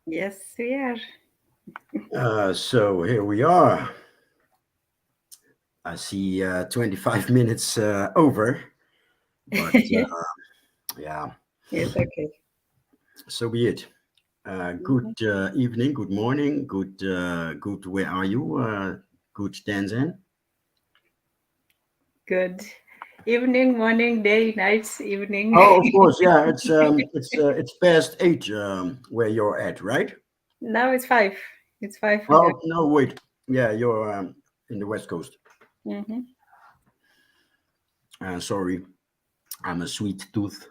Yes, we are. So here we are. I see 25 minutes over, but yeah, It's okay. so be it. Good Mhm. evening, good morning, good. Where are you? Good Tanzan. Good evening, morning, day, nights, evening. Oh, of course, yeah. It's past 8 where you're at, right? Now it's 5. It's 5 in the. Oh no, wait. Yeah, you're in the West Coast. Mm-hmm. Sorry, I'm a sweet tooth,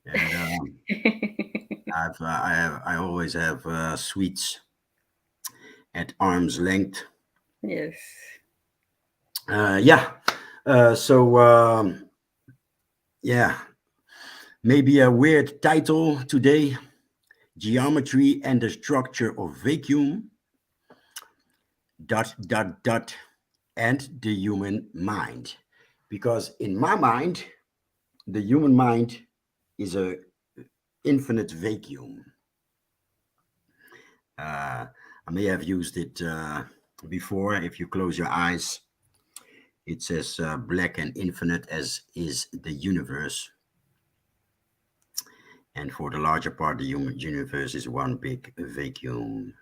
and I always have sweets at arm's length. Yes. Yeah. So yeah, maybe a weird title today: Geometry and the Structure of Vacuum. Dot dot dot, and the human mind. Because in my mind, the human mind is a infinite vacuum. I may have used it before. If you close your eyes, it's as black and infinite as is the universe. And for the larger part, the human universe is one big vacuum.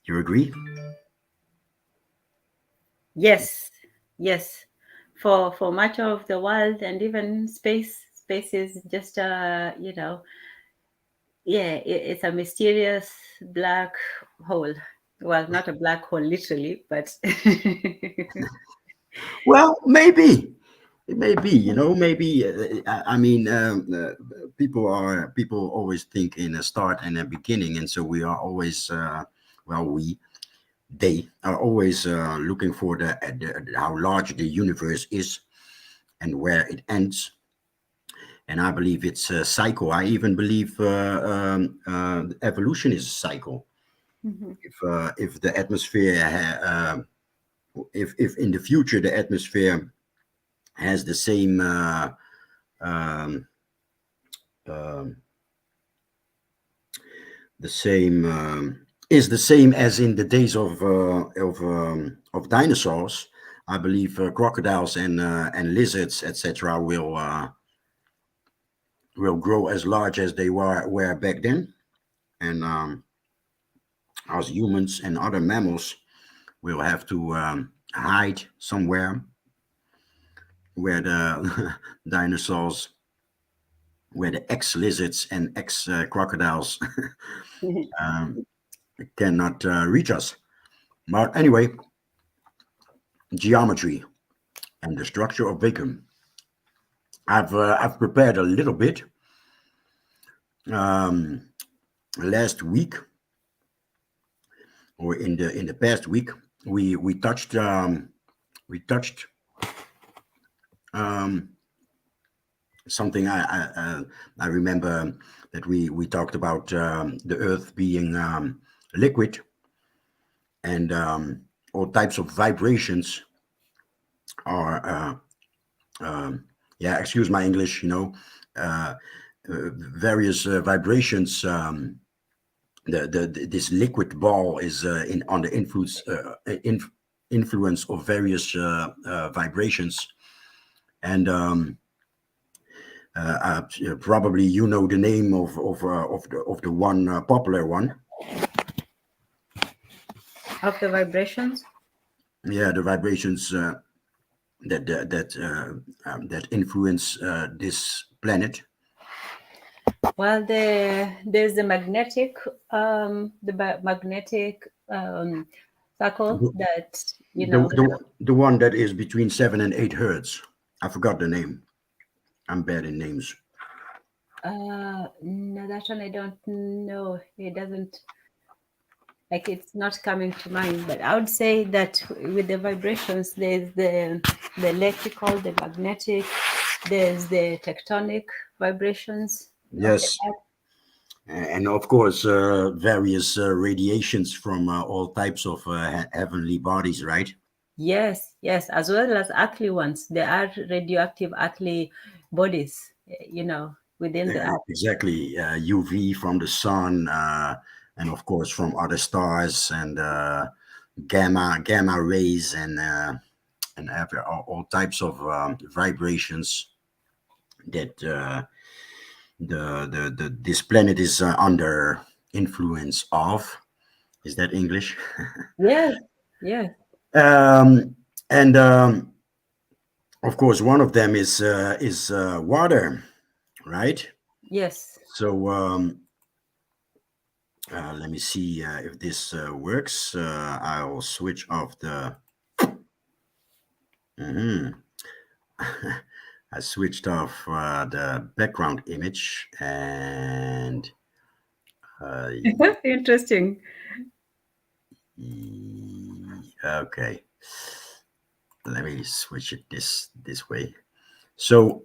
You agree? Yes. Yes. For much of the world and even space is just yeah, it's a mysterious black hole. Well, not a black hole literally, but Well, maybe. It may be, maybe. I mean, people always think in a start and a beginning, and so we are always, they are always looking for the how large the universe is and where it ends. And I believe it's a cycle. I even believe evolution is a cycle. Mhm. If the atmosphere, if in the future the atmosphere has the same um, um, the same is the same as in the days of dinosaurs. I believe crocodiles and lizards, etc., will grow as large as they were back then, and us humans and other mammals will have to hide somewhere where the dinosaurs, where the ex lizards and ex crocodiles um, cannot reach us. But anyway, geometry and the structure of vacuum. I've prepared a little bit. Um, Last week, or in the past week, we touched um, something. I remember that we talked about the Earth being liquid, and all types of vibrations are yeah. Excuse my English. Uh, Various vibrations. This liquid ball is in on the influence of various vibrations, and probably you know the name of the one popular one. Of the vibrations. Yeah, the vibrations that influence this planet. Well, there's the magnetic magnetic circle The, that the one that is between 7 and 8 hertz. I forgot the name. I'm bad in names. no, that one I don't know. It doesn't, like, it's not coming to mind. But I would say that with the vibrations, there's the electrical, the magnetic, there's the tectonic vibrations of the Yes, earth. and of course, various radiations from all types of heavenly bodies, right? Yes, yes, as well as earthly ones. There are radioactive earthly bodies, within the earth. Exactly. UV from the sun, and of course from other stars, and gamma rays, and all types of vibrations that this planet is under influence of. Is that English? Yes, yes, And of course, one of them is water, right? yes. So let me see if this works. I'll switch off the. Mhm. I switched off the background image, and Interesting. okay, let me switch it this way. So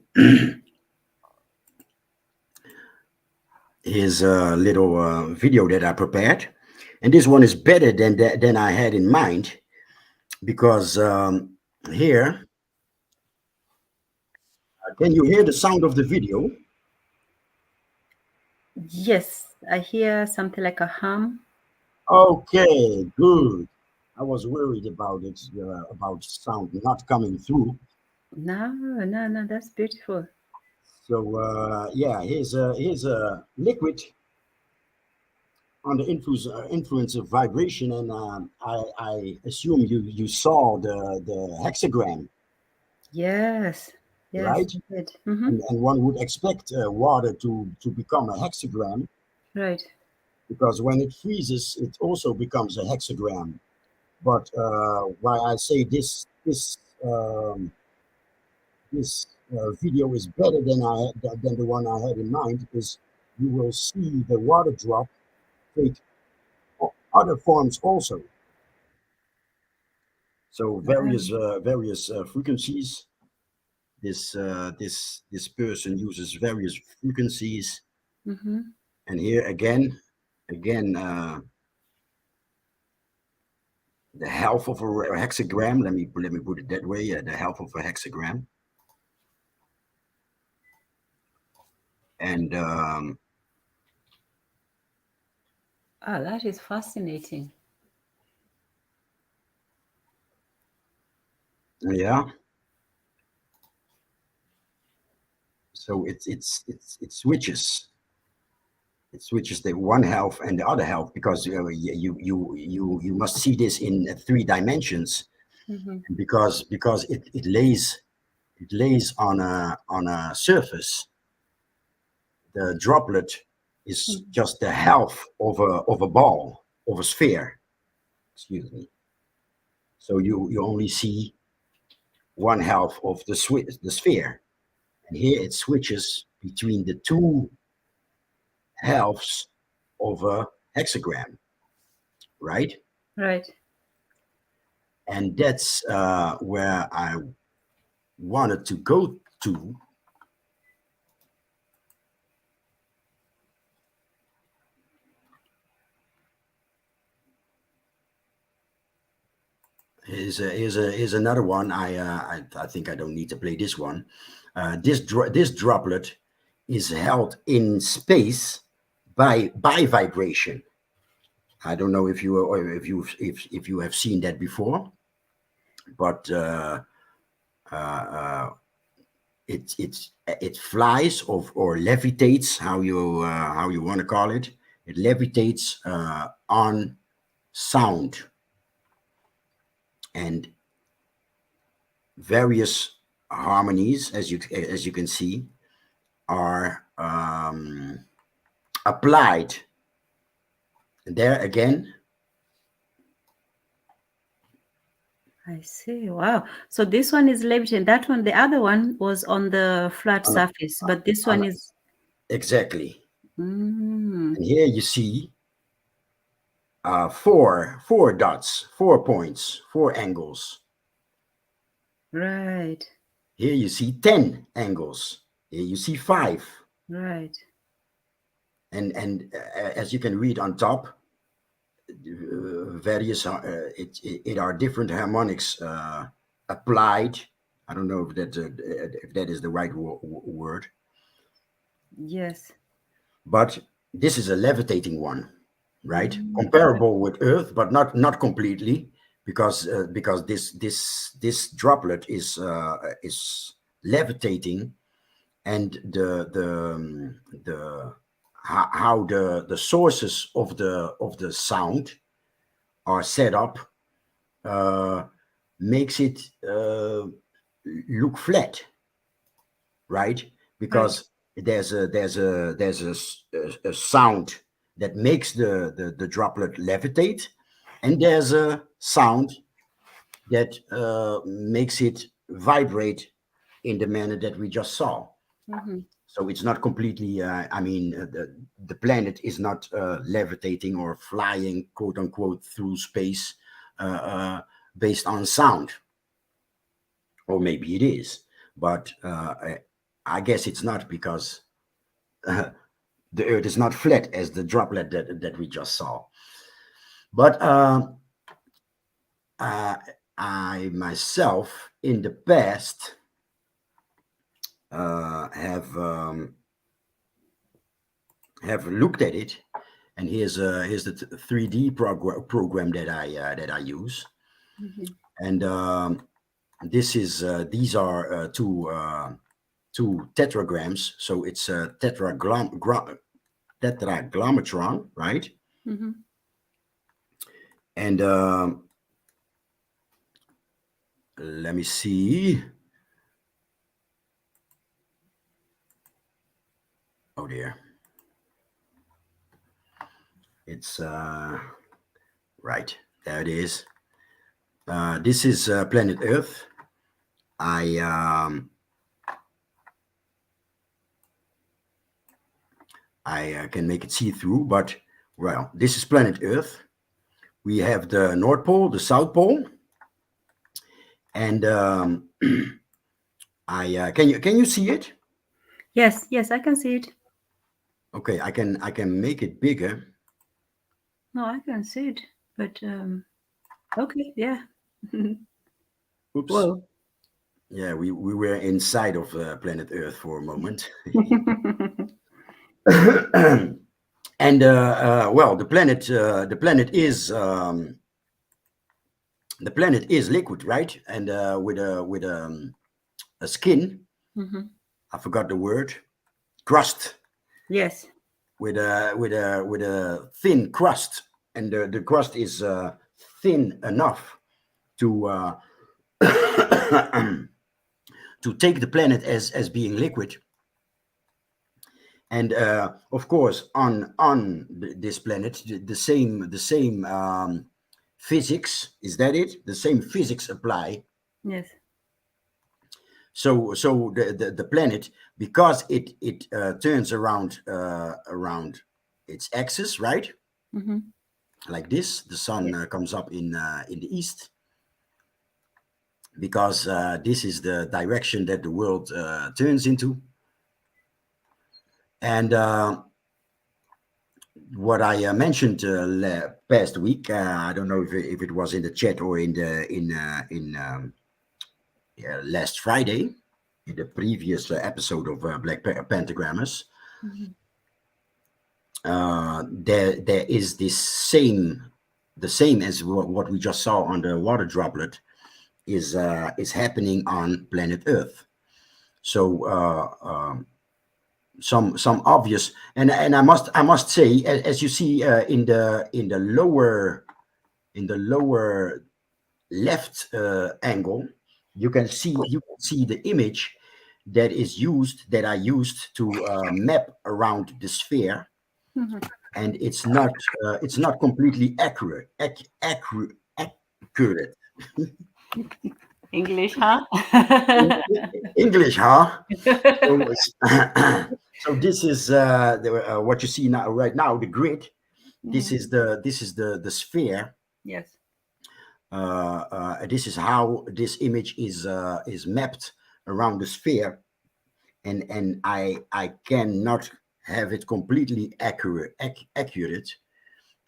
here's a little video that I prepared, and this one is better than I had in mind, because here, can you hear the sound of the video? Yes, I hear something like a hum. Okay, good. I was worried about sound not coming through. No, no, no, that's beautiful. So yeah, here's a liquid under influence of vibration, and I assume you saw the hexagram, Yes, yes, right? I did. Mm-hmm. And one would expect water to become a hexagram, Right. because when it freezes, it also becomes a hexagram. But why I say this video is better than the one I had in mind, is you will see the water drop take other forms also. So various frequencies. This person uses various frequencies, Mm-hmm. and here again the half of a hexagram. Let me put it that way. The half of a hexagram, and Ah, that is fascinating. yeah. So it switches. It switches the one half and the other half, because you must see this in 3 dimensions, Mm-hmm. because it lays on a surface. The droplet is Mm-hmm. just the half of a ball, of a sphere. Excuse me. So you only see one half of the sphere, and here it switches between the two halves of a hexagram, right? Right. And that's where I wanted to go to. Here's another one. I think I don't need to play this one. This droplet is held in space by vibration. I don't know if you have seen that before, but it flies or levitates, how you want to call it. It levitates on sound, and various harmonies, as you can see, are applied. And there again, I see. Wow. So this one is levitating. That one, the other one was on the flat on, surface, but this on one is. exactly. Mm, And here you see four dots, 4 points, 4 angles. right. Here you see 10 angles. Here you see 5. Right. And as you can read on top, various it are different harmonics applied. I don't know if that is the right word, Yes. but this is a levitating one, right? Okay. Comparable with Earth, but not completely, because this droplet is levitating, and the how the sources of the sound are set up uh, makes it look flat, right? Right. Because there's a sound that makes the droplet levitate, and there's a sound that makes it vibrate in the manner that we just saw. Mm-hmm. So it's not completely. The planet is not levitating or flying, quote unquote, through space uh, uh, based on sound, or maybe it is, but I guess it's not, because the Earth is not flat as the droplet that we just saw. But uh, I myself, in the past, have looked at it, and here's the 3D program that I use, Mm-hmm. and these are two tetragrams, so it's a tetragrammatron, right? Mm-hmm. And let me see. Oh dear, it's right there. It is. This is planet Earth. I can make it see through, but well, this is planet Earth. We have the North Pole, the South Pole, and I can you see it? Yes. Yes, I can see it. Okay, I can make it bigger. No, I can see it. But okay, yeah. Oops. Whoa. Yeah, we were inside of planet Earth for a moment. And well, the planet is liquid, right? And with a skin. Mm-hmm. I forgot the word. Crust, Yes. with a thin crust, and the crust is thin enough to to take the planet as being liquid. And of course, on this planet, the same physics, is that it? The same physics apply. Yes. So the planet, because it turns around its axis, right? Mm-hmm. Like this, the sun Yes. comes up in the east, because this is the direction that the world turns into. And what I mentioned past week, I don't know if it was in the chat or in yeah, last Friday, in the previous episode of Black Pentagrammers. Mm-hmm. There is the same as what we just saw on the water droplet is happening on planet Earth. So some obvious, and I must say, as you see in the lower left angle, you can see the image that I used to map around the sphere, Mm-hmm. and it's not completely accurate. English, huh? English, huh? So, so this is what you see now, right now, the grid. This Mm-hmm. is the sphere. Yes. This is how this image is mapped around the sphere, and I cannot have it completely accurate,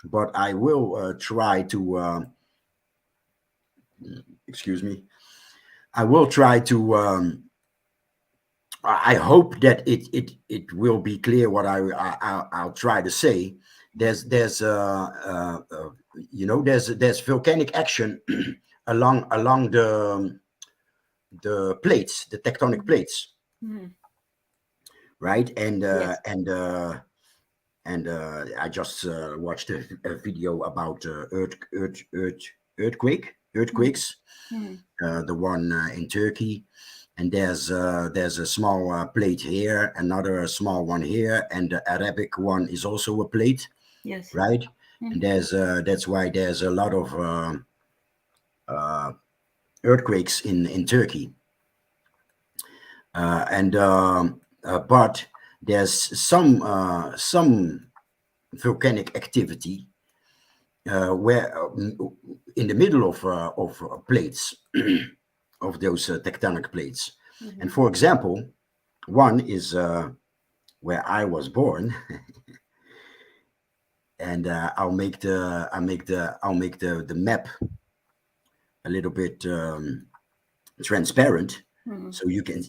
but I will try to excuse me. I will try I hope that it will be clear what I'll try to say. There's you know, there's volcanic action along the plates, the tectonic Mhm. plates, Mhm. right? Yes. I just watched a video about Mhm. earthquakes, Mhm. the one in Turkey, and there's a small plate here, another small one here, and the Arabic one is also a plate, Yes. right? And Mhm. there's that's why there's a lot of uh, earthquakes in Turkey, and but there's some volcanic activity where in the middle of plates of those tectonic plates. And Mhm. for example, one is where I was born, and I'll make the map a little bit transparent, Mhm. so you can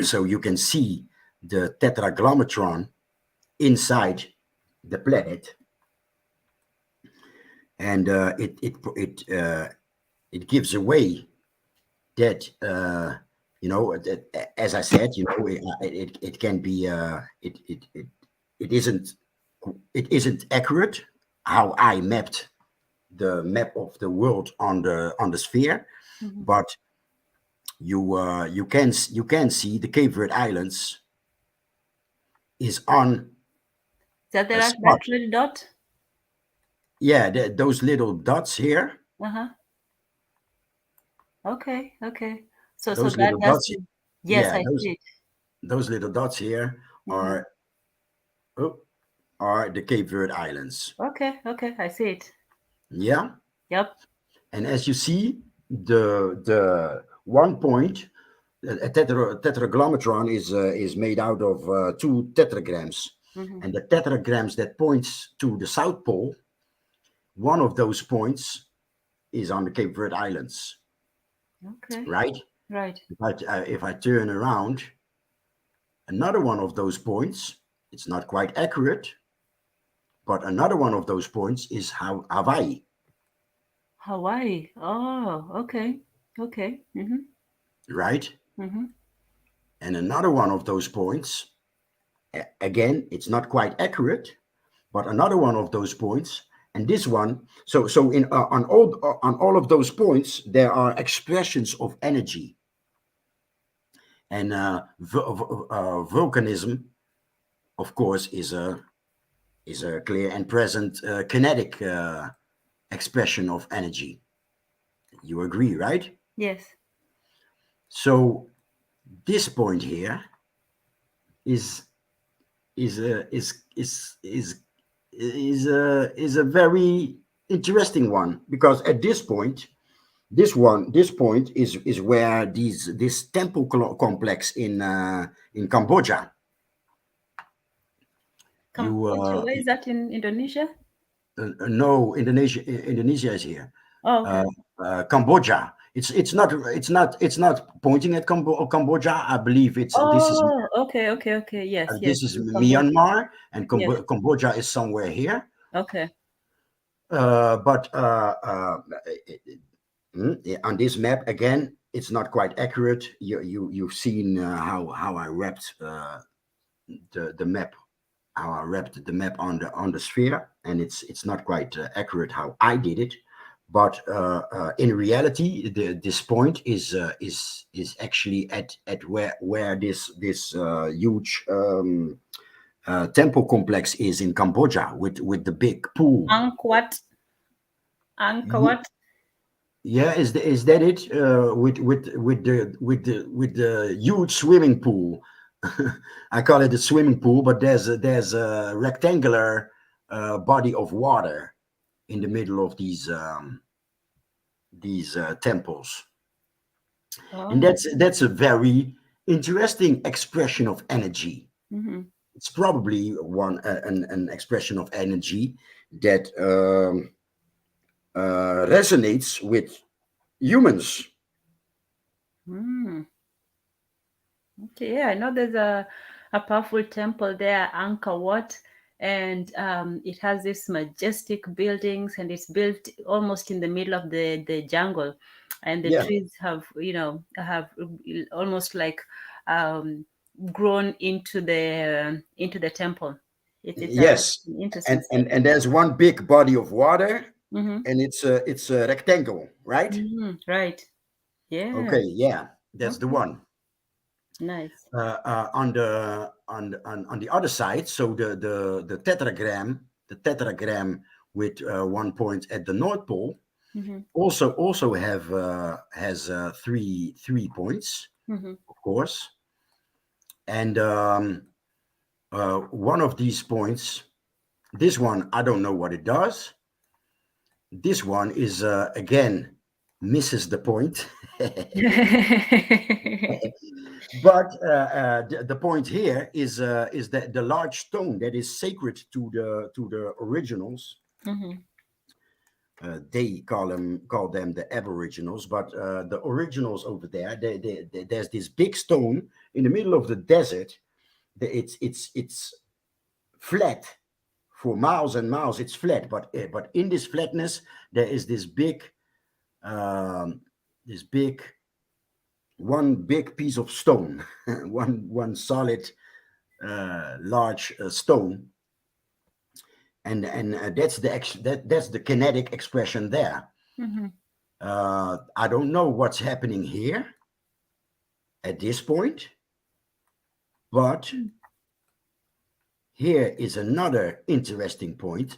so you can see the tetragrammetron inside the planet, and it gives away that you know that, as I said, you know, it can be it isn't it isn't accurate how I mapped the map of the world on the sphere, Mhm. but you can see the Cape Verde Islands is on Is that a that spot. red dot? Yeah, those little dots here, Uh-huh. Okay. Okay. So those little that's dots. yes, Yeah, I see it. those little dots here Mhm. are oh, are the Cape Verde Islands. Okay. Okay. I see it. Yeah, Yep. and as you see, the 1 point, tetragrammetron is made out of two tetragrams, Mhm. and the tetragrams that points to the South Pole, one of those points is on the Cape Verde Islands, Okay. right? Right. If I turn around, another one of those points, it's not quite accurate, but another one of those points is Hawaii, Hawaii. Oh, okay. Okay. Mhm. right? Mhm. And another one of those points, again, it's not quite accurate, but another one of those points, and this one, so in on all of those points, there are expressions of energy, and volcanism, of course, is a clear and present kinetic expression of energy. You agree, right? Yes. So this point here is is a is a very interesting one, because at this point, this point is where this temple complex in Cambodia. You Cambodia. Where is that in Indonesia? no, Indonesia is here. Oh, uh, okay. Cambodia. It's not pointing at Cambodia. I believe it's Oh, okay. Okay. Okay. Yes. Yes. this is In Cambodia. Myanmar, and Yes. Cambodia is somewhere here. Okay. But on this map again, it's not quite accurate. You've seen how I wrapped the map, how I wrapped the map on the sphere, and it's not quite accurate how I did it. But in reality, this point is actually at where this huge temple complex is in Cambodia, with the big pool. Angkor Wat. Angkor Ye- Wat. Yeah, is that it? With the huge swimming pool. I call it a swimming pool, but there's a rectangular body of water in the middle of these temples, and Oh. that's a very interesting expression of energy. Mhm. It's probably an expression of energy that resonates with humans. Mm. Okay, yeah, I know there's a powerful temple there, Angkor Wat, and it has these majestic buildings, and it's built almost in the middle of the jungle, and the Yeah. trees have have almost like um, grown into the temple. It's a Yes. an interesting And setting. there's one big body of water, Mm-hmm. and it's a rectangle, right? Mm-hmm. Right. Yeah. Okay, yeah, that's the Okay. one. Nice. On the other side, so the tetragram with 1 point at the North Pole Mm-hmm. also has 3 points, Mm-hmm. of course, and one of these points, this one I don't know what it does. This one is again misses the point. But the point here is that the large stone that is sacred to the originals, Mm-hmm. they call them the aboriginals, but the originals over there, there's this big stone in the middle of the desert. It's flat for miles and miles. It's flat, but in this flatness there is um, this big one big piece of stone, one solid large stone, and that's the kinetic expression there. Mm-hmm. I don't know what's happening here at this point, but here is another interesting point.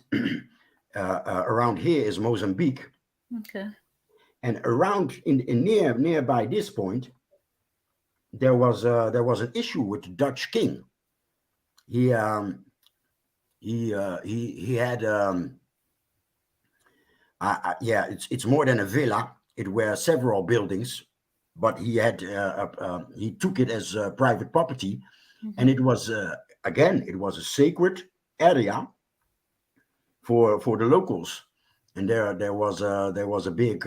Around here is Mozambique, Okay. and around in nearby this point, there was an issue with the Dutch king. He he had yeah, it's more than a villa. It were several buildings, but he took it as private property, and Mm-hmm. it was again it was a sacred area for the locals, and there was a big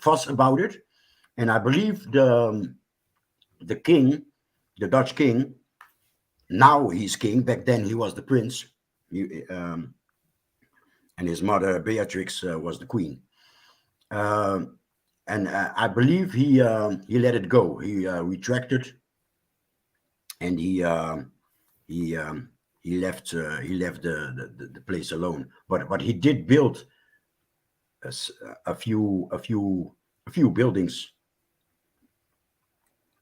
fuss about it, and I believe the king, the Dutch king, now he's king. Back then he was the prince, he, and his mother Beatrix was the queen. Um, and I believe he let it go. He retracted, and he left the place alone. But he did build a few buildings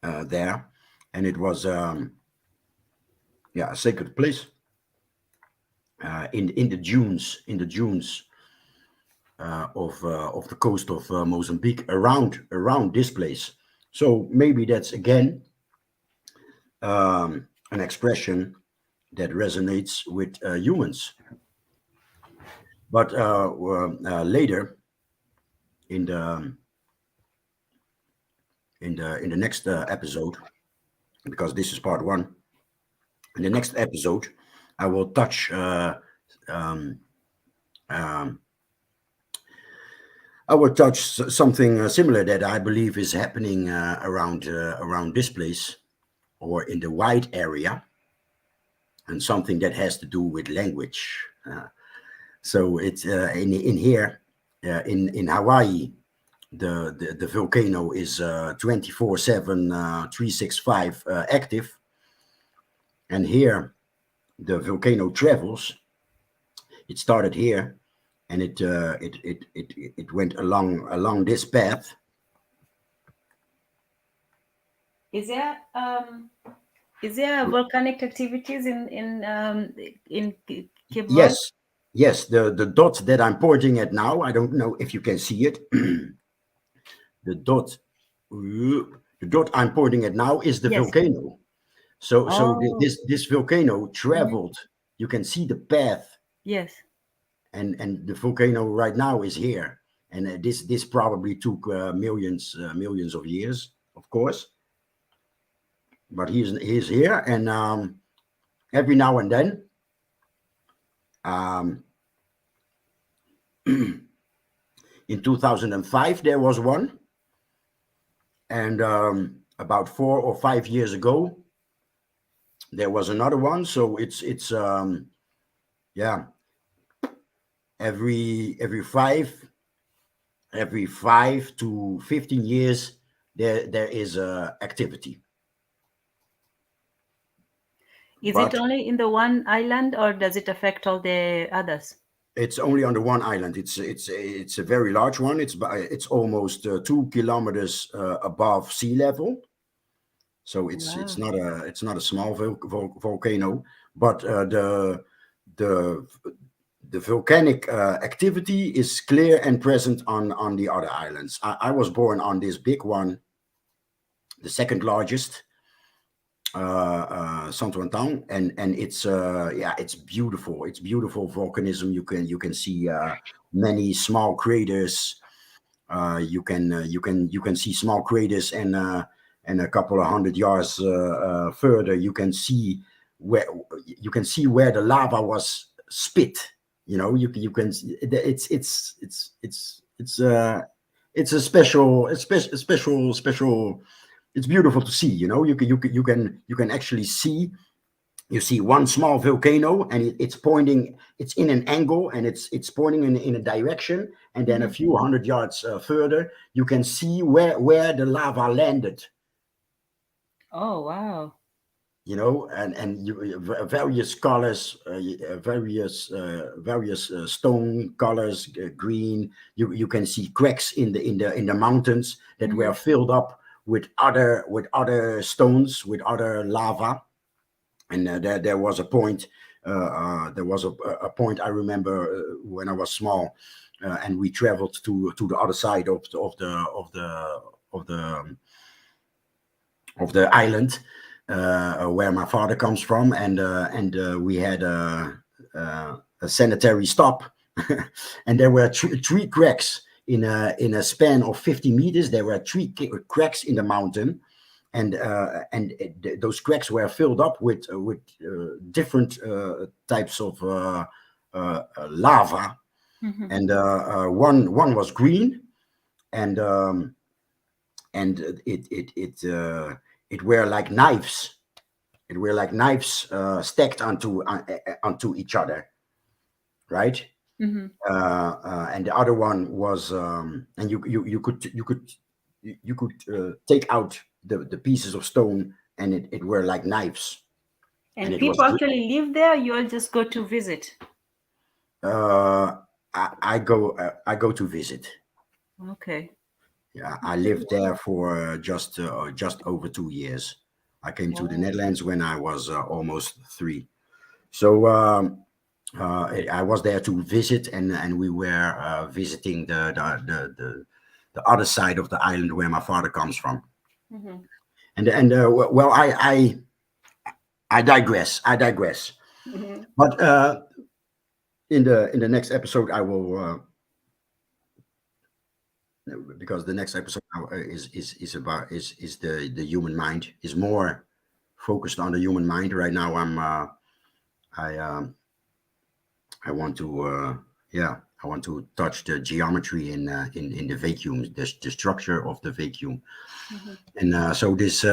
there, and it was yeah, a sacred place in the dunes of the coast of Mozambique, around this place. So maybe that's again an expression that resonates with humans. But later in the in the next episode, because this is part one, in the next episode, I will touch um, um, something similar that I believe is happening around this place or in the wide area, and something that has to do with language. So it's in here in Hawaii. The volcano is 24/7, 365 active, and here the volcano travels. It started here, and it went along this path. Is there volcanic activities in Cape Verde? Yes, yes. The dot that I'm pointing at now, I don't know if you can see it. the dot, the dot I'm pointing at now is the Yes. volcano. So Oh. this volcano Mhm. traveled. You can see the path, Yes. and the volcano right now is here. And this probably took millions of years, of course. But he's here, and every now and then, um, in 2005 there was one, and about 4 or 5 years ago, there was another one. So it's yeah, every 5 to 15 years there is activity. Is it But only in the one island, or does it affect all the others? it's only on the one island. It's a very large one. It's almost 2 kilometers above sea level. So it's Wow. not a small volcano, but the the volcanic activity is clear and present on the other islands. I was born on this big one, the second largest, Santo Antão, and it's yeah, it's beautiful. It's beautiful volcanism. You can see many small craters. You can see small craters, and a couple of 100 yards further, where you can see where the lava was spit. You can it's a special. It's beautiful to see. You can actually see. You see one small volcano, and it's pointing. It's in an angle, and it's pointing in a direction. And then a few 100 yards further, you can see where the lava landed. Oh, wow. Various colors, various stone colors, green. You can see cracks in the mountains that were filled up with other stones, with other lava. And there was a point. There was a point I remember when I was small, and we traveled to the other side of the island, where my father comes from, and we had a sanitary stop, and there were three cracks in a span of 50 meters. There were three cracks in the mountain, and those cracks were filled up with different types of lava, and one was green, and it were like knives. It were like knives stacked onto each other, right? And the other one was, and you could take out the pieces of stone, and it were like knives, and And it was. people actually live there? You all just go to visit? I go to visit. Okay. Yeah, I lived there for just over 2 years. I came to the Netherlands when I was almost 3. So I was there to visit, and we were visiting the other side of the island where my father comes from. And well, I digress. But in the next episode, I will. Because the next episode is about the human mind, is more focused on the human mind. Right now I want to touch the geometry in the vacuum, the structure of the vacuum. And so this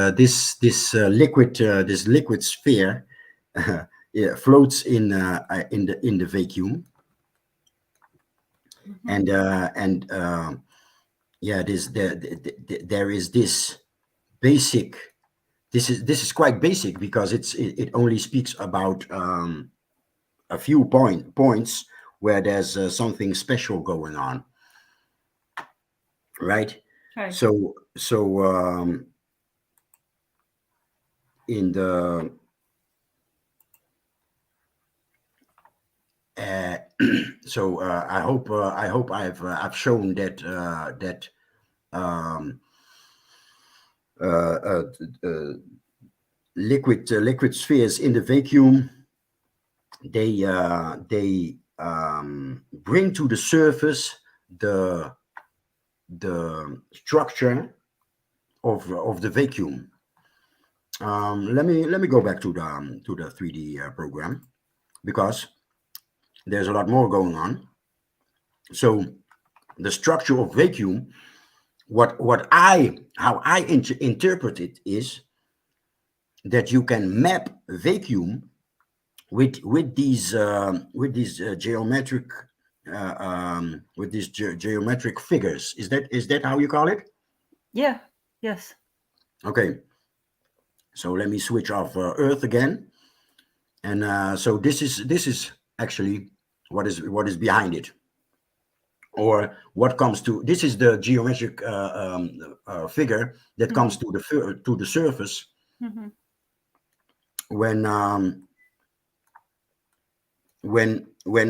liquid sphere yeah, floats in the vacuum. And yeah, there is this basic. This is quite basic, because it only speaks about a few points where there's something special going on, right? Right. So in the I hope I've shown that um, uh, uh, uh, liquid spheres in the vacuum, they bring to the surface the structure of the vacuum. Let me go back to the 3D program, because there's a lot more going on. So the structure of vacuum how I interpret it is that you can map vacuum with these geometric with these geometric figures. Is that how you call it? Yeah. Yes. Okay. So let me switch off Earth again, and so this is actually what is behind it, or what comes to this is the geometric figure that Mm-hmm. comes to the surface Mm-hmm. when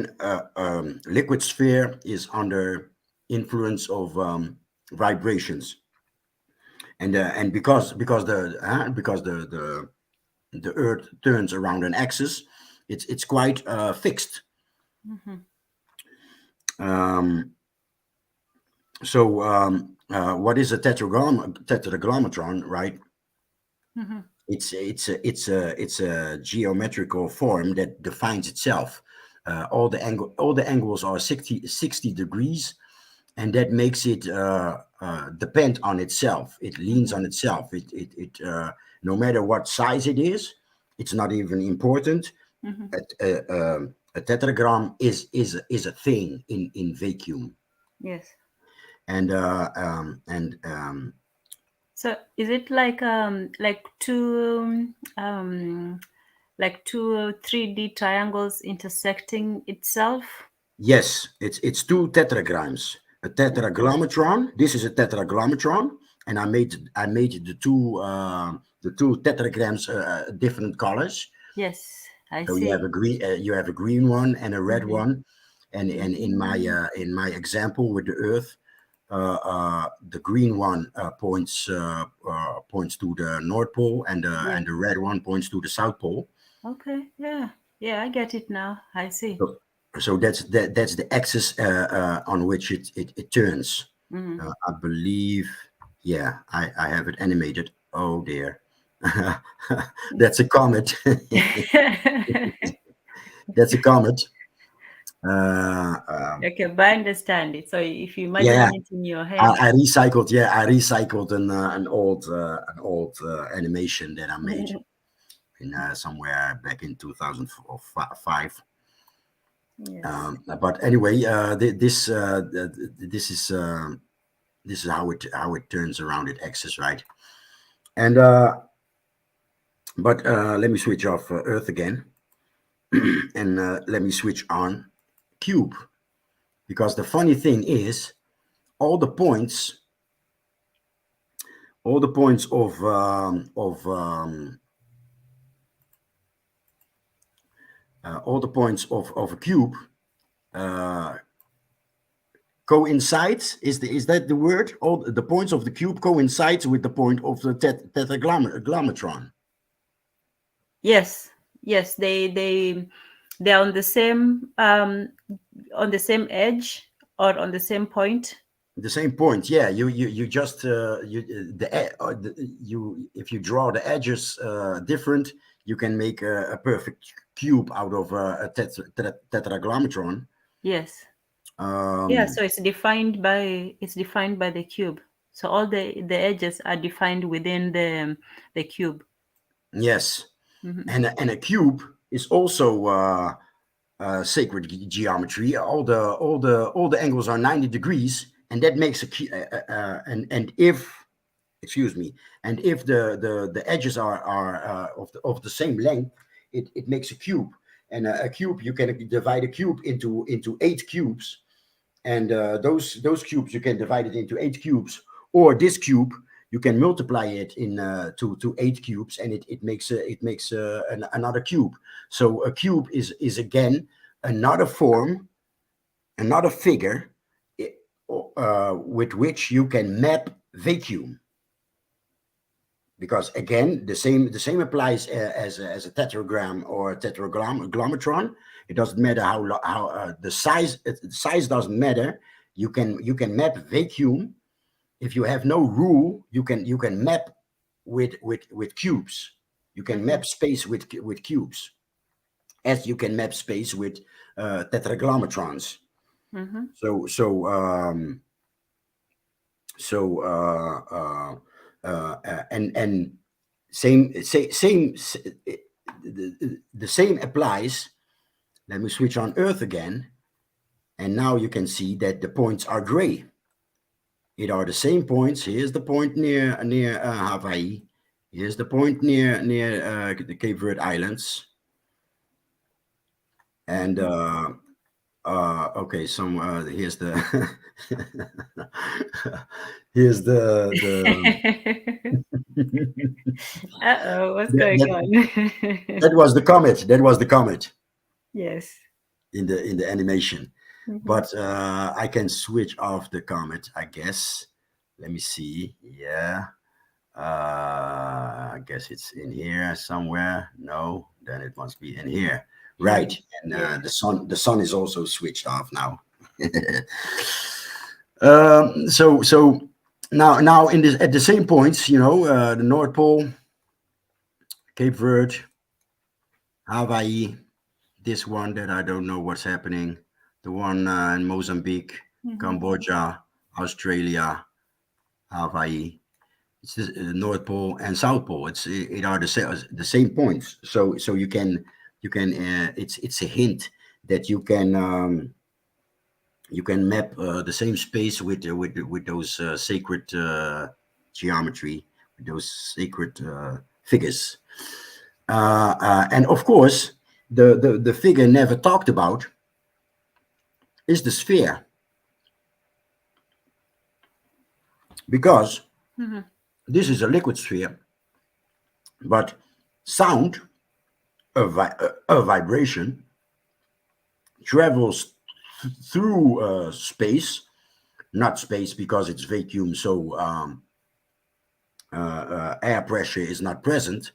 liquid sphere is under influence of vibrations, and because the Earth turns around an axis, it's quite fixed. Mm-hmm. Um, what is a tetragrammatron, right? Mm-hmm. It's a geometrical form that defines itself. All the angles are 60 degrees, and that makes it depend on itself. It leans Mm-hmm. on itself. No matter what size it is, it's not even important. Mm-hmm. A tetragram is a thing in vacuum, Yes. and So is it like two 3D triangles intersecting itself? yes, it's two tetragrams. A tetragrammatron. This is a tetragrammatron, and I made the two tetragrams different colors. Yes, I So see. you have a green one and a red Mm-hmm. one, and Mm-hmm. in my example with the Earth, the green one points to the North Pole, Yeah. and the red one points to the South Pole. Okay. Yeah. Yeah, I get it now. I see. So, that's the axis on which it turns. Mm-hmm. I believe, yeah, I have it animated. Oh dear, that's a comet. That's a comet. Uh, um, Okay, but I understand it. So if you imagine yeah, it in your head, I recycled. Yeah, I recycled an old animation that I made in somewhere back in 2005. yes. But anyway, this is how it turns around its axis, right? And but let me switch off Earth again, and let me switch on Cube, because the funny thing is, all the points, all the points all the points of a cube uh, coincides. Is that the word? All the points of the cube coincides with the point of the tetragrammatron. Yes. Yes, they're on the same edge or on the same point. The same point, yeah. You just you if you draw the edges different, you can make a perfect cube out of a tetragrammatron. Yes. Yeah, Um, so it's defined by the cube. So all the edges are defined within the cube. yes, Hmm. and a cube is also sacred geometry. All the angles are 90 degrees, and that makes and if excuse me, and if the edges are of the same length, it makes a cube. And a cube, you can divide a cube into 8 cubes, and those cubes you can divide it into 8 cubes, or this cube you can multiply it in to 8 cubes, and it makes another cube. So a cube is again another form, another figure, with which you can map vacuum, because again the same applies as a tetragram or a tetragrammatron. It doesn't matter how the size doesn't matter. You can map vacuum. If you have no rule, you can map with cubes. You can Hmm. map space with cubes, as you can map space with tetragrammatrons. Hmm. So So and same the same applies. Let me switch on Earth again, and now you can see that the points are gray. It are the same points. Here's the point near Hawaii. Here's the point near the Cape Verde Islands. And okay, here's the here's the Uh-oh, what's going that, on? that was the comet. That was the comet Yes. in the animation. Mhm. But I can switch off the comet, I guess. Let me see. Yeah. I guess it's in here somewhere. No, then it must be in here. Right. And Yeah. the sun is also switched off now. So now in this at the same points, the North Pole, Cape Verde, Hawaii, this one that I don't know what's happening, the one in Mozambique, Cambodia, Australia, Hawaii. It's the North Pole and South Pole. It are the same points. So you can it's a hint that you can map the same space with those sacred geometry, with those sacred figures. And of course, the figure never talked about is the sphere, because this is a liquid sphere, but sound, a vibration, travels through space, not space because it's vacuum, so air pressure is not present,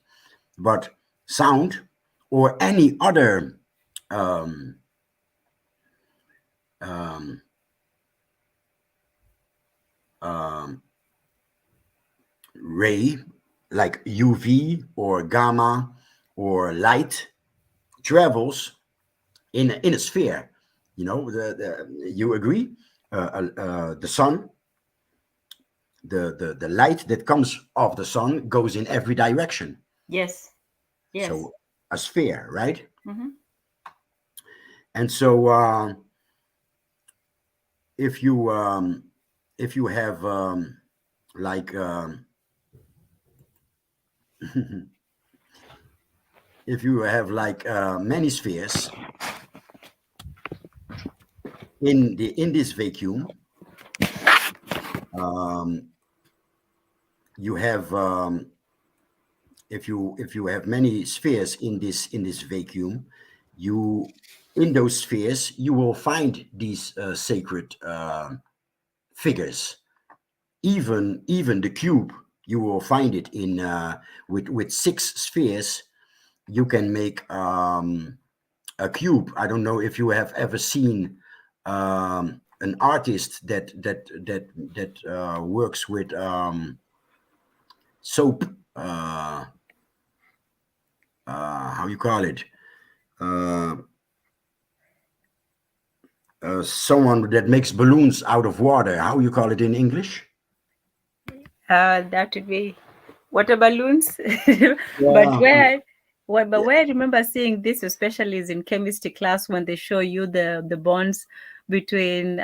but sound or any other um, um, um, ray like UV or gamma or light travels in a sphere. You agree? The sun, the light that comes off the sun goes in every direction. Yes. Yes. So a sphere, right? Mm-hmm. And so if you have like if you have like many spheres in this vacuum, you have if you have many spheres in this vacuum, you in those spheres you will find these sacred figures. Even the cube, you will find it in with six spheres. You can make a cube. I don't know if you have ever seen an artist that works with soap. How you call it? Uh, Someone that makes balloons out of water. How you call it in English? That would be water balloons. But Yeah, where I remember seeing this, especially, is in chemistry class when they show you the bonds between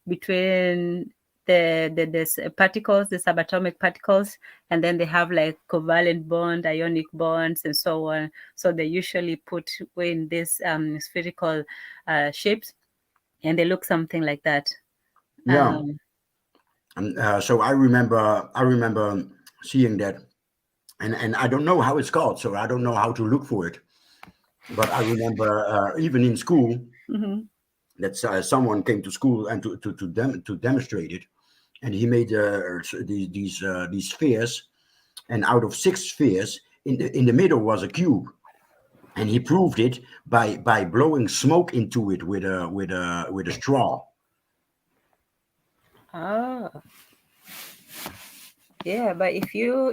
between the particles, the subatomic particles, and then they have like covalent bond, ionic bonds, and so on. So they usually put in this spherical shapes, and they look something like that. yeah. Um, And so I remember seeing that, and I don't know how it's called, so I don't know how to look for it. But I remember even in school mhm. that someone came to school and to demonstrate it, and he made these spheres, and out of six spheres, in the middle was a cube, and he proved it by blowing smoke into it with a straw. Oh. Yeah, but if you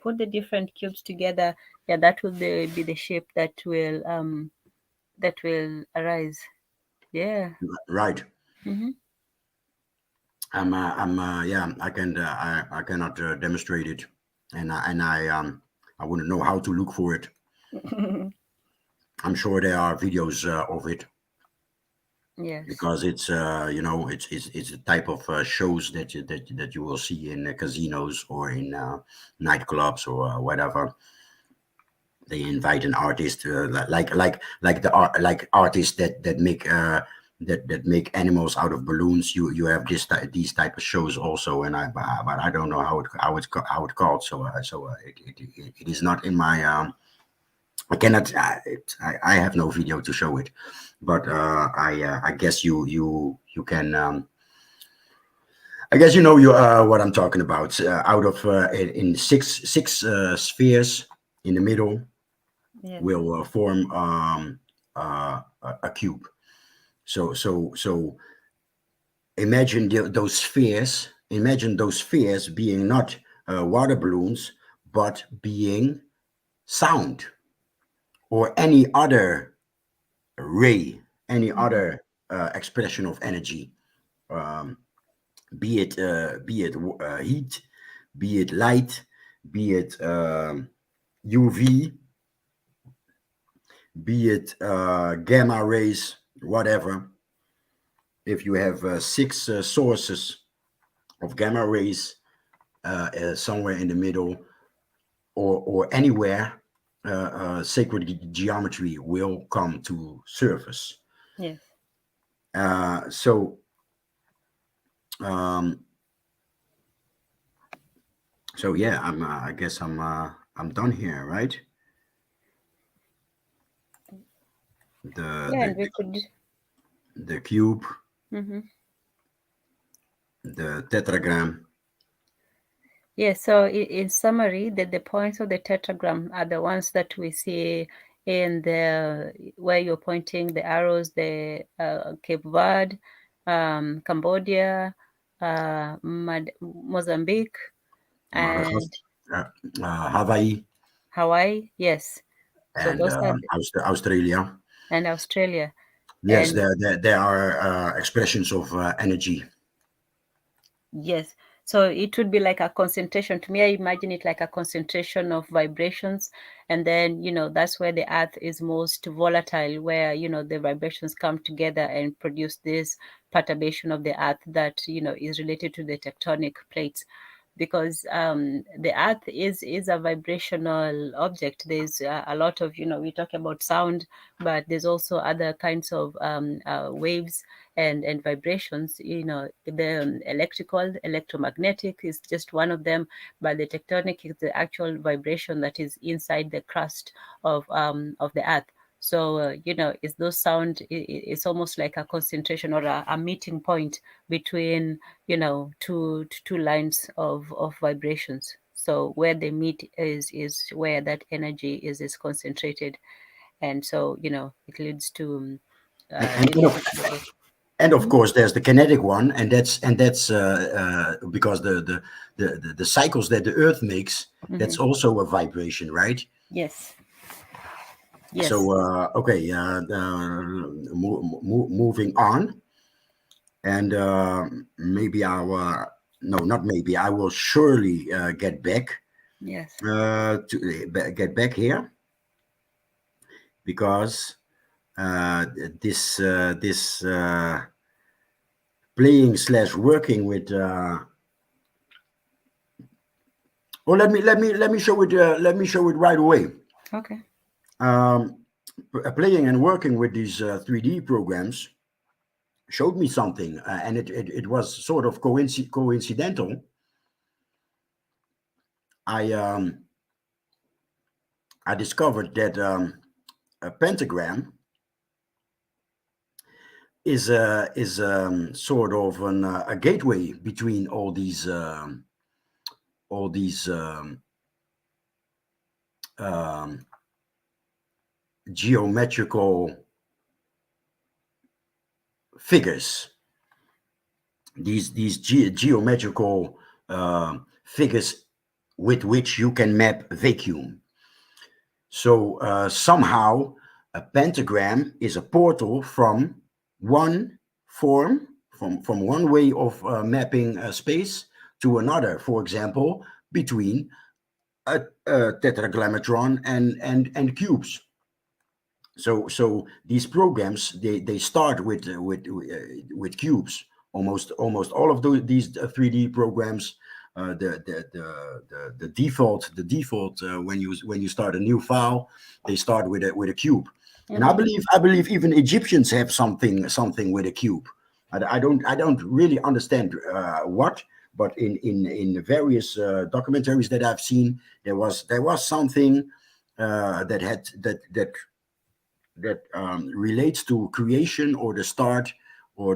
put the different cubes together, yeah, that will be the shape that will arise. Yeah. Right. Hmm. Yeah, I cannot demonstrate it, and I wouldn't know how to look for it. I'm sure there are videos of it, Yes. because it's it's a type of shows that you will see in casinos or in nightclubs or whatever. They invite an artist, like the art, like artists that make that make animals out of balloons. You have these type of shows also, and but I don't know how it's called. It is not in my I cannot. I have no video to show it, but I guess you can. I guess you know you what I'm talking about. Out of in six spheres in the middle Yes. will form a cube. So imagine those spheres. Imagine those spheres being not water balloons, but being sound or any other ray, any Mhm. other expression of energy, um, be it heat, be it light, be it UV, be it gamma rays, whatever. If you have six sources of gamma rays somewhere in the middle, or anywhere, sacred geometry will come to surface. Yes. So um, so yeah, I guess I'm done here, right? The Yeah, the and we could. the cube, Mhm. the tetragram. Yeah, so in summary, the points of the tetragram are the ones that we see in the where you're pointing the arrows, the Cape Verde, Cambodia, Mozambique, and uh, Hawaii, Hawaii. Yes, so and those are Australia. and Australia. Yes, And there are expressions of energy. yes. So it would be like a concentration. To me, I imagine it like a concentration of vibrations. And then, that's where the earth is most volatile, where, the vibrations come together and produce this perturbation of the earth that, is related to the tectonic plates. Because the earth is a vibrational object. There's a lot of, we talk about sound, but there's also other kinds of waves and vibrations. The electrical, electromagnetic is just one of them, but the tectonic is the actual vibration that is inside the crust of the earth. So it's those sound. It's almost like a concentration or a meeting point between two lines of vibrations. So where they meet is where that energy is concentrated, and so it leads to And, and, and, of, the. and of Mhm. course, there's the kinetic one, and that's because the cycles that the Earth makes, that's Mhm. also a vibration, right? Yes. So Yes. okay, moving on, and maybe I'll no, not maybe, I will surely get back Yes. get back here, because uh, this playing slash working with oh, let me show it, let me show it right away. Okay. um, Playing and working with these 3D programs showed me something, and it was sort of coincidental. I I discovered that a pentagram is sort of a gateway between all these um, geometrical figures, these geometrical figures with which you can map vacuum. So somehow a pentagram is a portal from one form, from one way of mapping space to another. For example, between a tetragrammatron and cubes. So these programs, they start with cubes. Almost all of these 3D programs, the default when you start a new file, they start with a cube. And I believe even Egyptians have something with a cube. I don't really understand what, but in various documentaries that I've seen, there was something that relates to creation, or the start, or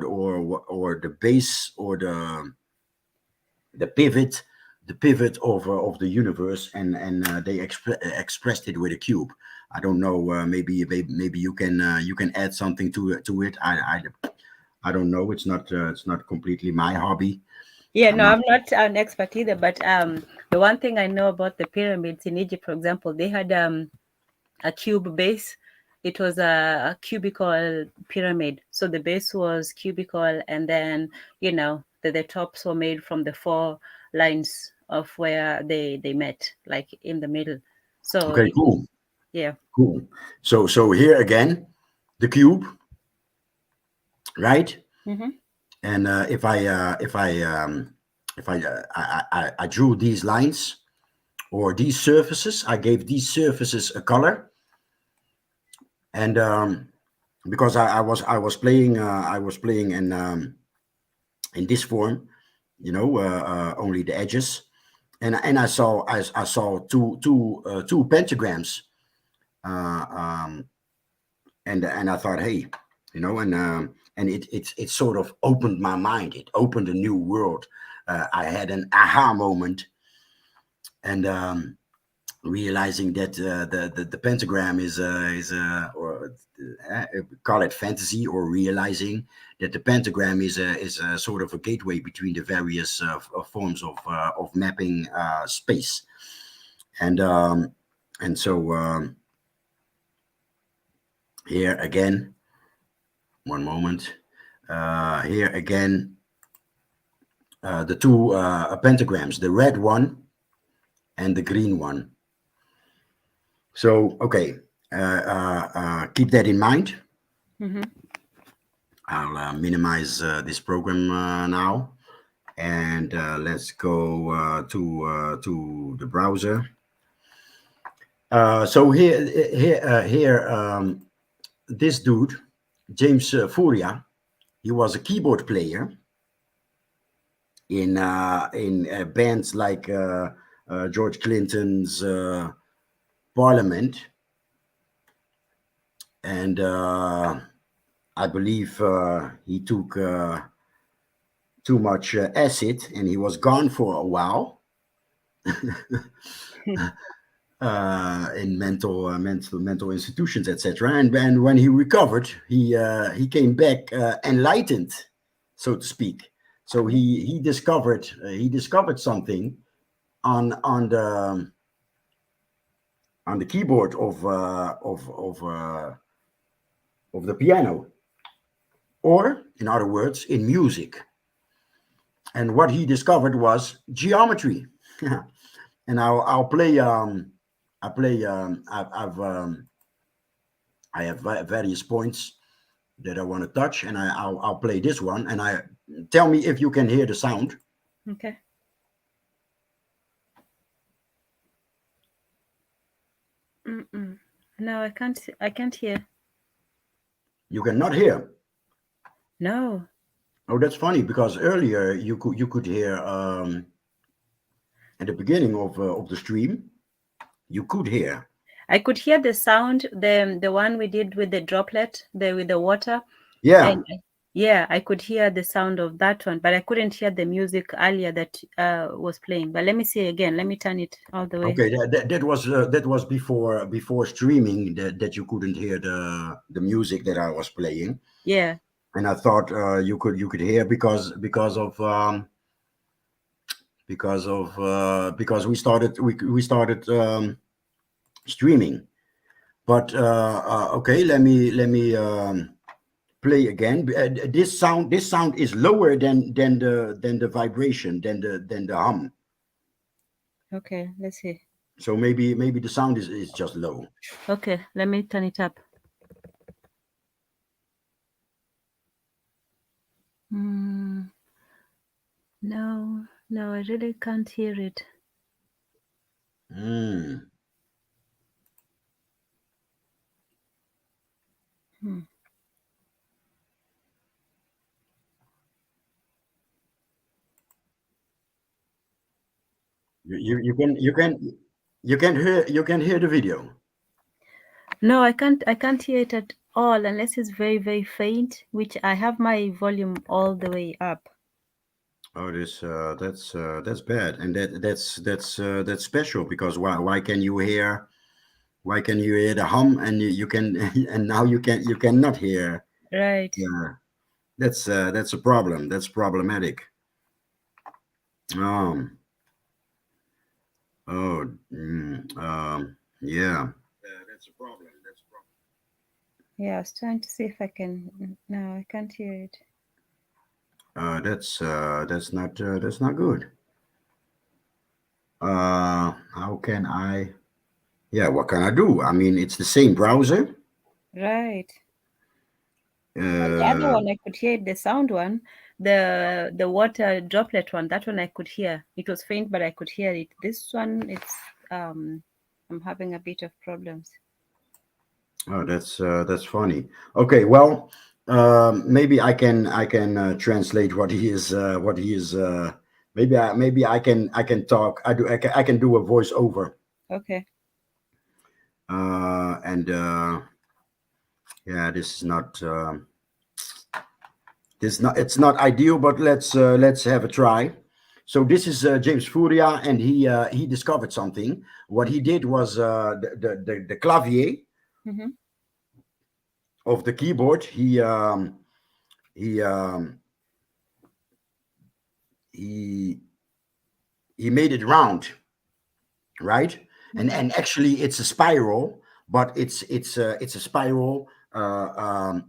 the base, or the pivot of the universe, and they expressed it with a cube. I don't know. Maybe you can add something to it. I don't know. It's not completely my hobby. Yeah, no, I'm not an expert either. But the one thing I know about the pyramids in Egypt, for example, they had a cube base. It was a cubical pyramid. So the base was cubical, and then the tops were made from the 4 lines of where they met, like in the middle. So Okay, cool. Yeah. Cool. So here again, the cube, right? Mm-hmm. And if I drew these lines or these surfaces, I gave these surfaces a color, and because I was playing in this form, only the edges, and I saw two pentagrams, and I thought, hey, and it sort of opened my mind. It opened a new world. I had an aha moment, and realizing that the pentagram is or call it fantasy, or realizing that the pentagram is a sort of a gateway between the various forms of mapping space, and so here again, one moment, here again, the two pentagrams, the red one and the green one. So, okay, keep that in mind. Mm-hmm. I'll minimize this program now, and let's go to the browser. So here, this dude, James Furia, he was a keyboard player in bands like George Clinton's Parliament, and I believe he took too much acid, and he was gone for a while in mental institutions, etc. And when he recovered, he came back enlightened, so to speak. So he discovered something on the keyboard of the piano, or in other words, in music. And what he discovered was geometry. And I'll play. I have various points that I want to touch, and I'll play this one. And tell me if you can hear the sound. Okay. No, I can't hear. You cannot hear. No. Oh, that's funny, because earlier you could hear at the beginning of the stream, you could hear. I could hear the sound, the one we did with the droplet, with the water. Yeah. And I could hear the sound of that one, but I couldn't hear the music earlier that was playing. But let me see again. Let me turn it all the way. Okay, that was before streaming, that you couldn't hear the music that I was playing. Yeah. And I thought you could hear because we started streaming. But okay, let me play again. This sound is lower than the vibration, than the hum. Okay, let's see. So maybe the sound is just low. Okay, let me turn it up. No, no, I really can't hear it. Mm. Hmm. You can hear the video. No, I can't hear it at all unless it's very, very faint, which I have my volume all the way up. Oh, that's bad, and that's special, because why can you hear, the hum, and you can and now you cannot hear. Right. That's a problem. That's problematic. Um. Oh. Yeah. That's a problem. Yeah, I was trying to see if I can. No, I can't hear it. That's not good. How can I? Yeah. What can I do? I mean, it's the same browser. Right. And the other Uh. one I could hear it, the sound one, the water droplet one, that one I could hear. It was faint, but I could hear it. This one, it's I'm having a bit of problems. Oh, that's funny. Okay, well, maybe I can translate what he is, maybe I can talk. I can do a voiceover. Okay. And yeah, this is not it's not ideal, but let's have a try. So this is James Furia, and he discovered something. What he did was the clavier Mm-hmm. of the keyboard. He he he made it round, right? Mm-hmm. And actually it's a spiral, but it's a spiral from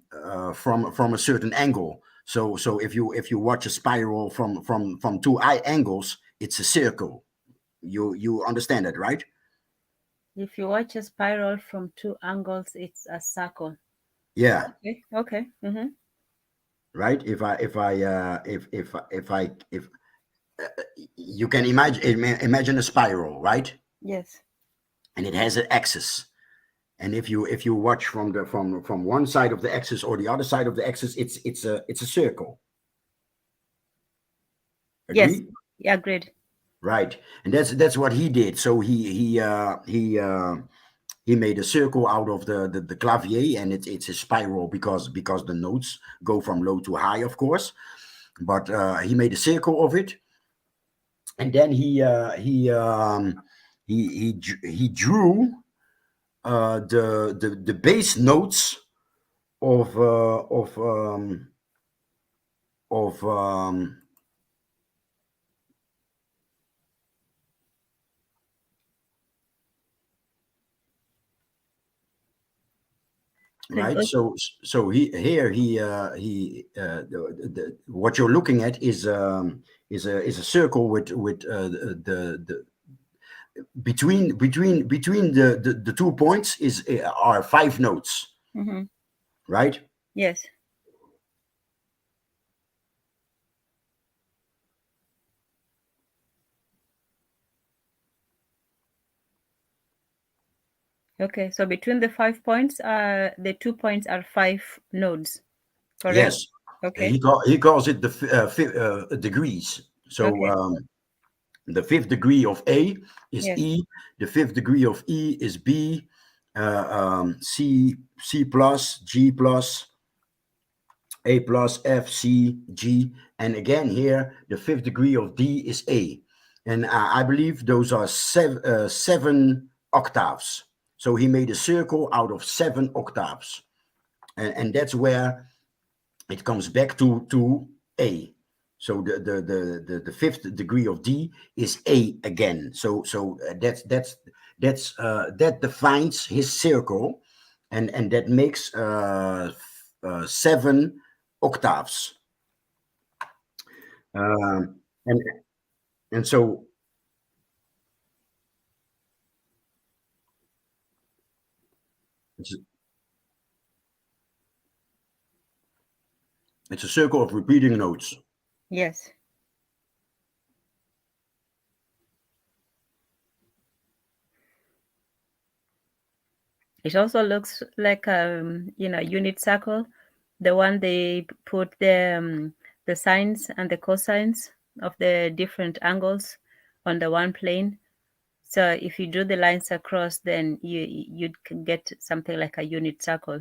a certain angle. So if you watch a spiral from two eye angles, it's a circle. You understand it, right? If you watch a spiral from two angles, it's a circle. Yeah. Okay. Okay. Mm-hmm. Right. If you can imagine a spiral, right? Yes. And it has an axis. And if you watch from one side of the axis or the other side of the axis, it's a circle. Yes. Agree? Yeah. Great. Right. And that's what he did. So he made a circle out of the clavier, and it's a spiral, because the notes go from low to high, of course. But he made a circle of it, and then he drew the bass notes of of Okay. right. So what you're looking at is a circle with the between the 2 points are 5 notes, Mm-hmm. right? Yes. Okay. So between the 5 points, the 2 points are 5 nodes. Correct. Yes. Okay. He calls it the degrees. So Okay. the fifth degree of A is Yes. E, the fifth degree of E is B, C plus, G plus, A plus, F, C, G, and again here the fifth degree of D is A, and I believe those are seven octaves. So he made a circle out of 7 octaves, and that's where it comes back to A. So the fifth degree of D is A again. So that defines his circle, and that makes 7 octaves. Um, and so it's a circle of repeating notes. Yes. It also looks like unit circle, the one they put the sines and the cosines of the different angles on the one plane. So if you do the lines across, then you can get something like a unit circle.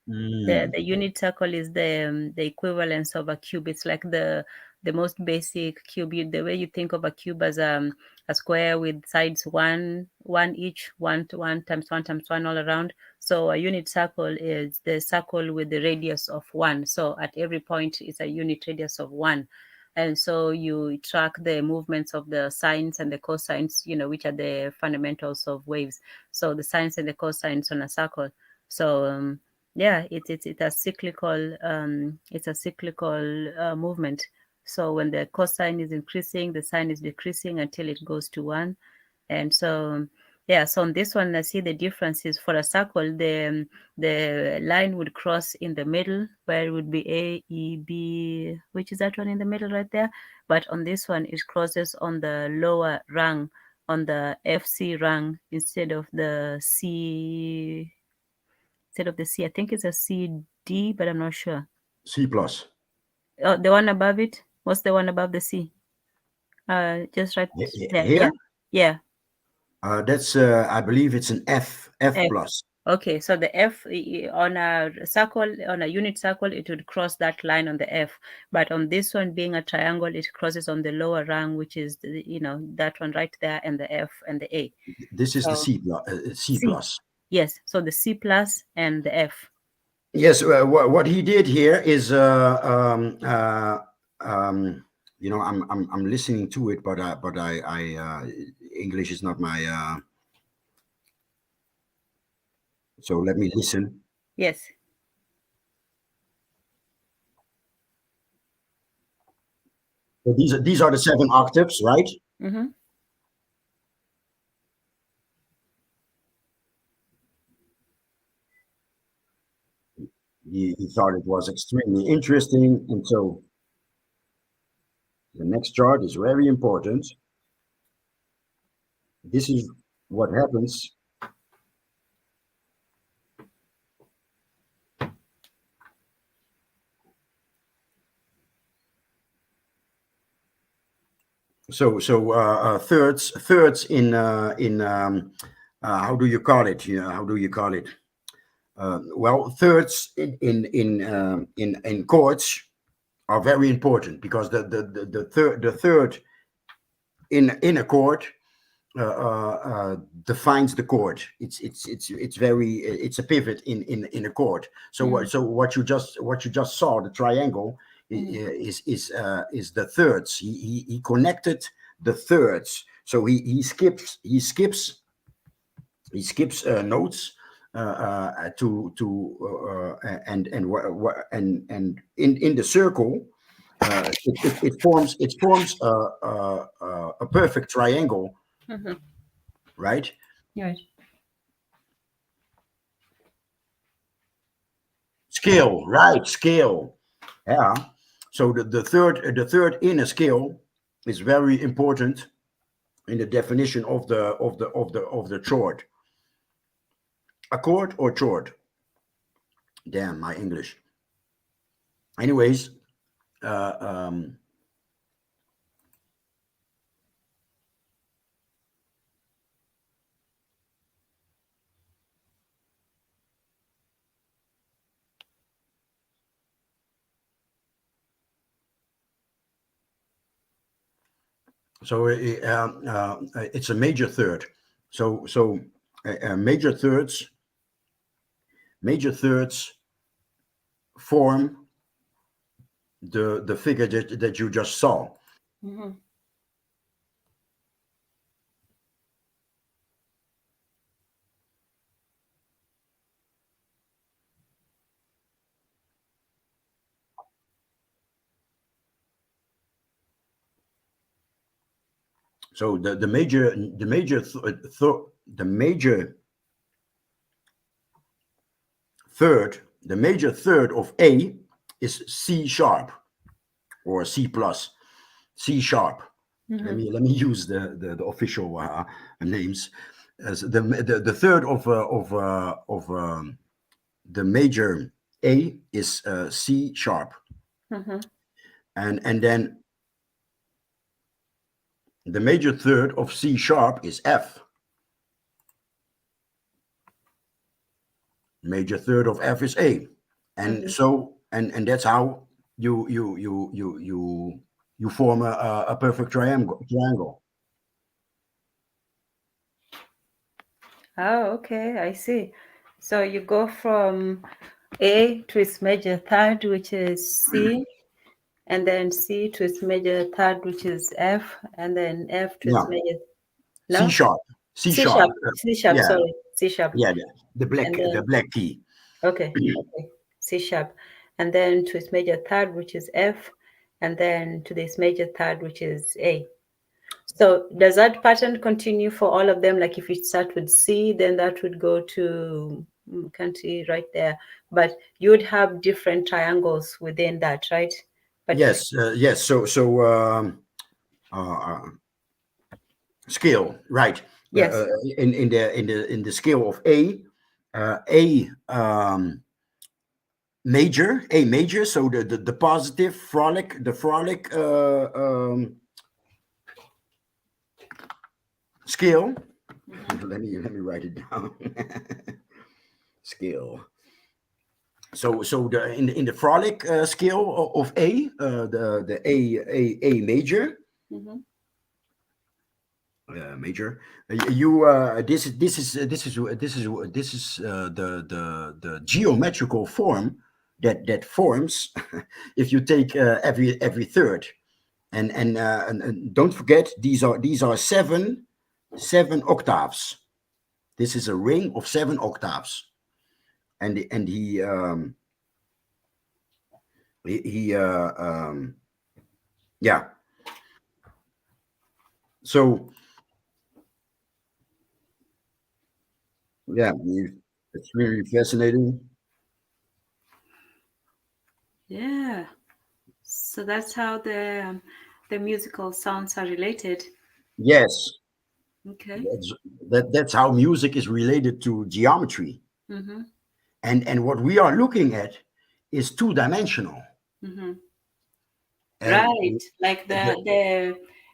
The unit circle is the equivalence of a cube. It's like the most basic cube. The way you think of a cube as a square with sides one each, one to one times one all around. So a unit circle is the circle with the radius of 1. So at every point it's a unit radius of 1. And so you track the movements of the sines and the cosines, which are the fundamentals of waves. So the sines and the cosines on a circle. So yeah, it's a cyclical movement. So when the cosine is increasing, the sine is decreasing until it goes to 1. And so yeah, so on this one I see the difference is for a circle, the line would cross in the middle where it would be A, E, B, which is that one in the middle right there. But on this one it crosses on the lower rung, on the FC rung, instead of the C. I think it's a CD, but I'm not sure. C plus. Oh, the one above it. What's the one above the C? Just right there. Here? Yeah. That's I believe it's an F F. plus. Okay, so the F on a circle, on a unit circle, it would cross that line on the F. But on this one being a triangle, it crosses on the lower rung, which is that one right there, and the F and the A. This is the So C plus. Yes, so the C plus and the F. Yes, what he did here is, I'm listening to it, but I English is not my. So let me listen. Yes. So these are the 7 octaves, right? Mm-hmm. He thought it was extremely interesting, and so the next chart is very important. This is what happens. So thirds in how do you call it? How do you call it? Well, thirds in chords are very important, because the third in a chord defines the chord. It's a pivot in a chord. So what you just saw, the triangle, is the thirds. He connected the thirds. So he skips notes and in the circle, it forms a perfect triangle, right? Yes. Scale, right? Scale, yeah. So the third in a scale is very important in the definition of the chord. A chord or chord? Damn, my English. Anyways, so it's a major third. So major thirds form the figure that you just saw. Mm-hmm. So the major third of A is C sharp or C plus, C sharp. Let me use the official names. As the third of the major A is C sharp, and then the major third of C sharp is F. Major third of F is A, and so and that's how you form a perfect triangle. Oh, okay, I see. So you go from A to its major third, which is C, and then C to its major third, which is F, and then F to its Yeah, major, C no? sharp, C C sharp. sharp, C sharp, Yeah, sorry, C sharp. yeah, the And then, black key. okay, C sharp. And then to its major third, which is F, and then to this major third, which is A. So does that pattern continue for all of them? Like if you start with C, then that would go to, can't see right there, but you would have different triangles within that, right? But Yes, yes. So scale, right? yes. In the scale of A, A major, A major. So the positive frolic, scale. Let me write it down. Scale. So in the frolic scale of A, the A major. Major, you this is the geometrical form that forms if you take every third, and don't forget these are seven octaves. This is a ring of 7 octaves, and he yeah. So yeah, it's really fascinating. Yeah. So that's how the musical sounds are related. Yes, Okay. that's how music is related to geometry. And what we are looking at is two-dimensional. And Right.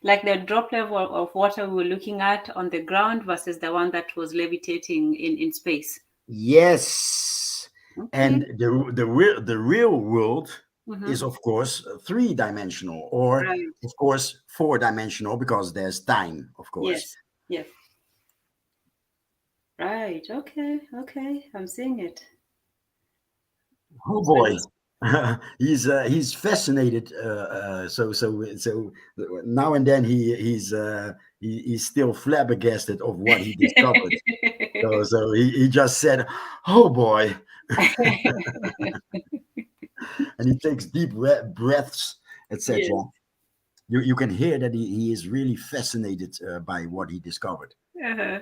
Like the drop level of water we were looking at on the ground versus the one that was levitating in space. yes, Okay. and the real world is of course three-dimensional, or Right. of course four-dimensional, because there's time, of course. Yes. Yes. Right. Okay. Okay. I'm seeing it. Oh So boy. it's He's fascinated. So now and then he's still flabbergasted of what he discovered. So he just said, "Oh boy," and he takes deep breaths, etc. yes. You can hear that he is really fascinated by what he discovered. Uh-huh.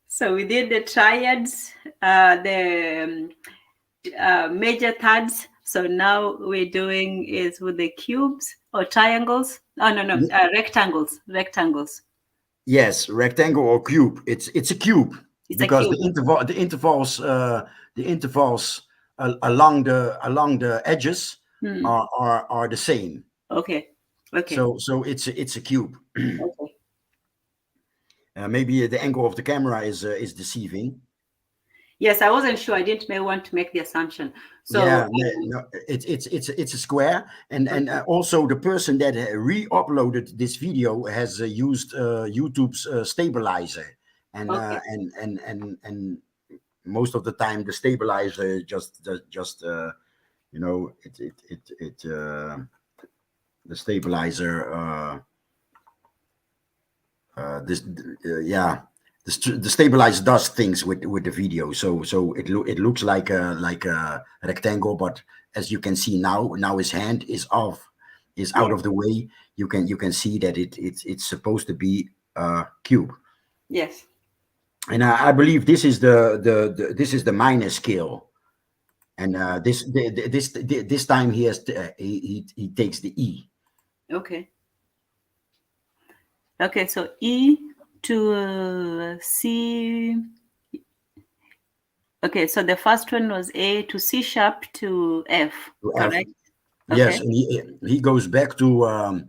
So we did the triads, the major thirds. So now we're doing is with the cubes or triangles. Oh no, rectangles. Rectangles. Yes, rectangle or cube. It's a cube, It's a because cube. the intervals along the edges are the same. Okay. Okay. So it's a cube. Okay. Maybe the angle of the camera is deceiving. Yes, I wasn't sure. I didn't want to make the assumption. So Yeah, no, it's a square, and also the person that re-uploaded this video has used YouTube's stabilizer, and okay. and most of the time the stabilizer just the stabilizer this yeah, the stabilizer does things with the video, so it looks like a rectangle, but as you can see now his hand is off, is out of the way, you can see that it's supposed to be a cube. Yes. And I believe this is this is the minor scale, and this time he has he takes the E. Okay. Okay, so E to C. Okay, so the first one was A to C sharp to F, correct? Yes, Okay. and he goes back to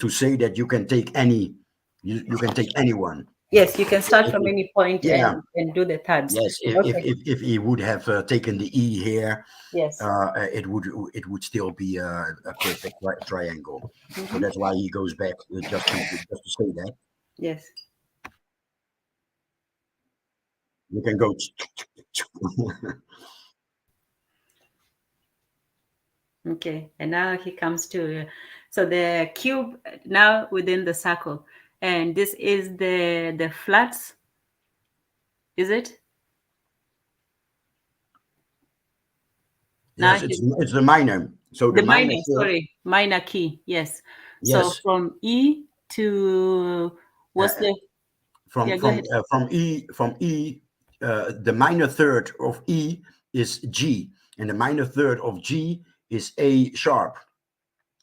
say that you can take any, you can take anyone. Yes, you can start from any point Yeah. and do the thirds. Yes, Okay. if he would have taken the E here, Yes. it would still be a perfect triangle. So Mhm. that's why he goes back just to say that. Yes. You can go. Okay, and now he comes to, so the cube now within the circle, and this is the flats, is it? Now Yes, it's the minor. So the the minor minor, scale. sorry, minor key, yes. So Yes. from E to, what's Uh, the, yeah, go ahead. from E, the minor third of E is G, and the minor third of G is A sharp,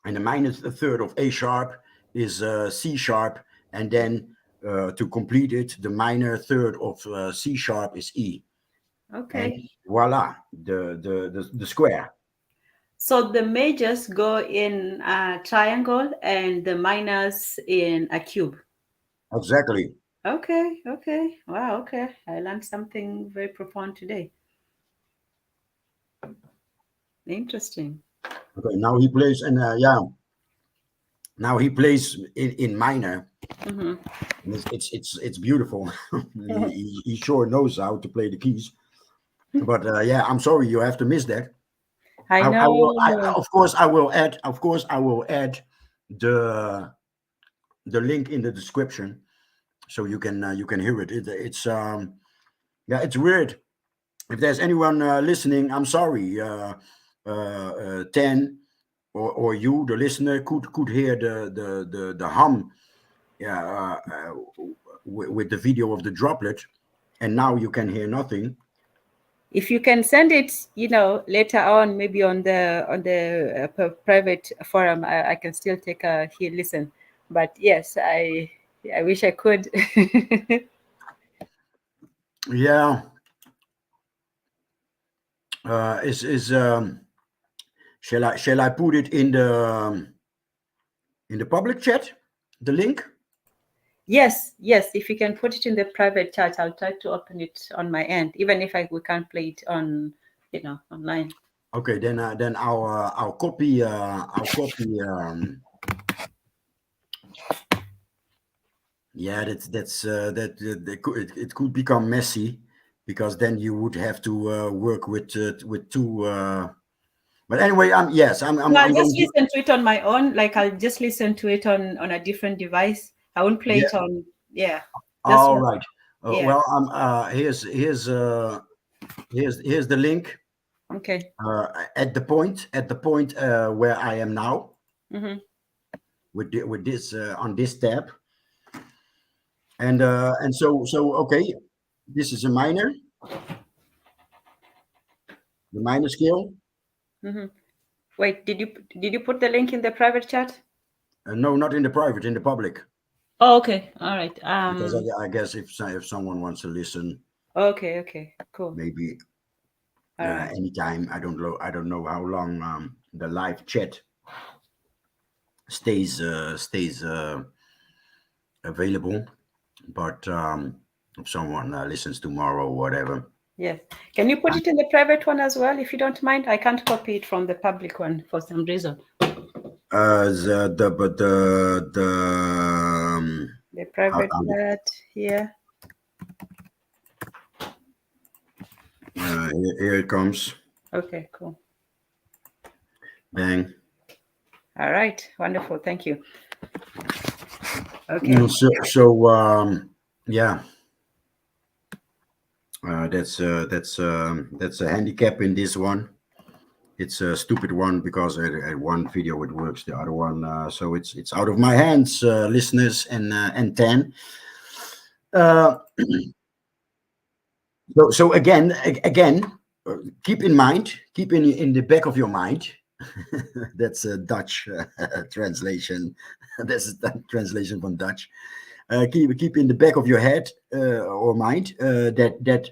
and the minor third of A sharp is C sharp, and then to complete it, the minor third of C sharp is E, and Okay. voila, the square. So the majors go in a triangle and the minors in a cube. Exactly. Okay, okay. Wow, okay. I learned something very profound today. Interesting. Okay, now he plays, and now he plays in minor. Hmm. And it's beautiful. He sure knows how to play the keys. But yeah, I'm sorry you have to miss that. I I will. know. Of course, I will add. Of course, I will add the link in the description so you can hear it. It's yeah, it's weird. If there's anyone listening, I'm sorry. 10 or you, the listener, could hear the hum. Yeah, with the video of the droplet, and now you can hear nothing. If you can send it, later on, maybe on the private forum, I can still take a listen. But yes, I wish I could. Yeah. Is shall I put it in the public chat, the link? Yes, yes. If you can put it in the private chat, I'll try to open it on my end, even if we can't play it on, online. Okay, then I'll copy yeah, it could become messy, because then you would have to work with two but anyway, No, I'll I'm going just to, listen to it on my own. Like I'll just listen to it on a different device. I won't play yeah. it on. Yeah, that's All what. right. Yeah. Well, here's the link Okay. at the point where I am now, Mm-hmm. with this on this tab, and so okay, this is a minor, the minor scale. Mm-hmm. Wait, did you put the link in the private chat? No, not in the private, in the public, Oh, okay. All right. because I guess if someone wants to listen, Okay. Okay. Cool. maybe All right. anytime. I don't know how long the live chat stays available, but if someone listens tomorrow or whatever. Yes. Can you put it in the private one as well, if you don't mind? I can't copy it from the public one for some reason. The private chat here. Here it comes. Okay. Cool. Bang. All right. Wonderful. Thank you. Okay. So yeah, that's a handicap in this one. It's a stupid one because at one video it works, the other one, so it's out of my hands, listeners and Tan. So again, keep in mind, keep in the back of your mind. That's a Dutch translation. That's a translation from Dutch. Keep in the back of your head or mind that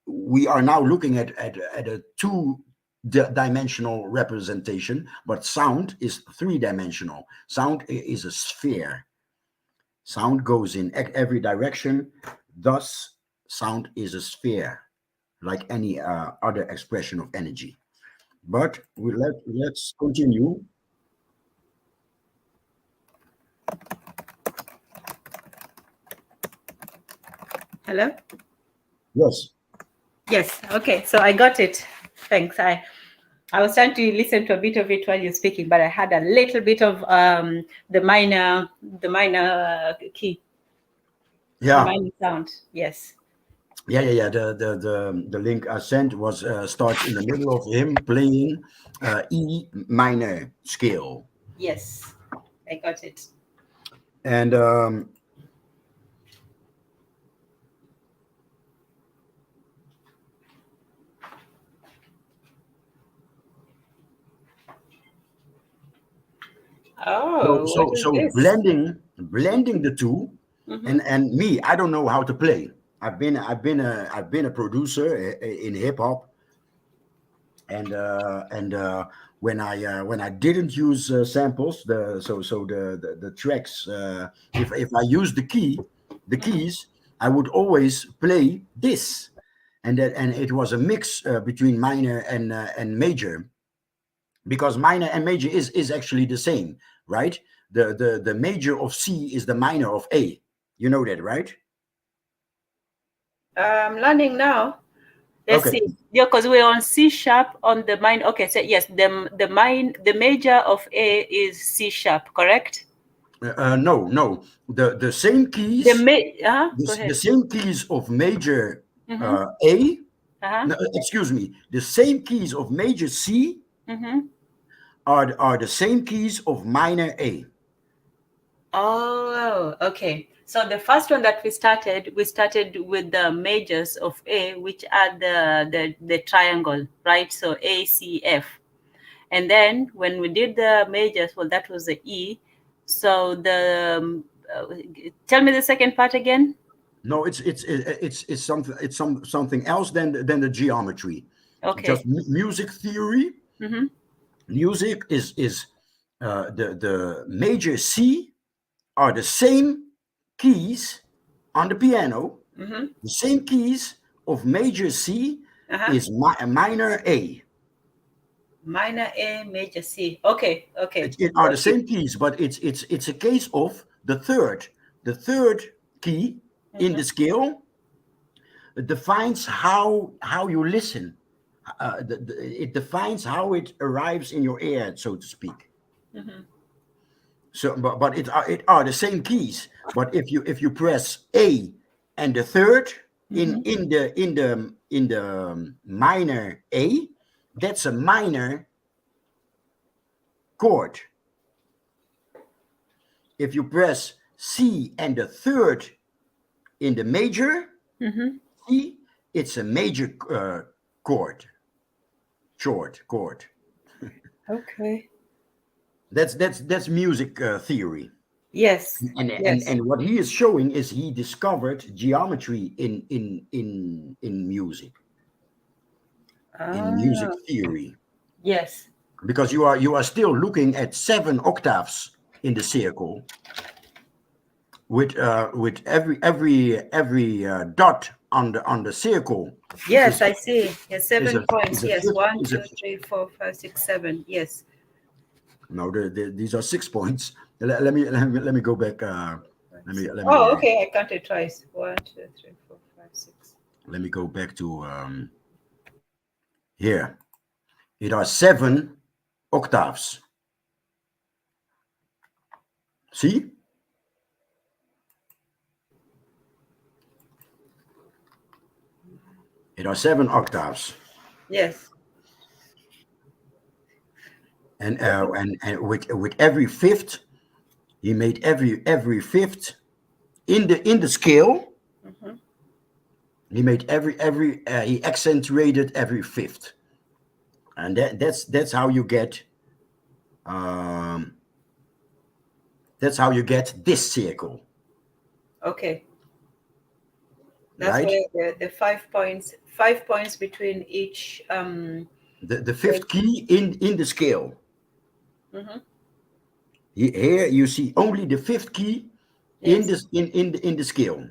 we are now looking at a two-dimensional representation, but sound is three-dimensional. Sound is a sphere. Sound goes in every direction. Thus, sound is a sphere, like any other expression of energy. But let's continue. Hello? Yes. Yes. Okay. So I got it. Thanks. I was trying to listen to a bit of it while you're speaking, but I had a little bit of the minor key. Yeah. The minor sound. Yes. Yeah. The link I sent was starts in the middle of him playing E minor scale. Yes. I got it. And Oh, what is so this? blending the two, and me, I don't know how to play. I've been a producer in hip hop, and when I didn't use samples, the tracks, if I use the keys, I would always play this, and it was a mix between minor and major, because minor and major is actually the same, right? The major of C is the minor of A. You know that, right? I'm learning now. Let's Okay. see. Yeah, because we're on C sharp on the minor. Okay, so yes, the major of A is C sharp, correct? No. The same keys. Go ahead. The same keys of major Mm-hmm. A. Uh-huh. No, excuse me. The same keys of major C Mm-hmm. are the same keys of minor A. Oh, okay. So the first one that we started with the majors of A, which are the triangle, right? So A, C, F. And then when we did the majors, well, that was the E. So tell me the second part again. No, it's something else than the geometry. Just Okay. music theory. Mm-hmm. Music is the major C are the same keys on the piano. Mm-hmm. The same keys of major C Uh-huh. is minor A. Minor A, major C. Okay. Okay. It are the same keys, but it's a case of the third key in the scale defines how you listen. It defines how it arrives in your ear, so to speak. Mm-hmm. So, but it are the same keys. But if you press A and the third in the minor A, that's a minor chord. If you press C and the third in the major C, it's a major chord. Short chord. Okay. That's music theory. Yes. And, and Yes. and what he is showing is he discovered geometry in music, in music Ah, theory, yes. because you are still looking at 7 octaves in the circle with every dot on the circle Yes, is I see. Yes, is 7 a points. is a Yes. fifth One, is a two, three, 4, 5, 6, 7. Yes. no these are 6 points. Let me go back. Oh, okay. I counted twice. 1, 2, 3, 4, 5, 6. Let me go back to here. It are 7 octaves. See? It are 7 octaves. Yes. and with every fifth, he made every fifth in the scale. Mhm. He made he accentuated every fifth, and that's how you get um, this circle, Okay. That's right? where the 5 points between each The fifth key in the scale. mm-hmm. Here you see only the fifth key in Yes. this in the scale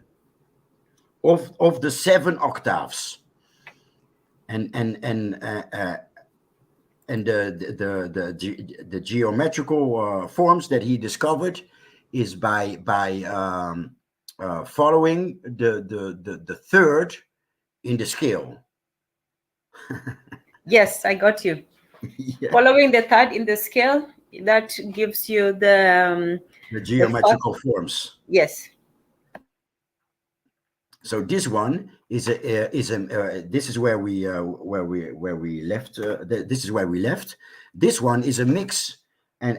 of the 7 octaves, and and the geometrical forms that he discovered is by following the third in the scale. Yes, I got you. Yeah, Following the third in the scale, that gives you the the fourth. geometrical forms. Yes. So this one this is where we left. This is where we left. This one is a mix, I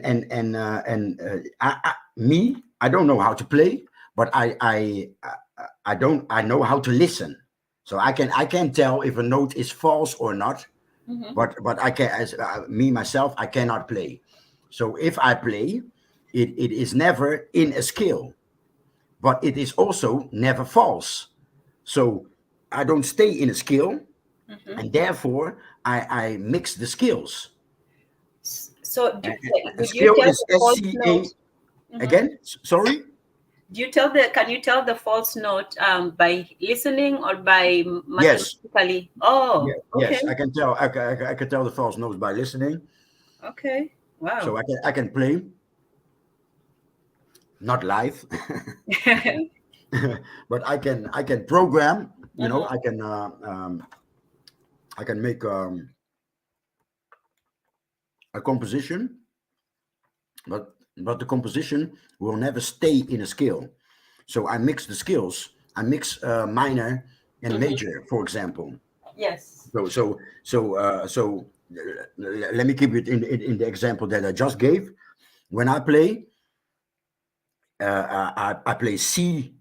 don't know how to play, but I know how to listen. So I can tell if a note is false or not. Mm-hmm. But I can, as me myself, I cannot play. So if I play, it is never in a scale, but it is also never false. So I don't stay in a scale, Mm-hmm. and therefore I mix the scales. So, A would you scale tell is the false SCA. note? Mm-hmm. Again, sorry. Do you tell the? Can you tell the false note by listening or by Yes, mathematically? Oh, okay, yes, I can tell. I can tell the false notes by listening. okay, wow. So I can play, not live, but I can program. You know, Mhm. I can make a composition, but the composition will never stay in a scale. So I mix the scales. I mix minor and Mhm. major, for example. Yes. So let me keep it in the example that I just gave. When I play, I play C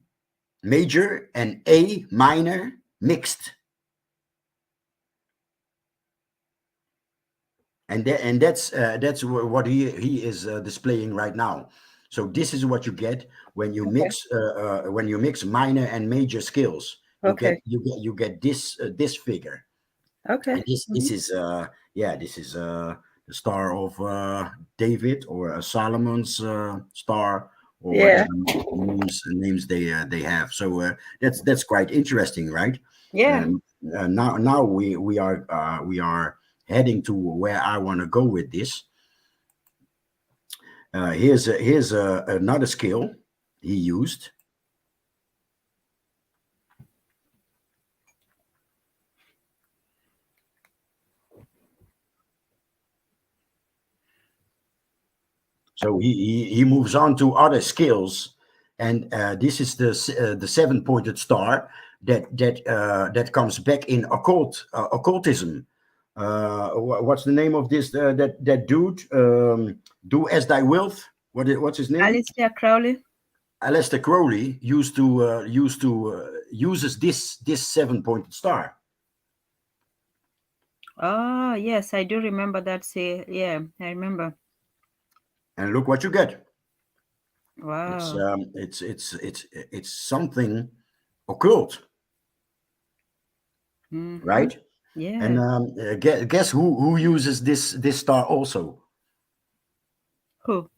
major and A minor mixed, and that's what he is displaying right now. So this is what you get Okay. when you mix minor and major scales. Okay. You get this figure, and Okay. this Mhm. is this is the star of David, or Solomon's star, or Yeah. whatever names they have. So that's quite interesting, right? Yeah. um, now we are heading to where I want to go with this. Here's another skill he used. So he moves on to other skills, and this is the 7-pointed star that comes back in occultism. What's the name of this that dude? Do as thy wilt. What's his name? Alistair Crowley. Aleister Crowley uses this 7-pointed star, Oh, yes, I do remember that. Say, yeah, I remember. and look what you get. Wow. It's something occult, Mm-hmm. right? And Yeah. guess who uses this star also? Who?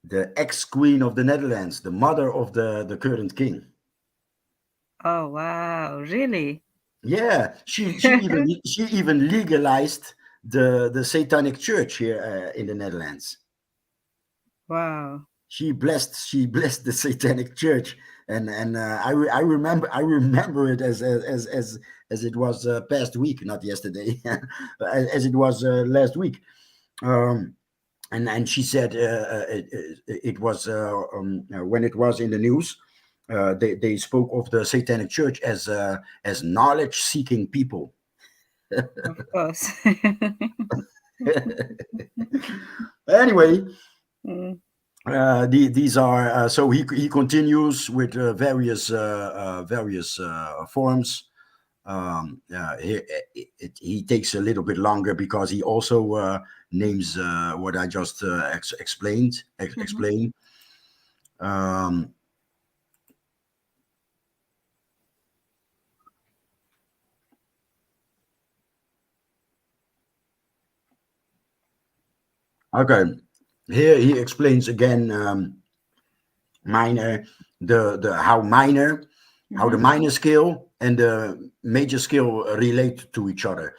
The ex-queen of the Netherlands, the mother of the current king. Oh, wow. Really? Yeah, she even legalized the Satanic Church here in the Netherlands. Wow. She blessed the Satanic Church, and I remember it as it was past week, not yesterday, as it was last week. Um, and she said it was when it was in the news. They spoke of the Satanic Church as knowledge seeking people. Of course. Anyway, Mm. these are so he continues with various forms. He takes a little bit longer because he also names what I just explained. Explain. Okay, here he explains again minor, the how minor, how the minor scale and the major scale relate to each other.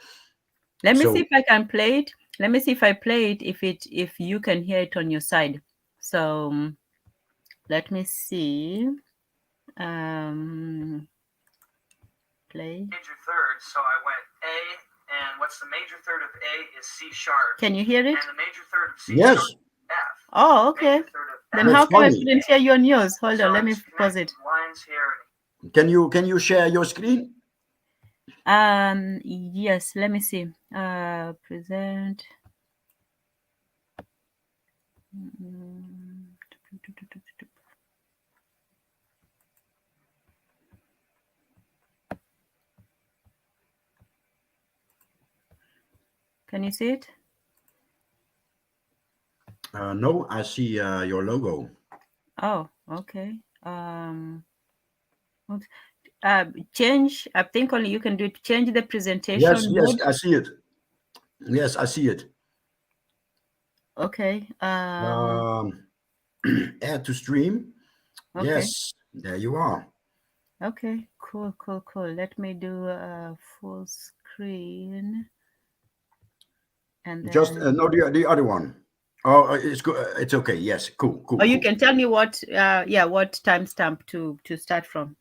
Let me So see if I can play it. Let me see if I play it, if you can hear it on your side. So let me see. Play. Major third, so I went A, and what's the major third of A is C sharp. Can you hear it? And the major third of C yes, sharp is F. Oh, okay. Major third of Then That's how come I funny. couldn't hear you on yours? Hold So on, I let me just pause connect it. lines here. Can you share your screen? Yes, let me see. Present. Can you see it? No, I see your logo. Oh, okay. Change. I think only you can do it. Change the presentation Yes, mode. I see it. Yes, I see it. Okay. Add to stream. Okay. Yes, there you are. Okay. Cool. Let me do a full screen. And then... Just no, the other one. Oh, it's good. It's okay. Yes, cool. Oh, you can tell me what what timestamp to start from.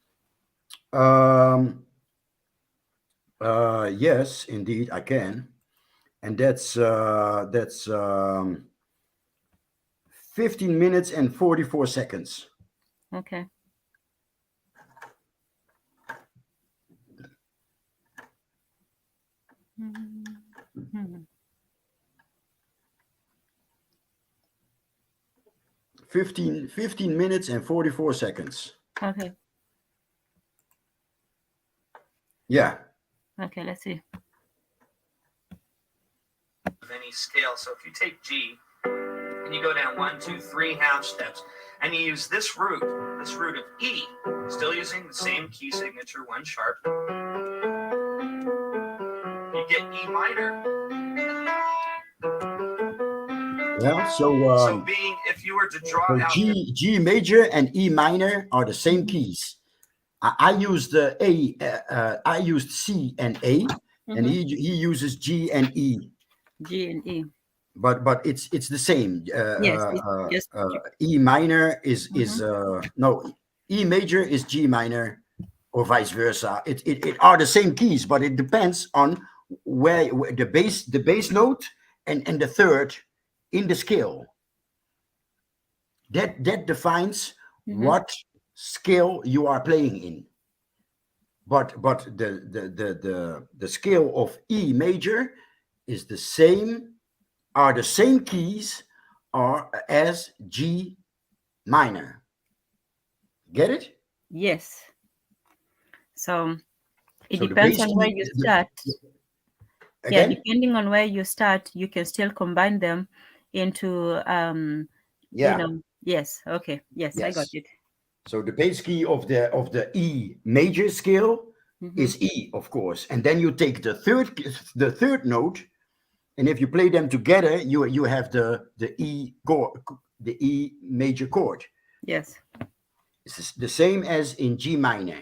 Yes, indeed, I can, and that's 15 minutes and 44 seconds. Okay. Mm-hmm. 15 minutes and 44 seconds. Okay. Yeah. Okay, let's see. Of any scale. So if you take G and you go down 1, 2, 3 half steps, and you use this root of E, still using the same key signature 1 sharp, you get E minor. Yeah. So being, if you were to draw so out G major and E minor are the same keys. I used A. I used C and A, and he uses G and E. G and E. But it's the same. Yes, it's just E minor is no, E major is G minor, or vice versa. It are the same keys, but it depends on where the bass note and the third in the scale. That defines what scale you are playing in. But the scale of E major is the same, are the same keys as G minor. Get it? yes. So it So the depends bass on key, where you start. again? Yeah, depending on where you start, you can still combine them into Yeah. you know. Yes. Okay. Yes, I got it. So the bass key of the E major scale is E, of course, and then you take the third note, and if you play them together, you have the E chord, the E major chord. Yes. It's the same as in G minor.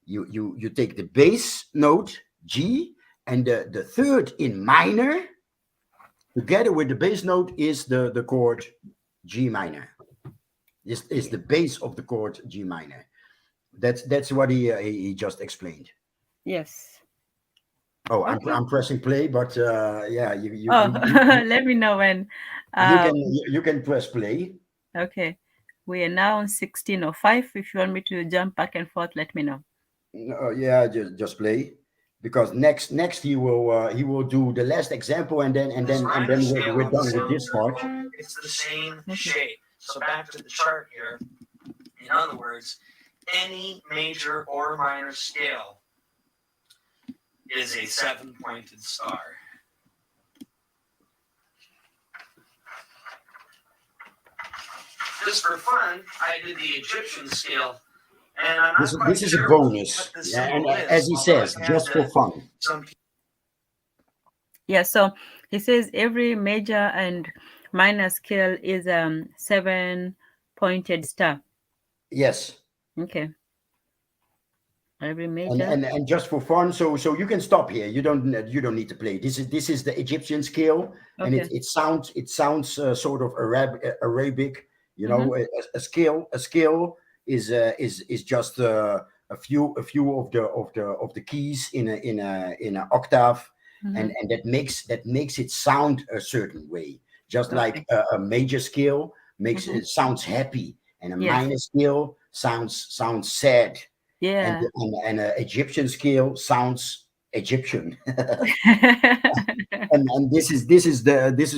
You take the bass note G, and the third in minor together with the bass note is the chord G minor. This is the base of the chord G minor. That's what he just explained. Yes. Oh, Okay. I'm pressing play, but yeah, Let me know when. you can press play. Okay. We are now on 16:05. If you want me to jump back and forth, let me know. Yeah, just play. because next he will do the last example, and then we're done with this part. It's the same shape. So back to the chart here. In other words, any major or minor scale is a 7-pointed star. Just for fun, I did the Egyptian scale. And I'm not This is sure a bonus. what the Yeah, and symbol is, as he although says, I've had just for fun. some Yeah, so he says every major and minor scale is 7-pointed star. Yes. Okay. Every major. And just for fun, so you can stop here. You don't need to play. This is the Egyptian scale, and Okay. it sounds sort of Arabic. You know, a scale is just a few of the keys in a octave, and that makes it sound a certain way. Just like a major scale makes it sounds happy, and a minor scale sounds sad. Yeah. And an Egyptian scale sounds Egyptian. and this is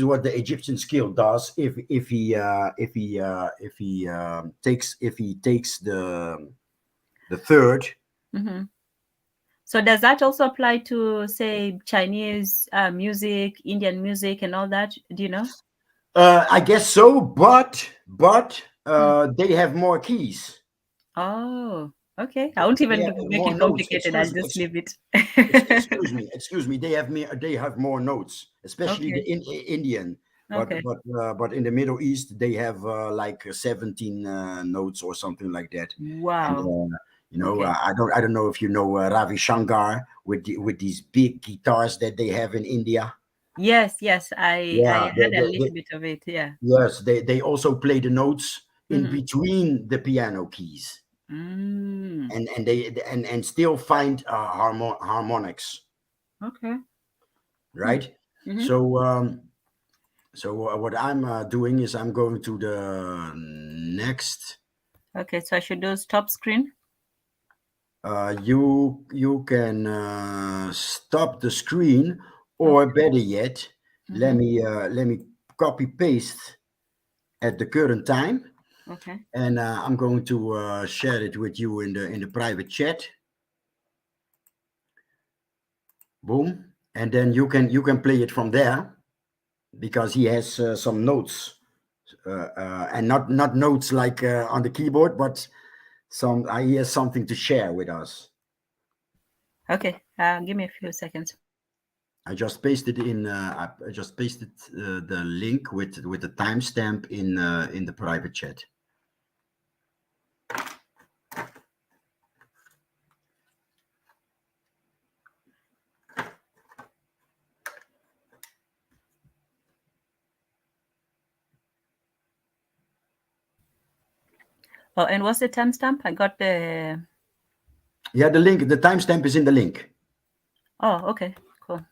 what the Egyptian scale does if he takes the third. So does that also apply to, say, Chinese music, Indian music, and all that? Do you know? I guess so, but they have more keys. Oh, okay. I won't even make it complicated. I'll just leave it. Excuse me. They have more notes, especially the Indian. But in the Middle East they have like 17 notes or something like that. Wow. And, I don't know if you know Ravi Shankar with these big guitars that they have in India. Yes, I had a little bit of it. Yeah. Yes, they also play the notes in between the piano keys. And they still find harmonics. Okay. Right. So what I'm doing is I'm going to the next. Okay, so I should do stop screen. You can stop the screen, or better yet, let me copy paste at the current time. Okay. And I'm going to share it with you in the private chat. Boom, and then you can play it from there, because he has some notes, and not notes like on the keyboard, but he has something to share with us. Okay, give me a few seconds. I just pasted the link with the timestamp in the private chat. Oh, and what's the timestamp? I got the... Yeah, the link, the timestamp is in the link. Oh, okay, cool.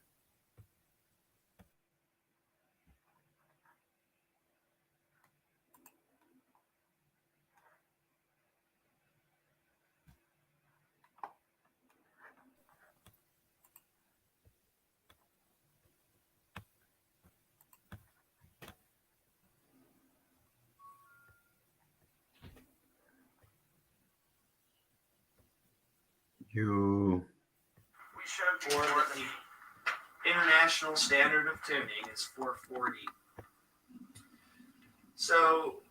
We showed before that the international standard of tuning is 440. So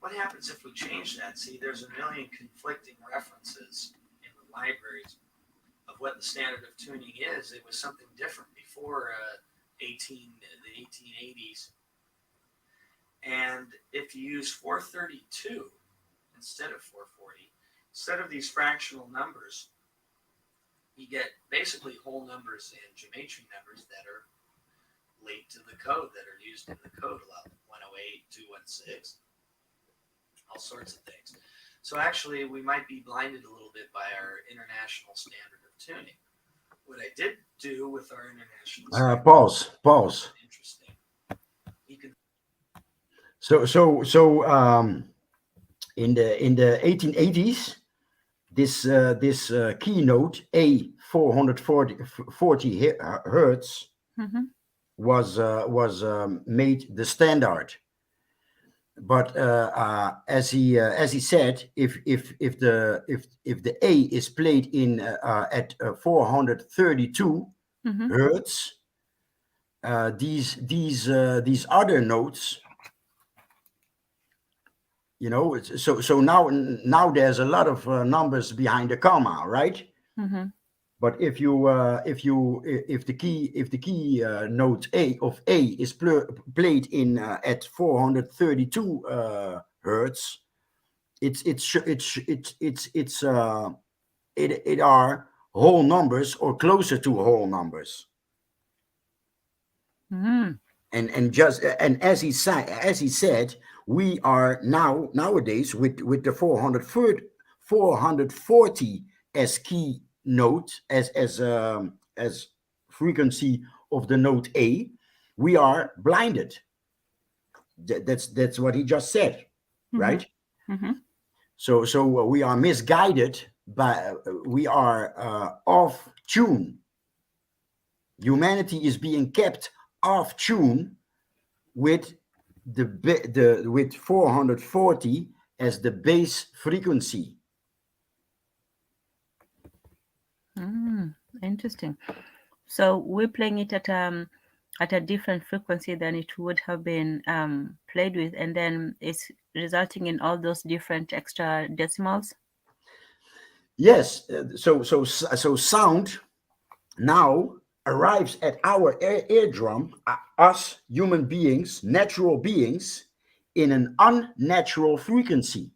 what happens if we change that? See, there's a million conflicting references in the libraries of what the standard of tuning is. It was something different before the 1880s. And if you use 432 instead of 440, instead of these fractional numbers, you get basically whole numbers and geometry numbers that are linked to the code, that are used in the code level, 108, 216, all sorts of things. So actually, we might be blinded a little bit by our international standard of tuning. What I did do with our international standard... Pause. Interesting. You can... So in the 1880s, this keynote A 440 hertz was made the standard. But as he said, if the A is played in at 432 hertz, these other notes, you know, so now there's a lot of numbers behind the comma, right? But if the key note A is played in at 432 hertz, it are whole numbers or closer to whole numbers. And as he said, we are nowadays with the 440 as key note as frequency of the note A, we are blinded. That's what he just said, right? So we are misguided, we are off tune. Humanity is being kept off tune with with 440 as the base frequency. Interesting. So we're playing it at a different frequency than it would have been played with, and then it's resulting in all those different extra decimals. Yes. So sound now arrives at our eardrum, us human beings, natural beings, in an unnatural frequency.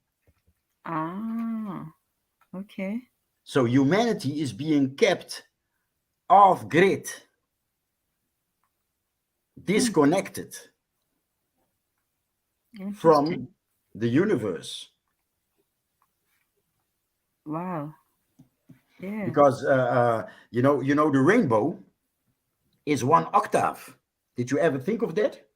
Okay. So humanity is being kept off grid, disconnected from the universe. Wow. Yeah. Because you know the rainbow is one octave. Did you ever think of that?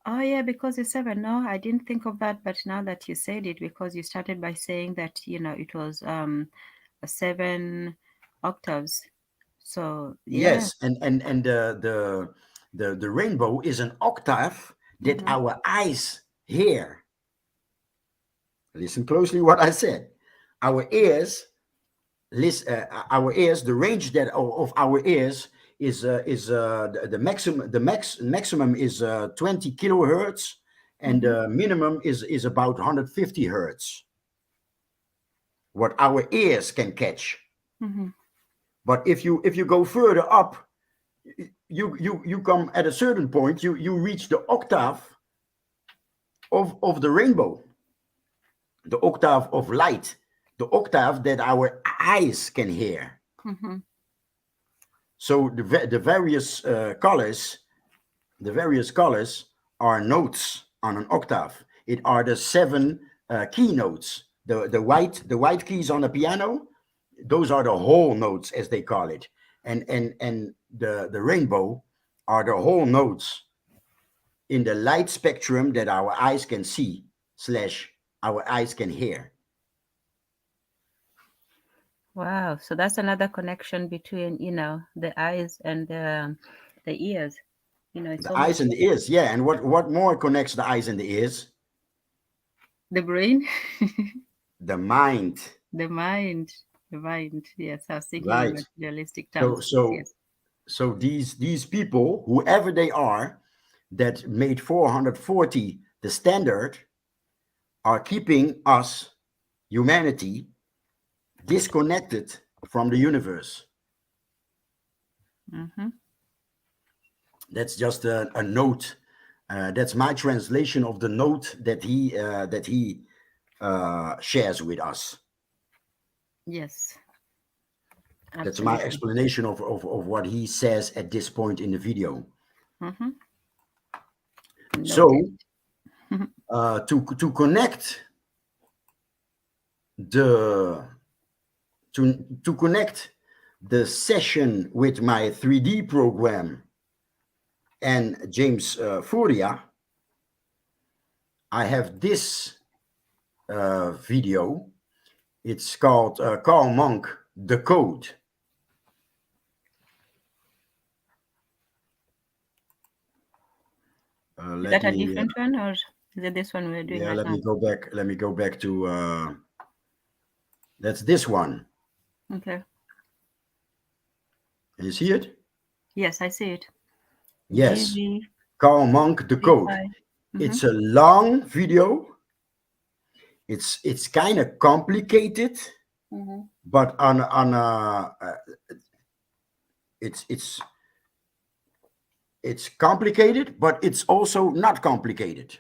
Oh yeah, because it's 7. No, I didn't think of that, but now that you said it, because you started by saying that it was 7 octaves. So yeah. Yes, and the rainbow is an octave that our eyes hear. Listen closely what I said. Our ears, the range that of our ears is the maximum is 20 kilohertz, and the minimum is about 150 hertz. What our ears can catch. But if you go further up, you come at a certain point, you reach the octave of the rainbow, the octave of light, the octave that our eyes can hear. So the various colors are notes on an octave. It are the 7 key notes. The white keys on the piano, those are the whole notes, as they call it. And the rainbow are the whole notes in the light spectrum that our eyes can see / our eyes can hear. Wow. So that's another connection between, the eyes and the ears. It's The eyes and the ears, yeah. And what more connects the eyes and the ears? The brain. The mind. The mind. Yes, I was thinking in Right. materialistic terms. Yes. So these people, whoever they are, that made 440 the standard, are keeping us, humanity, disconnected from the universe. That's just a note. That's my translation of the note that he shares with us. Yes. That's my explanation of what he says at this point in the video. So to connect to connect the session with my 3D program and James Furia, I have this video. It's called Munck, The Code. Is Let that a me different one, or is it this one we're doing yeah, right let now? me go back. Let me go back to that's this one. Okay. Can you see it? Yes, I see it. Yes. GV Karl Munck, the code. 35. It's a long video. It's kind of complicated, but on it's complicated, but it's also not complicated.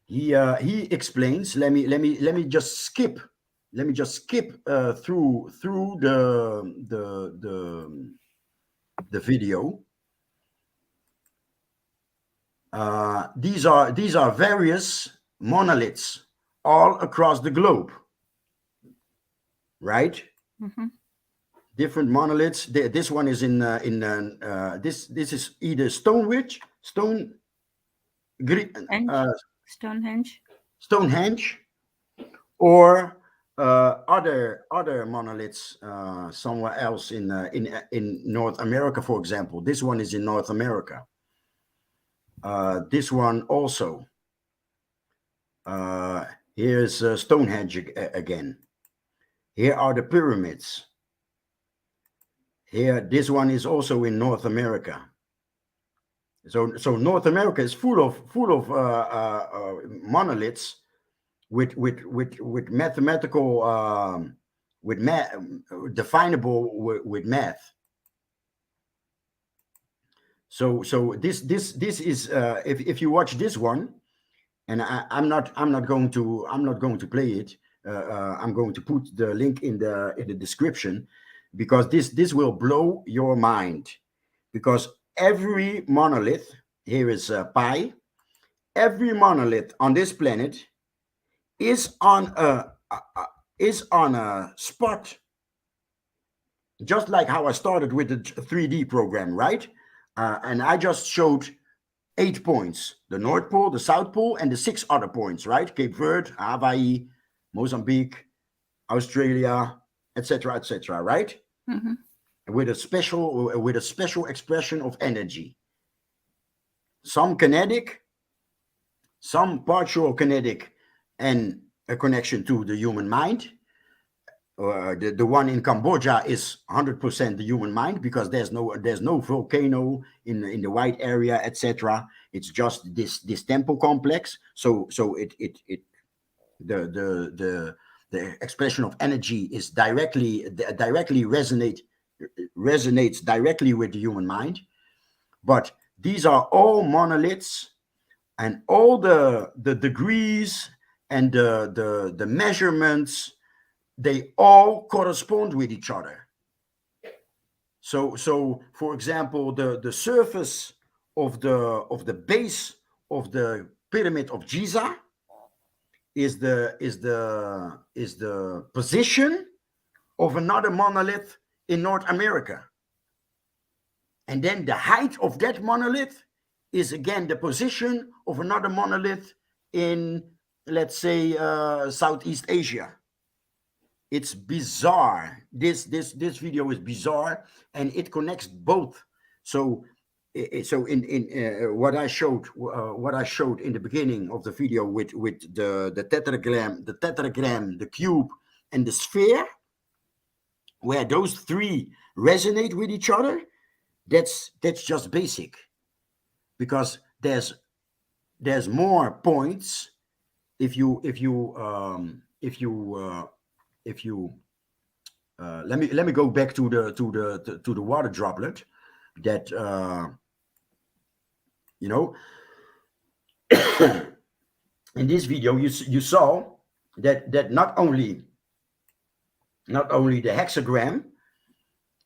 He explains. Let me just skip. Let me just skip through the video. These are various monoliths all across the globe, right? Different monoliths. This one is in this is either Stonehenge, Stonehenge, or other monoliths somewhere else in North America, for example. This one is in North America. This one also. Here's Stonehenge again. Here are the pyramids. Here, this one is also in North America. So North America is full of monoliths with mathematical definable with math. So this is if you watch this one, and I'm not going to play it. I'm going to put the link in the description, because this will blow your mind, because every monolith, here is pi, every monolith on this planet is on a spot, just like how I started with the 3D program, right? And I just showed 8 points: the North Pole, the South Pole, and the 6 other points, right? Cape Verde, Hawaii, Mozambique, Australia, etc., right? With a special expression of energy. Some kinetic, some partial kinetic, and a connection to the human mind. The one in Cambodia is 100% the human mind, because there's no volcano in the white area, etc. It's just this temple complex. So the expression of energy is directly resonates directly with the human mind. But these are all monoliths, and all the degrees and the measurements, they all correspond with each other. So for example, the surface of the base of the pyramid of Giza is the position of another monolith in North America. And then the height of that monolith is again the position of another monolith in, let's say, Southeast Asia. It's bizarre. This video is bizarre, and it connects both. So in what I showed in the beginning of the video with the tetragram, the cube, and the sphere, where those three resonate with each other, that's just basic, because there's more points if you let me go back to the water droplet that in this video you saw that not only the hexagram,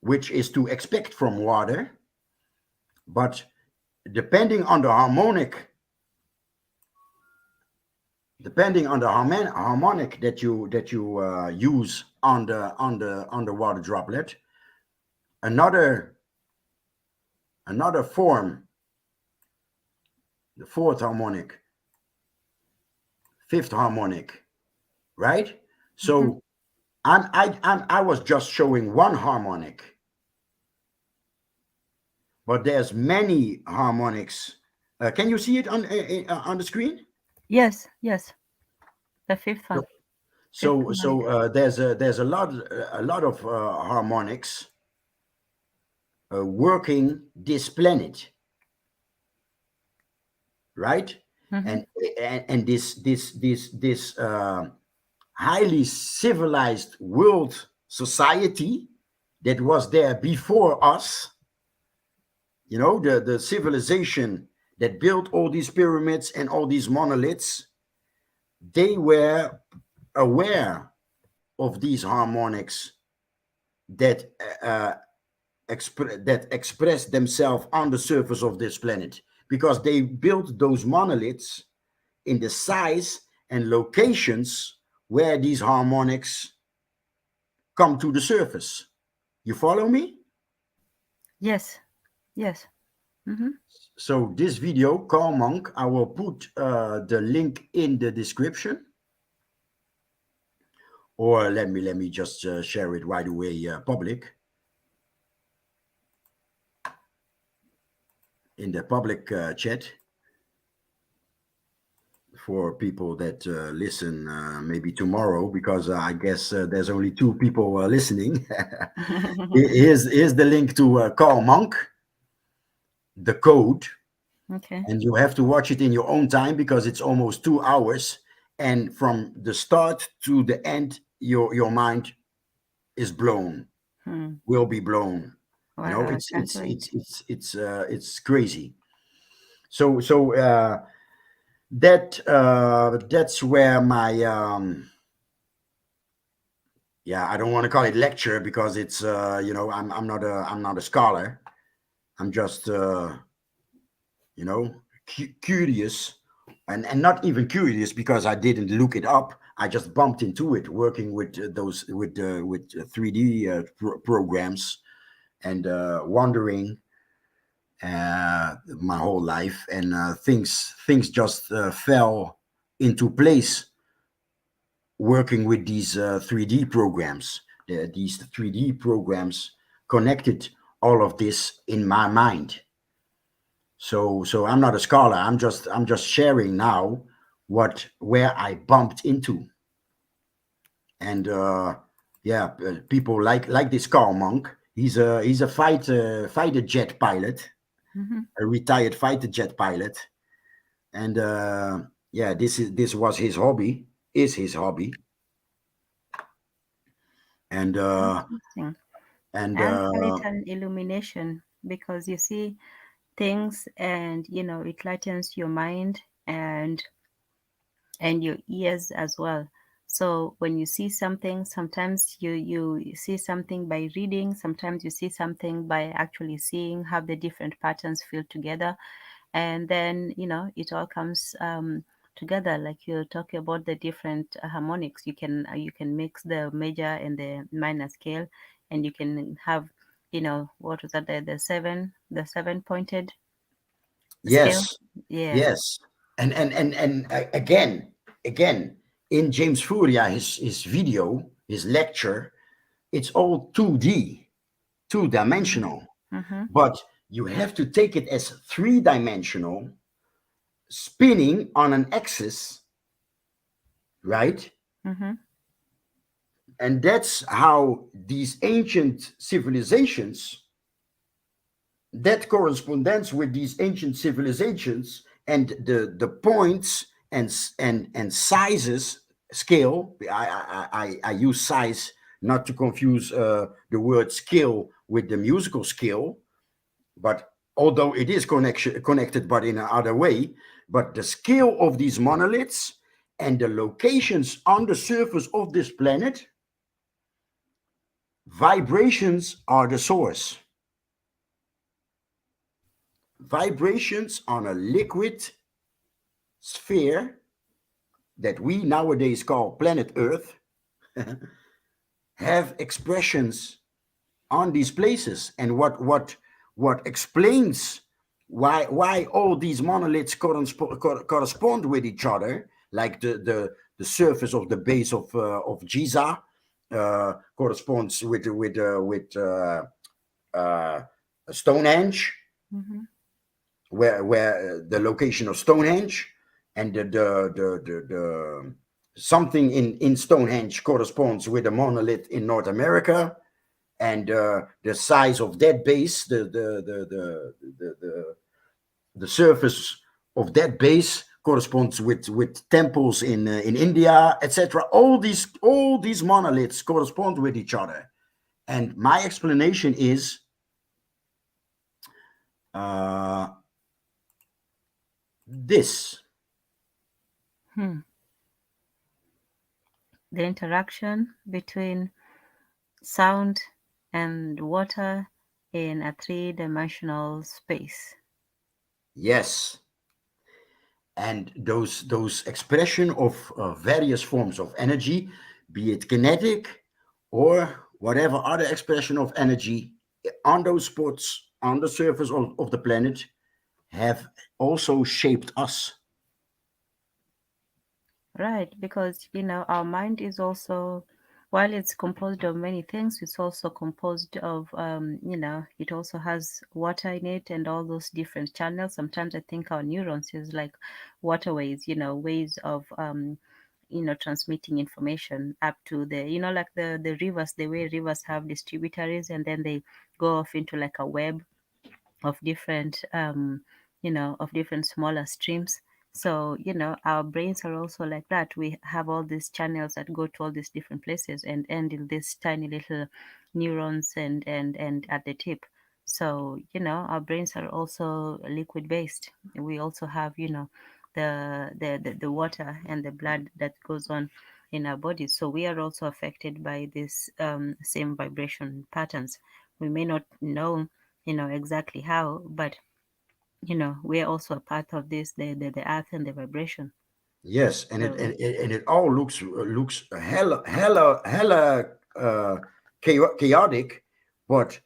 which is to expect from water, but depending on the harmonic that you use on the water droplet, another form, the fourth harmonic, fifth harmonic, right? So I was just showing one harmonic, but there's many harmonics Can you see it on the screen? Yes, yes. The fifth one. So there's a lot of harmonics working this planet, right? Mm-hmm. And this highly civilized world society that was there before us, you know, the civilization that built all these pyramids and all these monoliths, they were aware of these harmonics that that express themselves on the surface of this planet, because they built those monoliths in the size and locations where these harmonics come to the surface. You follow me? Yes, yes. Mm-hmm. So this video, Carl Munck, I will put the link in the description, or let me just share it right away, public, in the public chat, for people that listen maybe tomorrow, because I guess there's only 2 people listening. Here's the link to Carl Munck, the code, Okay. and you have to watch it in your own time because it's almost 2 hours, and from the start to the end, your mind is blown, will be blown. You know, Wow, I can't wait. it's crazy. So that's where my I don't want to call it lecture, because it's you know, I'm not a scholar. I'm just you know, curious, and not even curious because I didn't look it up. I just bumped into it working with those with 3D programs, and wondering my whole life, and things just fell into place working with these 3D programs. These 3D programs connected all of this in my mind. So I'm not a scholar. I'm just sharing now where I bumped into, and people like this Carl Monk. He's a fighter jet pilot, Mm-hmm. a retired fighter jet pilot, and this was his hobby, is his hobby, and Interesting. and I'll call it an illumination because you see things and it lightens your mind and your ears as well. So when you see something, sometimes you see something by reading, sometimes you see something by actually seeing how the different patterns feel together, and then it all comes together. Like you're talking about the different harmonics, you can mix the major and the minor scale, and you can have what was that, the seven pointed scale. yes, Yeah. yes, and again, in James Furia, his video, his lecture, it's all 2D, two-dimensional, Mm-hmm. but you have to take it as three-dimensional, spinning on an axis, right? Mm-hmm. And that's how these ancient civilizations, that correspondence with these ancient civilizations, and the points and sizes, scale. I use size not to confuse the word scale with the musical scale, but although it is connected, but in another way. But the scale of these monoliths and the locations on the surface of this planet, vibrations are the source. Vibrations on a liquid sphere that we nowadays call planet Earth have expressions on these places. And what explains why all these monoliths correspond with each other, like the surface of the base of Giza corresponds with Stonehenge. Mm-hmm. where the location of Stonehenge, and the something in Stonehenge corresponds with a monolith in North America, and the size of that base, the surface of that base corresponds with temples in India, etc. All these monoliths correspond with each other, and my explanation is this. Hmm. The interaction between sound and water in a three-dimensional space. Yes, and those expression of various forms of energy, be it kinetic or whatever other expression of energy on those spots on the surface of the planet, have also shaped us. Right, because our mind is also, while it's composed of many things, it's also composed of it also has water in it and all those different channels. Sometimes I think our neurons is like waterways, ways of transmitting information up to the, like the rivers, the way rivers have distributaries, and then they go off into like a web of different of different smaller streams. So our brains are also like that. We have all these channels that go to all these different places and end in these tiny little neurons and at the tip. So our brains are also liquid based. We also have the water and the blood that goes on in our bodies. So we are also affected by this same vibration patterns. We may not know exactly how, but we're also a part of this, the earth and the vibration. Yes, So and it all looks hella chaotic, but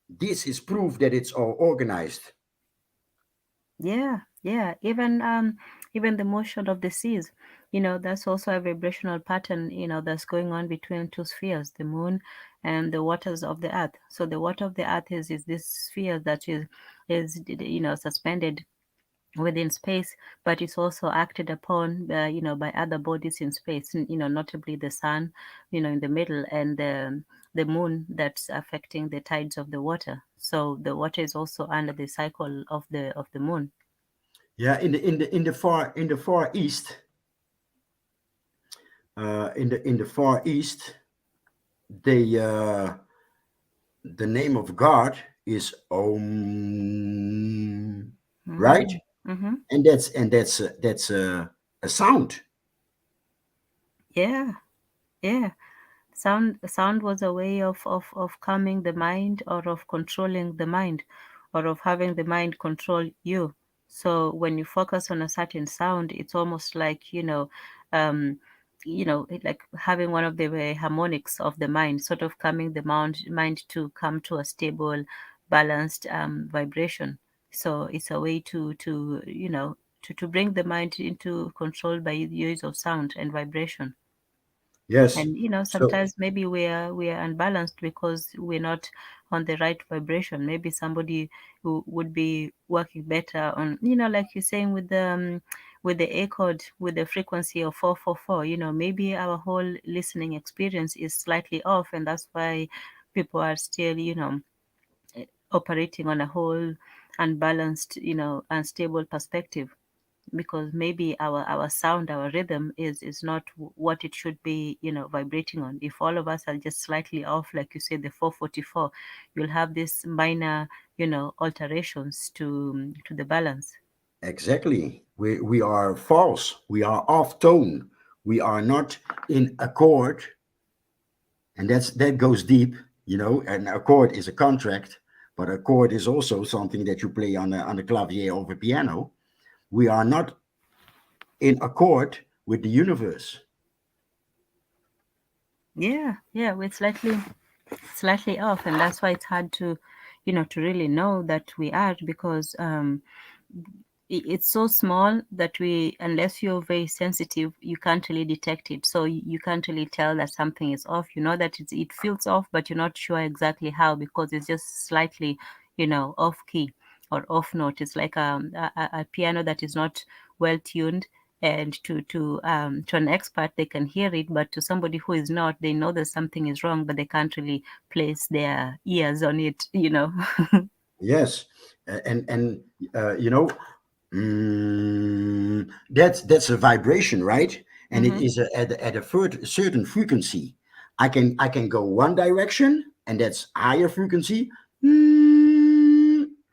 this is proof that it's all organized. yeah, even the motion of the seas, that's also a vibrational pattern, that's going on between two spheres, the moon and the waters of the earth. So the water of the earth is this sphere that is suspended within space, but it's also acted upon, by other bodies in space, notably the sun, in the middle, and the moon that's affecting the tides of the water. So the water is also under the cycle of the moon. Yeah, in the far east, in the far east, they the name of God is Om, right? Mm. Mm-hmm. And that's a sound. Yeah, yeah. Sound was a way of calming the mind, or of controlling the mind, or of having the mind control you. So when you focus on a certain sound, it's almost like, um, like having one of the harmonics of the mind, sort of calming the mind to come to a stable, balanced vibration. So it's a way to bring the mind into control by use of sound and vibration. Yes. And So sometimes maybe we are unbalanced because we're not on the right vibration. Maybe somebody who would be working better on, like you're saying with the A chord, with the frequency of 444. Maybe our whole listening experience is slightly off, and that's why people are still operating on a whole unbalanced, unstable perspective, because maybe our sound, our rhythm is not what it should be, vibrating on. If all of us are just slightly off, like you said, the 444, you'll have this minor, alterations to the balance. exactly, we are false. We are off tone. We are not in accord, and that goes deep. An accord is a contract, but a chord is also something that you play on the clavier of a piano. We are not in accord with the universe. Yeah, we're slightly off, and that's why it's hard to really know that we are, because it's so small that unless you're very sensitive, you can't really detect it. So you can't really tell that something is off. You know that it feels off, but you're not sure exactly how, because it's just slightly, off key. or off note. It's like a piano that is not well tuned, and to an expert they can hear it, but to somebody who is not, they know that something is wrong, but they can't really place their ears on it, you know. Yes, and you know, that's a vibration, right? And it Mm-hmm. is at a certain frequency. I can go one direction, and that's higher frequency,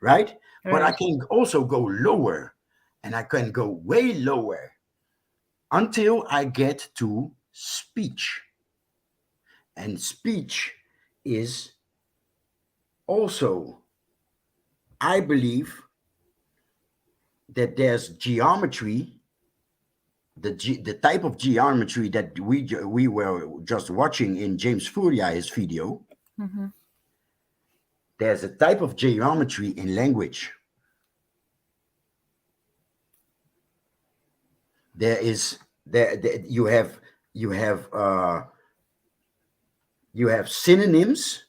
right? But I Right. can also go lower, and I can go way lower until I get to speech. And speech is also, I believe, that there's geometry, the type of geometry that we were just watching in James Furia, his video. Mm-hmm. There's a type of geometry in language. There is there you have you have synonyms,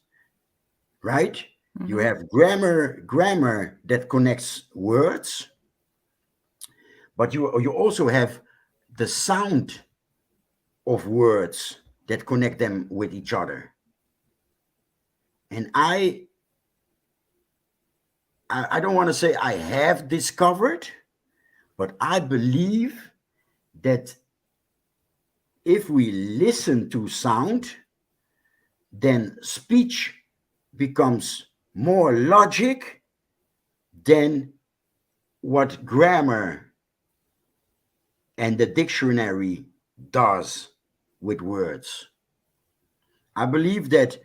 right? You Mm-hmm. have grammar that connects words, but you also have the sound of words that connect them with each other. And I don't want to say I have discovered, but I believe that if we listen to sound, then speech becomes more logic than what grammar and the dictionary does with words. I believe that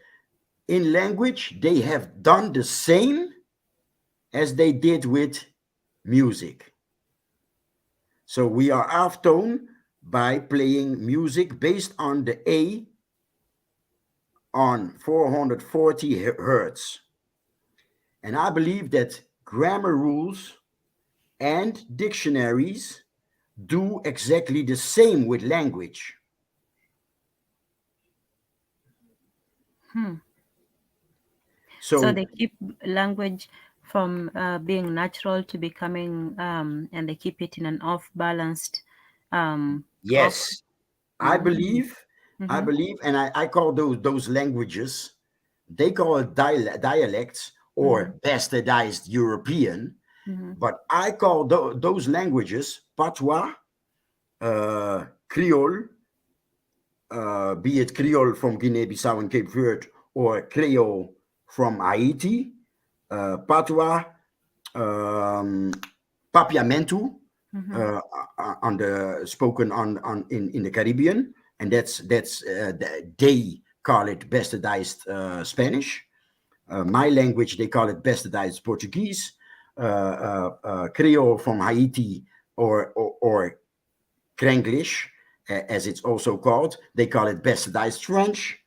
in language, they have done the same as they did with music. So we are half tone by playing music based on the A on 440 hertz. And I believe that grammar rules and dictionaries do exactly the same with language. Hmm. So So, they keep language from being natural to becoming, and they keep it in an off balanced, off. yes, I Mm-hmm. believe, I Mm-hmm. believe, and I call those languages, they call it dialects Mm-hmm. or bastardized European, Mm-hmm. but I call those languages patois, Creole, be it Creole from Guinea-Bissau and Cape Verde or Creole from Haiti, patois, um, Papiamentu, Mm-hmm. uh, on the spoken on in the Caribbean, and that's they call it bastardized Spanish. My language, they call it bastardized Portuguese. Creole from Haiti, or Krenglish, as it's also called, they call it bastardized French,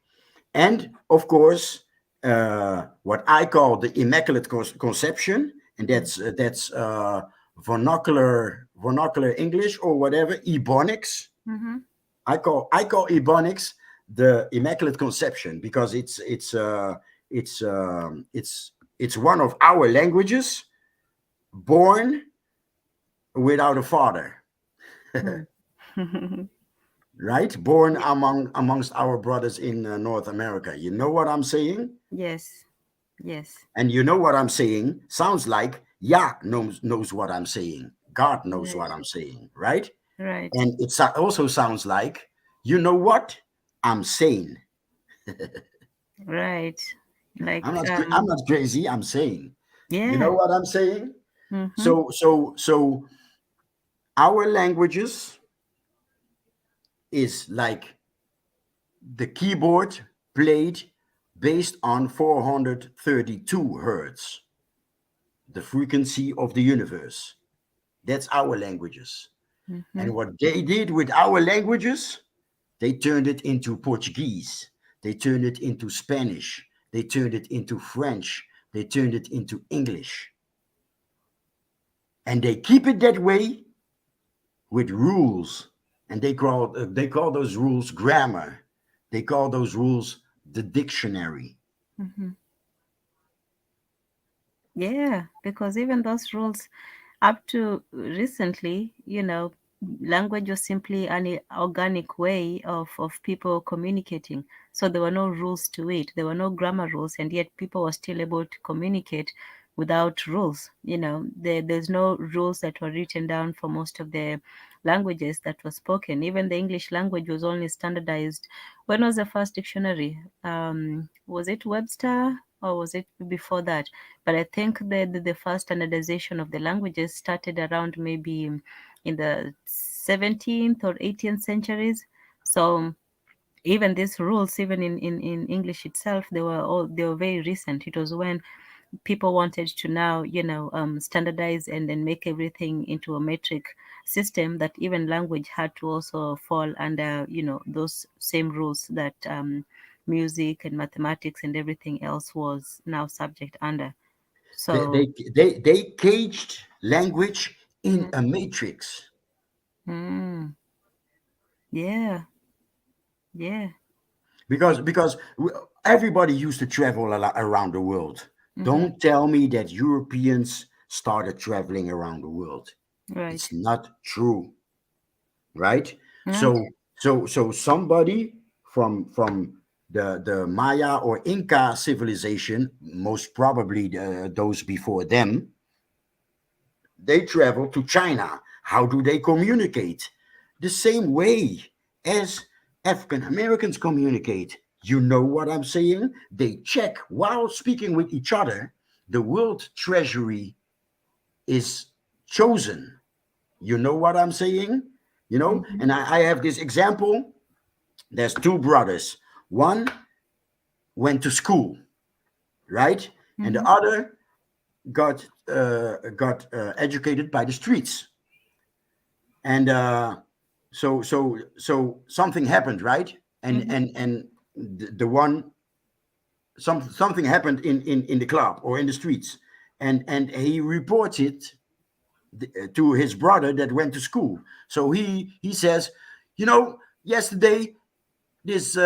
and of course, what I call the immaculate conception, and that's vernacular English or whatever, Ebonics. Mm-hmm. I call Ebonics the immaculate conception because it's it's one of our languages born without a father, Mm-hmm. right? Born amongst our brothers in North America. You know what I'm saying? Yes. Yes. And you know what I'm saying sounds like Yah knows what I'm saying. God knows Right. what I'm saying, right? Right. And it also sounds like, you know what I'm saying. Right. Like, I'm not crazy. I'm saying, you know yeah. what I'm saying. Mm-hmm. So our languages is like the keyboard played based on 432 hertz, the frequency of the universe. That's our languages. Mm-hmm. And what they did with our languages, they turned it into Portuguese, they turned it into Spanish, they turned it into French, they turned it into English. And they keep it that way with rules. And they call those rules grammar. They call those rules the dictionary. Mm-hmm. Yeah, because even those rules, up to recently, language was simply an organic way of people communicating. So there were no rules to it. There were no grammar rules, and yet people were still able to communicate without rules. There's no rules that were written down for most of the languages that were spoken. Even the English language was only standardized. When was the first dictionary? Was it Webster or was it before that? But I think the first standardization of the languages started around maybe in the 17th or 18th centuries. So even these rules, even in English itself, they were very recent. It was when people wanted to now, standardize and make everything into a metric system, that even language had to also fall under, those same rules that music and mathematics and everything else was now subject under. They So, they they caged language in mm, a matrix. mm, yeah, yeah, Everybody used to travel around the world. hmm, Don't tell me that Europeans started traveling around the world. right, It's not true, right? right, So somebody from the Maya or Inca civilization, most probably those before them, they travel to China. How do they communicate? The same way as African Americans communicate. You know what I'm saying? They check while speaking with each other. The world treasury is chosen. You know what I'm saying? hmm, And I have this example. There's two brothers. One went to school, right? And the hmm, other got educated by the streets. And so something happened, right? and hmm, and and the one something happened in the club or in the streets, and he reported to his brother that went to school. So he says, yesterday this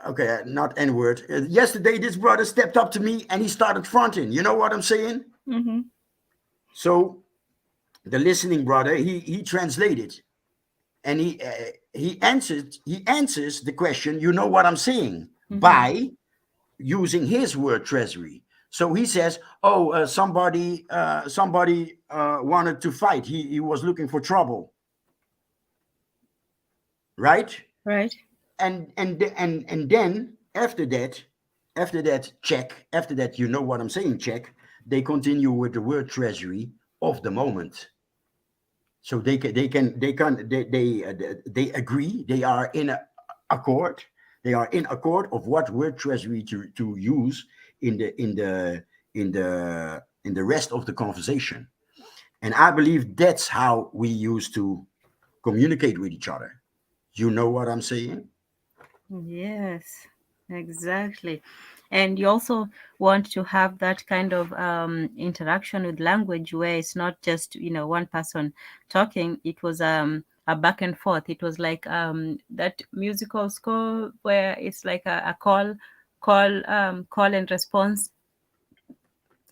okay, not n word, yesterday this brother stepped up to me and he started fronting. You know what I'm saying? hmm, So the listening brother, he translated, and he answers the question, you know what I'm saying, hmm, by using his word treasury. So he says, oh, somebody wanted to fight. He was looking for trouble, right? right, And then after that, you know what I'm saying, check, they continue with the word treasury of the moment. So they agree, they are in accord, of what word treasury to use in the rest of the conversation. And I believe that's how we used to communicate with each other. You know what I'm saying? yes, exactly. And you also want to have that kind of interaction with language where it's not just, one person talking. It was a back and forth. It was like that musical score where it's like a call and response,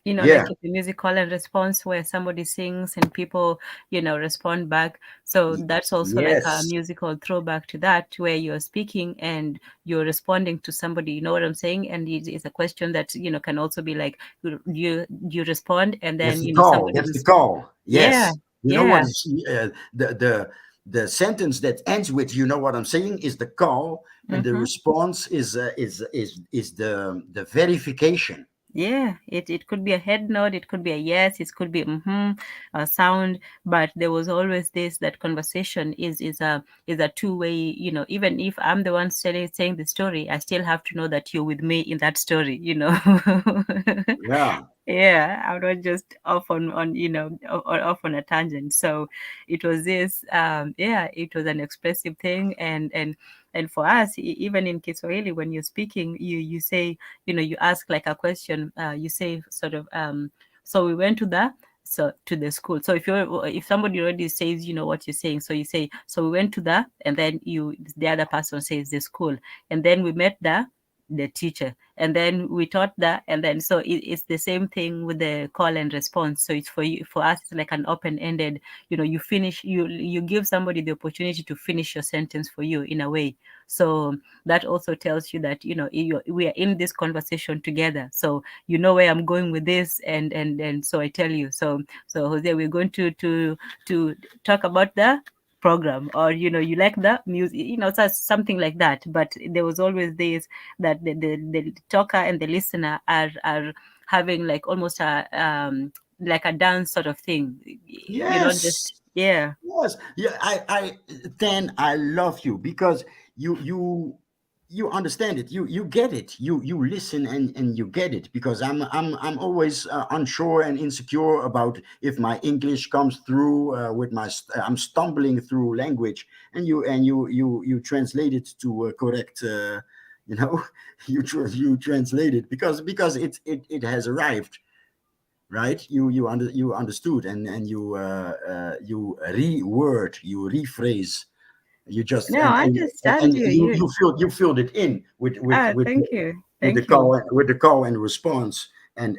Yeah. like the music call and response where somebody sings and people, respond back. So that's also like a Yes. musical throwback to that, where you're speaking and you're responding to somebody. You know what I'm saying? And it's a question that, can also be like, you respond and That's then, the call. somebody That's the who's, call. yeah, Yes. You know what yeah, is the sentence that ends with "you know what I'm saying" is the call, and the mm-hmm. response is the verification. Yeah, it could be a head nod, it could be a yes, it could be a sound, but there was always this, that conversation is a two-way, even if I'm the one saying the story, I still have to know that you're with me in that story. Yeah. Yeah, I'm not just off on or off on a tangent. So it was this, yeah, it was an expressive thing. And for us, even in Kiswahili, when you're speaking, you say, you ask like a question, you say sort of, so we went to the school. So if somebody already says, what you're saying, so you say, so we went to the, and then the other person says the school, and then we met the teacher, and then we taught that, and then so it's the same thing with the call and response. So it's for you, for us, it's like an open-ended. You finish, you give somebody the opportunity to finish your sentence for you in a way. So that also tells you that we are in this conversation together. So you know where I'm going with this, and so I tell you. So Jose, we're going to talk about the program, or you like the music, so something like that. But there was always this, that the talker and the listener are having like almost a like a dance sort of thing, Yes. just yeah. Yes, yeah. Then I love you because you understand it. You get it. You listen and you get it, because I'm always unsure and insecure about if my English comes through with my. I'm stumbling through language, and you translate it to correct. You know, you translate it because it has arrived, right? You understood, and you reword, you rephrase, you just No, I understand and you. you filled it in Thank you, with the thank you. call and response, and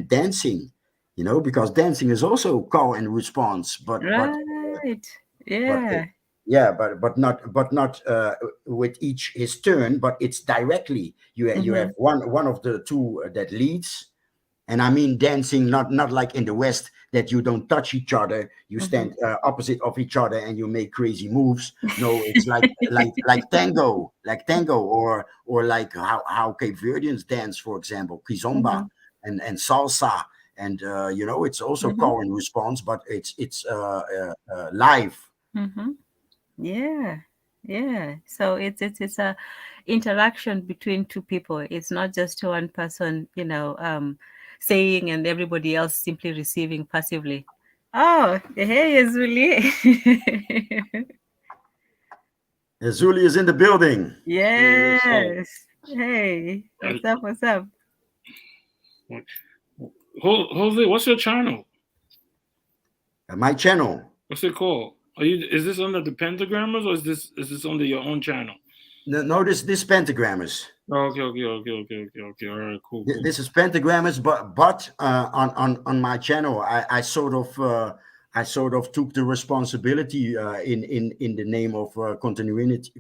dancing, because dancing is also call and response, Right. but Yeah. yeah, but not with each his turn, but it's directly. You have Mm-hmm. one of the two that leads. And I mean dancing, not like in the West, that you don't touch each other, you Mm-hmm. stand opposite of each other and you make crazy moves. No, it's like tango, or like how Cape Verdeans dance, for example, kizomba Mm-hmm. and salsa, and it's also Mm-hmm. call and response, but it's live. Mm-hmm. Yeah, yeah. So it's a interaction between two people. It's not just one person, saying and everybody else simply receiving passively. Oh, hey, Azuli. Zuli is in the building. Yes, Yes. Hey, what's up? What's up? Jose, what's your channel? My channel. What's it called? Is this under the Pentagrammers, or is this under your own channel? No, this pentagrammers. Oh, okay. All right, cool. This is Pentagrams, but on my channel, I sort of took the responsibility in the name of continuity,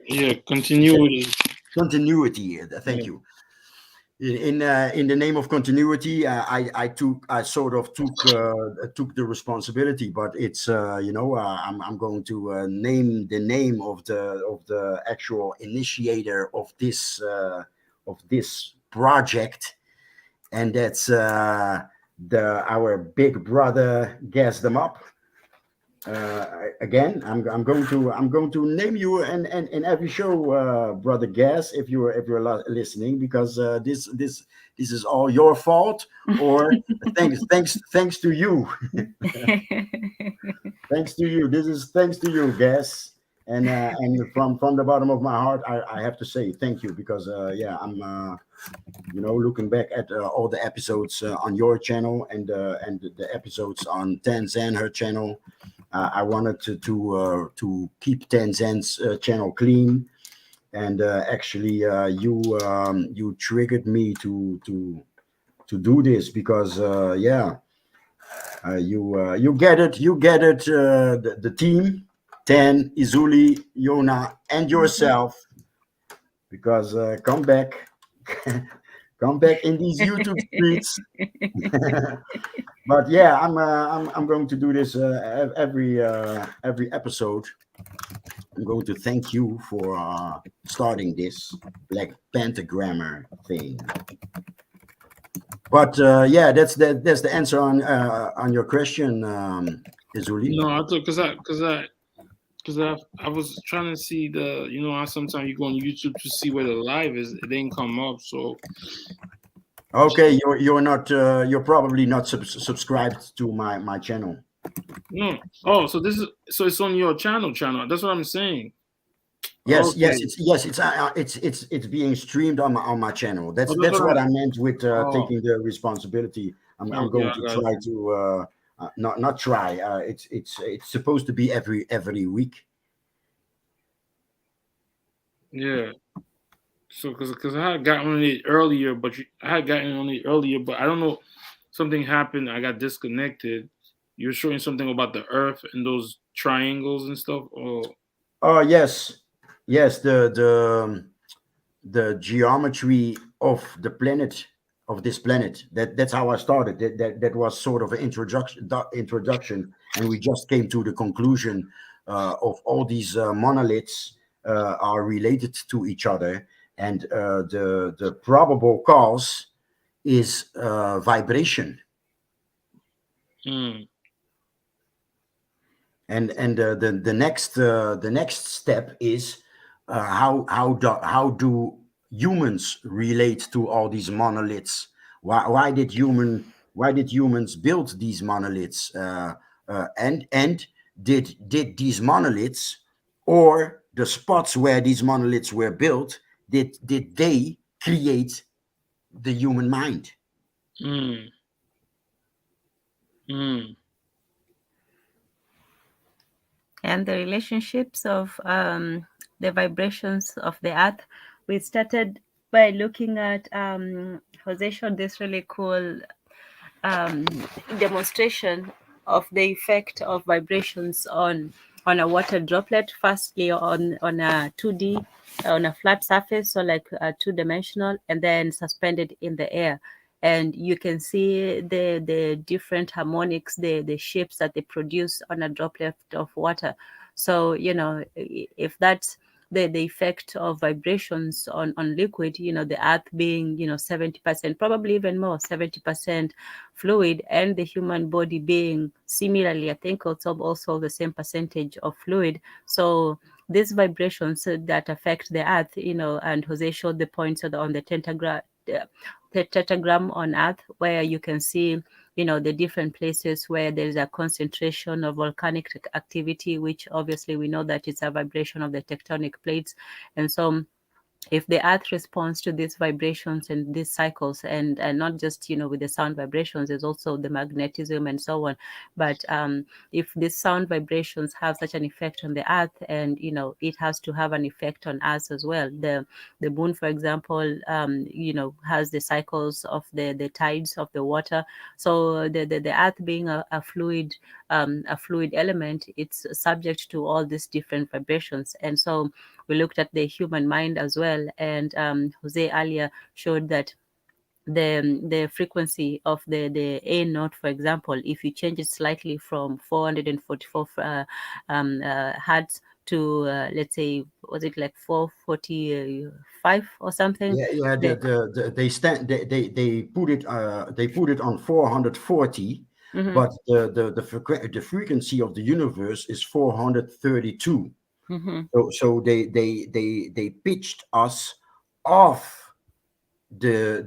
Yeah, continuity. continuity. Thank Yeah. you. In the name of continuity, I sort of took the responsibility, but it's I'm going to name the name of the actual initiator of this project, and that's our big brother. Guess them up. Again, I'm going to name you in every show, brother Gas, if you're listening, because this is all your fault, or thanks to you. Thanks to you. This is thanks to you, Gas. And from the bottom of my heart, I have to say thank you, because yeah, I'm looking back at all the episodes on your channel, and the episodes on Tanzan, her channel. I wanted to keep Tanzan's channel clean, and actually you triggered me to do this, because you get it, the team, Tan, Izuli, Yona, and yourself, because come back. Come back in these YouTube streets. But yeah, I'm going to do this every episode. I'm going to thank you for starting this Black Pentagrammer thing. But yeah, that's the answer on your question, Izuli. No, I thought because I was trying to see how sometimes you go on YouTube to see where the live is, it didn't come up. So Okay, you're probably not subscribed to my channel. no. Oh, so it's on your channel. That's what I'm saying. Yes, Okay. it's being streamed on my channel. That's Oh, that's what what I meant with Oh, taking the responsibility. I'm okay, going I to got try you. to not try. It's supposed to be every week. Yeah. So, because I had gotten on it earlier, I had gotten on it earlier, but I don't know, something happened. I got disconnected. You were showing something about the Earth and those triangles and stuff. Oh, Yes, yes. The geometry of the planet, of this planet. That's how I started. That was sort of an introduction, and we just came to the conclusion of all these monoliths are related to each other, and the probable cause is vibration. mm, And the next step is how do humans relate to all these monoliths? Why did humans build these monoliths? And did these monoliths, or the spots where these monoliths were built, did they create the human mind? mm, mm, And the relationships of the vibrations of the earth. We started by looking at Jose showed this really cool um, demonstration of the effect of vibrations on a water droplet. Firstly, on a 2D, on a flat surface, so like two-dimensional, and then suspended in the air. And you can see the different harmonics, the shapes that they produce on a droplet of water. So if that's the effect of vibrations on liquid, the earth being 70%, probably even more, 70% fluid, and the human body being similarly, I think also the same percentage of fluid. So these vibrations that affect the earth, and Jose showed the points on the tetragram on earth, where you can see the different places where there is a concentration of volcanic activity, which obviously we know that it's a vibration of the tectonic plates. And so if the earth responds to these vibrations and these cycles, and not just with the sound vibrations, there's also the magnetism and so on. But if these sound vibrations have such an effect on the earth, and it has to have an effect on us as well. The moon, for example, has the cycles of the tides of the water. So the earth being a fluid element, it's subject to all these different vibrations. And so we looked at the human mind as well, and Jose earlier showed that the frequency of the A note, for example, if you change it slightly from 444 hertz to let's say, was it like 445 or something? Yeah. They put it on 440, Mhm, but the frequency of the universe is 432. mhm. So they pitched us off the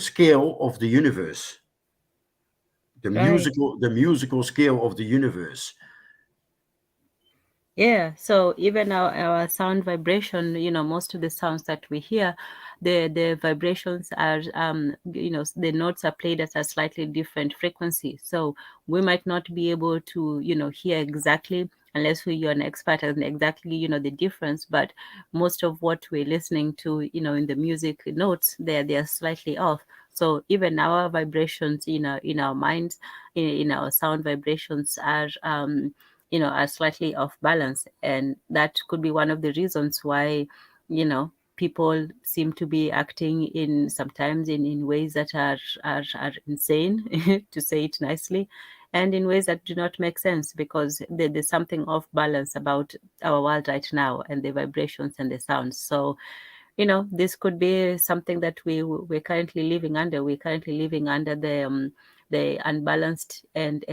scale of the universe, Right. the musical scale of the universe. Yeah, so even our sound vibration, most of the sounds that we hear, the vibrations are, the notes are played at a slightly different frequency. So we might not be able to, hear exactly, unless you're an expert and exactly, the difference. But most of what we're listening to, in the music notes, they're slightly off. So even our vibrations, in our minds, in our sound vibrations are are slightly off balance, and that could be one of the reasons why people seem to be acting in sometimes in ways that are insane to say it nicely, and in ways that do not make sense, because there's something off balance about our world right now, and the vibrations and the sounds. So this could be something that we're currently living under. We're currently living under the unbalanced and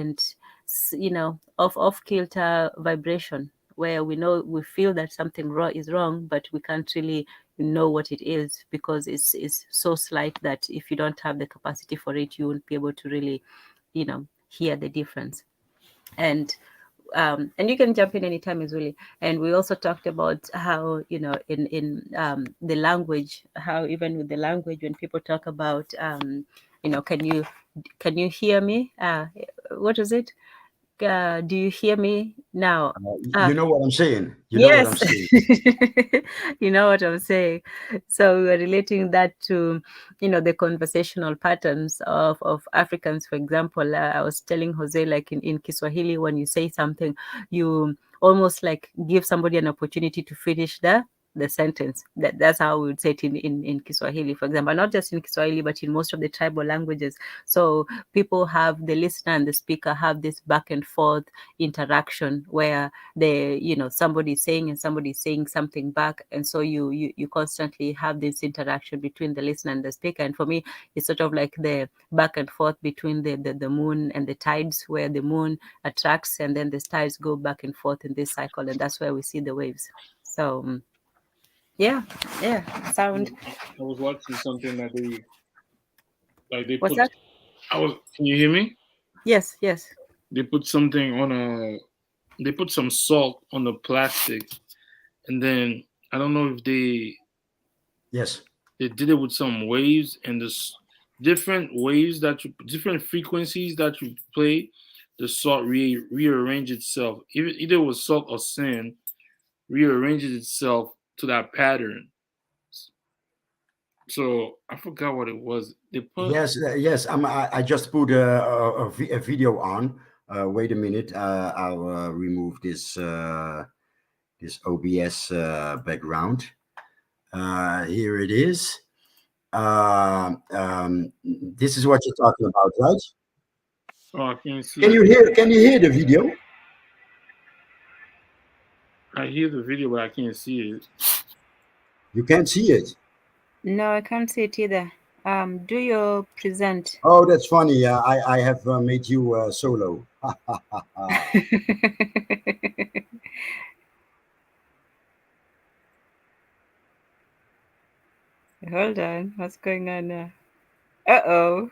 off kilter vibration, where we feel that something wrong is wrong, but we can't really know what it is, because it's so slight that if you don't have the capacity for it, you won't be able to really hear the difference. And you can jump in anytime, is really. And we also talked about how in the language, how even with the language, when people talk about can you hear me, what is it, do you hear me now? You know what I'm saying. You know what I'm Yes, saying. you know what I'm saying. So we're relating that to, the conversational patterns of Africans. For example, I was telling Jose, like in Kiswahili, when you say something, you almost like give somebody an opportunity to finish the sentence. That's how we would say it in Kiswahili, for example, not just in Kiswahili, but in most of the tribal languages. So people have, the listener and the speaker have this back and forth interaction where somebody's saying and somebody's saying something back, and so you constantly have this interaction between the listener and the speaker. And for me, it's sort of like the back and forth between the moon and the tides, where the moon attracts and then the tides go back and forth in this cycle, and that's where we see the waves. So yeah, sound. I was watching something that they What's put. that? Can you hear me? Yes. They put something on They put some salt on the plastic, and then I don't know if Yes. they did it with some waves, and this different waves different frequencies that you play, the salt rearrange itself. Either it was salt or sand, rearranges itself to that pattern. So I forgot what it was. They put Yes. I just put a video on. Wait a minute. I'll remove this OBS background. Here it is. This is what you're talking about, right? oh, I can't see Can it. you hear? Can you hear the video? I hear the video, but I can't see it. You can't see it. No, I can't see it either. Do your present. Oh, that's funny. I have made you solo. Hold on, what's going on now? Uh-oh.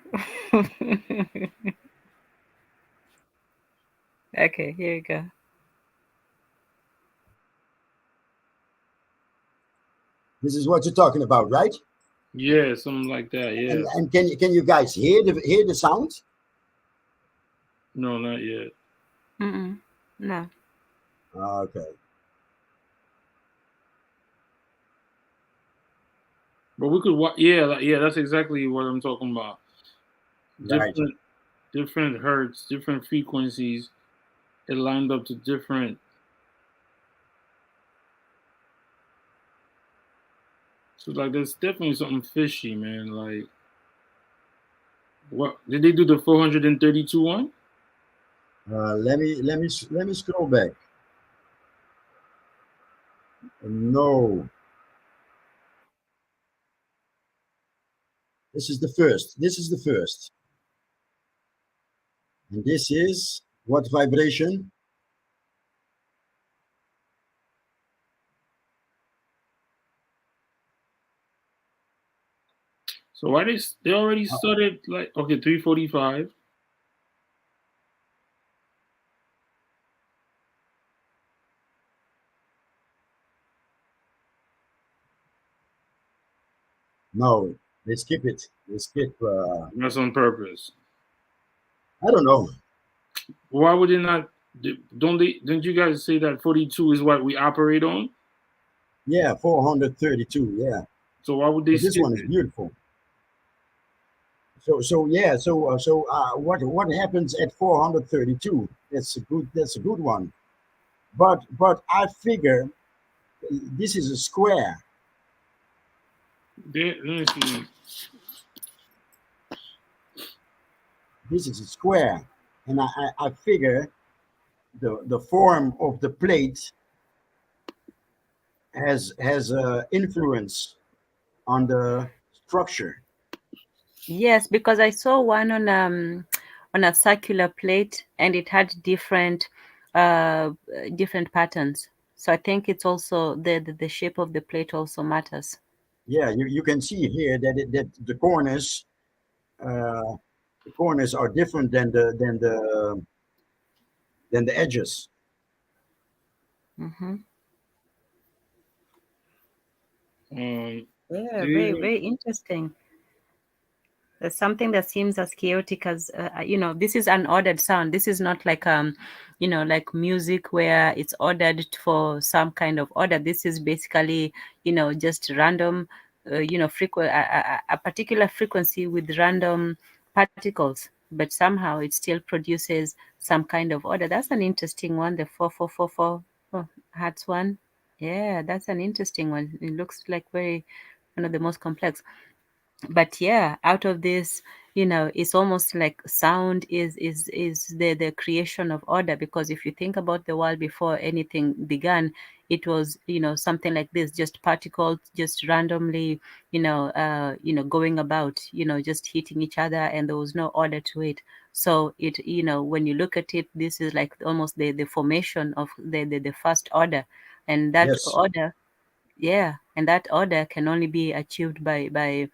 Okay, here you go. This is what you're talking about, right? Yeah, something like that. Yeah. And can you guys hear the sound? No, not yet. No. Okay. But we could. Yeah. That's exactly what I'm talking about. Right. Different hertz, different frequencies. It lined up to different. So like, there's definitely something fishy, man. Like, what did they do the 432 one? Let me scroll back. No. This is the first. This is the first. And this is what vibration? So why they already started like, okay, 345. No, they skip it. They skip. That's on purpose. I don't know. Why would they not? Didn't you guys say that 42 is what we operate on? Yeah, 432. Yeah. So why would they But this skip one is it? beautiful. So yeah. What happens at 432? That's a good one. But I figure this is a square. Let me see. This is a square, and I figure the form of the plate has influence on the structure. Yes, because I saw one on a circular plate, and it had different patterns. So I think it's also the shape of the plate also matters. Yeah, you can see here that the corners are different than the edges. Mm-hmm. Um, Yeah, very, they very interesting. There's something that seems as chaotic as this is an ordered sound. This is not like like music where it's ordered for some kind of order. This is basically just random a particular frequency with random particles, but somehow it still produces some kind of order. That's an interesting one, the 4444 hertz one. Yeah, that's an interesting one. It looks like very one of the most complex. But yeah, out of this, it's almost like sound is the creation of order, because if you think about the world before anything began, it was something like this, just particles just randomly going about, just hitting each other, and there was no order to it. So it when you look at it, this is like almost the formation of the first order. And that Yes, order, yeah, and that order can only be achieved by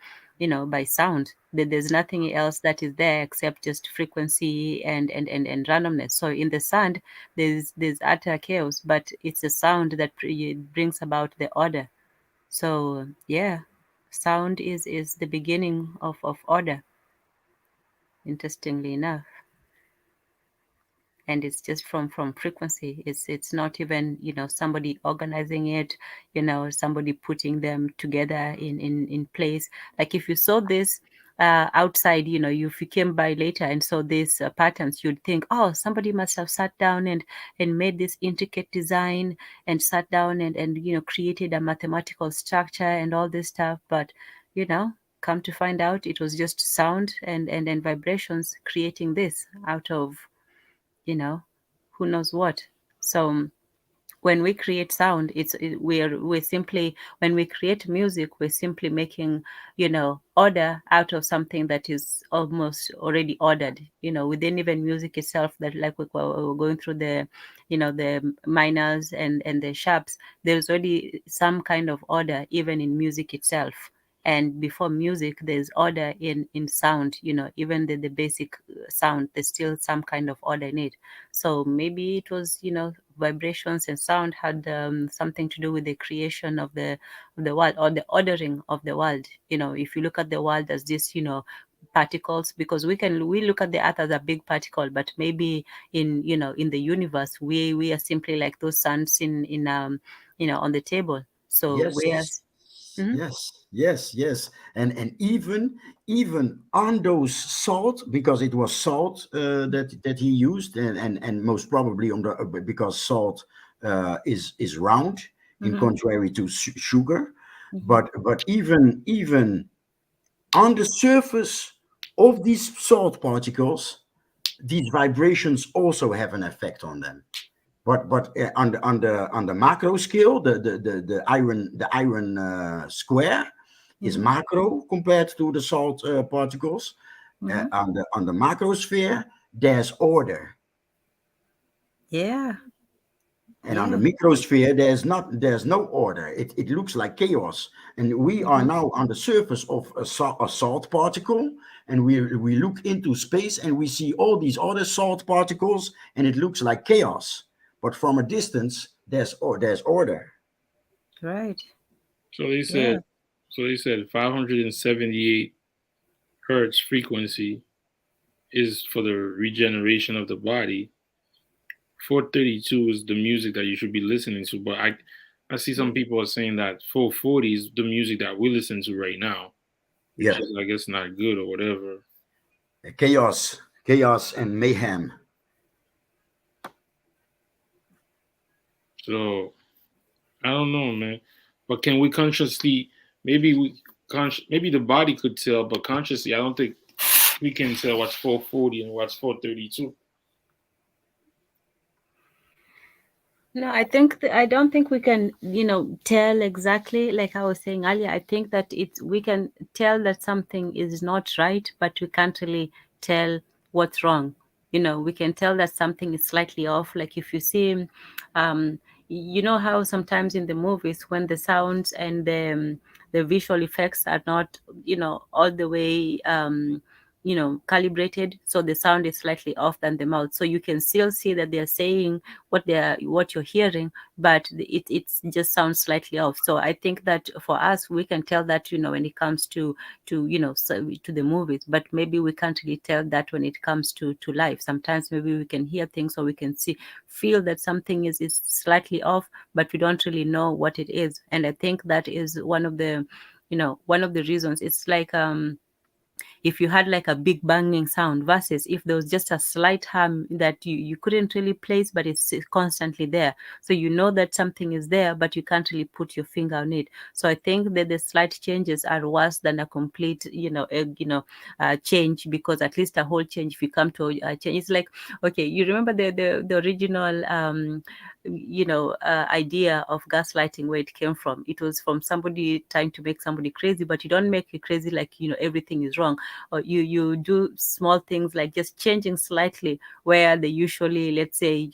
sound. There's nothing else that is there except just frequency and randomness. So in the sound, there's utter chaos, but it's a sound that brings about the order. So yeah, sound is the beginning of order, interestingly enough. And it's just from frequency. It's not even somebody organizing it, somebody putting them together in place. Like if you saw this outside, if you came by later and saw these patterns, you'd think, oh, somebody must have sat down and made this intricate design, and sat down and created a mathematical structure and all this stuff. But come to find out, it was just sound and vibrations creating this out of you know, who knows what. So when we create sound, we're simply, when we create music, we're simply making order out of something that is almost already ordered. Within even music itself, that like we're going through the minors and the sharps, there's already some kind of order even in music itself. And before music, there's order in sound. Even the basic sound, there's still some kind of order in it. So maybe it was vibrations and sound had something to do with the creation of the world, or the ordering of the world. If you look at the world as this particles, because we look at the earth as a big particle, but maybe in the universe, we are simply like those suns in on the table. So we're yes, Mhm. yes, and even on those salt, because it was salt that he used, and most probably on the because salt is round in Mhm. contrary to sugar, Mhm. but even on the surface of these salt particles, these vibrations also have an effect on them. But on the macro scale, the iron square is Mhm. macro compared to the salt particles. Mhm. On the macrosphere, there's order, Yeah, and on the yeah. microsphere, there's no order. It looks like chaos. And we are Mhm. now on the surface of a salt particle, and we look into space and we see all these other salt particles, and it looks like chaos. But from a distance, there's order. Right. So they Yeah. said, 578 hertz frequency is for the regeneration of the body. 432 is the music that you should be listening to. But I see some people are saying that 440 is the music that we listen to right now, which Yeah, is, I guess, not good or whatever. chaos and mayhem. So I don't know, man. But can we consciously, maybe the body could tell, but consciously, I don't think we can tell what's 440 and what's 432. No, I don't think we can, tell exactly, like I was saying earlier. I think that we can tell that something is not right, but we can't really tell what's wrong. We can tell that something is slightly off. Like if you see, how sometimes in the movies, when the sounds and the visual effects are not, all the way, calibrated, so the sound is slightly off than the mouth. So you can still see that they're saying what you're hearing, but it just sounds slightly off. So I think that for us, we can tell that, when it comes to to the movies, but maybe we can't really tell that when it comes to life. Sometimes maybe we can hear things, or we can feel that something is slightly off, but we don't really know what it is. And I think that is one of the reasons. It's like, if you had like a big banging sound versus if there was just a slight hum that you couldn't really place, but it's constantly there. So you know that something is there, but you can't really put your finger on it. So I think that the slight changes are worse than a complete, change, because at least a whole change, if you come to a change, it's like, okay, you remember the original, idea of gaslighting, where it came from. It was from somebody trying to make somebody crazy, but you don't make it crazy like, everything is wrong. Or you do small things like just changing slightly where they usually, let's say,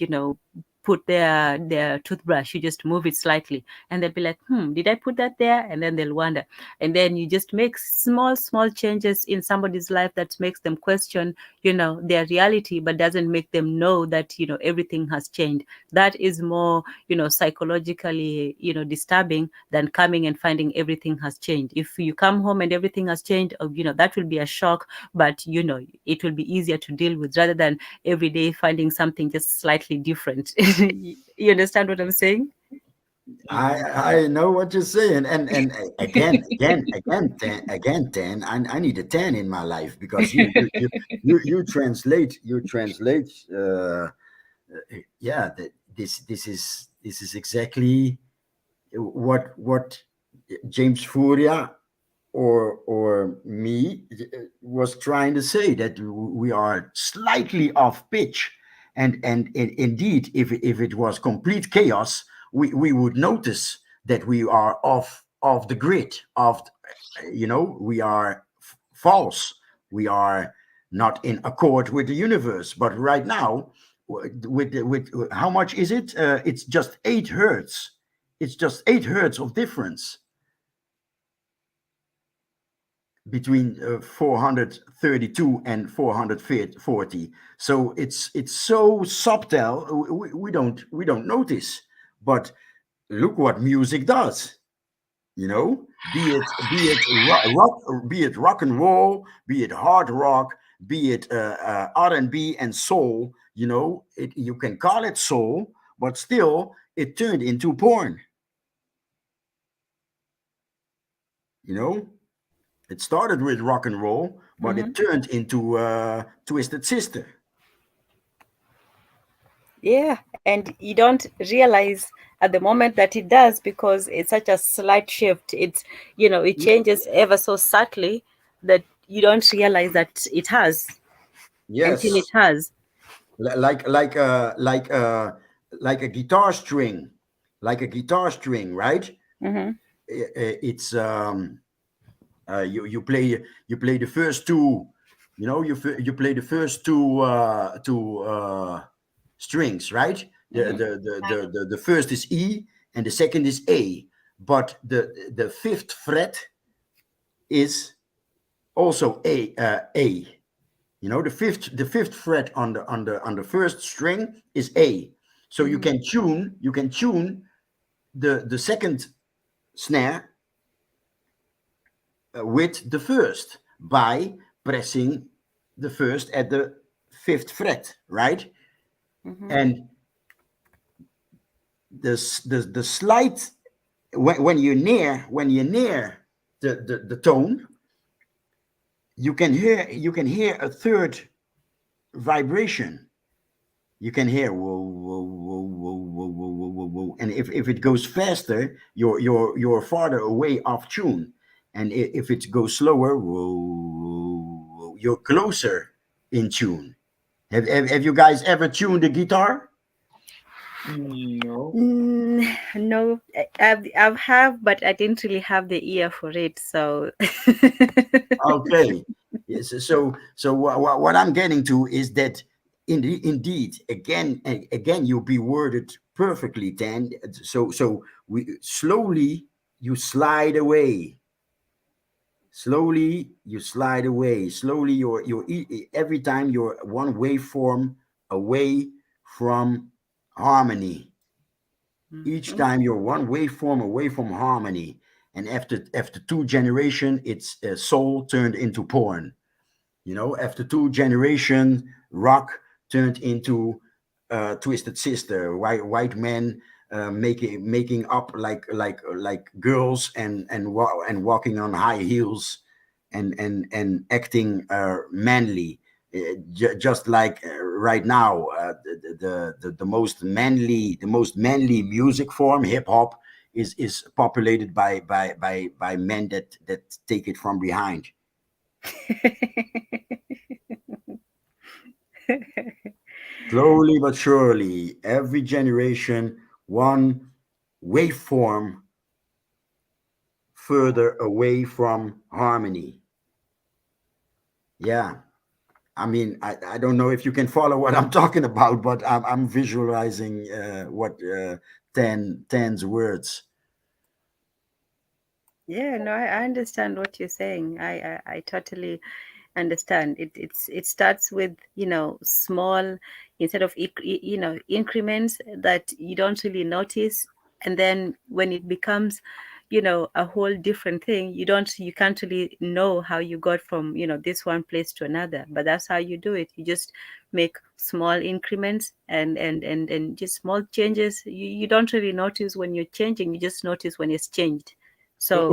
put their toothbrush, you just move it slightly, and they'll be like, did I put that there? And then they'll wonder. And then you just make small changes in somebody's life that makes them question, their reality, but doesn't make them know that, everything has changed. That is more, psychologically, disturbing than coming and finding everything has changed. If you come home and everything has changed, that will be a shock, but it will be easier to deal with, rather than every day finding something just slightly different. You understand what I'm saying? I know what you're saying, and again, 10. I need a 10 in my life, because you translate. Yeah, this is exactly what James Furia or me was trying to say, that we are slightly off pitch, and indeed, if it was complete chaos, we would notice that we are off the grid, we are false, we are not in accord with the universe. But right now, with how much is it? It's just 8 hertz. It's just 8 hertz of difference between 432 and 440. So it's so subtle, we don't notice. But look what music does, be it rock and roll, be it hard rock, be it R&B and soul. You can call it soul, but still it turned into porn. It started with rock and roll, but it turned into Twisted Sister. Yeah, and you don't realize at the moment that it does, because it's such a slight shift. It's, it changes ever so subtly that you don't realize that it has until it Yes, has. like a guitar string, right? Mm-hmm. It's you play the first two, you play the first two strings, right? The first is E and the second is A, but the fifth fret is also A. The fifth fret on the first string is A. So you can tune the second snare with the first by pressing the first at the fifth fret, right? And the slight, when you're near the tone, you can hear a third vibration. You can hear whoa, whoa, whoa, whoa, whoa, whoa, whoa, whoa, whoa. And if it goes faster, you're farther away off tune. And if it goes slower, whoa, whoa, whoa, you're closer in tune. Have you guys ever tuned a guitar? No. No, I've have, but I didn't really have the ear for it. So Okay. Yes. So what I'm getting to is that indeed, again, you'll be worded perfectly, Dan. So we slowly, you slide away. slowly you slide away. Slowly every time you're one waveform away from harmony. Each Mhm. time you're one waveform away from harmony. And after two generation, it's soul turned into porn. You know, after two generation, rock turned into Twisted Sister. White men making up like girls and walking on high heels and acting manly. Just like right now, the most manly music form, hip hop, is populated by men that take it from behind. Slowly but surely, every generation, one waveform further away from harmony. Yeah. I mean, I don't know if you can follow what I'm talking about, but I'm visualizing what Tan's words. Yeah, no, I understand what you're saying. I totally understand. It starts with, small, instead of increments that you don't really notice, and then when it becomes, a whole different thing, you can't really know how you got from, this one place to another. But that's how you do it. You just make small increments and just small changes. You don't really notice when you're changing. You just notice when it's changed. So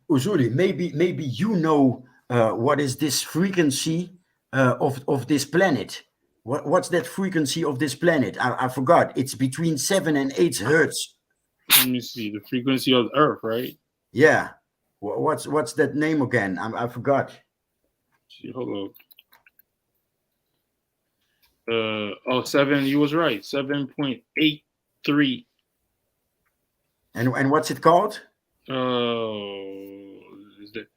Uzuli, maybe you know what is this frequency of this planet. What's that frequency of this planet? I forgot. It's between 7 and 8 hertz. Let me see the frequency of the Earth, right? Yeah. What's that name again? I forgot. See, hold on. Oh, seven. You was right. 7.83. And what's it called? Is that?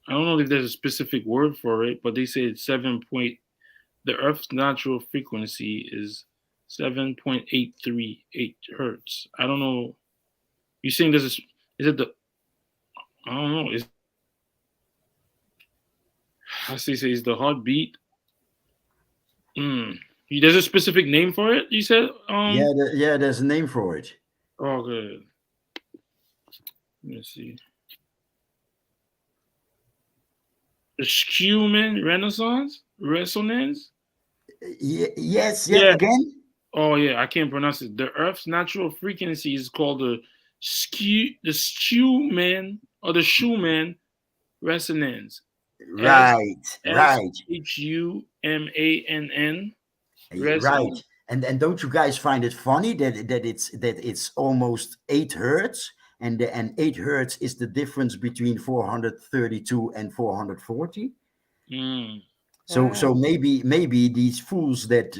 I don't know if there's a specific word for it, but they say it's 7 point. The Earth's natural frequency is 7.838 hertz. I don't know. You saying this is it the? I don't know. Is I say is the heartbeat? Mm. There's a specific name for it. You said Yeah, there's a name for it. Oh, good. Let me see. The Schumann Renaissance Resonance. Yes, Yeah. again. Oh yeah, I can't pronounce it. The Earth's natural frequency is called the Schumann or the Schumann resonance. Right. Schumann Right. resonance. And don't you guys find it funny that it's almost 8 hertz, and 8 hertz is the difference between 432 and 440? Mm. So wow. maybe these fools that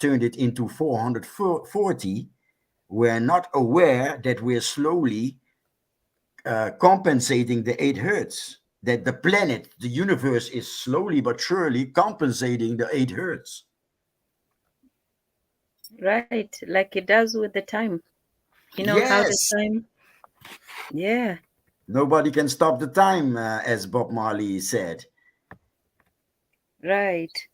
turned it into 440 were not aware that we're slowly compensating the 8 hertz. That the planet, the universe, is slowly but surely compensating the 8 hertz. Right, like it does with the time. You know how the Yes, time, yeah, nobody can stop the time, as Bob Marley said. right.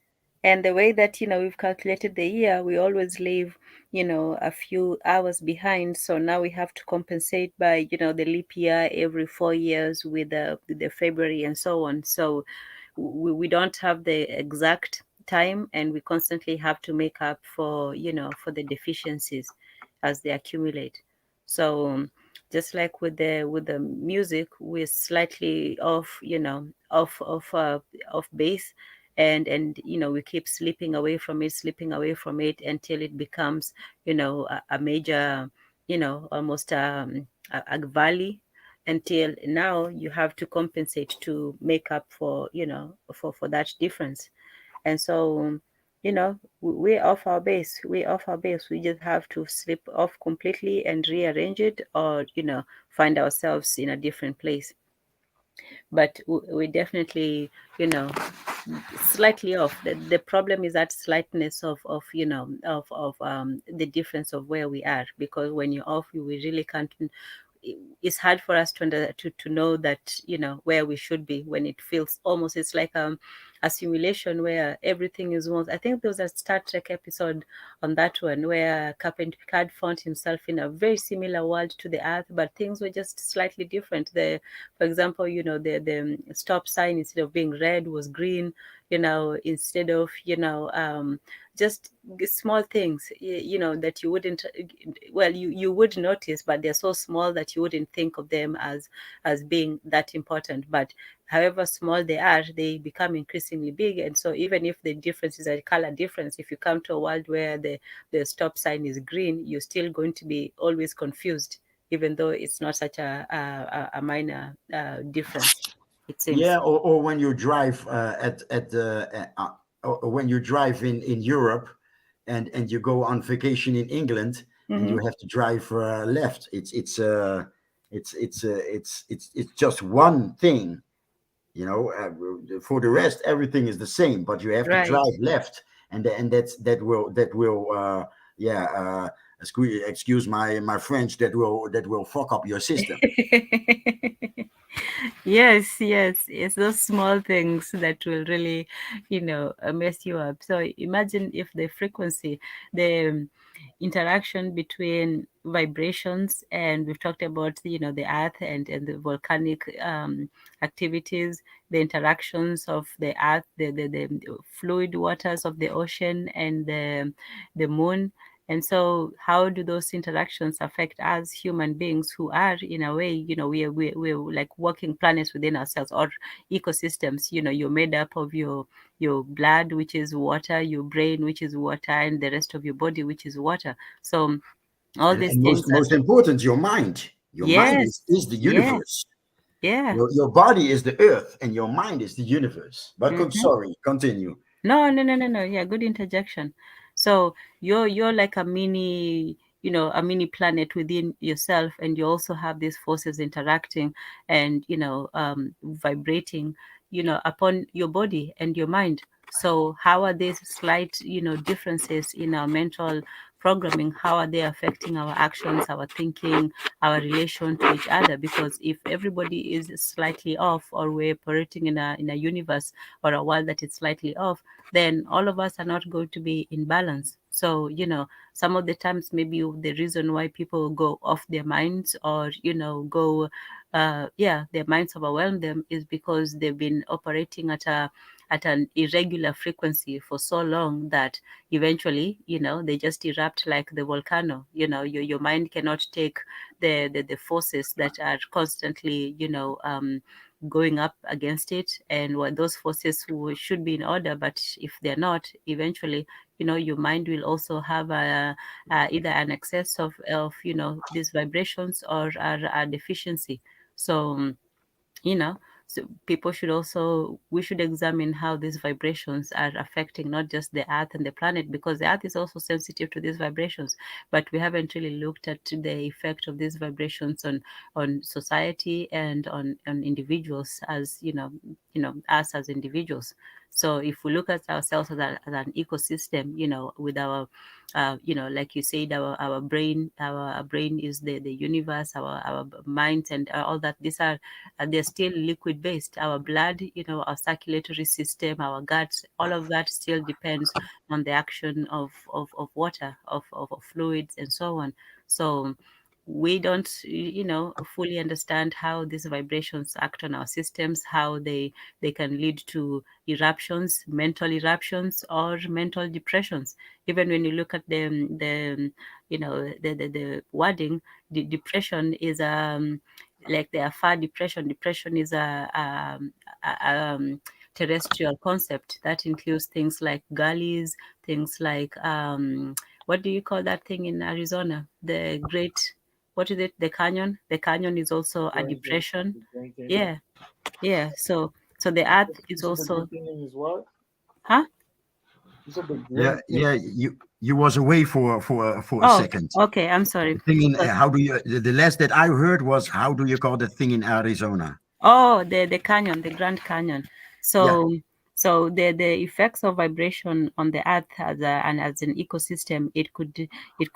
And the way that, we've calculated the year, we always leave, a few hours behind. So now we have to compensate by, the leap year every 4 years with the February and so on. So we don't have the exact time, and we constantly have to make up for, for the deficiencies as they accumulate. So just like with the music, we're slightly off, off base, and we keep slipping away from it until it becomes, a major, almost a valley, until now you have to compensate to make up for, for that difference. And so, we're off our base, we just have to slip off completely and rearrange it, or find ourselves in a different place. But we definitely, you know slightly off. The problem is that slightness of the difference of where we are, because when you're off, we really can't it's hard for us to know that, you know, where we should be, when it feels almost, it's like a simulation where everything is once. I think there was a Star Trek episode on that one where Captain Picard found himself in a very similar world to the Earth, but things were just slightly different. For example, you know, the stop sign, instead of being red, was green. You know, instead of, you know, just small things, you know, that you wouldn't, well, you would notice, but they're so small that you wouldn't think of them as being that important. But however small they are, they become increasingly big. And so even if the difference is a color difference, if you come to a world where the stop sign is green, you're still going to be always confused, even though it's not such a minor difference, it seems. Yeah, or when you drive or when you drive in Europe, and you go on vacation in England, and you have to drive left. It's just one thing, you know. For the rest, everything is the same, but you have to Right. drive left, and that will excuse my French, that will fuck up your system. Yes, it's those small things that will really, you know, mess you up. So imagine if the frequency, the interaction between vibrations, and we've talked about, you know, the earth and the volcanic activities, the interactions of the earth, the fluid waters of the ocean, and the moon. And so how do those interactions affect us human beings, who are, in a way, you know, we're like walking planets within ourselves, or ecosystems. You know, you're made up of your blood, which is water, your brain, which is water, and the rest of your body, which is water. So all these And things most important, your mind. Your mind yes, is the universe. yeah. Your body is the earth, and your mind is the universe. But Mhm. sorry, continue. No. Yeah, good interjection. So you're like a mini, you know, a mini planet within yourself, and you also have these forces interacting and, you know, vibrating, you know, upon your body and your mind. So how are these slight, you know, differences in our mental programming? How are they affecting our actions, our thinking, our relation to each other? Because if everybody is slightly off, or we're operating in a universe or a world that is slightly off, then all of us are not going to be in balance. So, you know, some of the times, maybe the reason why people go off their minds, or, you know, go, their minds overwhelm them, is because they've been operating at an irregular frequency for so long that eventually, you know, they just erupt like the volcano. You know, your mind cannot take the forces that are constantly, you know, going up against it, and what those forces should be in order, but if they're not, eventually, you know, your mind will also have either an excess of, you know, these vibrations, or a deficiency. So, you know, so we should examine how these vibrations are affecting not just the earth and the planet, because the earth is also sensitive to these vibrations, but we haven't really looked at the effect of these vibrations on society and on individuals, as you know, us as individuals. So if we look at ourselves as an ecosystem, you know, with our you know, like you said, our brain, our brain is the universe, our minds, and all that. These are they're still liquid based. Our blood, you know, our circulatory system, our guts, all of that still depends on the action of water, of fluids, and so on. So we don't, you know, fully understand how these vibrations act on our systems, how they can lead to eruptions, mental eruptions, or mental depressions. Even when you look at the you know, the wording, the depression is like the far depression. Depression is a terrestrial concept that includes things like gullies, things like what do you call that thing in Arizona? The great, what is it? The canyon. The canyon is also a depression. Yeah, yeah. So the earth is also, huh? Yeah, you was away for a Oh, second. okay. I'm sorry. The thing in how do you the last that I heard was, how do you call the thing in Arizona? Oh, the canyon, the Grand Canyon. Yeah. So So the effects of vibration on the earth and as an ecosystem, it could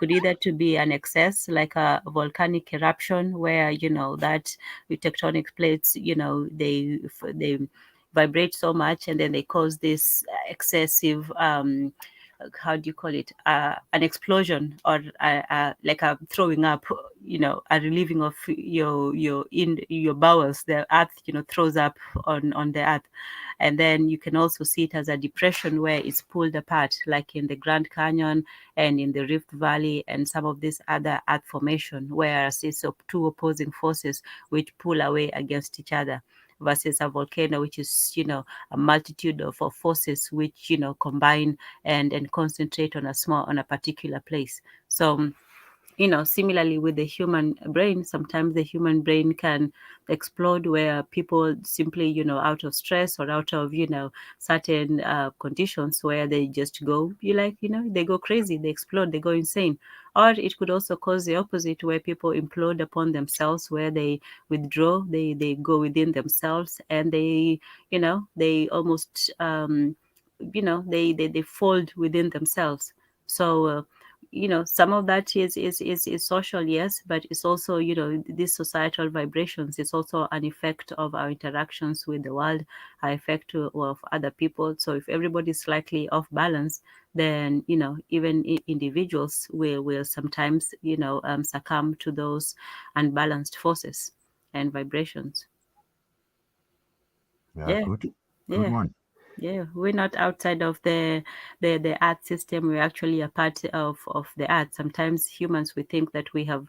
either to be an excess, like a volcanic eruption, where that the tectonic plates, they vibrate so much, and then they cause this excessive how do you call it, an explosion, or like a throwing up, a relieving of your bowels. The earth throws up on the earth. And then you can also see it as a depression where it's pulled apart, like in the Grand Canyon and in the Rift Valley and some of these other earth formation, where it's two opposing forces which pull away against each other, versus a volcano, which is a multitude of forces which combine and concentrate on a particular place. So similarly with the human brain, sometimes the human brain can explode, where people simply, out of stress or out of, certain conditions, where they just go, they go crazy, they explode, they go insane. Or it could also cause the opposite, where people implode upon themselves, where they withdraw, they go within themselves, and they almost, they fold within themselves. So, some of that is social, yes, but it's also, these societal vibrations. It's also an effect of our interactions with the world, our effect of other people. So if everybody's slightly off balance, then even individuals will sometimes succumb to those unbalanced forces and vibrations. Yeah, Yeah, good yeah. one. Yeah, we're not outside of the earth system. We're actually a part of the earth. Sometimes humans, we think that we have,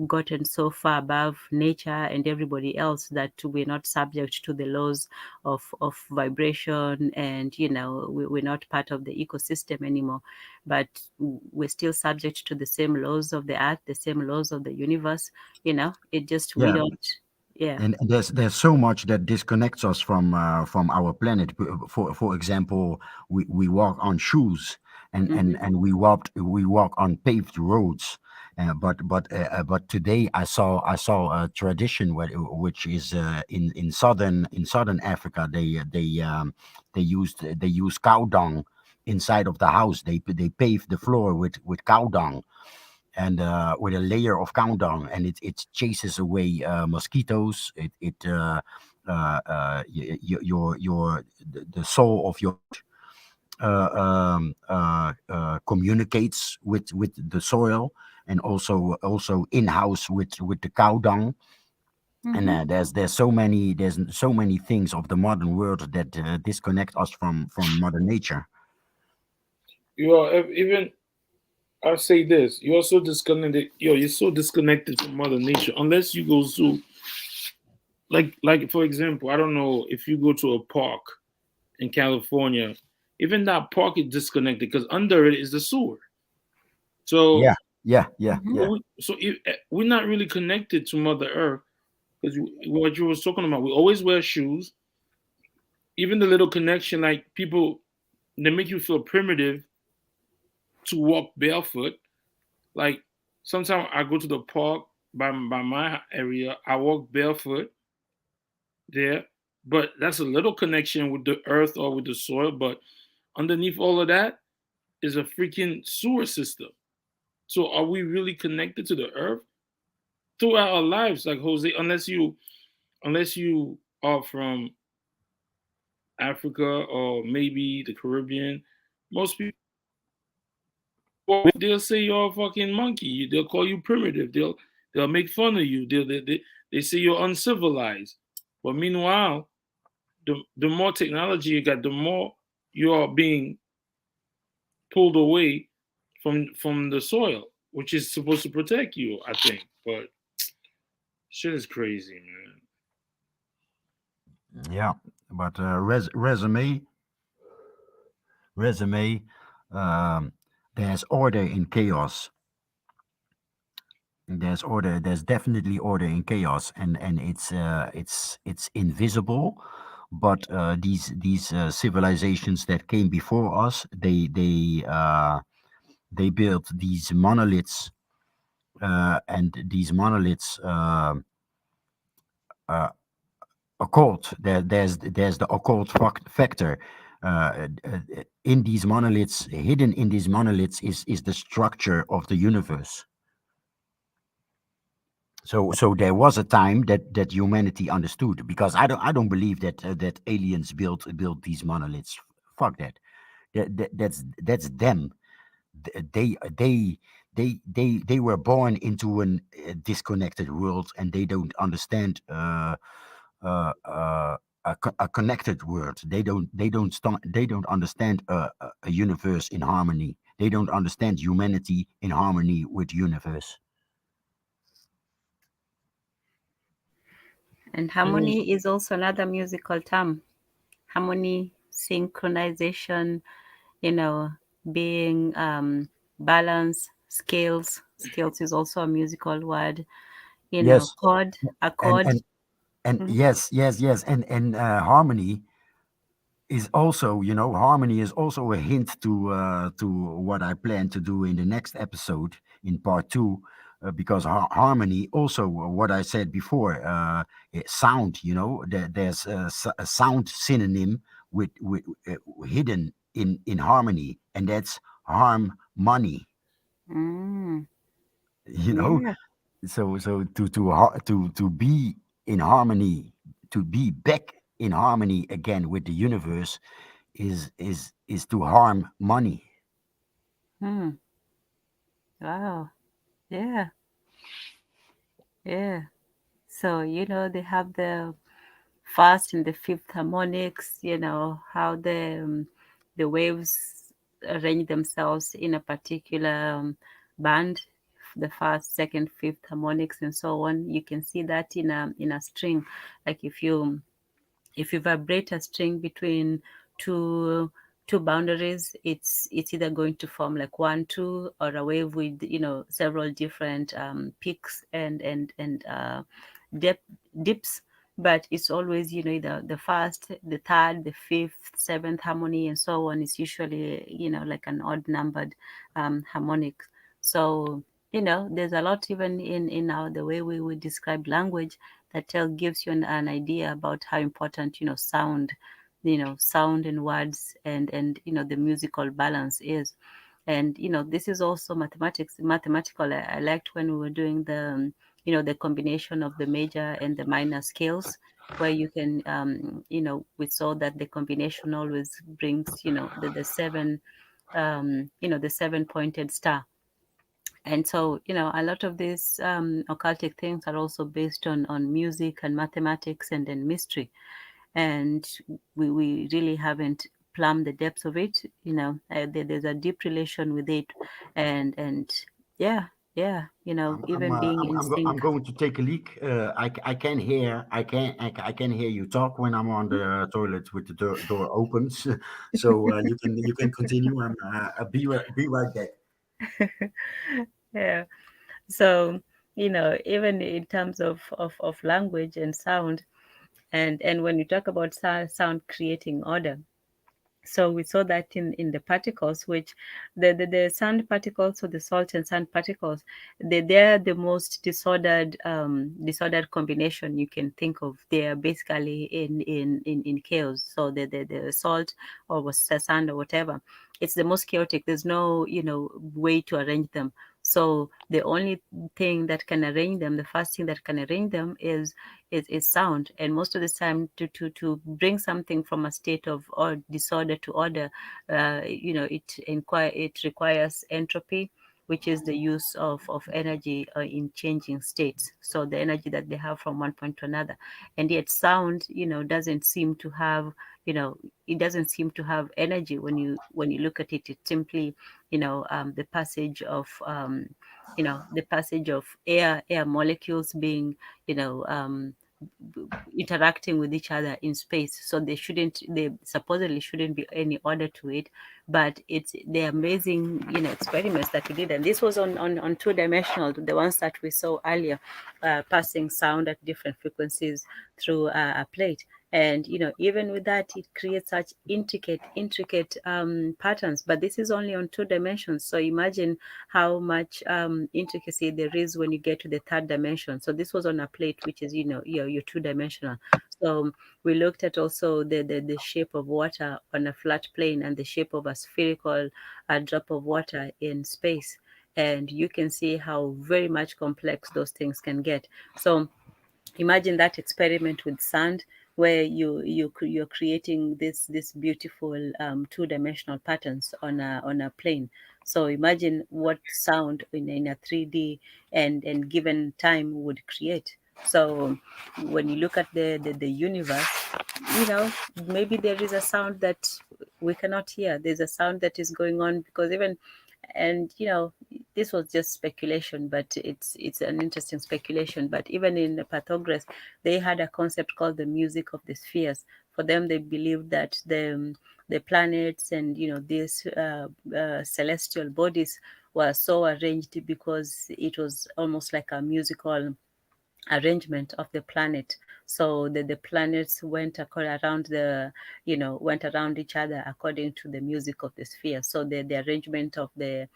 gotten so far above nature and everybody else that we're not subject to the laws of vibration, and we're not part of the ecosystem anymore. But we're still subject to the same laws of the earth, the same laws of the universe. It just, we Yeah, don't. Yeah. and there's so much that disconnects us from our planet. For example, we walk on shoes, and Hmm. we walk on paved roads. But today I saw a tradition which is in southern Africa. They use cow dung inside of the house. They pave the floor with cow dung, and with a layer of countdown, and it chases away mosquitoes. The soul of your communicates with the soil, and also in house with the cow dung. And Hmm. there's so many things of the modern world that disconnect us from mother nature. You are even. I'll say this: you're so disconnected. You're so disconnected from Mother Nature unless you go to, like for example, I don't know if you go to a park in California, even that park is disconnected because under it is the sewer. So, Yeah, yeah, yeah, Hmm. yeah. we're not really connected to Mother Earth because what you was talking about, we always wear shoes. Even the little connection, like people, they make you feel primitive to walk barefoot. Like sometimes I go to the park by my area, I walk barefoot there, but that's a little connection with the earth or with the soil. But underneath all of that is a freaking sewer system. So are we really connected to the earth throughout our lives, like Jose? Unless you are from Africa or maybe the Caribbean, most people, they'll say you're a fucking monkey. They'll call you primitive. They'll make fun of you. They say you're uncivilized. But meanwhile, the more technology you got, the more you are being pulled away from the soil, which is supposed to protect you, I think. But shit is crazy, man. Yeah, but resume, um, there's order in chaos. There's definitely order in chaos, and it's invisible. But these civilizations that came before us, they built these monoliths, and these monoliths uh, occult. There's the occult factor. In these monoliths, hidden in these monoliths, is the structure of the universe. So there was a time that humanity understood, because I don't believe that aliens built these monoliths. Fuck that. That's them. They they were born into a disconnected world, and they don't understand a connected world. They don't understand a universe in harmony. They don't understand humanity in harmony with universe. And I mean, harmony is also another musical term. Harmony, synchronization, you know, being balance, scales. Scales is also a musical word. You know, Yes, chord, a and chord. and and Mhm. yes, and harmony is also, harmony is also a hint to what I plan to do in the next episode, in part two, because harmony also, what I said before, sound. There's a sound synonym with hidden in harmony, and that's harmony. Mm, You know, yeah. so to be in harmony, to be back in harmony again with the universe, is to harm money. Mm, wow. Yeah. Yeah. So, they have the first and the fifth harmonics, how the waves arrange themselves in a particular band, the first, second, fifth harmonics, and so on. You can see that in a string. Like if you vibrate a string between two two boundaries, it's either going to form like 1 2, or a wave with several different peaks and depth dips. But it's always either the first, the third, the fifth, seventh harmony, and so on. It's usually like an odd numbered harmonic. So there's a lot even in our the way we would describe language, that gives you an idea about how important sound and words and the musical balance is. And this is also mathematical. I liked when we were doing the combination of the major and the minor scales, where you can we saw that the combination always brings the seven, the seven pointed star. And so a lot of these occultic things are also based on music and mathematics and then mystery. And we really haven't plumbed the depths of it. There's a deep relation with it. And yeah, yeah, even being in I'm sync. going to take a leak. I can hear, I can hear you talk when I'm on the toilet with the door opens. So you can continue. I'll be right back. Yeah. So even in terms of language and sound, and when you talk about sound creating order. So we saw that in the particles, which the sand particles, or the salt and sand particles, they're the most disordered combination you can think of. They are basically in chaos. So the salt or sand or whatever, it's the most chaotic. There's no way to arrange them. So the only thing that can arrange them, the first thing that can arrange them is sound. And most of the time, to bring something from a state of or disorder to order, it requires entropy, which is the use of energy in changing states. So the energy that they have from one point to another. And yet sound doesn't seem to have it doesn't seem to have energy. When you look at it, it's simply the passage of the passage of air molecules being you know interacting with each other in space. So they supposedly shouldn't be any order to it. But it's the amazing experiments that we did, and this was on two-dimensional, the ones that we saw earlier, passing sound at different frequencies through a plate. And even with that, it creates such intricate patterns. But this is only on 2 dimensions. So imagine how much intricacy there is when you get to the 3rd dimension. So this was on a plate, which is your 2 dimensional. So we looked at also the shape of water on a flat plane and the shape of a spherical drop of water in space. And you can see how very much complex those things can get. So imagine that experiment with sand, where you're creating this beautiful 2 dimensional patterns on a plane. So imagine what sound in a 3D and given time would create. So when you look at the universe, maybe there is a sound that we cannot hear. There's a sound that is going on, because even, and this was just speculation, but it's an interesting speculation. But even in the Pythagoras, they had a concept called the music of the spheres. For them, they believed that the planets and these celestial bodies were so arranged because it was almost like a musical arrangement of the planet. So the planets went around each other according to the music of the sphere. So the arrangement of the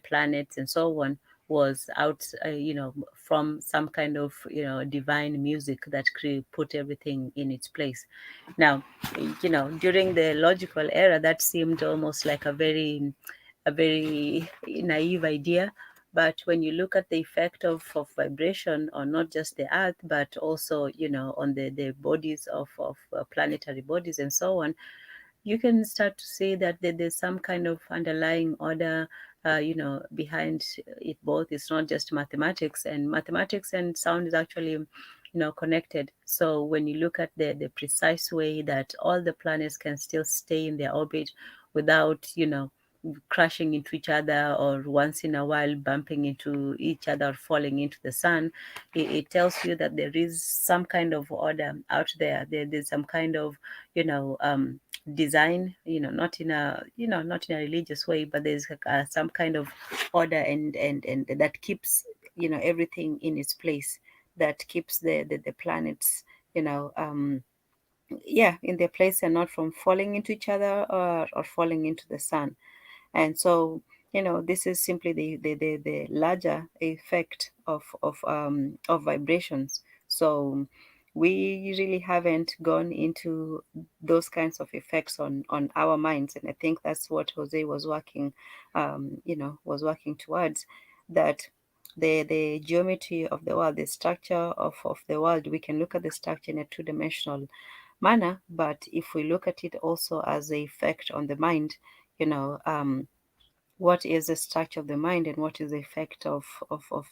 planets and so on was out from some kind of divine music that put everything in its place. Now, during the logical era, that seemed almost like a very naive idea. But when you look at the effect of vibration on not just the earth, but also on the bodies of planetary bodies and so on, you can start to see that there's some kind of underlying order behind it both. It's not just mathematics and sound is actually connected. So when you look at the precise way that all the planets can still stay in their orbit without crashing into each other, or once in a while bumping into each other or falling into the sun, it tells you that there is some kind of order out there. There's some kind of design, not in a not in a religious way, but there's some kind of order, and that keeps everything in its place, that keeps the planets in their place, and not from falling into each other, or falling into the sun. And so this is simply the larger effect of vibrations. So we really haven't gone into those kinds of effects on our minds, and I think that's what Jose was working towards, that the geometry of the world, the structure of the world, we can look at the structure in a 2 dimensional manner. But if we look at it also as the effect on the mind, you know um, what is the structure of the mind, and what is the effect of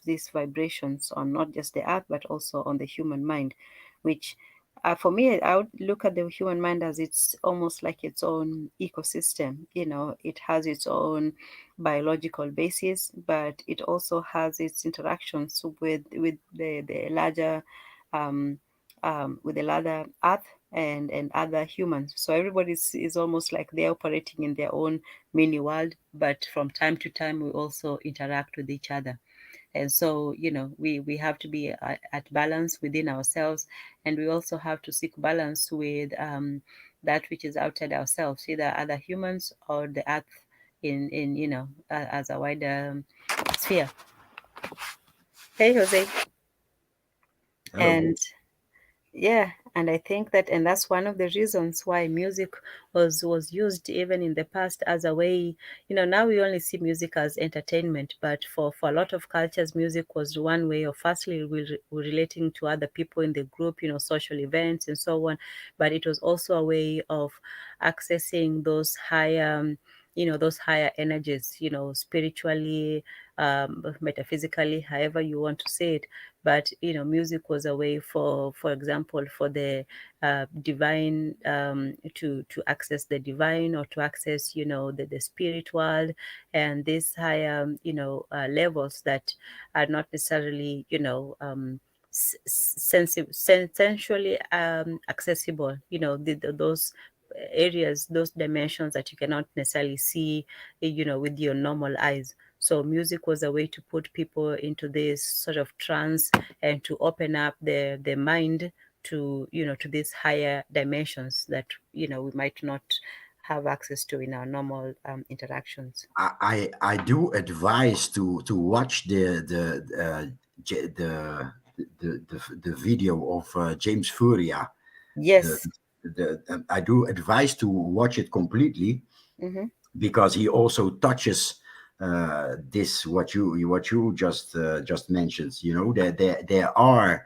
these vibrations on not just the earth but also on the human mind, which for me, I would look at the human mind as it's almost like its own ecosystem. It has its own biological basis, but it also has its interactions with the larger with the larger earth and other humans. So everybody is almost like they're operating in their own mini world, but from time to time we also interact with each other. And so we have to be at balance within ourselves, and we also have to seek balance with that which is outside ourselves, either other humans or the earth in as a wider sphere. Hey, Jose. Hello. And yeah, and I think that, and that's one of the reasons why music was used even in the past as a way. Now we only see music as entertainment, but for a lot of cultures, music was one way of firstly relating to other people in the group, social events and so on. But it was also a way of accessing those higher energies, spiritually, metaphysically, however you want to say it. But music was a way, for example, for the divine, to access the divine, or to access the spirit world, and these higher levels that are not necessarily sensually accessible, those areas, those dimensions that you cannot necessarily see with your normal eyes. So music was a way to put people into this sort of trance, and to open up the mind to to these higher dimensions that we might not have access to in our normal interactions. I do advise to watch J- the video of James Furia. The, Yes. I do advise to watch it completely, Mm-hmm. because he also touches this what you just mentioned. There are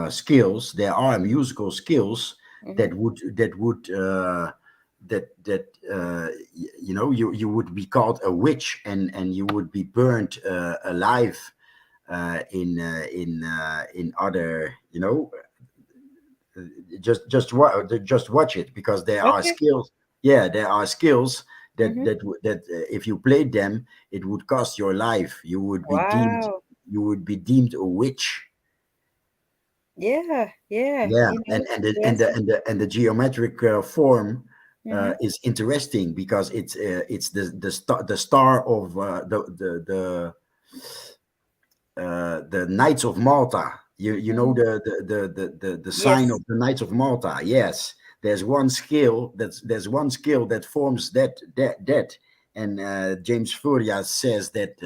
skills, there are musical skills Mm-hmm. that you would be called a witch, and you would be burned alive in other, just watch it, because there are Okay. skills. Yeah, there are skills Mm-hmm. that if you played them, it would cost your life. Wow. You would be deemed a witch. Yeah, yeah, Yeah, yes. and the geometric form Mm-hmm. is interesting, because it's the star of the Knights of Malta. You know Mm-hmm. the sign Yes. of the Knights of Malta. Yes, there's one skill that forms that. And James Furia says that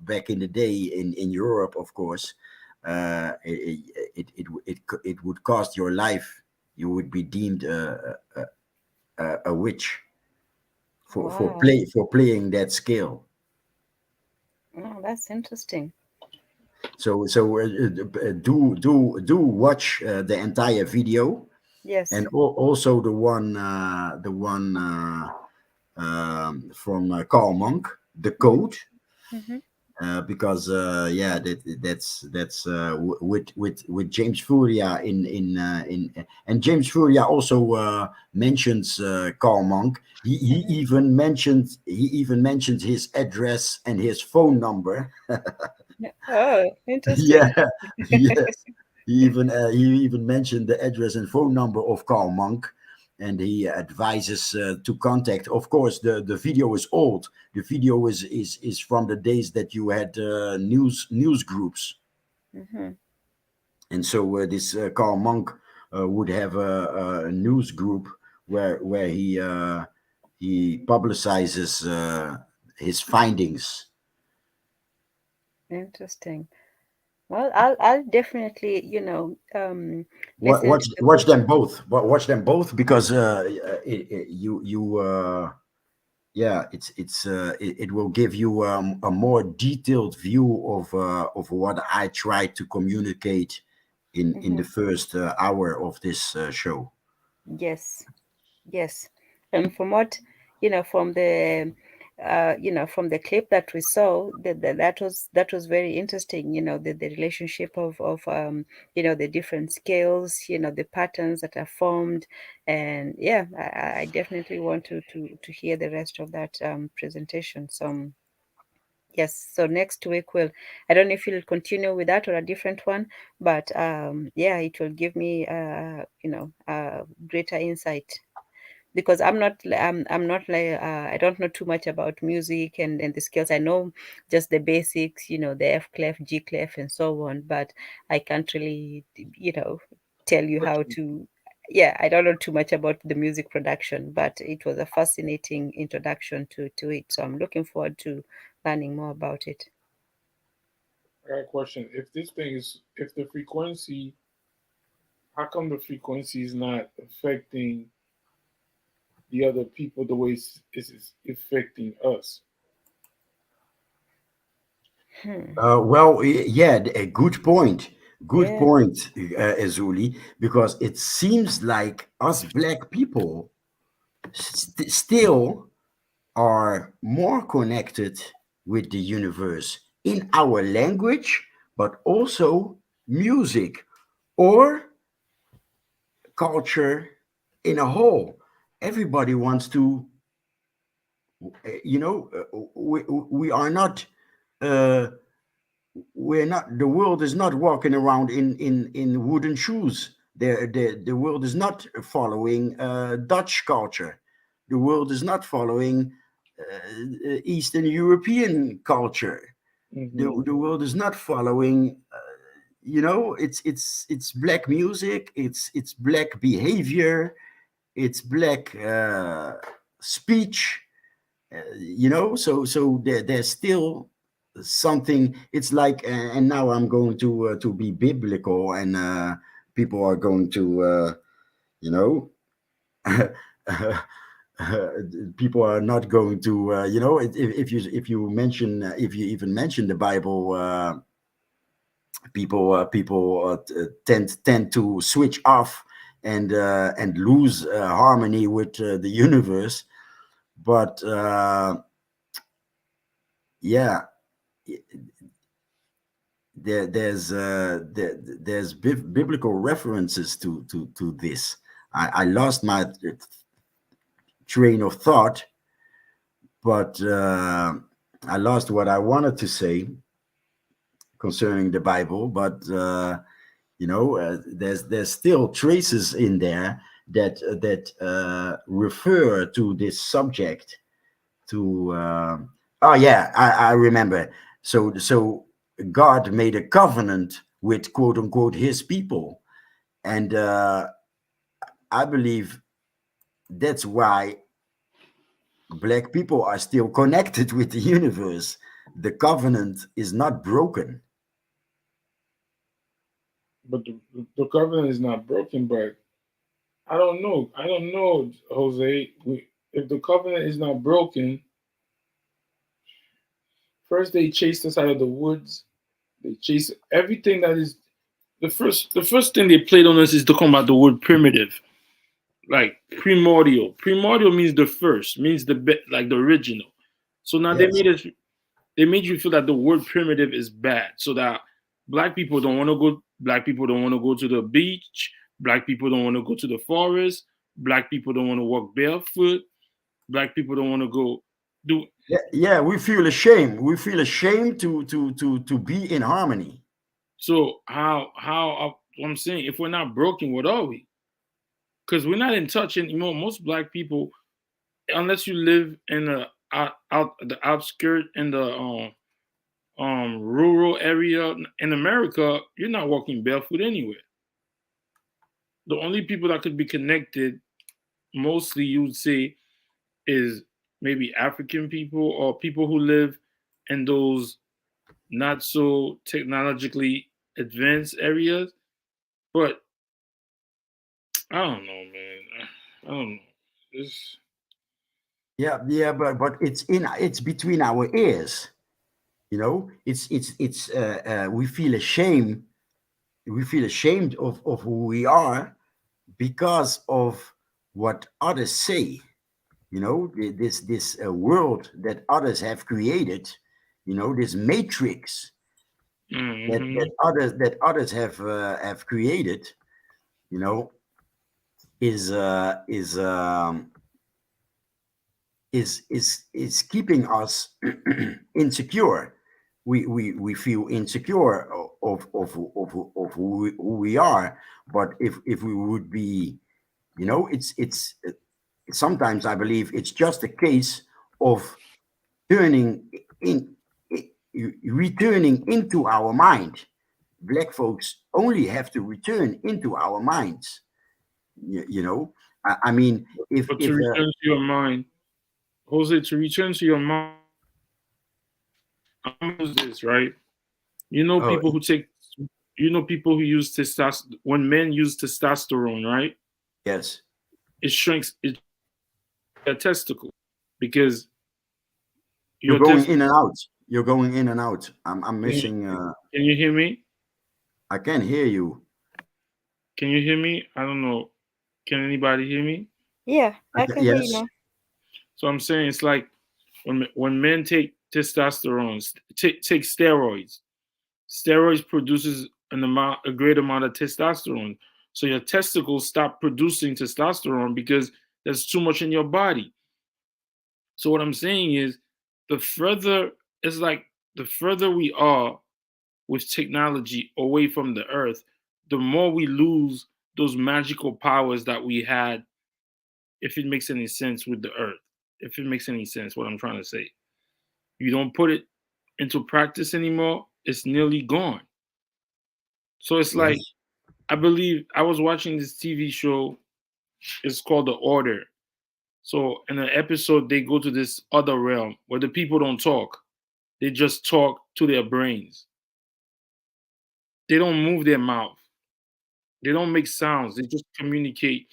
back in the day in Europe, of course, it would cost your life. You would be deemed a witch Wow. for playing that skill. Oh, that's interesting. Do watch the entire video, Yes. and also the one from Karl Monk, the Mm-hmm. code, Mm-hmm. because yeah, that's with James Furia in and James Furia also mentions Karl Monk. Mm-hmm. He even mentioned his address and his phone number. Oh, interesting. Yeah, yes. He even mentioned the address and phone number of Karl Monk, and he advises to contact. Of course, the video is old. The video is from the days that you had news groups, Mm-hmm. and so this Karl Monk would have a news group where he publicizes his findings. Interesting. Well, I'll definitely, listen to the Watch book. them both. Watch them both, because you yeah, it will give you a more detailed view of what I try to communicate in Mm-hmm. the first hour of this show. Yes. Yes, and from what from the from the clip that we saw, that was very interesting. The relationship of the different scales, the patterns that are formed, and yeah, I definitely want to hear the rest of that presentation. So yes, so next week I don't know if you'll continue with that or a different one, but yeah, it will give me greater insight because I'm not like I don't know too much about music and the scales. I know just the basics, the F clef, G clef, and so on. But I can't really, tell you how to. Yeah, I don't know too much about the music production, but it was a fascinating introduction to it. So I'm looking forward to learning more about it. I got a question. If the frequency, how come the frequency is not affecting the other people the way it's affecting us? Hmm. Well, yeah, a good point. Good Yeah. point, Azuli, because it seems like us black people still are more connected with the universe in our language, but also music or culture in a whole. Everybody wants to, we are not, uh, we're not, the world is not walking around in wooden shoes. The world is not following Dutch culture. The world is not following Eastern European culture. Hmm. The world is not following. it's black music, it's black behavior, it's black speech, so there's still something. It's like, and now I'm going to be biblical, and people are going to you know people are not going to if you mention, if you even mention the Bible, people tend to switch off and lose harmony with the universe. But yeah, there's biblical references to this. I lost my train of thought, but I lost what I wanted to say concerning the Bible. But there's still traces in there that refer to this subject. To oh yeah, I remember. So God made a covenant with, quote unquote, his people, and I believe that's why black people are still connected with the universe. The covenant is not broken. But the covenant is not broken. But I don't know. I don't know, Jose. If the covenant is not broken, first they chased us out of the woods. They chased everything that is the first thing they played on us is to come about the word primitive, like primordial. Primordial means the first, means like the original. So now Yes. they made you feel that the word primitive is bad, so that black people don't want to go to the beach, black people don't want to go to the forest, black people don't want to walk barefoot, black people don't want to go do. Yeah, we feel ashamed. We feel ashamed to be in harmony. So how I'm saying, if we're not broken, what are we? Because we're not in touch anymore. Most black people, unless you live in the outskirt in the rural area in America, you're not walking barefoot anywhere. The only people that could be connected, mostly you would say, is maybe African people or people who live in those not so technologically advanced areas. But I don't know, man. I don't know. It's, Yeah, but it's between our ears. It's we feel ashamed. We feel ashamed of who we are because of what others say. This world that others have created. This matrix that mhm. that others have created. You know, is keeping us insecure. We feel insecure of who we are. But if we would be, it's sometimes I believe it's just a case of turning in returning into our mind. Black folks only have to return into our minds. I mean, But to if return to your mind, Jose, to return to your mind, I'm gonna use this, right? You know oh people who take, you know people who use testosterone. When men use testosterone, right? yes. It shrinks a testicle because You're your going test. in and out. You're going in and out. I'm Can you, missing. can you hear me? I can't hear you. Can you hear me? I don't know. Can anybody hear me? Yeah, I can hear you Yes. now. So I'm saying it's like when men take testosterone, take steroids. Steroids produces a great amount of testosterone. So your testicles stop producing testosterone because there's too much in your body. So what I'm saying is, the further it's like the further we are with technology away from the earth, the more we lose those magical powers that we had, if it makes any sense, with the earth. If it makes any sense, what I'm trying to say. You don't put it into practice anymore, it's nearly gone. So it's like, Yes. I believe I was watching this TV show. It's called The Order. So in an episode, they go to this other realm where the people don't talk. They just talk to their brains. They don't move their mouth. They don't make sounds. They just communicate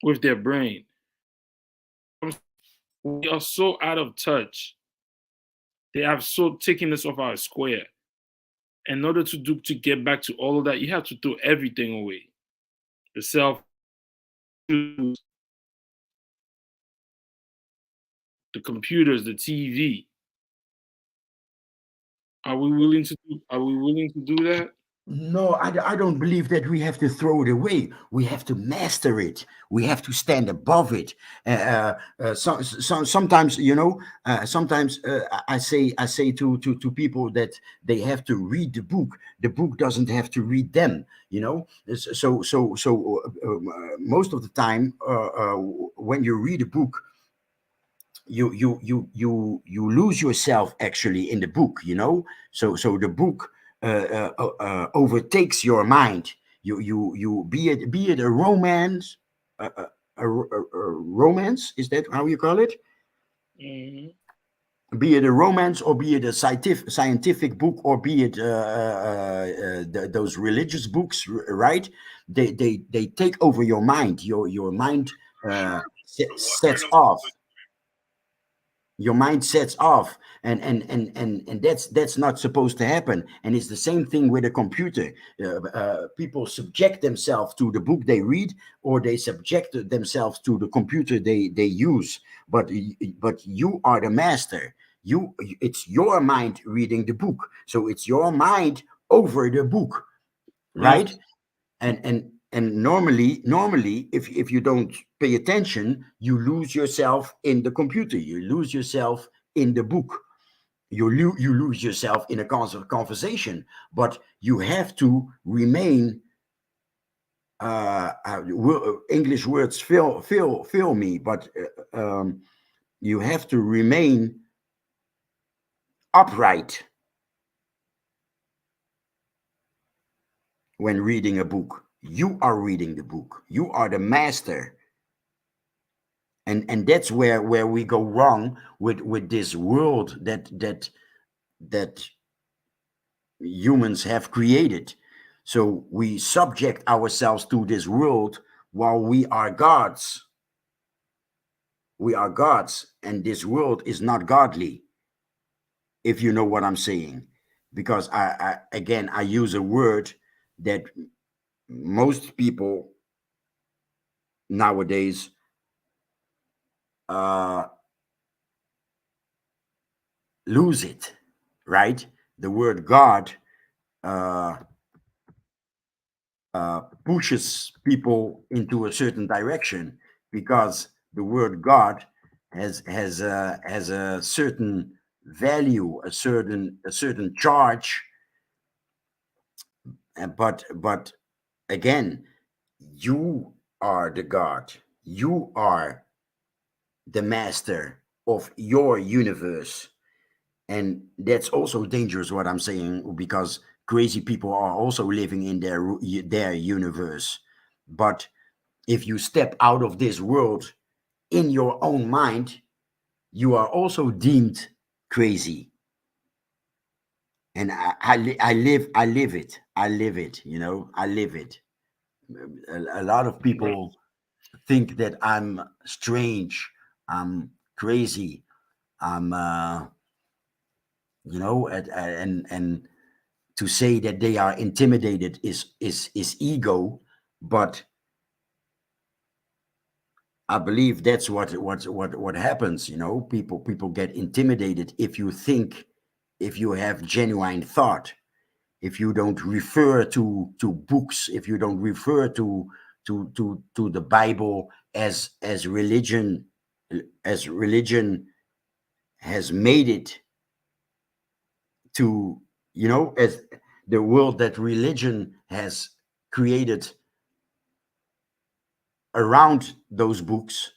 with their brain. We are so out of touch. They have so taken us off our square. In order to get back to all of that, you have to throw everything away. The cell phones, the computers, the TV. Are we willing to do that? No, I don't believe that we have to throw it away. We have to master it. We have to stand above it. Sometimes, sometimes I say to people that they have to read the book. The book doesn't have to read them. Most of the time, when you read a book, you lose yourself actually in the book, so the book overtakes your mind. You be it a romance, a romance, is that how you call it? Mhm. Be it a romance, or be it a scientific book, or be it those religious books, right? They take over your mind. Your mind sets off. Your mind sets off, and that's not supposed to happen. And it's the same thing with a computer. People subject themselves to the book they read, or they subject themselves to the computer they use. But you are the master. It's your mind reading the book, so it's your mind over the book, Yeah. right? And normally, if you don't pay attention, you lose yourself in the computer, you lose yourself in the book, you lose yourself in a conversation. But you have to remain, English words fail me, but you have to remain upright when reading a book. You are reading the book, you are the master. And that's where we go wrong with this world that humans have created. So we subject ourselves to this world while we are gods. We are gods, and this world is not godly, if you know what I'm saying. Because I use a word that most people nowadays uh, lose it, right? The word God uh, pushes people into a certain direction, because the word God has a certain value, a certain charge. But again, you are the God. You are the master of your universe. And that's also dangerous, what I'm saying, because crazy people are also living in their universe. But if you step out of this world in your own mind, you are also deemed crazy. And I live it, I live it. A lot of people think that I'm strange, I'm crazy, I'm and to say that they are intimidated is ego. But I believe that's what happens. People get intimidated if you have genuine thought, if you don't refer to books, if you don't refer to the Bible as religion, as religion has made it to, as the world that religion has created around those books.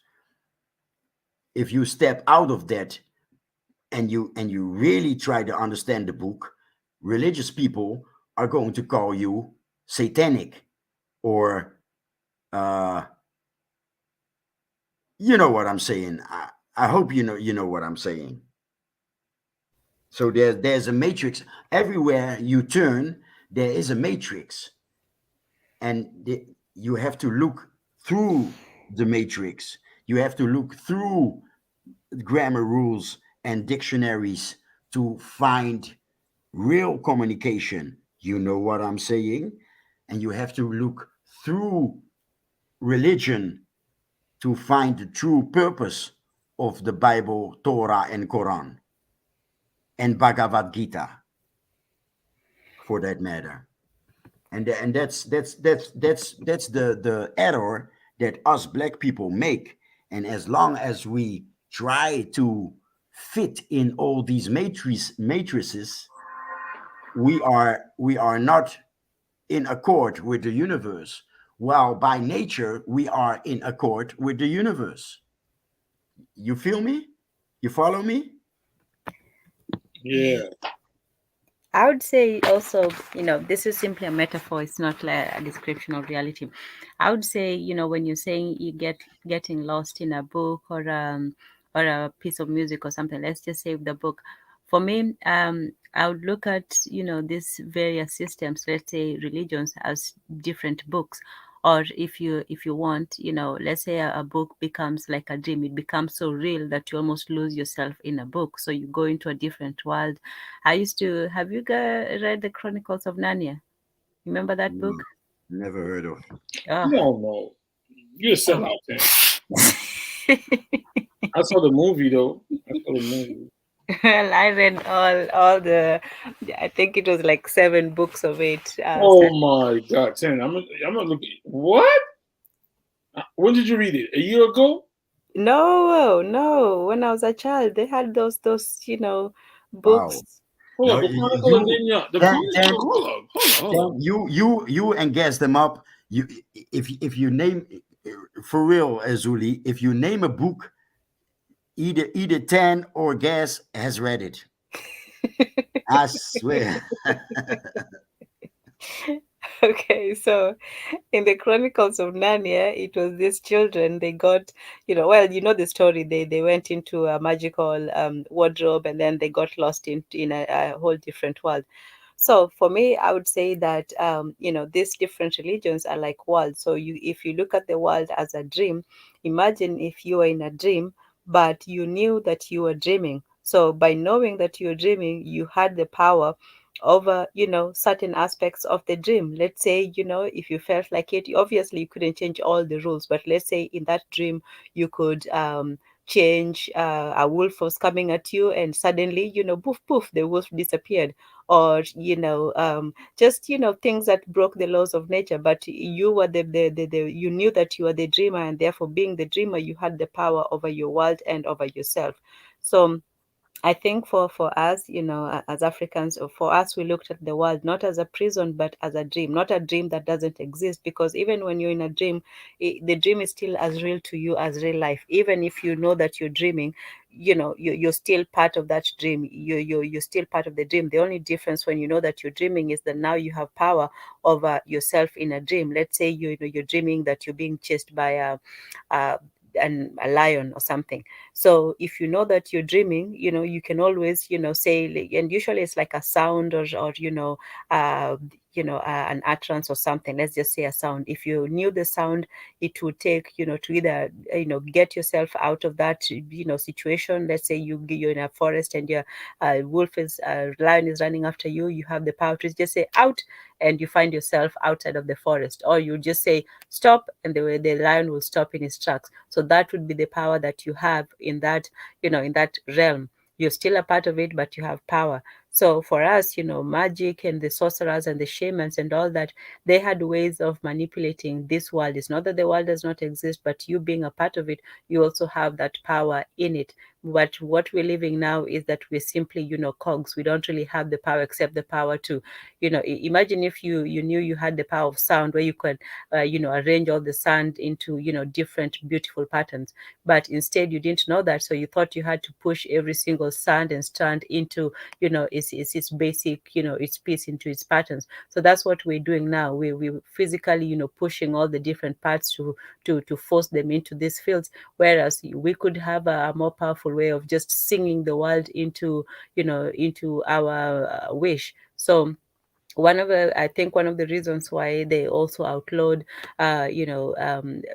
If you step out of that, and you really try to understand the book, religious people are going to call you satanic, or uh, you know what I'm saying. I hope you know what I'm saying. So there's a matrix everywhere you turn. There is a matrix, and you have to look through the matrix. You have to look through grammar rules and dictionaries to find real communication. You know what I'm saying? And you have to look through religion to find the true purpose of the Bible, Torah, and Quran, and Bhagavad Gita, for that matter. And that's the error that us black people make. And as long as we try to fit in all these matrices, we are not in accord with the universe, while by nature we are in accord with the universe. You feel me? You follow me? Yeah. I would say also, this is simply a metaphor. It's not like a description of reality. I would say, when you're saying you getting lost in a book or a piece of music or something, let's just say the book. For me, I would look at, these various systems, let's say religions, as different books. Or if you want, let's say a book becomes like a dream. It becomes so real that you almost lose yourself in a book. So you go into a different world. I used to. Have you guys read the Chronicles of Narnia? Remember that book? No, never heard of. Oh. No. You're a sellout, man. I saw the movie though. I saw the movie. Well, I read all the. I think it was like 7 books of it. Oh my God, 10. I'm not looking. What? When did you read it? A year ago? No. When I was a child, they had those Wow. books. Hold No, on, the Chronicle of you Narnia. The then Chronicle. Hold on. you and gas them up. You if you name, for real, Azuli, if you name a book, either 10 or gas has read it. I swear. Okay, so in the Chronicles of Narnia, it was these children. They got, well, the story. They went into a magical wardrobe, and then they got lost in a whole different world. So for me, I would say that these different religions are like worlds. So if you look at the world as a dream, imagine if you were in a dream, but you knew that you were dreaming. So by knowing that you were dreaming, you had the power over certain aspects of the dream. Let's say if you felt like it, obviously you couldn't change all the rules, but let's say in that dream you could change. A wolf was coming at you, and suddenly poof poof, the wolf disappeared. Or just things that broke the laws of nature, but you were the you knew that you were the dreamer, and therefore being the dreamer, you had the power over your world and over yourself. So I think for us, as Africans, or for us, we looked at the world not as a prison, but as a dream, not a dream that doesn't exist. Because even when you're in a dream, the dream is still as real to you as real life. Even if you know that you're dreaming, you're still part of that dream. You're still part of the dream. The only difference when you know that you're dreaming is that now you have power over yourself in a dream. Let's say you're dreaming that you're being chased by a a lion or something. So if you know that you're dreaming, you can always, say, and usually it's like a sound or an utterance or something. Let's just say a sound. If you knew the sound, it would take, to either, get yourself out of that, situation. Let's say you're in a forest and your lion is running after you. You have the power to just say out, and you find yourself outside of the forest, or you just say stop, and the lion will stop in his tracks. So that would be the power that you have in that, in that realm. You're still a part of it, but you have power. So for us, magic and the sorcerers and the shamans and all that, they had ways of manipulating this world. It's not that the world does not exist, but you being a part of it, you also have that power in it. But what we're living now is that we're simply, cogs. We don't really have the power, except the power to, imagine if you knew you had the power of sound, where you could, arrange all the sound into, different beautiful patterns. But instead, you didn't know that, so you thought you had to push every single sound and stand into, its basic, its piece into its patterns. So that's what we're doing now. We physically, pushing all the different parts to force them into these fields. Whereas we could have a more powerful way of just singing the world into our wish. So I think one of the reasons why they also outlawed, Africans,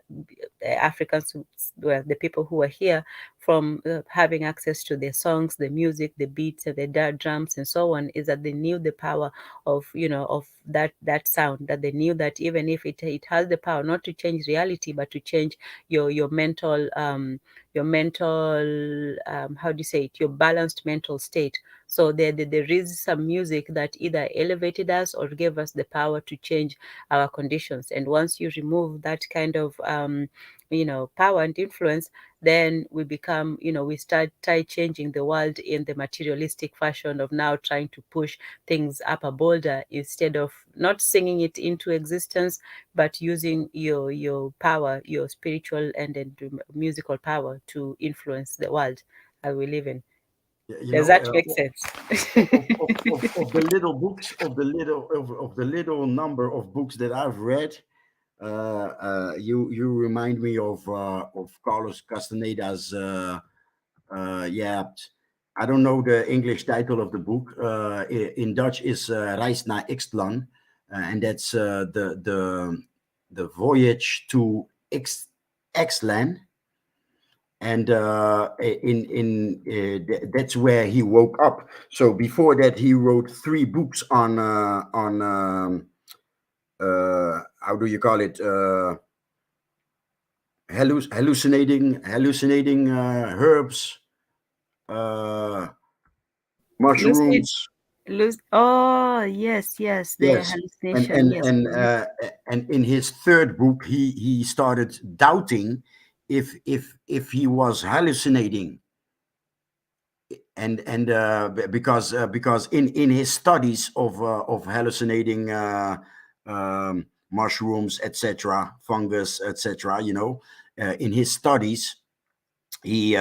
well, the people who are here, from having access to the songs, the music, the beats, and the drums, and so on, is that they knew the power of, of that sound. That they knew that even if it has the power not to change reality, but to change your mental, how do you say it, your balanced mental state. So there is some music that either elevated us or gave us the power to change our conditions. And once you remove that kind of power and influence, then we become, we try changing the world in the materialistic fashion of now trying to push things up a boulder, instead of not singing it into existence, but using your power, your spiritual and musical power, to influence the world that we live in. You Does know, that make sense? of the little books, of the little number of books that I've read, you remind me of Carlos Castaneda's. Yeah, I don't know the English title of the book. In Dutch is Reis naar Ixtlan, and that's the voyage to Ixtlan. And that's where he woke up. So before that, he wrote 3 books on how do you call it, hallucinating herbs, Lucid, mushrooms. oh, yes, yes, the Yes, and hallucination, and yes. and uh, and in his third book, he started doubting if he was hallucinating. Because in his studies of hallucinating mushrooms, etc., fungus, etc., in his studies, it's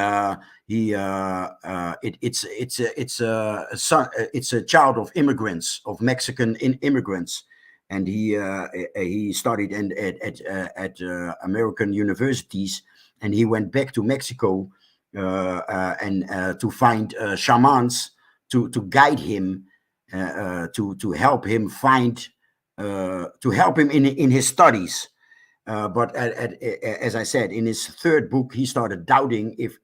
a child of immigrants, of Mexican immigrants, and he studied at American universities, and he went back to Mexico, and to find shamans to guide him, to help him find, to help him in his studies. But as I said, in his third book, he started doubting if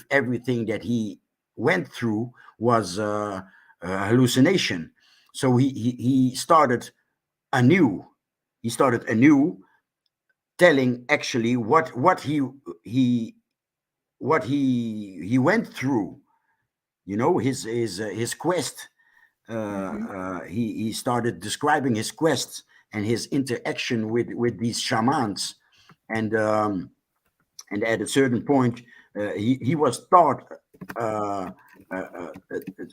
everything that he went through was a hallucination. So he started anew. He started anew, telling actually what he went through. His quest. He started describing his quests and his interaction with these shamans, and at a certain point, he was taught.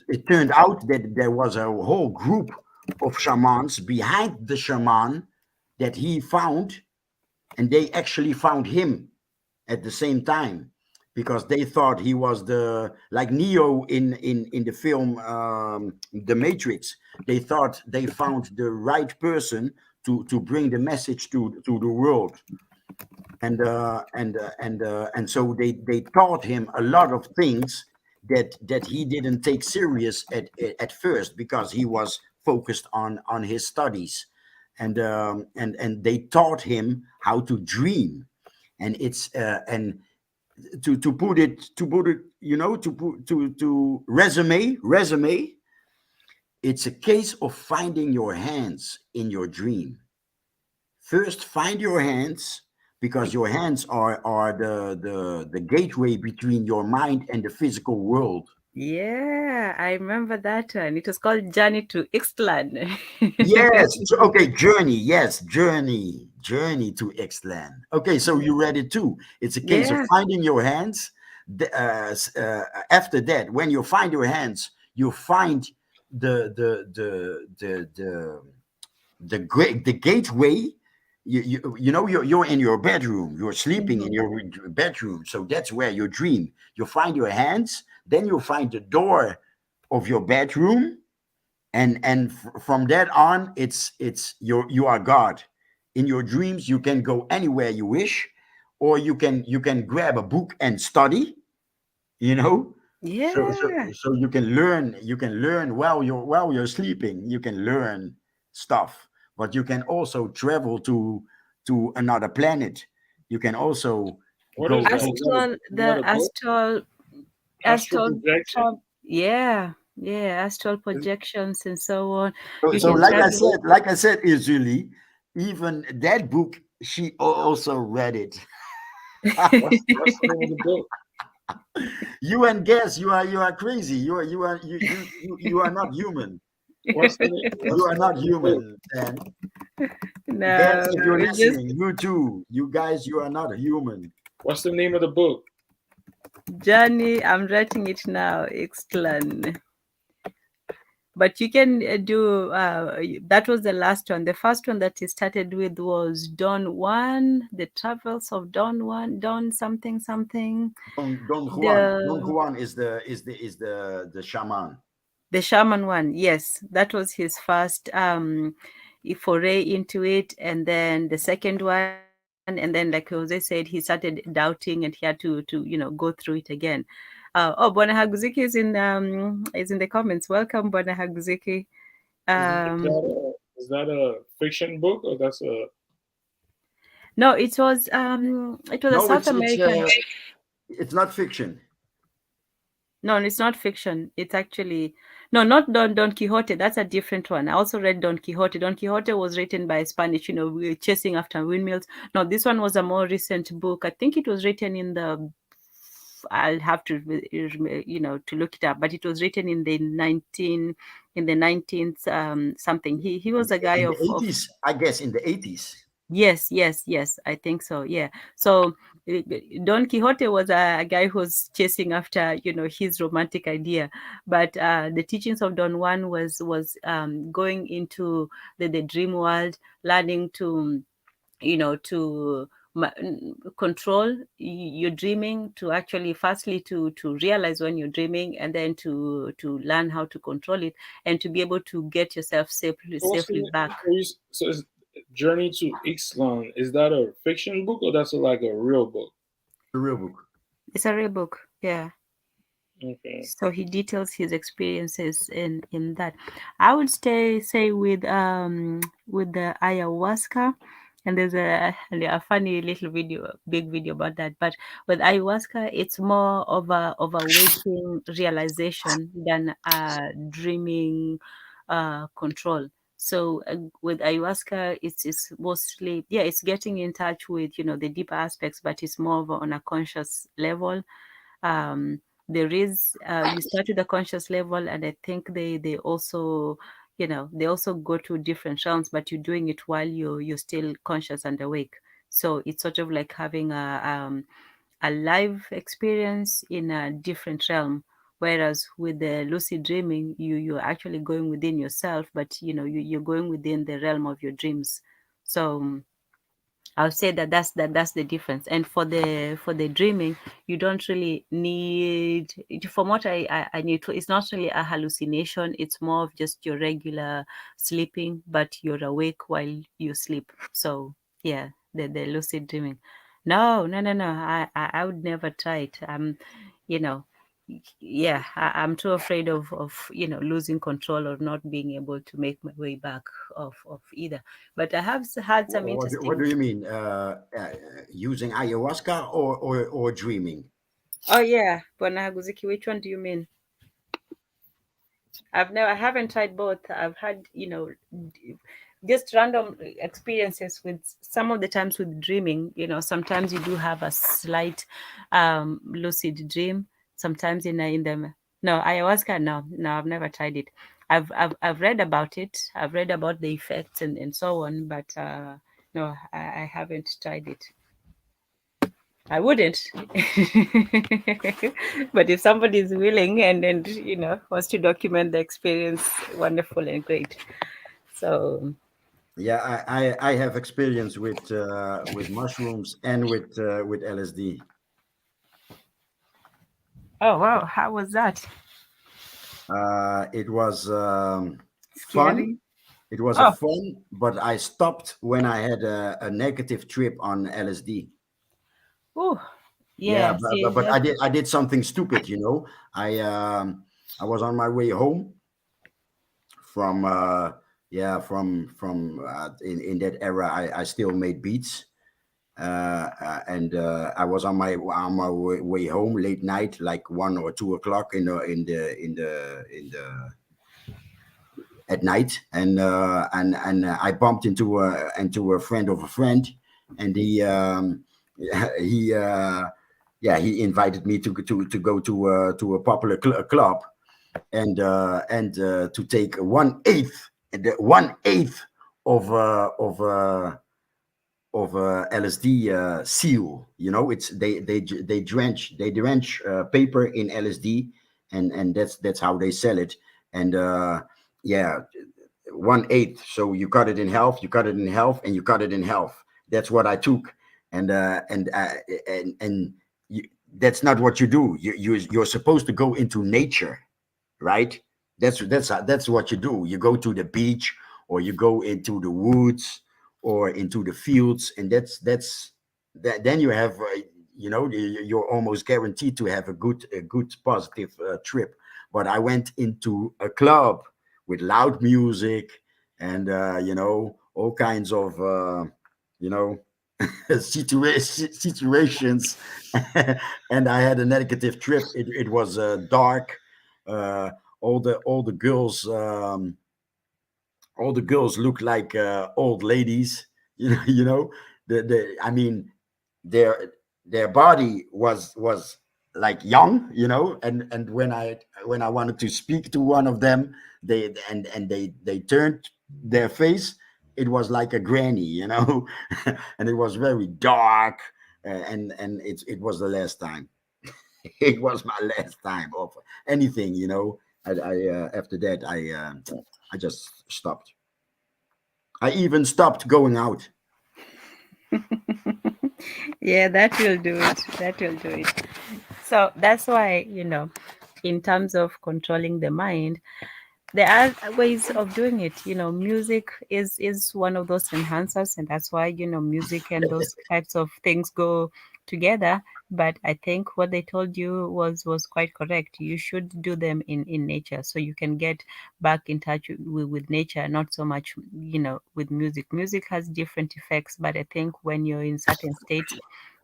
It turned out that there was a whole group of shamans behind the shaman that he found, and they actually found him at the same time, because they thought he was like Neo in the film The Matrix. They thought they found the right person to bring the message to the world, and so they taught him a lot of things that he didn't take serious at first, because he was focused on his studies, and they taught him how to dream, and it's and to put it to resume, it's a case of finding your hands in your dream. First, find your hands, because your hands are the gateway between your mind and the physical world. Yeah, I remember that one. It was called Journey to Ixtlan. Yes. Okay. Journey. Yes. Journey to Xland. Okay. So you read it too. It's a case of Yeah. finding your hands. after that, when you find your hands, you find the gateway. You know, you're in your bedroom, you're sleeping in your bedroom, so that's where you dream. You find your hands, then you find the door of your bedroom, and from that on, it's you are God. In your dreams, you can go anywhere you wish, or you can grab a book and study, you know. So you can learn while you're sleeping. You can learn stuff, but you can also travel to another planet. You can also What go is that? Astral, Is that the a book? Astral astral, projection? astral Is- projections and so on. so, You so can like I travel. said, like I said, usually, even that book, she also read it. What's the name of the book? You and guess, you are crazy. You are not human. What's the name? You What's are the name not of the book? human, and guess, No, if you're it's just listening, you too. You guys, you are not human. What's the name of the book? Johnny. I'm writing it now. Ixtlan. But you can do that was the last one. The first one that he started with was Don Juan, the travels of Don Juan, Don something something. Don Juan. Don The Juan is the shaman. the shaman one, yes, that was his first foray into it, and then the second one, and then like Jose said, he started doubting and he had to go through it again. Oh, Bwana Haguziki is in the comments. Welcome, Bwana Haguziki. Um, Is that a fiction book or that's a no, it was a No, South it's it's American. uh, it's not fiction. No, it's not fiction. It's actually no, not Don Quixote. That's a different one. I also read Don Quixote. Don Quixote was written by a Spanish. We were chasing after windmills. No, this one was a more recent book. I think it was written in the. I'll have to, to look it up. But it was written in the 19th something. He was a guy In the of 80s, I guess, in the 80s. Yes, I think so. Yeah. So Don Quixote was a guy who was chasing after, his romantic idea, but the teachings of Don Juan was going into the dream world, learning to, to control your dreaming, to actually firstly to realize when you're dreaming, and then to learn how to control it, and to be able to get yourself so what's safely back. so is Journey to Ixtlan, is that a fiction book or that's like a real book? The real book. It's a real book. Yeah. Okay. So he details his experiences in that. I would say with the ayahuasca, and there's a funny little big video about that. But with ayahuasca, it's more of a waking realization than dreaming control. So with ayahuasca, it's mostly, it's getting in touch with the deeper aspects, but it's more of on a conscious level. um there is you start with the conscious level, and I think they also they also go to different realms, but you're doing it while you're still conscious and awake. So it's sort of like having a live experience in a different realm. Whereas with the lucid dreaming, you're actually going within yourself, but you're going within the realm of your dreams. So I'll say that's the difference. And for the dreaming, you don't really need, from what I knew, it's not really a hallucination. It's more of just your regular sleeping, but you're awake while you sleep. So yeah, the lucid dreaming. No. I would never try it. You know, yeah, I'm too afraid of losing control or not being able to make my way back of either. But I have had some What interesting. do you mean? Using ayahuasca or dreaming? Oh yeah, Bonaguziki, which one do you mean? I haven't tried both. I've had, just random experiences with some of the times with dreaming. Sometimes you do have a slight lucid dream. Sometimes in the no ayahuasca. No, I've never tried it. I've read about it. I've read about the effects and so on, but no, I haven't tried it. I wouldn't. But if somebody is willing and wants to document the experience, wonderful and great. So Yeah, I have experience with mushrooms and with LSD. oh wow, how was that? It was fun. Scary? It was a Oh, fun, but I stopped when I had a negative trip on LSD. oh, Yeah, yeah. See, but that. I did something stupid, you know. I was on my way home from in that era. I still made beats, and I was on my way home late night, like 1 or 2 o'clock in the at night, and I bumped into a friend of a friend, and he he invited me to go to a popular club, and to take 1/8 of LSD seal. You know, it's they drench paper in LSD, and that's how they sell it. And yeah, 1/8. So you cut it in half, you cut it in half, and you cut it in half. That's what I took, and you, that's not what you do. You're supposed to go into nature, right? That's what you do. You go to the beach, or you go into the woods, or into the fields, and that. Then you have, you're almost guaranteed to have a good positive trip. But I went into a club with loud music, and all kinds of you know situations, and I had a negative trip. It was dark. Uh, all the girls look like old ladies. I mean, their their body was like young, and when I wanted to speak to one of them, they turned their face. It was like a granny. And it was very dark, and it was the last time. It was my last time of anything. After that, I just stopped. I even stopped going out. Yeah, that will do it. That will do it. So that's why, in terms of controlling the mind, there are ways of doing it. Music is one of those enhancers, and that's why, music and those types of things go together. But I think what they told you was quite correct. You should do them in nature, so you can get back in touch with nature, not so much, with music. Music has different effects, but I think when you're in certain states,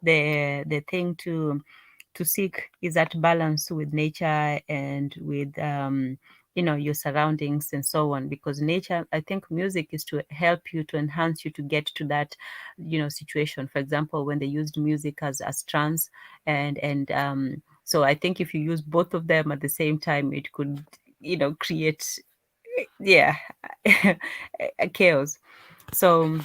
the thing to seek is that balance with nature and with your surroundings and so on, because nature, I think music is to help you, to enhance you, to get to that situation. For example, when they used music as trance, and so I think if you use both of them at the same time, it could create, yeah, a chaos. So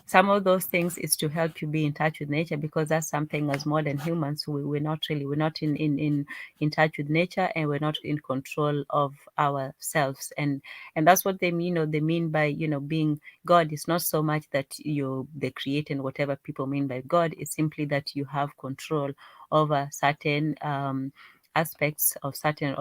some of those things is to help you be in touch with nature, because that's something as modern humans we're not in touch with nature, and we're not in control of ourselves. And that's what they mean, they mean by being God. Is not so much that you're the creator and whatever people mean by God. It's simply that you have control over certain aspects of certain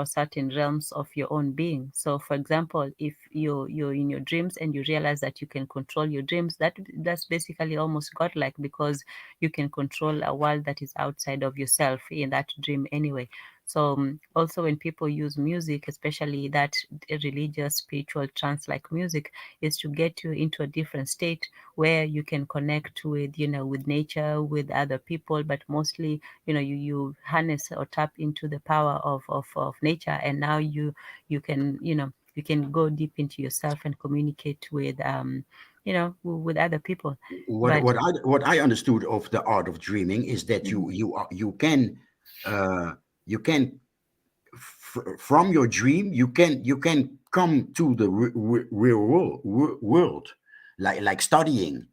realms of your own being. So for example, if you're in your dreams and you realize that you can control your dreams, that's basically almost godlike, because you can control a world that is outside of yourself in that dream anyway. So also when people use music, especially that religious spiritual trance like music, is to get you into a different state where you can connect with nature, with other people, but mostly you harness or tap into the power of nature, and now you can you can go deep into yourself and communicate with other people. What But what I what I understood of the art of dreaming is that uh, you can from your dream you can come to the real world, like studying.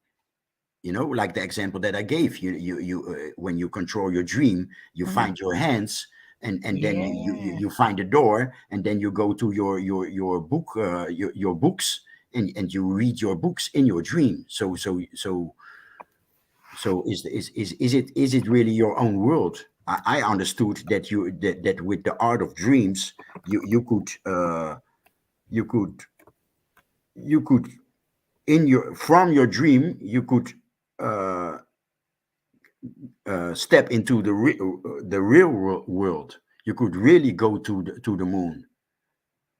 like the example that I gave you when you control your dream, you find your hands, and then you find a door, and then you go to your book, your books, and you read your books in your dream. So is it really your own world? I understood that that with the art of dreams, you could you could in your from your dream you could uh, step into the real world. You could really go to the moon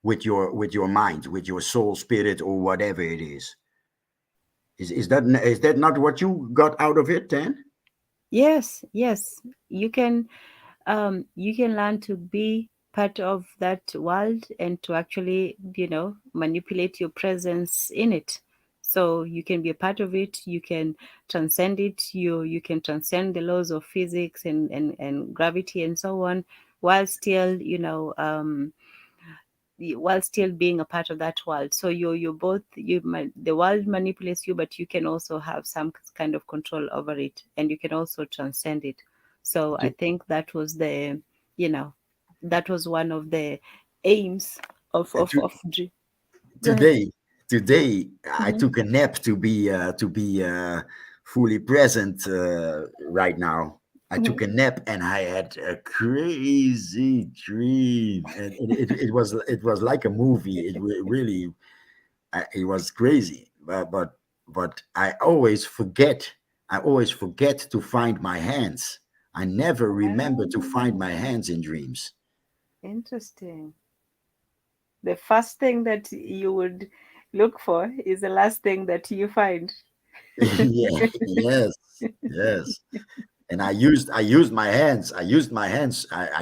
with your mind, with your soul, spirit, or whatever it is. Is that not what you got out of it then? Yes, yes. You can learn to be part of that world and to actually, manipulate your presence in it. So you can be a part of it, you can transcend it, you can transcend the laws of physics and gravity and so on, while still, while still being a part of that world. So you both the world manipulates you, but you can also have some kind of control over it, and you can also transcend it. So I To, think that was you know that was one of the aims of to Go ahead. today I Mhm. took a nap to be fully present right now. I took Mhm. a nap and I had a crazy dream, and it was like a movie. Really, it was crazy, but I always forget to find my hands. I never remember to find my Ah, hands in dreams. interesting. The first thing that you would look for is the last thing that you find. Yeah, yes, yes. And I used my hands. I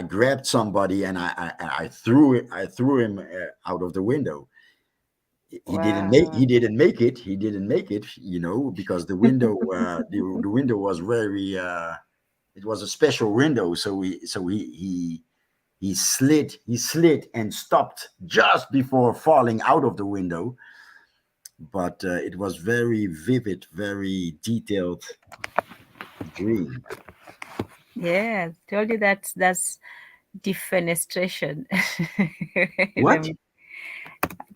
grabbed somebody and I threw him out of the window. He Wow. didn't make it. He didn't make it, because the window was very it was a special window. So he slid and stopped just before falling out of the window. But it was very vivid, very detailed dream. Yeah, told you that's defenestration. Let What? me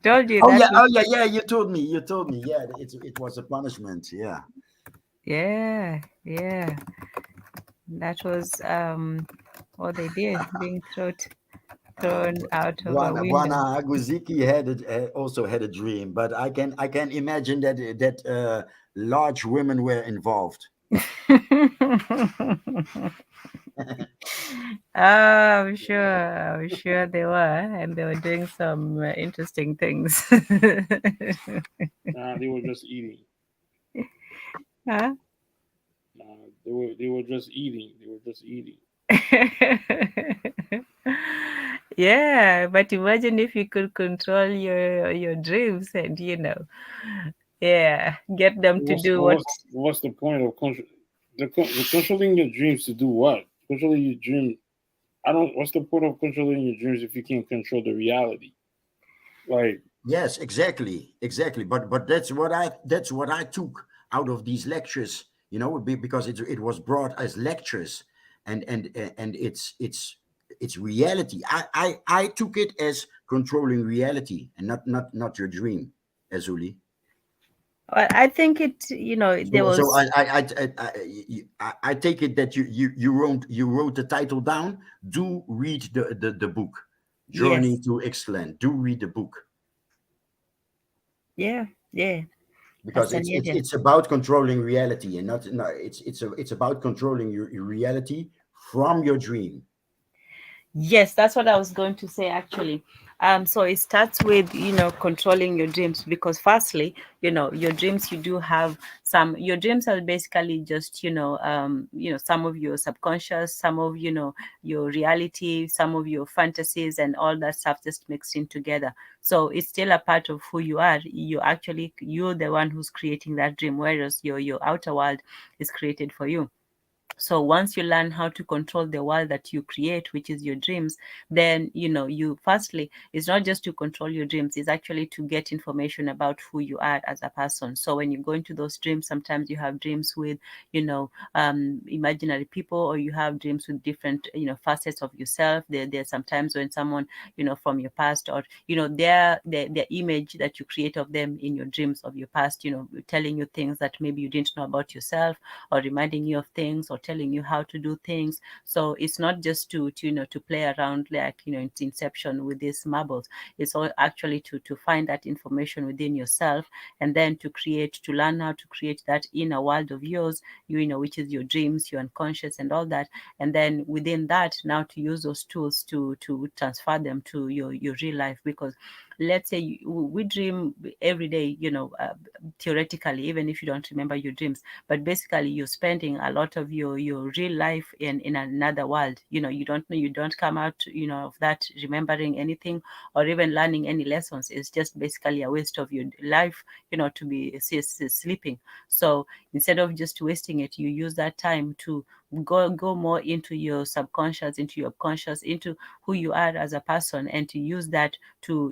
told you Oh that yeah, was oh yeah, yeah. You told me. Yeah, it was a punishment. Yeah. yeah, yeah. That was what they did, being thrown out of a Buana window. Aguziki also had a dream, but I can imagine that large women were involved. Oh, I'm sure they were, and they were doing some interesting things. Nah, they were just eating. Huh? Nah, they were just eating. They were just eating. Yeah, but imagine if you could control your dreams and yeah, get them to What's do what. what's what's the point of controlling your dreams to do what? Controlling your dream. I don't. What's the point of controlling your dreams if you can't control the reality? Like, Yes, exactly. But that's what I took out of these lectures. Because it was brought as lectures, and it's reality. I took it as controlling reality, and not your dream, Azuli. Well, I think there So was. I take it that you wrote the title down. Do read the book, Journey Yes, to Excellence. Do read the book, yeah, yeah. because That's an it's idea. it's about controlling reality, and not no it's about controlling your reality from your dream. Yes, that's what I was going to say actually. So it starts with, controlling your dreams, because firstly, your dreams, you do have your dreams are basically just, some of your subconscious, some of, your reality, some of your fantasies and all that stuff just mixed in together. So it's still a part of who you are. You're the one who's creating that dream, whereas your outer world is created for you. So once you learn how to control the world that you create, which is your dreams, then you firstly, it's not just to control your dreams, it's actually to get information about who you are as a person. So when you go into those dreams, sometimes you have dreams with imaginary people, or you have dreams with different facets of yourself. There's sometimes when someone from your past, or their image that you create of them in your dreams of your past, telling you things that maybe you didn't know about yourself, or reminding you of things, or telling you how to do things. So it's not just to play around like it's inception with these marbles. It's all actually to find that information within yourself, and then to learn how to create that inner world of yours, which is your dreams, your unconscious, and all that. And then within that, now to use those tools to transfer them to your real life. Because let's say we dream every day, theoretically, even if you don't remember your dreams, but basically you're spending a lot of your real life in another world. You don't come out of that remembering anything, or even learning any lessons. It's just basically a waste of your life, to be sleeping. So instead of just wasting it, you use that time to go more into your subconscious, into your conscious, into who you are as a person, and to use that to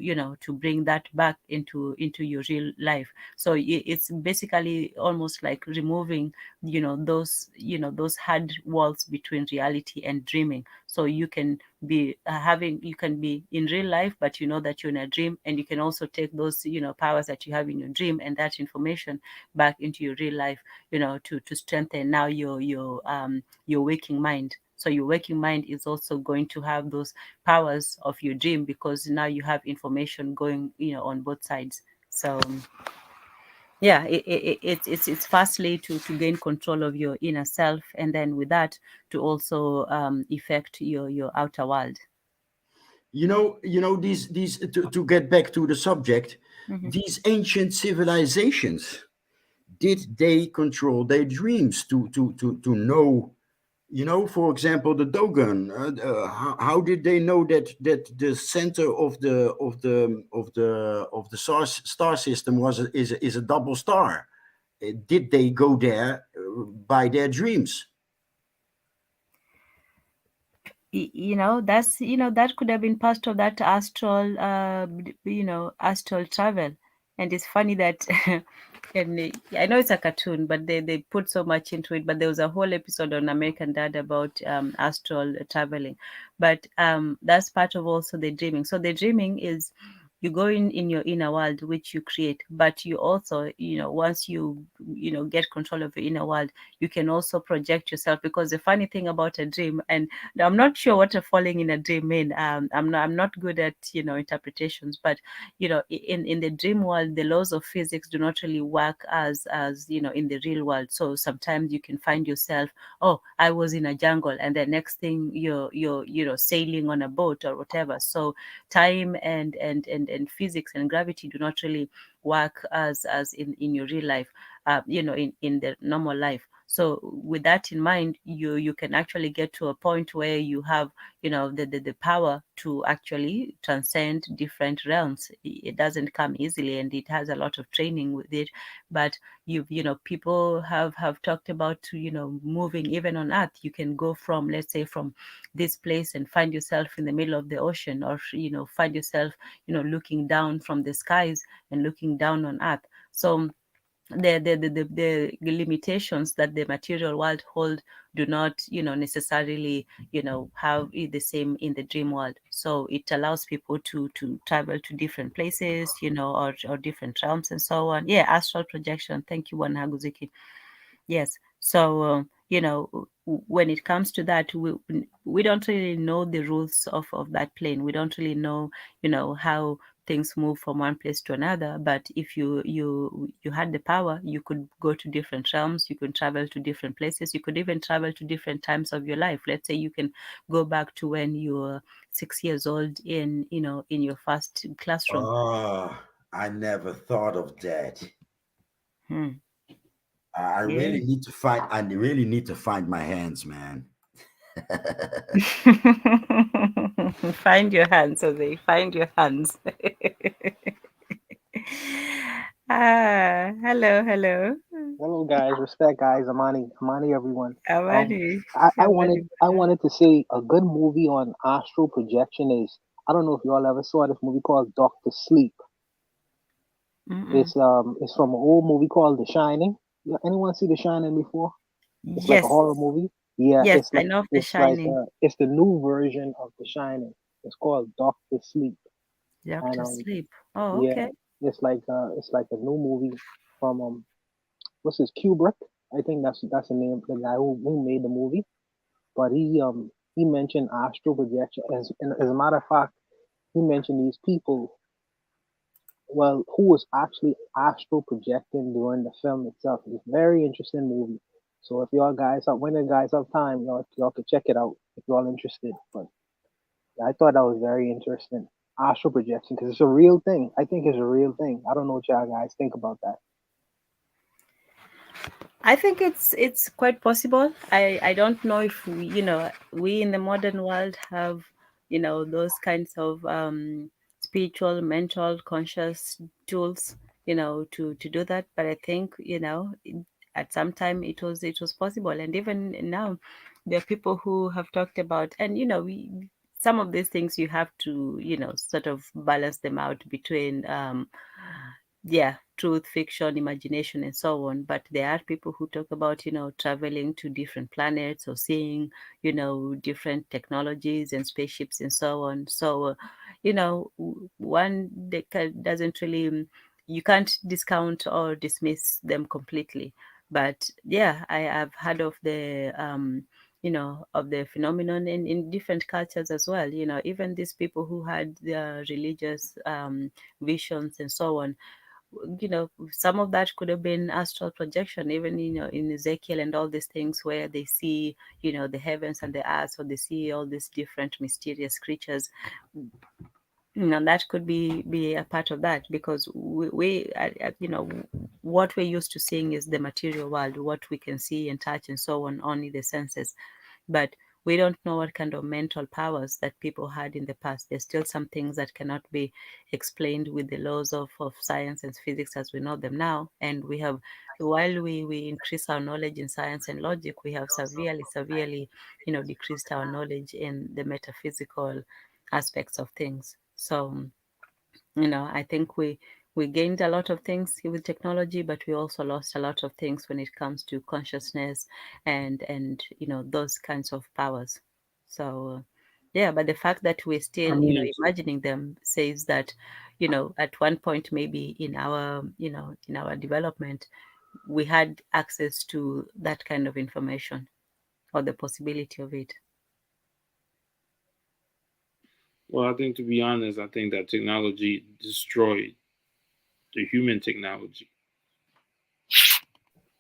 bring that back into your real life. So it's basically almost like removing those hard walls between reality and dreaming. So you can be in real life, but you know that you're in a dream, and you can also take those powers that you have in your dream and that information back into your real life, to strengthen now your waking mind. So your waking mind is also going to have those powers of your dream, because now you have information going on both sides. So yeah, it's firstly to gain control of your inner self, and then with that to also affect your outer world. These to get back to the subject, Mm-hmm. these ancient civilizations, did they control their dreams to know? For example, the Dogon. How did they know that the center of the star system is a double star? Did they go there by their dreams? That could have been part of that astral astral travel. And it's funny that and I know it's a cartoon, but they put so much into it. But there was a whole episode on American Dad about astral traveling. But that's part of also the dreaming. So the dreaming is you go in your inner world, which you create, but you also once get control of your inner world, you can also project yourself. Because the funny thing about a dream, and I'm not sure what a falling in a dream mean. I'm not good at interpretations, but in the dream world, the laws of physics do not really work as in the real world. So sometimes you can find yourself, oh, I was in a jungle, and the next thing you're sailing on a boat or whatever. So time and physics and gravity do not really work as in your real life, in the normal life. So with that in mind, you can actually get to a point where you have the power to actually transcend different realms. It doesn't come easily, and it has a lot of training with it. But people have talked about moving even on Earth. You can go from, let's say, from this place and find yourself in the middle of the ocean, or find yourself looking down from the skies and looking down on Earth. So the limitations that the material world hold do not necessarily have it the same in the dream world. So it allows people to travel to different places, or different realms and so on. Yeah, astral projection. Thank you, Wanahaguzuki. Yes. So, when it comes to that, we don't really know the rules of that plane. We don't really know, how things move from one place to another. But if you had the power, you could go to different realms. You could travel to different places. You could even travel to different times of your life. Let's say you can go back to when you were 6 years old in your first classroom. Oh, I never thought of that. Hmm. I Yeah. really need to find. I really need to find my hands, man. Find your hands, so they find your hands. Hello, hello. Hello, guys. Respect, guys. Amani, everyone. Amani. I wanted to say a good movie on astral projection is, I don't know if you all ever saw this movie called Doctor Sleep. Mm-mm. It's from an old movie called The Shining. Yeah, anyone see The Shining before? It's like a Yes, horror movie. Yeah, yes, I know of The Shining. it's the new version of The Shining. It's called Doctor Sleep, and Doctor Sleep. Oh, yeah, okay. it's like a new movie from what's his Kubrick? I think that's the name, the guy who made the movie. But he mentioned astral projection as a matter of fact, he mentioned these people, well, who was actually astral projecting during the film itself. It's a very interesting movie. So if y'all guys have when you guys have time, y'all could check it out if y'all interested. But yeah, I thought that was very interesting. Astral projection, because it's a real thing. I think it's a real thing. I don't know what y'all guys think about that. I think it's quite possible. I don't know if we in the modern world have those kinds of spiritual, mental, conscious tools to do that. But I think at some time it was possible, and even now there are people who have talked about, and we some of these things you have to sort of balance them out between yeah, truth, fiction, imagination, and so on. But there are people who talk about traveling to different planets or seeing different technologies and spaceships and so on. So one doesn't really, you can't discount or dismiss them completely. But yeah, I have heard of the of the phenomenon in different cultures as well. Even these people who had their religious visions and so on, some of that could have been astral projection, even in Ezekiel and all these things where they see the heavens and the earth, or they see all these different mysterious creatures. That could be a part of that, because what we're used to seeing is the material world, what we can see and touch and so on, only the senses. But we don't know what kind of mental powers that people had in the past. There's still some things that cannot be explained with the laws of science and physics as we know them now. And we have, while we increase our knowledge in science and logic, we have severely decreased our knowledge in the metaphysical aspects of things. So I think we gained a lot of things with technology, but we also lost a lot of things when it comes to consciousness and those kinds of powers. So yeah, but the fact that we're I still mean, imagining them says that at one point, maybe in our in our development, we had access to that kind of information or the possibility of it. well, I think to be honest, I think that technology destroyed the human technology.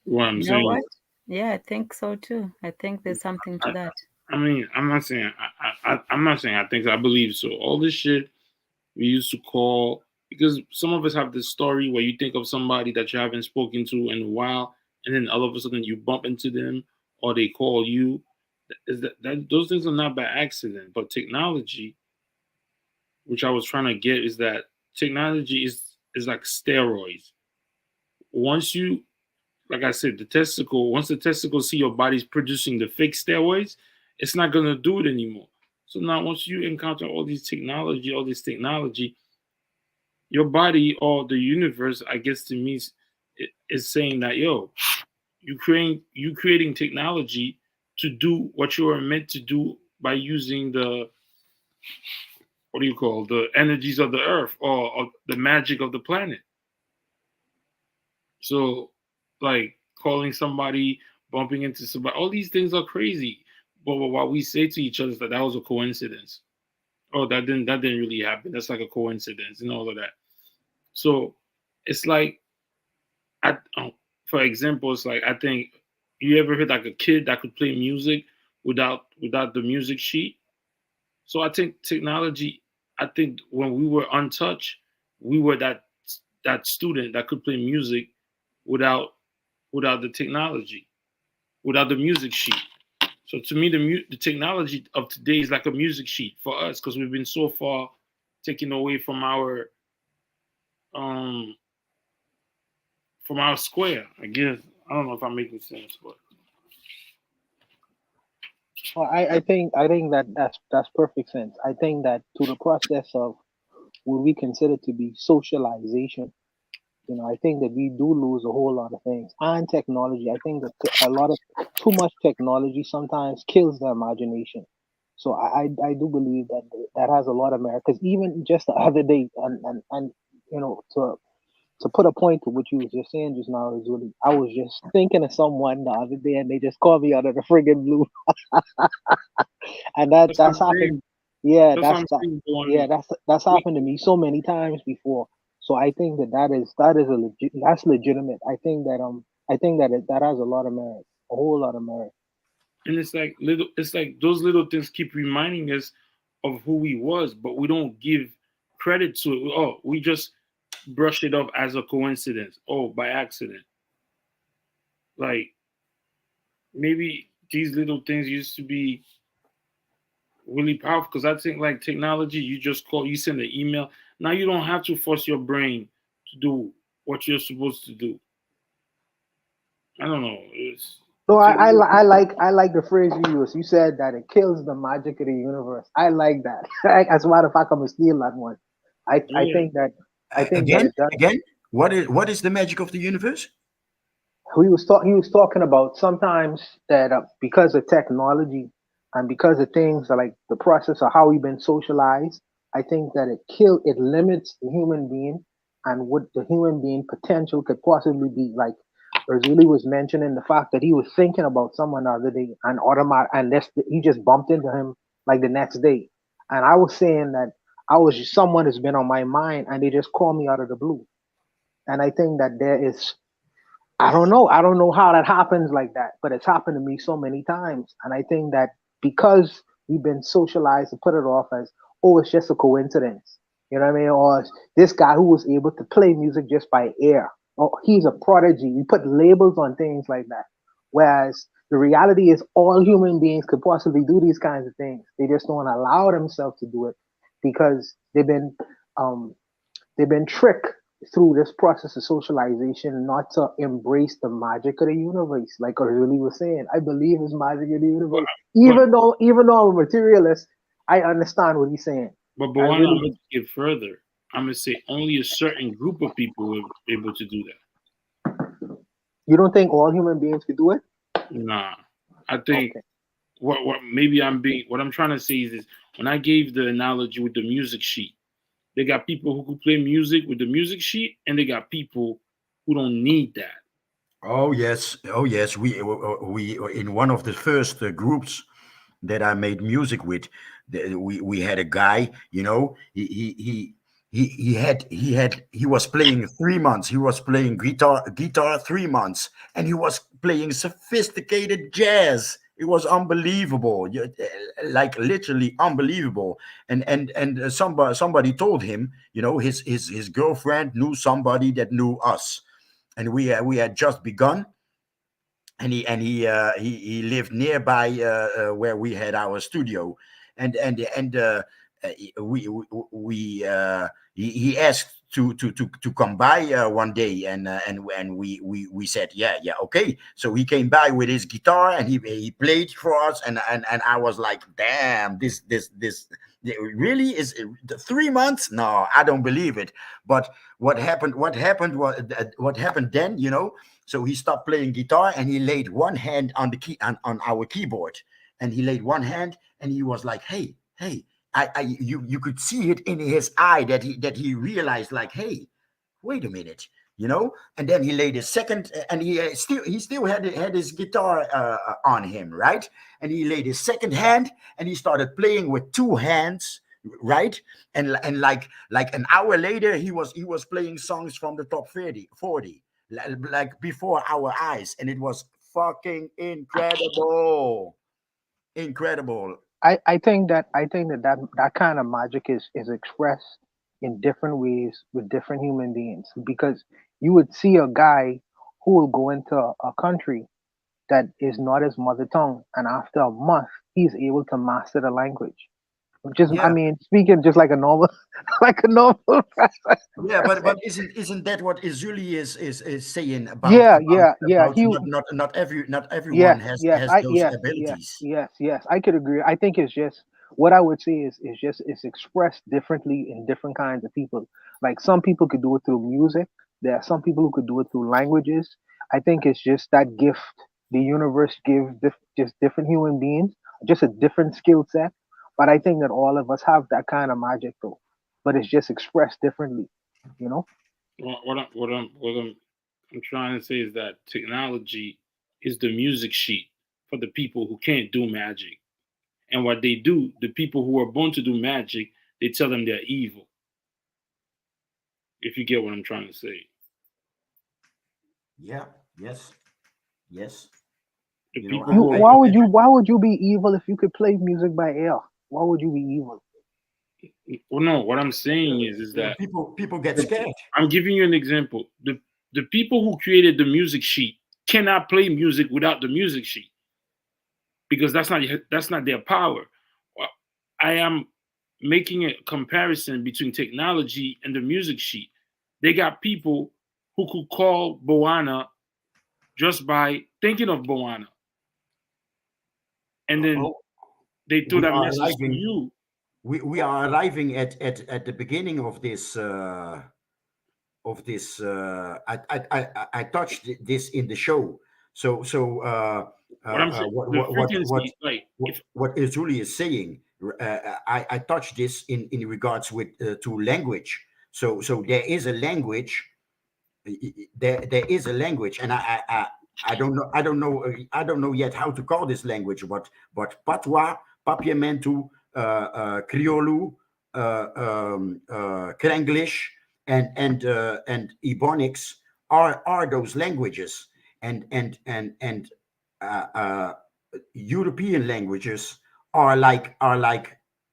What I'm You know saying what? is, Yeah, I think so too. I think there's something to I, that. I mean, I'm not saying I'm not saying I think so. I believe so. All this shit we used to call, because some of us have this story where you think of somebody that you haven't spoken to in a while, and then all of a sudden you bump into them or they call you. Is that those things are not by accident, but technology, which I was trying to get, is that technology is like steroids. Once you, like I said, once the testicles see your body's producing the fake steroids, it's not gonna do it anymore. So now once you encounter all this technology, your body or the universe, I guess to me, is saying that, yo, you creating technology to do what you are meant to do by using the, what do you call, the energies of the earth, or the magic of the planet. So, like calling somebody, bumping into somebody, all these things are crazy. But what we say to each other is that that was a coincidence. Oh, that didn't really happen. That's like a coincidence and all of that. So it's like, for example, it's like, I think, you ever heard like a kid that could play music without the music sheet? So I think technology. I think when we were untouched, we were that student that could play music without the technology, without the music sheet. So to me, the technology of today is like a music sheet for us, because we've been so far taken away from our um from our square. I guess I don't know if I'm making sense, but Well, I think that that's perfect sense. I think that to the process of what we consider to be socialization, I think that we do lose a whole lot of things. And technology, I think that a lot of too much technology sometimes kills the imagination. So I do believe that that has a lot of merit. Because even just the other day, and to put a point to what you was just saying just now, is really, I was just thinking of someone the other day, and they just called me out of the friggin' blue, and that's what that's I'm saying. happened. Yeah, That's what that's I'm that. saying. Yeah, that's We, happened to me so many times before. So I think that is a legit that's legitimate. I think that that has a lot of merit, a whole lot of merit. and it's like those little things keep reminding us of who we was, but we don't give credit to it. Oh, we just brush it off as a coincidence. Oh, by accident. Like maybe these little things used to be really powerful because I think like technology, you just call, you send an email. Now you don't have to force your brain to do what you're supposed to do. I don't know. No, I like the phrase you used. You said that it kills the magic of the universe. I like that. As a matter of fact, I'm gonna steal that one. I Yeah. think that I think that Again, it does. again, what is the magic of the universe? He was talking about sometimes that because of technology and because of things like the process of how we've been socialized, I think that it limits the human being and what the human being potential could possibly be. Like Razuli was mentioning the fact that he was thinking about someone the other day and he just bumped into him like the next day, and I was saying that someone has been on my mind and they just call me out of the blue, and I think that there is I don't know. I don't know how that happens like that, but it's happened to me so many times. And I think that because we've been socialized to put it off as, oh, it's just a coincidence. You know what I mean? Or this guy who was able to play music just by ear. Oh, he's a prodigy. We put labels on things like that. Whereas the reality is all human beings could possibly do these kinds of things. They just don't allow themselves to do it because um, they've been tricked through this process of socialization not to embrace the magic of the universe. Like Arzuli was saying, I believe it's magic in the universe. But Even though I'm a materialist, I understand what he's saying. but I why not really make do. it further? I'm gonna say only a certain group of people were able to do that. You don't think all human beings could do it? Nah, I think Okay. what maybe I'm being what I'm trying to say is this: when I gave the analogy with the music sheet, they got people who could play music with the music sheet, and they got people who don't need that. Oh yes, oh yes. We in one of the first groups that I made music with, we had a guy. He was playing 3 months. He was playing guitar 3 months, and he was playing sophisticated jazz. It was unbelievable, like literally unbelievable. And somebody told him, his girlfriend knew somebody that knew us, and we had just begun, and he lived nearby where we had our studio, and he asked to come by one day, and we said, yeah, okay. So he came by with his guitar, and he played for us, and I was like, damn, this really is the 3 months. No, I don't believe it. But what happened then, so he stopped playing guitar, and he laid one hand on the key on our keyboard, and he laid one hand, and he was like, hey, hey. You could see it in his eye that he realized, like, hey, wait a minute, and then he laid his second, and he still had his guitar on him, right? And he laid his second hand, and he started playing with two hands, right? And like an hour later, he was playing songs from the top 40, like before our eyes, and it was fucking incredible, incredible. I think that kind of magic is expressed in different ways with different human beings because you would see a guy who will go into a country that is not his mother tongue, and after a month he's able to master the language. Just, I Yeah, mean, speaking just like a normal, like a normal yeah, person. but isn't that what Izuli is saying about Yeah, yeah, yeah. He, not everyone yes, has yes, I, those yes, yes, abilities. yes, yes. I could agree. I think it's just what I would say is just it's expressed differently in different kinds of people. Like some people could do it through music. There are some people who could do it through languages. I think it's just that gift the universe gives just different human beings, just a different skill set. But I think that all of us have that kind of magic though. But it's just expressed differently, you know? What I'm trying to say is that technology is the music sheet for the people who can't do magic. And what they do, the people who are born to do magic, they tell them they're evil. If you get what I'm trying to say. Yeah. Yes. Yes. The You know, people who are Why born, why would you be evil if you could play music by ear? Why would you be evil? well, no, what I'm saying is that people get the, scared. I'm giving you an example. The people who created the music sheet cannot play music without the music sheet because that's not their power. Well, I am making a comparison between technology and the music sheet. They got people who could call Boana just by thinking of Boana, and then Oh, they throw we that are message to arriving. you. We are arriving at the beginning of this. I touched this in the show. What I'm saying, the frequency, like if What Izuli is saying, I touched this in regards with to language. So there is a language. There is a language, and I don't know yet how to call this language, but Patois, Papiamentu, Criollo, Krenglish, and Ebonics are those languages, and uh, uh, European languages are like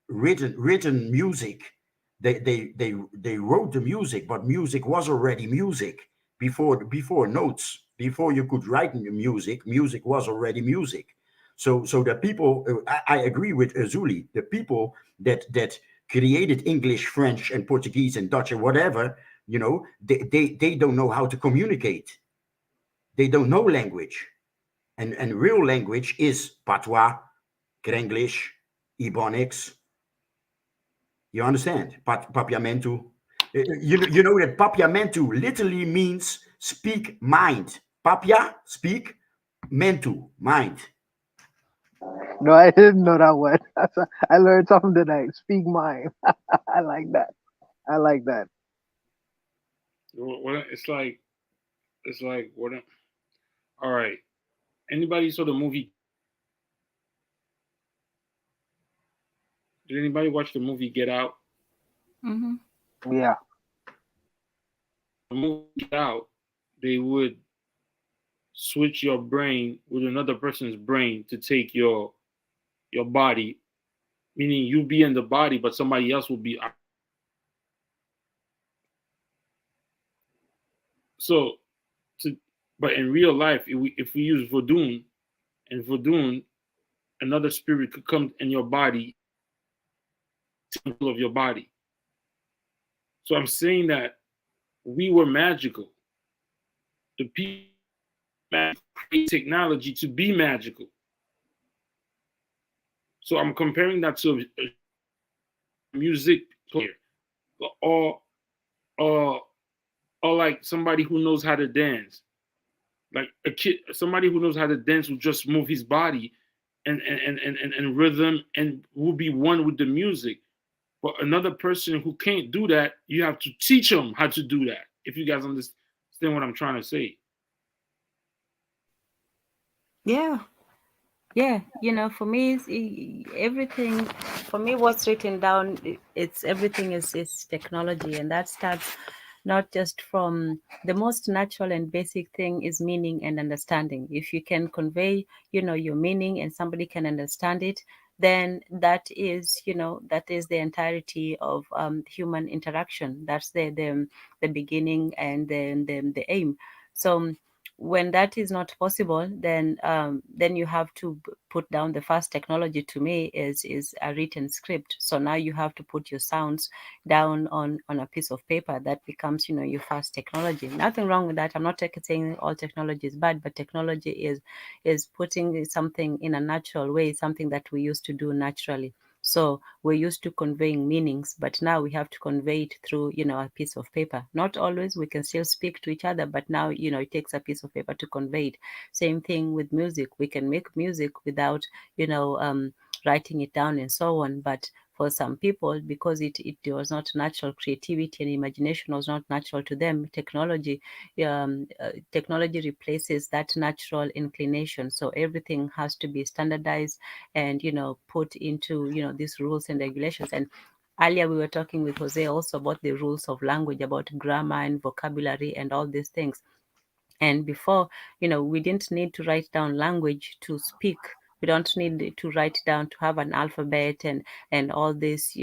written music. They wrote the music, but music was already music before notes, before you could write music. Music was already music. So the people, I agree with Azuli, the people that created English, French, and Portuguese and Dutch and whatever, they don't know how to communicate. They don't know language, and real language is patois, Krenglish, Ebonics. You understand? Papiamentu. You know that papiamentu literally means speak mind. Papia, speak, mentu, mind. No, I didn't know that one. I learned something tonight. Speak mine. I like that. I like that. it's like what? All right. Anybody saw the movie? Did anybody watch the movie Get Out? Mm-hmm. Yeah. The movie Get Out, they would switch your brain with another person's brain to take your body, meaning you be in the body, but somebody else will be out. So, to, but in real life, if we use Vodun, and Vodun, another spirit could come in your body, of your body. So I'm saying that we were magical. The people create technology to be magical. So I'm comparing that to a music player, or or or like somebody who knows how to dance. Like a kid, somebody who knows how to dance will just move his body and rhythm and will be one with the music. But another person who can't do that, you have to teach them how to do that. If you guys understand what I'm trying to say. Yeah. Yeah, for me, everything. For me, what's written down, it's everything is technology, and that starts not just from the most natural and basic thing is meaning and understanding. If you can convey, your meaning and somebody can understand it, then that is the entirety of human interaction. That's the beginning and then the aim. So when that is not possible, then you have to put down the first technology. To me, is a written script. So now you have to put your sounds down on a piece of paper. That becomes, your first technology. Nothing wrong with that. I'm not saying all technology is bad, but technology is putting something in a natural way, something that we used to do naturally. So we're used to conveying meanings, but now we have to convey it through, a piece of paper. Not always, we can still speak to each other, but now, it takes a piece of paper to convey it. Same thing with music. We can make music without, writing it down and so on. But for some people, because it was not natural, creativity and imagination was not natural to them, technology replaces that natural inclination. So everything has to be standardized and, put into, these rules and regulations. And earlier we were talking with Jose also about the rules of language, about grammar and vocabulary and all these things. And before, we didn't need to write down language to speak. We don't need to write down to have an alphabet and all these,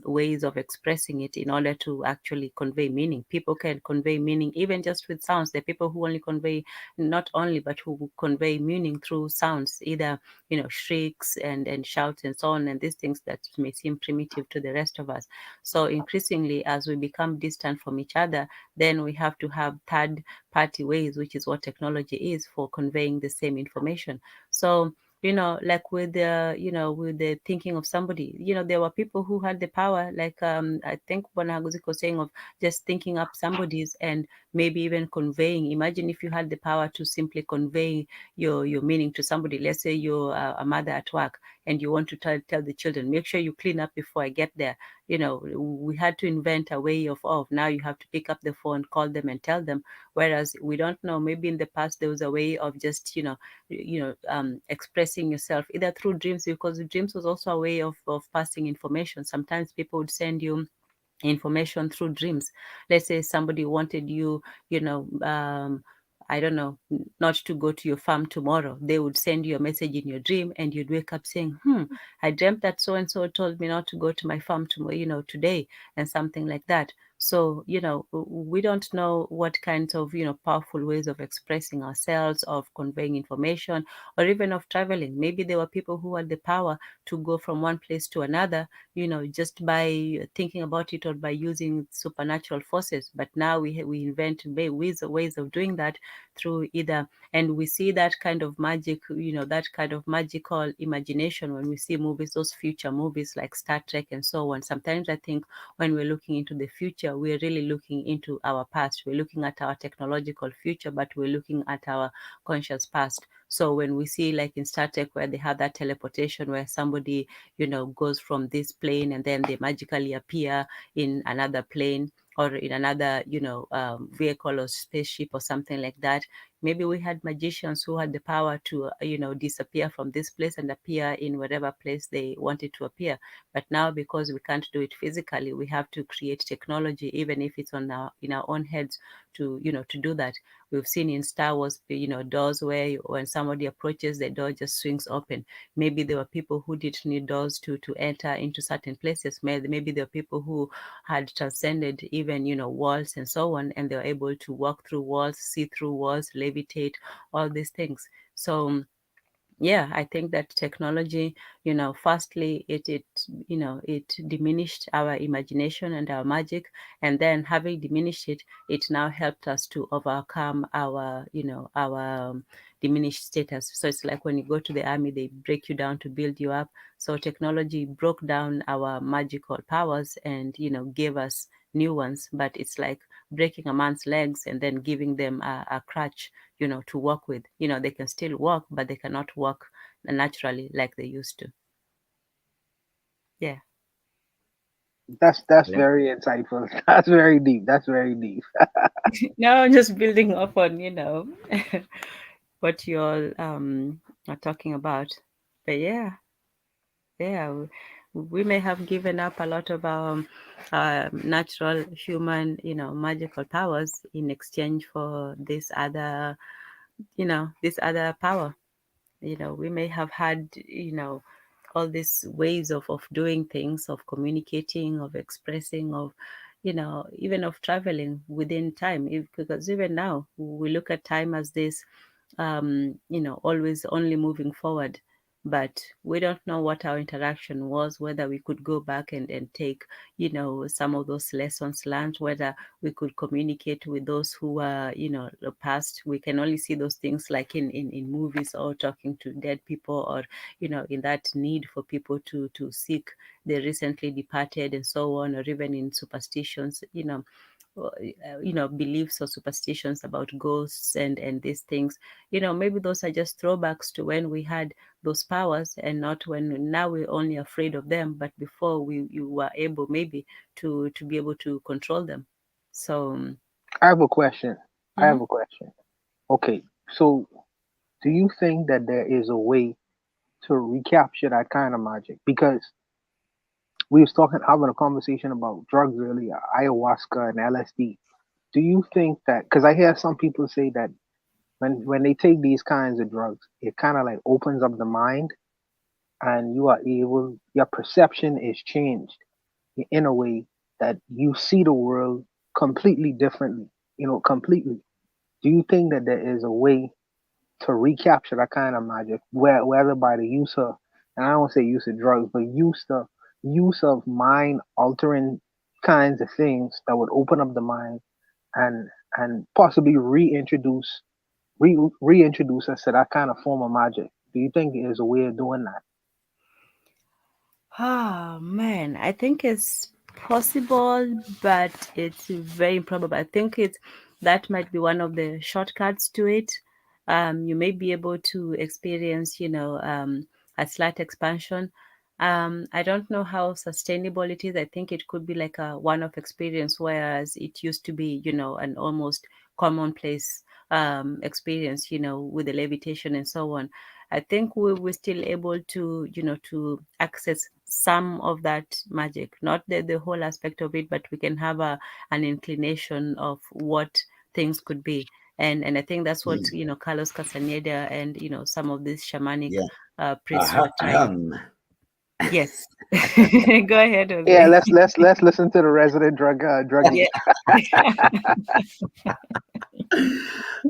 ways of expressing it in order to actually convey meaning. People can convey meaning even just with sounds. There are people who only convey, not only, but who convey meaning through sounds, either, shrieks and shouts and so on, and these things that may seem primitive to the rest of us. So increasingly, as we become distant from each other, then we have to have third party ways, which is what technology is, for conveying the same information. So, like with the thinking of somebody, there were people who had the power, like I think Bonaguziko was saying, of just thinking up somebody's and maybe even conveying. Imagine if you had the power to simply convey your meaning to somebody. Let's say you're a mother at work and you want to tell the children, make sure you clean up before I get there. We had to invent a way of now you have to pick up the phone, call them and tell them. Whereas we don't know, maybe in the past there was a way of just, expressing yourself either through dreams, because dreams was also a way of passing information. Sometimes people would send you information through dreams. Let's say somebody wanted you, I don't know, not to go to your farm tomorrow. They would send you a message in your dream and you'd wake up saying, I dreamt that so and so told me not to go to my farm tomorrow, today, and something like that. So, we don't know what kinds of, powerful ways of expressing ourselves, of conveying information, or even of traveling. Maybe there were people who had the power to go from one place to another, just by thinking about it or by using supernatural forces. But now we invent ways of doing that through either, and we see that kind of magic, that kind of magical imagination when we see movies, those future movies like Star Trek and so on. Sometimes I think when we're looking into the future, we're really looking into our past. We're looking at our technological future, but we're looking at our conscious past. So when we see, like in Star Trek, where they have that teleportation where somebody, goes from this plane and then they magically appear in another plane or in another, vehicle or spaceship or something like that. Maybe we had magicians who had the power to, disappear from this place and appear in whatever place they wanted to appear. But now, because we can't do it physically, we have to create technology, even if it's in our own heads, to do that. We've seen in Star Wars, doors where when somebody approaches, the door just swings open. Maybe there were people who didn't need doors to enter into certain places. Maybe there were people who had transcended even, walls and so on, and they were able to walk through walls, see through walls, levitate, all these things. So yeah, I think that technology, firstly, it diminished our imagination and our magic, and then having diminished it, it now helped us to overcome our diminished status. So it's like when you go to the army, they break you down to build you up. So technology broke down our magical powers and, gave us new ones, but it's like breaking a man's legs and then giving them a crutch, to walk with. They can still walk, but they cannot walk naturally like they used to. Yeah. That's Yeah. very insightful. That's very deep. That's very deep. No, I'm just building up on, what you all are talking about. But yeah, we may have given up a lot of our natural human, magical powers in exchange for this other power. We may have had, all these ways of doing things, of communicating, of expressing, of, even of traveling within time. Because even now we look at time as this, always only moving forward. But we don't know what our interaction was, whether we could go back and take, some of those lessons learned, whether we could communicate with those who were, the past. We can only see those things like in movies, or talking to dead people, or, in that need for people to seek the recently departed and so on, or even in superstitions, beliefs or superstitions about ghosts and these things. Maybe those are just throwbacks to when we had those powers, and not when now we're only afraid of them, but before you were able maybe to be able to control them. So I have a question. I mhm. have a question. Okay, so do you think that there is a way to recapture that kind of magic? Because we was talking, having a conversation about drugs earlier, ayahuasca and LSD. Do you think that? Because I hear some people say that when they take these kinds of drugs, it kind of like opens up the mind, and you are able, your perception is changed in a way that you see the world completely differently. Completely. Do you think that there is a way to recapture that kind of magic, whether by the use of, and I don't say use of drugs, but use of mind altering kinds of things that would open up the mind, and possibly reintroduce us to that kind of form of magic? Do you think there's a way of doing that? Oh man, I think it's possible, but it's very improbable. I think that might be one of the shortcuts to it. You may be able to experience, a slight expansion. I don't know how sustainable it is. I think it could be like a one-off experience, whereas it used to be, an almost commonplace experience, with the levitation and so on. I think we're still able to, to access some of that magic, not the whole aspect of it, but we can have an inclination of what things could be. And I think that's what, Mm, Carlos Castaneda and, some of these shamanic yeah. priests were trying. Ahem. Yes. Go ahead, Yeah, Jose. let's listen to the resident druggie. Yeah.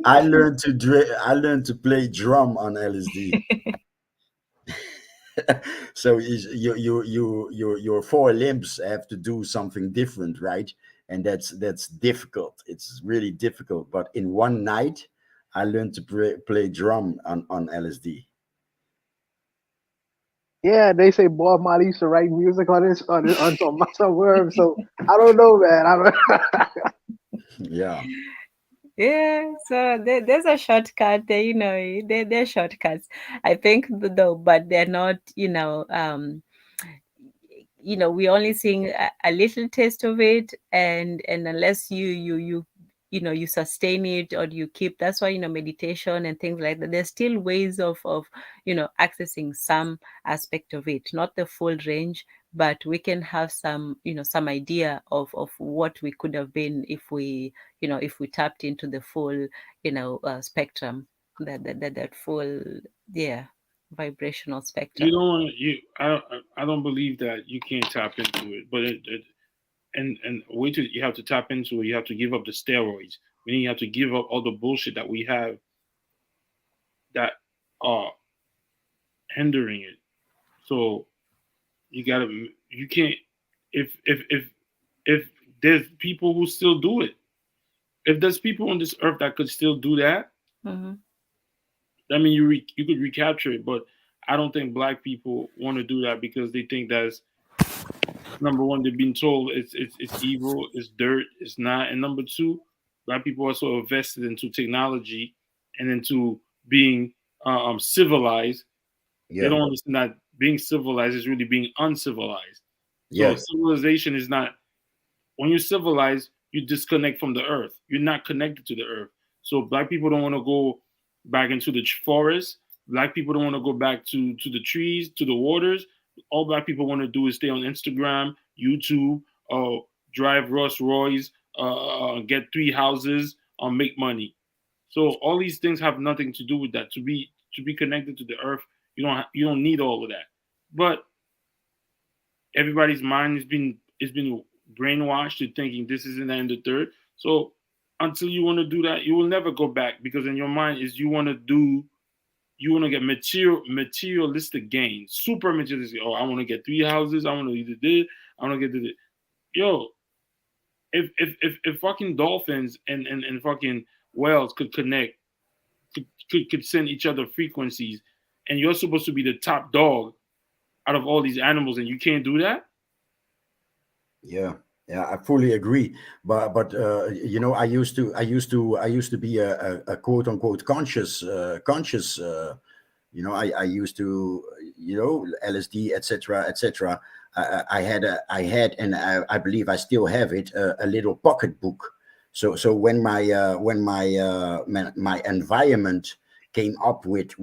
I learned to play drum on LSD. So your four limbs have to do something different, right? And that's difficult. It's really difficult. But in one night, I learned to play drum on LSD. Yeah, they say Bob Marley used to write music on some words. So I don't know, man. I don't. Yeah. Yeah, so there's a shortcut there, they're shortcuts. I think though, but they're not, we're only seeing a little taste of it, and unless you sustain it, or you keep. That's why, meditation and things like that, there's still ways of accessing some aspect of it, not the full range, but we can have some idea of what we could have been if we tapped into the full spectrum, that full, yeah, vibrational You spectrum. don't I don't believe that you can't tap into it, but and wait till you have to tap into it. You have to give up the steroids. Meaning you have to give up all the bullshit that we have that are hindering it. So you can't if there's people who still do it. If there's people on this earth that could still do that, Hmm. I mean you could recapture it. But I don't think black people want to do that because they think that's number one, they've been told it's evil, it's dirt, it's not, and number two, black people are so invested into technology and into being civilized. They Yeah. don't understand that being civilized is really being uncivilized. So Yes. civilization is not, when you're civilized, you disconnect from the earth. You're not connected to the earth. So black people don't want to go back into the forest. Black people don't want to go back to the trees, to the waters. All black people want to do is stay on Instagram, YouTube, drive Rolls Royce, get three houses, make money. So all these things have nothing to do with that. To be connected to the earth, you don't need all of that. But everybody's mind has been brainwashed to thinking this is in that and the third. So until you want to do that, you will never go back, because in your mind is you want to get materialistic gain, super materialistic. Oh, I want to get 3 houses. I want to do this. I want to get this. Yo, if fucking dolphins and fucking whales could connect, could send each other frequencies, and you're supposed to be the top dog out of all these animals, and you can't do that. Yeah, yeah, I fully agree. But you know, I used to be a quote unquote conscious. You know, I used to, you know, LSD, etc., etc. I had, and I believe I still have it, a little pocket book. So when my environment came up with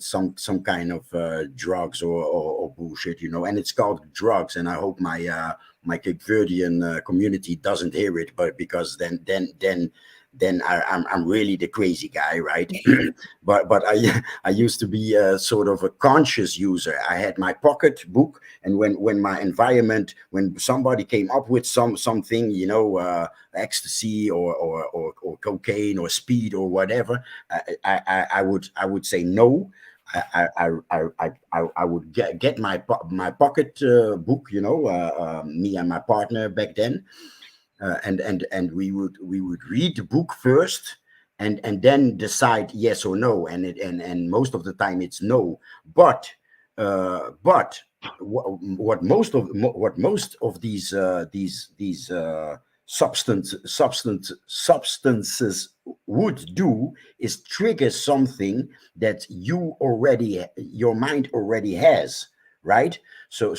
some kind of drugs or bullshit, you know, and it's called drugs, and I hope my Cape Verdean community doesn't hear it, but because then I'm really the crazy guy, right? but I used to be sort of a conscious user. I had my pocket book, and when my environment, when somebody came up with something, you know, ecstasy or cocaine or speed or whatever, I would say no. I would get my pocket book, you know, me and my partner back then. And we would read the book first, and then decide yes or no, and most of the time it's no. But what most of these substances would do is trigger something that your mind already has, right? So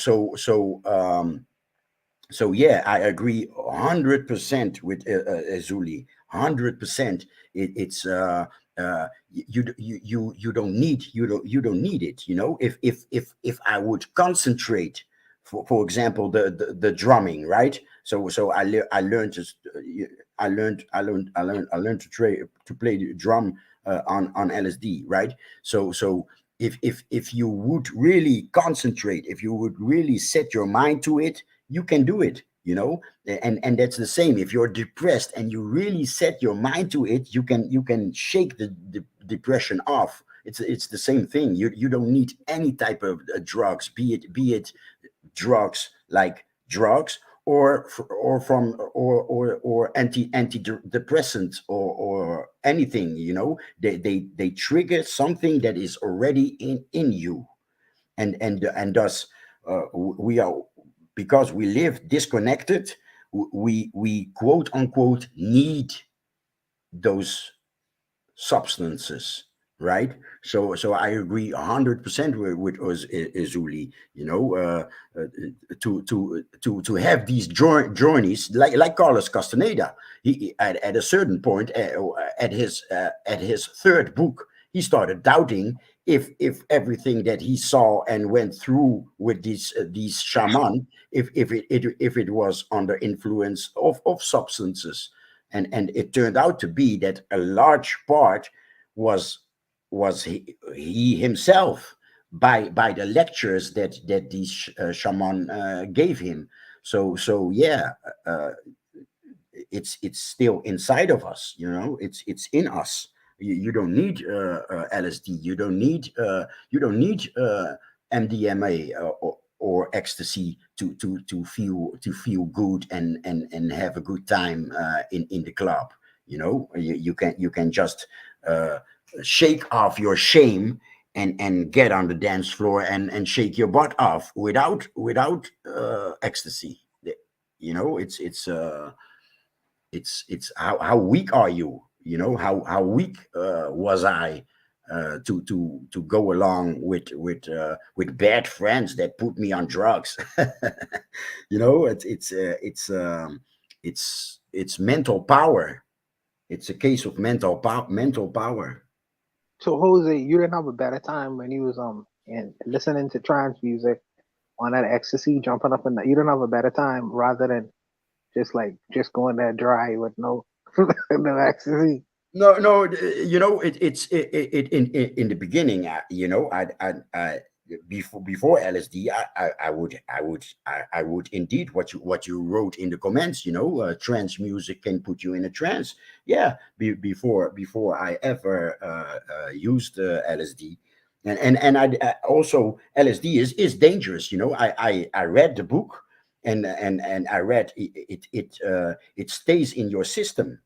yeah, I agree 100% with Zuli. 100%. It's you don't need it. You know, if I would concentrate, for example, the drumming, right? So I learned to play the drum on LSD, right? So if you would really concentrate, if you would really set your mind to it, you can do it, you know. And that's the same. If you're depressed and you really set your mind to it, you can shake the depression off. It's the same thing. You don't need any type of drugs, be it drugs like drugs, or antidepressants or anything, you know. They trigger something that is already in you, and thus we are, because we live disconnected, we quote unquote need those substances, right? So I agree 100% with Izuli, you know. To have these journeys, like Carlos Castaneda, he at a certain point, at his third book, he started doubting if everything that he saw and went through with these shaman, if it was under influence of substances. And it turned out to be that a large part was he himself, by the lectures that these shaman gave him. So yeah, it's still inside of us, you know. It's in us. You don't need LSD. You don't need MDMA or ecstasy to feel good and have a good time in the club. You know, you can just shake off your shame and get on the dance floor and shake your butt off without ecstasy. You know, it's how weak are you? You know, how weak was I to go along with bad friends that put me on drugs? You know, it's mental power. It's a case of mental power. So Jose, you didn't have a better time when you was and listening to trance music on that ecstasy, jumping up and you didn't have a better time rather than just going there dry with no no ecstasy. No, you know, it's in the beginning, you know, I before LSD, I would indeed what you wrote in the comments. Trance music can put you in a trance. Yeah, before I ever used LSD, and I also LSD is dangerous. I read the book, and I read it stays in your system.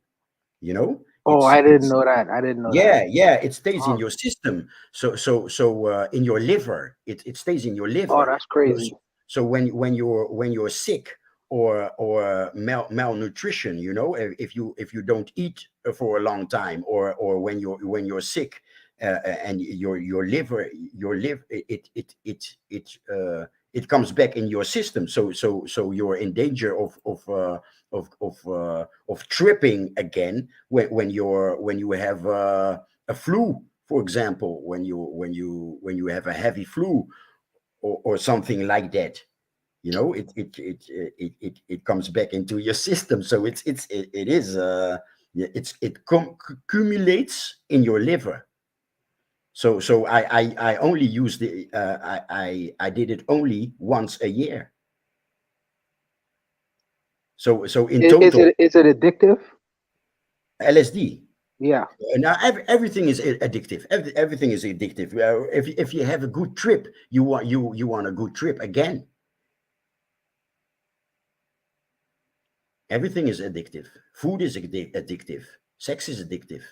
Oh, I didn't know that. I didn't know that. Yeah, it stays in Oh, your system. So in your liver, it stays in your oh, liver. that's So, crazy. so when you're sick or malnutrition, if you don't eat for a long time, or when you're sick, and your liver it comes back in your system. So you're in danger of tripping again when you have a flu, for example, when you have a heavy flu, or something like that. It comes back into your system. So it is yeah, accumulates in your liver. So I only used the I did it only once a year. So in total, Is it addictive? LSD. Yeah. Now everything is addictive. Everything is addictive. If you have a good trip, you want a good trip again. Everything is addictive. Food is addictive. Sex is addictive.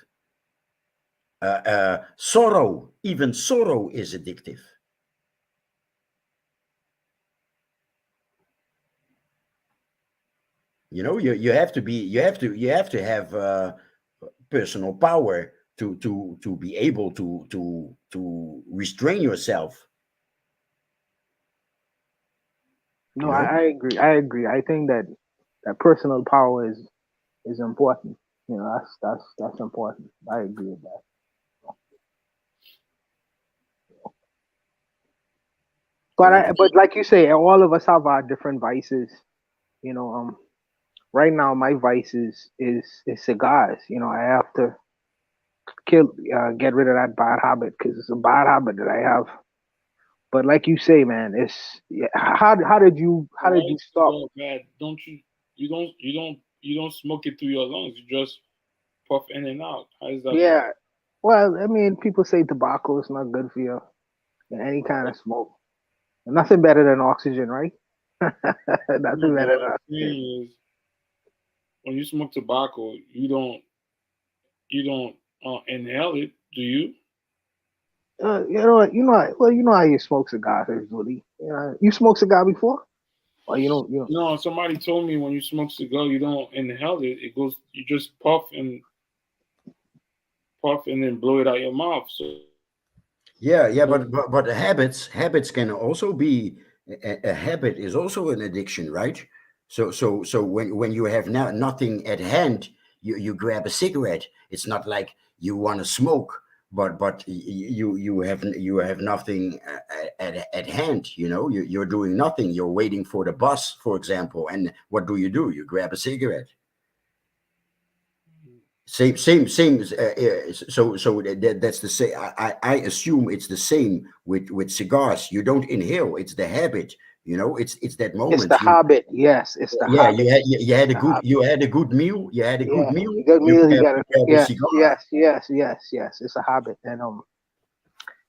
Sorrow, even sorrow is addictive. You have to have personal power to be able to restrain yourself. No, You know. I agree. I agree. I think that personal power is important. That's important. I agree with that. But So but like you say, all of us have our different vices. You know, right now my vice is cigars. I have to get rid of that bad habit because it's a bad habit that I have. But like you say, man, it's yeah, So how why did you is stop? cigar bad? Don't you? You don't smoke it through your lungs. You just puff in and out. How is that bad? Yeah, well, I mean, people say tobacco is not good for you. Any kind of smoke. Nothing better than oxygen, right? No, Nothing but better what than I'm oxygen. saying is, when you smoke tobacco, you don't inhale it, do you? You know how you smoke cigars usually. You smoke cigar before, or you don't. No, somebody told me when you smoke cigar, you don't inhale it. It goes, you just puff and then blow it out your mouth. yeah, So but habits can also be a habit is also an addiction, right? So when you have nothing at hand, you grab a cigarette. It's not like you want to smoke, but you have nothing at hand. You're doing nothing. You're waiting for the bus, for example, and what do? You grab a cigarette. Same. So that's the same. I assume it's the same with cigars. You don't inhale. It's the habit. It's that It's the moment. habit. Yes, it's the Yeah, habit. you had It's a the good habit. you had a good meal. You had a good Yeah, meal. you got You meals. You grab, got to. you grab a Yes, cigar. yes, yes, yes, yes. It's a habit, and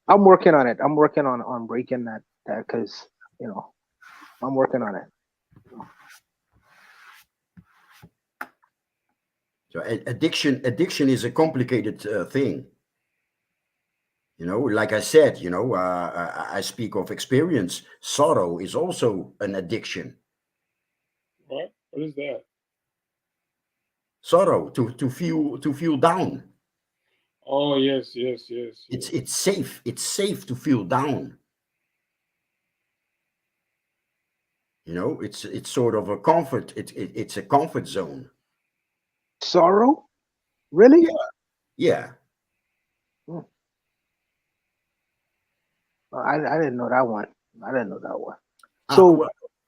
I'm working on it. I'm working on breaking that because you know I'm working on it. So addiction is a complicated thing. Like I said, I speak of experience. Sorrow is also an addiction. what? What is that? Sorrow to feel down. Oh yes, yes, yes, It's yes. it's safe. It's safe to feel down. It's sort of a comfort. It's a comfort zone. Sorrow, really? Yeah, yeah. Hmm. I didn't know that one. I didn't know that one. Uh, So,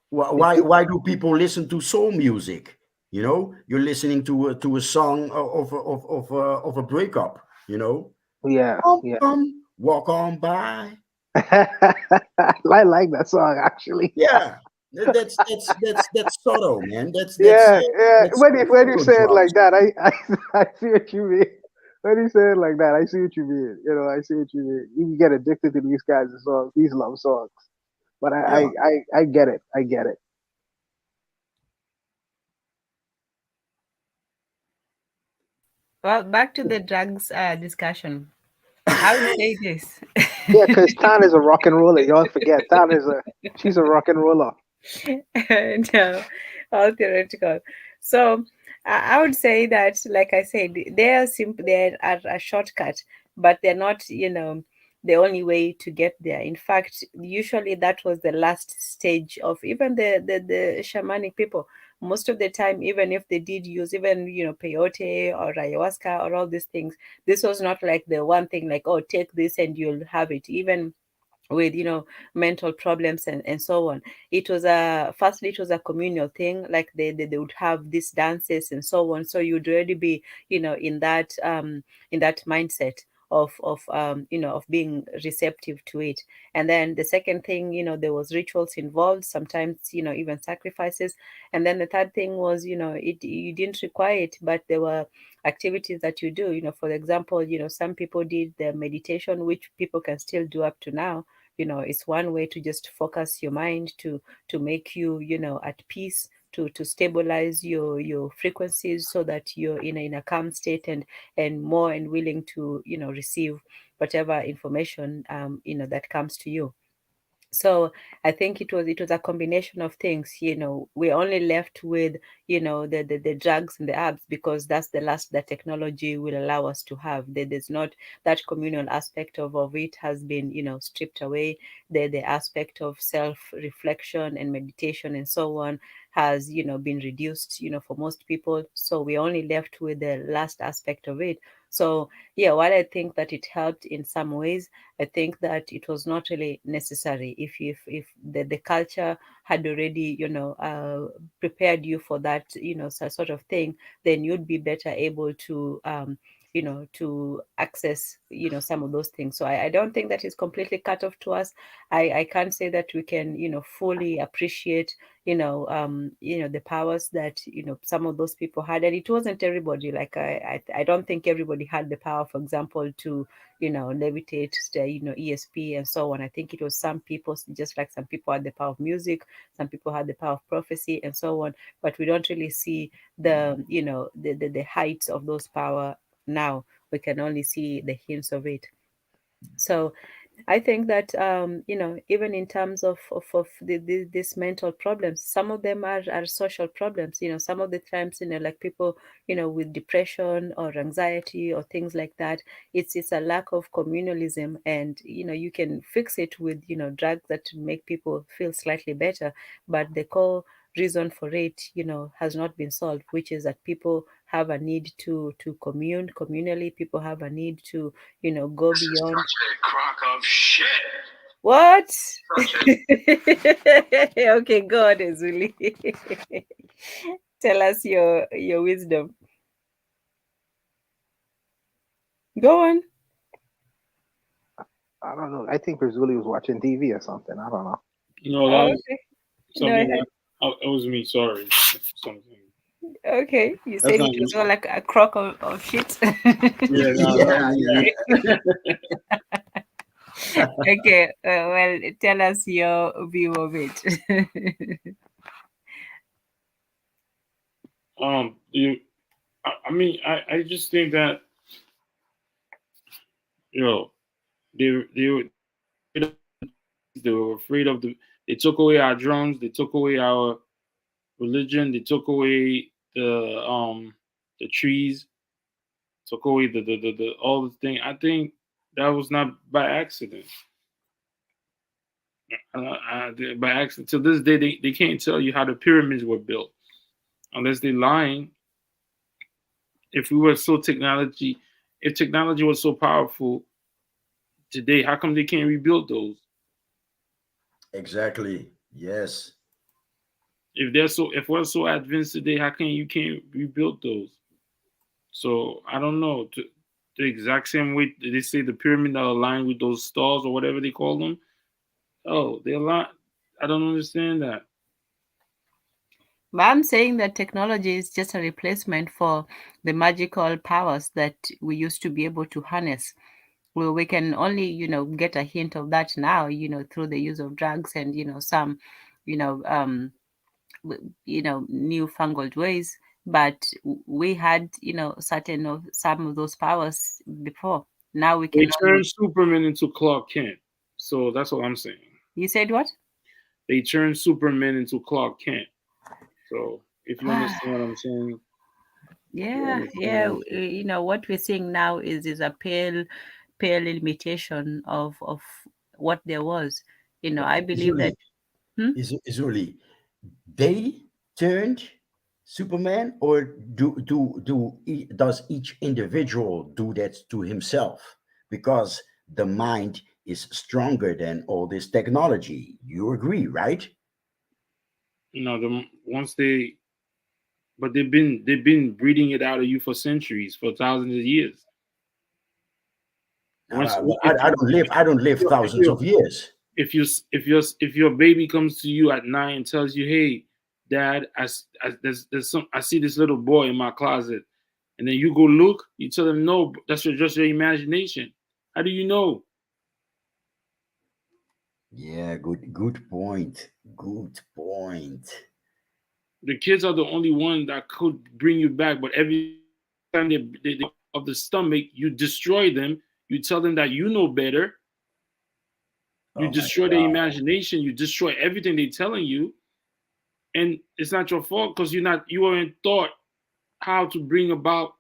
wh- why do people listen to soul music? You're listening to a song of a breakup. yeah, yeah. Walk on by. I like that song actually. Yeah, that's subtle, man. Yeah, yeah. That's When you subtle say it like drugs. that, I see what you mean. When you say it like that, I see what you mean. You know, I see what you mean. You can get addicted to these kinds of songs, these love songs. But Yeah. I get it. I get it. Well, back to the drugs discussion. I would say this. Yeah, because Tan is a rock and roller. You don't forget, she's a rock and roller. No, all theoretical. So I would say that, like I said, they are simple. They are a shortcut, but they're not, the only way to get there. In fact, usually that was the last stage of even the shamanic people. Most of the time, even if they did use even peyote or ayahuasca or all these things, this was not like the one thing like, oh, take this and you'll have it. Even with mental problems and so on, it was firstly it was a communal thing, like they would have these dances and so on, so you'd already be in that mindset of being receptive to it. And then the second thing, there was rituals involved, sometimes even sacrifices. And then the third thing was, you didn't require it, but there were activities that you do. For example, some people did the meditation, which people can still do up to now. It's one way to just focus your mind, to make you at peace, to stabilize your frequencies, so that you're in a calm state, and more and willing to receive whatever information that comes to you. So I think it was a combination of things. We're only left with the drugs and the herbs, because that's the last that technology will allow us to have. There's not that communal aspect of it has been stripped away. The aspect of self reflection and meditation and so on has been reduced for most people. So we're only left with the last aspect of it. So yeah, while I think that it helped in some ways, I think that it was not really necessary. If the culture had already prepared you for that sort of thing, then you'd be better able to to access some of those things. So I don't think that is completely cut off to us. I can't say that we can fully appreciate the powers that some of those people had. And it wasn't everybody. Like I don't think everybody had the power, for example, to levitate the ESP and so on. I think it was some people, just like some people had the power of music, some people had the power of prophecy and so on. But we don't really see the heights of those power now. We can only see the hints of it. So I think that even in terms of these mental problems, some of them are social problems. Some of the times, like people with depression or anxiety or things like that, it's a lack of communalism. And you can fix it with drugs that make people feel slightly better, but the core reason for it has not been solved, which is that people have a need to commune communally. People have a need to go beyond. Such a crock of shit. What? Okay, go on, Ezuli. Tell us your wisdom. Go on. I don't know. I think Brazili was watching TV or something. I don't know. No, that Oh, was okay. No, something. It was me. Sorry. Something. okay. You That's said not it was me. all like a crock of shit. Yeah, no, Yeah, that yeah. Okay. Well, tell us your view of it. you. I mean, I just think that you know they were afraid of the. They took away our drums. They took away our religion. They took away the trees. Took away the all the thing. I think that was not by accident. By accident. To this day, they can't tell you how the pyramids were built unless they're lying. If we were so technology, if technology was so powerful today, how come they can't rebuild those? Exactly. Yes. If we're so advanced today, how can you can't rebuild those? So I don't know. The exact same way they say the pyramid are aligned with those stars or whatever they call them. Oh, they're a lot. I don't understand that. But I'm saying that technology is just a replacement for the magical powers that we used to be able to harness. Well, we can only, get a hint of that now, through the use of drugs and, some, you know, um, newfangled ways. But we had, certain of some of those powers before. Now we They can only. turned Superman into Clark Kent. So that's what I'm saying. You said what? They turned Superman into Clark Kent. So if you understand what I'm saying, you Yeah, understand what yeah. I'm saying. What we're seeing now is a pale imitation of what there was. But I it's believe that. only, Hmm? it's only they turned Superman, or does each individual do that to himself? Because the mind is stronger than all this technology. You agree, right? Once they, but they've been breeding it out of you for centuries, for thousands of years. Now, Once but I don't live if thousands you of years. if your baby comes to you at night and tells you, "Hey, Dad, there's some I see this little boy in my closet," and then you go look, you tell them, "No, that's just your imagination." How do you know? Yeah, good point. Good point. The kids are the only one that could bring you back, but every time they of the stomach, you destroy them. You tell them that you know better. You Oh my destroy their God. imagination. You destroy everything they're telling you, and it's not your fault because you weren't taught how to bring about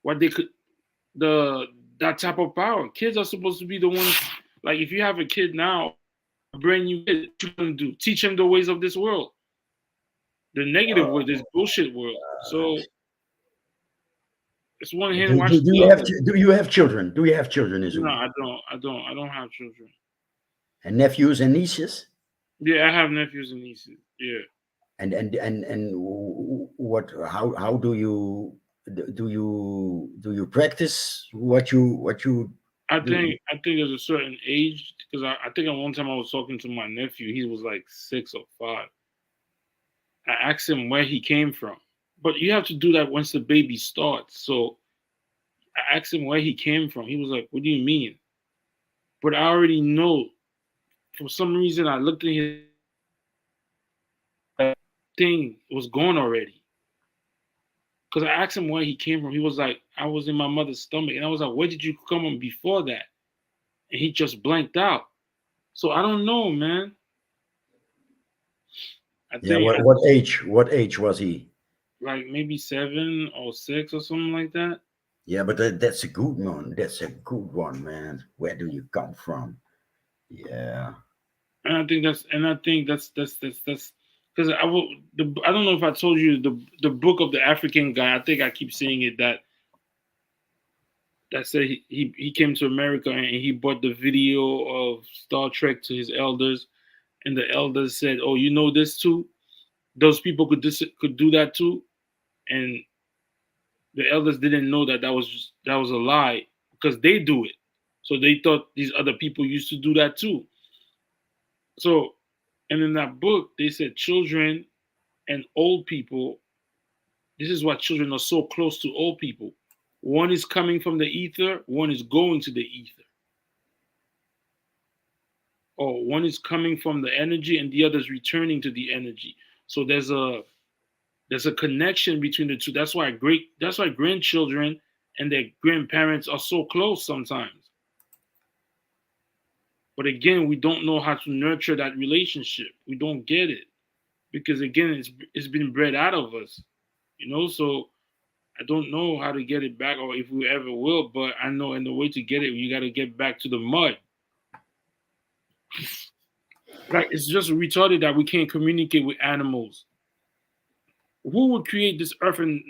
what they could the that type of power. Kids are supposed to be the ones. Like if you have a kid now, a brand new kid, what you gonna do? Teach him the ways of this world, the negative way, this bullshit world. So it's one hand wash Do the you have other. do you have children? Do you have children, No, Izuli? I don't have children. And nephews and nieces? Yeah, I have nephews and nieces. Yeah. And what? How do you practice what you do? I think there's a certain age because I think at one time I was talking to my nephew. He was like 6 or 5. I asked him where he came from, but you have to do that once the baby starts. So I asked him where he came from. He was like, "What do you mean?" But I already know. For some reason, I looked at his thing was gone already. Because I asked him where he came from. He was like, "I was in my mother's stomach," and I was like, "Where did you come from before that?" And he just blanked out. So I don't know, man. I Yeah. think What age was he? like maybe 7 or 6 or something like that. Yeah, but that's a good one. That's a good one, man. Where do you come from? Yeah. And I think that's because I don't know if I told you the book of the African guy. I think I keep saying it that said he came to America and he bought the video of Star Trek to his elders, and the elders said, "Oh, you know this too? Those people could do that too," and the elders didn't know that was a lie because they do it. So they thought these other people used to do that too. So, and in that book, they said children and old people, this is why children are so close to old people. One is coming from the ether, one is going to the ether. Or one is coming from the energy and the other is returning to the energy. So there's a connection between the two. That's why grandchildren and their grandparents are so close sometimes. But again, we don't know how to nurture that relationship. We don't get it because again, it's been bred out of us, So I don't know how to get it back or if we ever will. But I know in the way to get it, you got to get back to the mud. Like it's just retarded that we can't communicate with animals. Who would create this earth and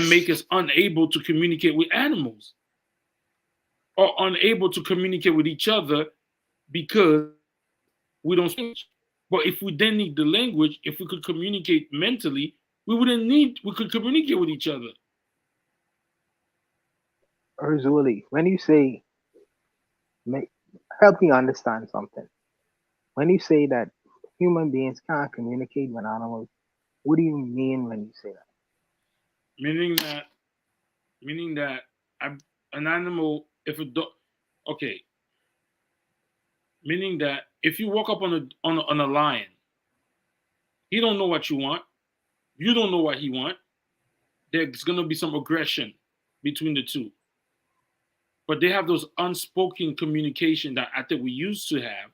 make us unable to communicate with animals or unable to communicate with each other because we don't speak? But if we then need the language, if we could communicate mentally, we could communicate with each other. Urzuli, when you say make, help me understand something. when you say that human beings can't communicate with animals, what do you mean when you say that? Meaning that an animal, if a dog, okay, meaning that if you walk up on a lion, he don't know what you want, you don't know what he want. There's gonna be some aggression between the two, but they have those unspoken communication that I think we used to have.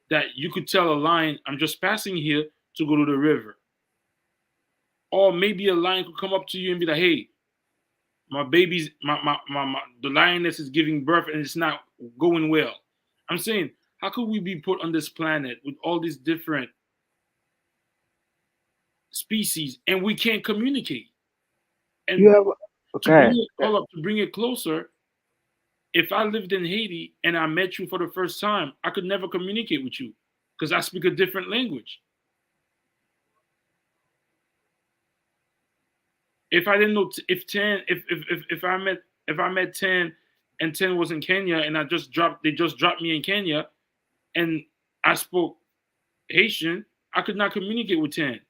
That you could tell a lion, "I'm just passing here to go to the river," or maybe a lion could come up to you and be like, "Hey, my baby's the lioness is giving birth and it's not going well." I'm saying, how could we be put on this planet with all these different species and we can't communicate? And You have okay. to bring it closer, if I lived in Haiti and I met you for the first time, I could never communicate with you because I speak a different language. If I didn't know if I met 10 and 10 was in Kenya and they just dropped me in Kenya and I spoke Haitian, I could not communicate with 10.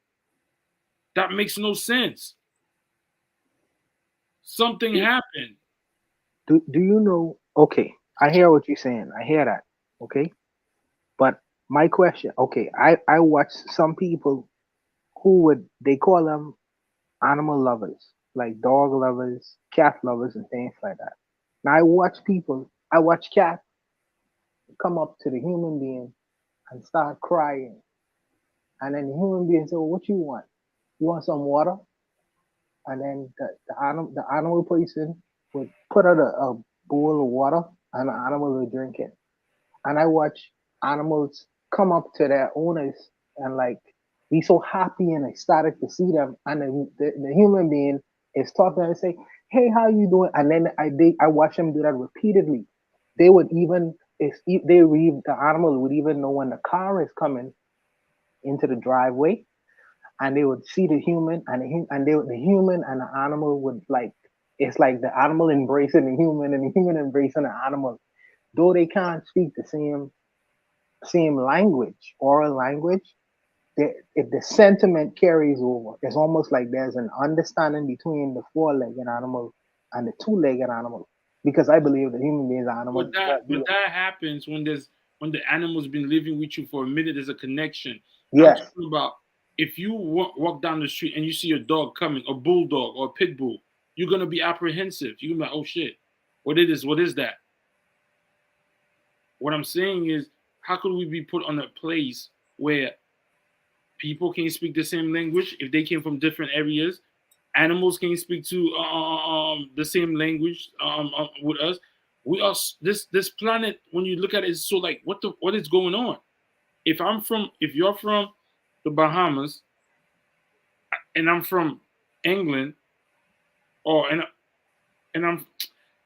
That makes no sense. Something happened. Do you know? Okay, I hear what you're saying. I hear that. Okay, but my question. Okay, I watch some people who they call them animal lovers, like dog lovers, cat lovers, and things like that. Now I watch cat come up to the human being and start crying, and then the human being say, well, "What you want? You want some water?" And then the animal person would put out a bowl of water, and the animal would drink it. And I watch animals come up to their owners and like be so happy and ecstatic to see them, and the human being is talking and say, "Hey, how you doing?" And then I watch them do that repeatedly. They would even if they read the animal would even know when the car is coming into the driveway, and they would see the human and the human and the animal would like it's like the animal embracing the human and the human embracing the animal, though they can't speak the same language, oral language. If the sentiment carries over, it's almost like there's an understanding between the four-legged animal and the two-legged animal. Because I believe the human beings are animals. But that happens when the animal's been living with you for a minute. There's a connection. Yes. I'm talking about if you walk down the street and you see a dog coming, a bulldog or a pit bull, you're gonna be apprehensive. You're gonna be like, "Oh shit, what is that?" What I'm saying is, how could we be put on a place where people can't speak the same language if they came from different areas? Animals can't speak to the same language with us. We are this planet. When you look at it, it's so like what is going on? If you're from the Bahamas and I'm from England, or and I'm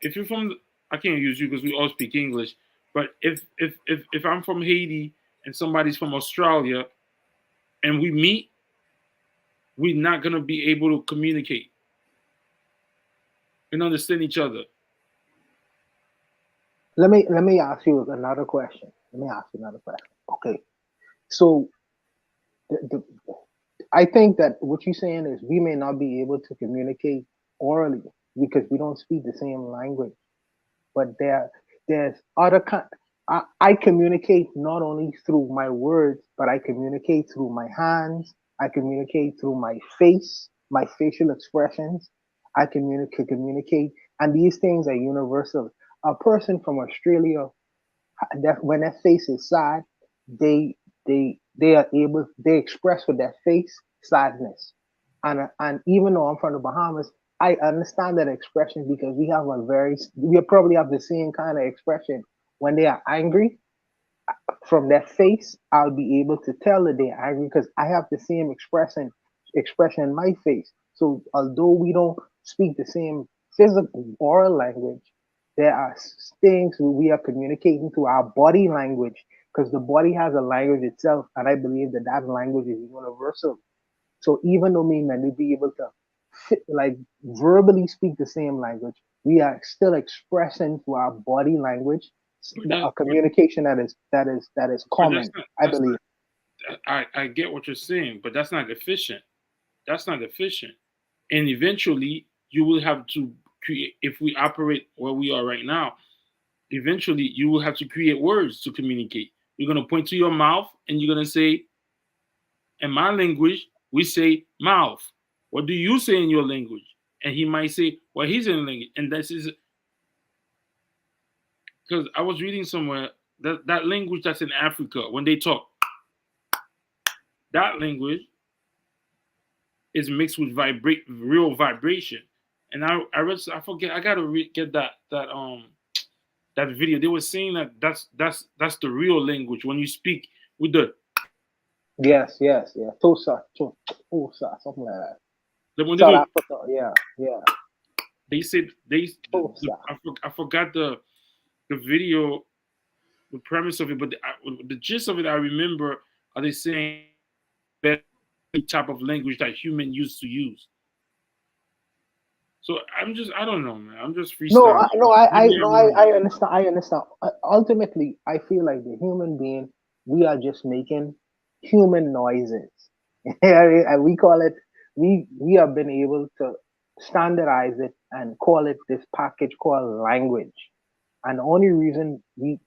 if you're from I can't use you because we all speak English. But if I'm from Haiti and somebody's from Australia and we meet, we're not gonna be able to communicate and understand each other. Let me ask you another question. Okay, so the I think that what you're saying is we may not be able to communicate orally because we don't speak the same language, but there's other I communicate not only through my words, but I communicate through my hands. I communicate through my face, my facial expressions. I communicate, and these things are universal. A person from Australia, that when their face is sad, they are able they express with their face sadness, and even though I'm from the Bahamas, I understand that expression because we probably have the same kind of expression when they are angry. From their face, I'll be able to tell that they're angry because I have the same expression in my face. So although we don't speak the same physical oral language, there are things we are communicating through our body language because the body has a language itself, and I believe that that language is universal. So even though we may not be able to like verbally speak the same language, we are still expressing through our body language a communication that is common. I believe. I get what you're saying, but that's not efficient. That's not efficient. And eventually, you will have to create. If we operate where we are right now, eventually you will have to create words to communicate. You're gonna point to your mouth and you're gonna say, in my language, we say mouth. What do you say in your language? And he might say, well, he's in language. And this is because I was reading somewhere that language that's in Africa, when they talk, that language is mixed with real vibration. And I read, I forget, I gotta get that video. They were saying that that's the real language when you speak with the Yes. Tosa, something like that. when South Africa, yeah. They said I forgot the video, the premise of it, but the gist of it I remember. Are they saying that type of language that human used to use? So I don't know, man. I'm just freestyling. I understand. I understand. Ultimately, I feel like the human being, we are just making human noises. And we call it. We have been able to standardize it and call it this package called language. And the only reason we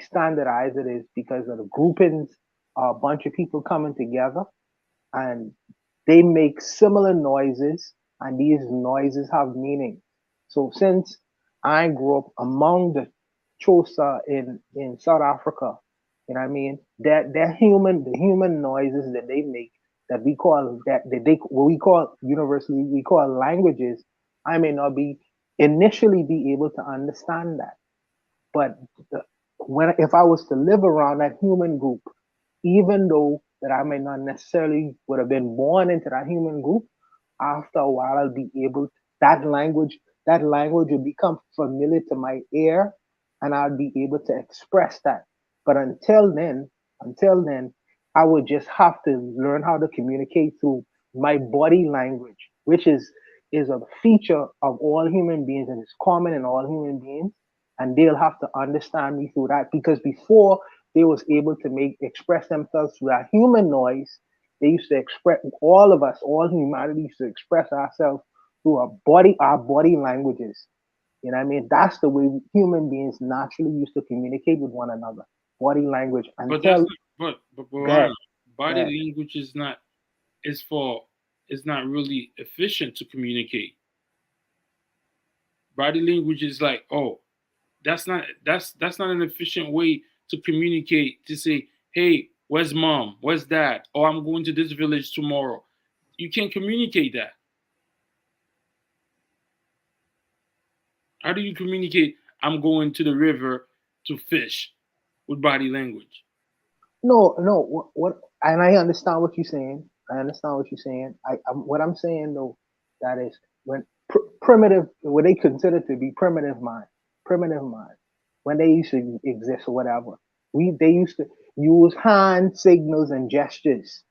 standardize it is because of the groupings, a bunch of people coming together, and they make similar noises, and these noises have meaning. So since I grew up among the Xhosa in South Africa, you know what I mean? The human noises that they make, that we call what we call universally we call languages. I may not be initially be able to understand that, but if I was to live around that human group, even though that I may not necessarily would have been born into that human group, after a while I'll be able that language will become familiar to my ear, and I'll be able to express that. But until then, I would just have to learn how to communicate through my body language, which is a feature of all human beings and is common in all human beings. And they'll have to understand me through that, because before they was able to express themselves through that human noise, they used to express, all of us, all humanity used to express ourselves through our body languages. You know what I mean? That's the way human beings naturally used to communicate with one another. Body language. But that's not, but body language is not really efficient to communicate. Body language is like, oh, that's not an efficient way to communicate, to say, hey, where's mom? Where's dad? Oh, I'm going to this village tomorrow. You can't communicate that. How do you communicate I'm going to the river to fish with body language? No, what and I understand what you're saying. What I'm saying though, that is when primitive, what they consider to be primitive mind, when they used to exist or whatever, they used to use hand signals and gestures,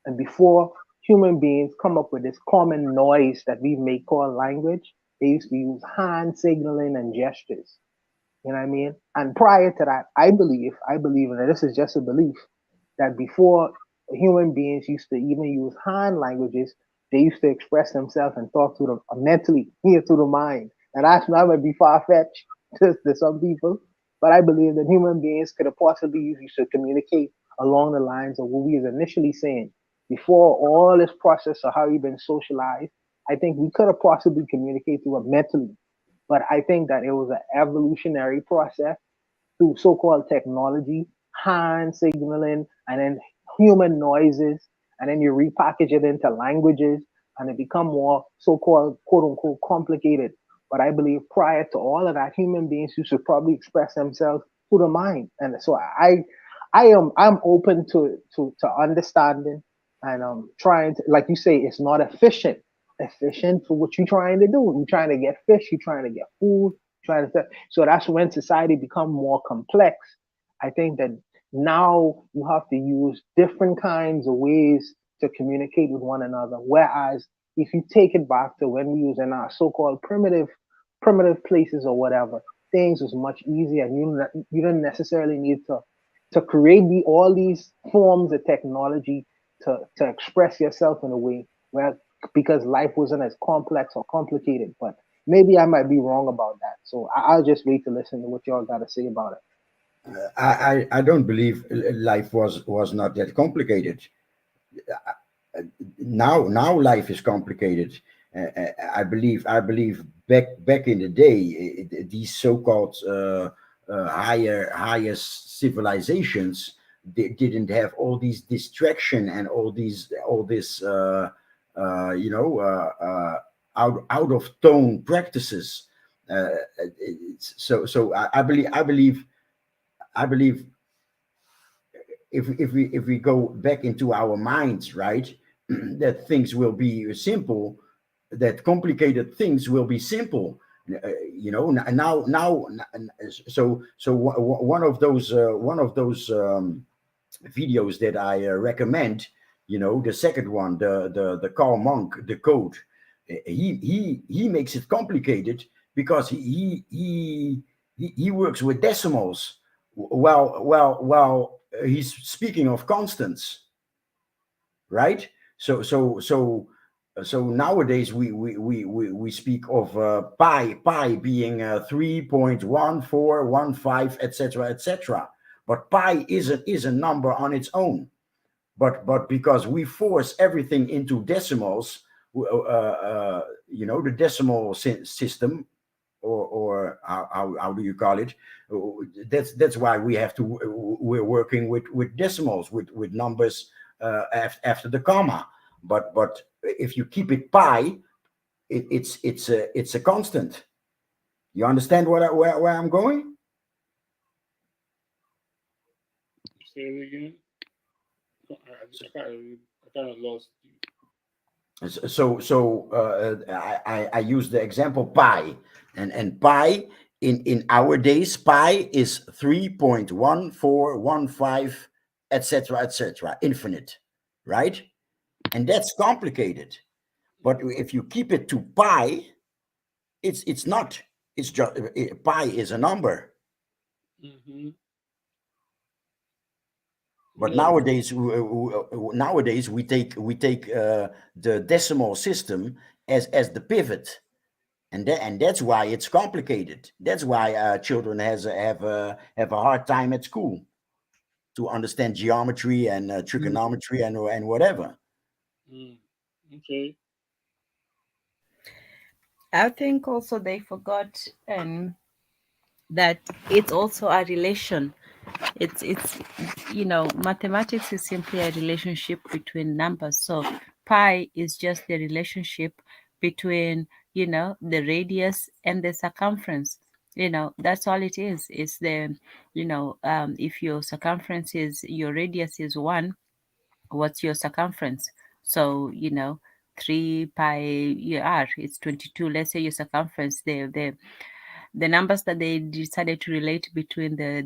and before human beings come up with this common noise that we may call language, they used to use hand signaling and gestures. You know what I mean? And prior to that, I believe, and this is just a belief, that before human beings used to even use hand languages, they used to express themselves and talk to them mentally, here through the mind. And that might be far-fetched to some people, but I believe that human beings could have possibly used to communicate along the lines of what we was initially saying. Before all this process of how we've been socialized, I think we could have possibly communicated through it mentally. But I think that it was an evolutionary process through so-called technology, hand signaling, and then human noises, and then you repackage it into languages, and it become more so-called quote-unquote complicated. But I believe prior to all of that, human beings used to probably express themselves through the mind. And so I'm open to understanding, and trying to, like you say, it's not efficient for what you're trying to do. You're trying to get fish, you're trying to get food, so that's when society become more complex. I think that now you have to use different kinds of ways to communicate with one another. Whereas if you take it back to when we was in our so-called primitive places or whatever, things was much easier, and you didn't necessarily need to create all these forms of technology to express yourself in a way where, because life wasn't as complex or complicated. But maybe I might be wrong about that. So I'll just wait to listen to what y'all got to say about it. I don't believe life was not that complicated. Now life is complicated. I believe back in the day, these so-called higher civilizations didn't have all these distraction and all this out of tone practices. I believe if we go back into our minds, right, that things will be simple, that complicated things will be simple. One of those videos that I recommend, the second one, the Karl Monk, the code. He makes it complicated because he works with decimals. Well, he's speaking of constants, right? So nowadays we speak of pi being 3.1415, etc. But pi is a number on its own. But because we force everything into decimals, the decimal system, or how do you call it? That's why we're working with decimals, with numbers after the comma. But if you keep it pi, it's a constant. You understand where I'm going? Say it again. I kind of lost you. I use the example pi, and pi in our days, pi is 3.1415, etc., infinite, right? And that's complicated. But if you keep it to pi, it's not. It's just pi is a number. Mm-hmm. But Yeah. nowadays we take the decimal system as the pivot, and that's why it's complicated. That's why children have a hard time at school to understand geometry and trigonometry and whatever. Okay. I think also they forgot that it's also a relation. It's mathematics is simply a relationship between numbers. So pi is just the relationship between the radius and the circumference. That's all it is. It's the if your radius is 1, what's your circumference? So 3 pi r, it's 22. Let's say your circumference, the numbers that they decided to relate between the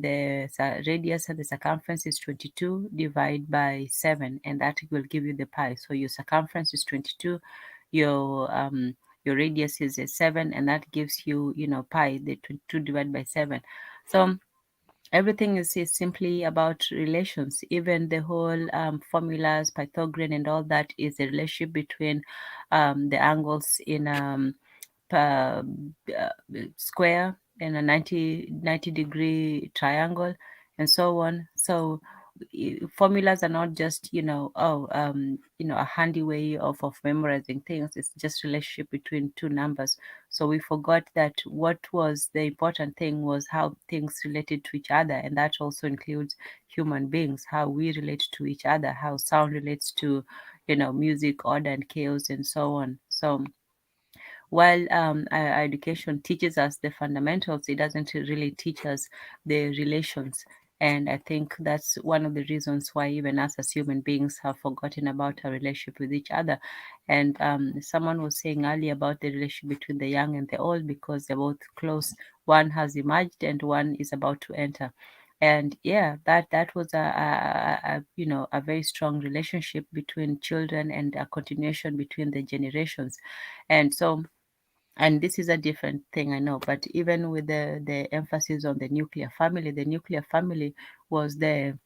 radius and the circumference is 22 divided by 7, and that will give you the pi. So your circumference is 22, your radius is a 7, and that gives you pi, the 22 divided by 7. So everything is simply about relations. Even the whole formulas, Pythagorean, and all that is a relationship between the angles in uh, square and a 90-degree triangle, and so on. So formulas are not just a handy way of memorizing things. It's just relationship between two numbers. So we forgot that what was the important thing was how things related to each other, and that also includes human beings, how we relate to each other, how sound relates to music, order and chaos, and so on. So while our education teaches us the fundamentals, it doesn't really teach us the relations. And I think that's one of the reasons why even us as human beings have forgotten about our relationship with each other. And someone was saying earlier about the relationship between the young and the old, because they're both close. One has emerged and one is about to enter. And yeah, that was a very strong relationship between children, and a continuation between the generations. And so and this is a different thing, I know, but even with the emphasis on the nuclear family was the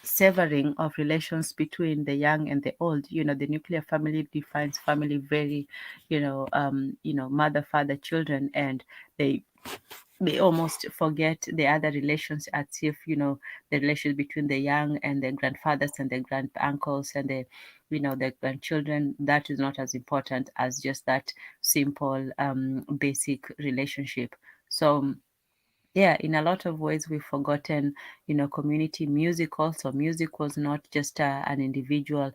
severing of relations between the young and the old. The nuclear family defines family very, mother, father, children, and they almost forget the other relations, as if the relations between the young and the grandfathers and the granduncles and the grandchildren, that is not as important as just that simple basic relationship. So yeah, in a lot of ways we've forgotten community music. Also, music was not just an individual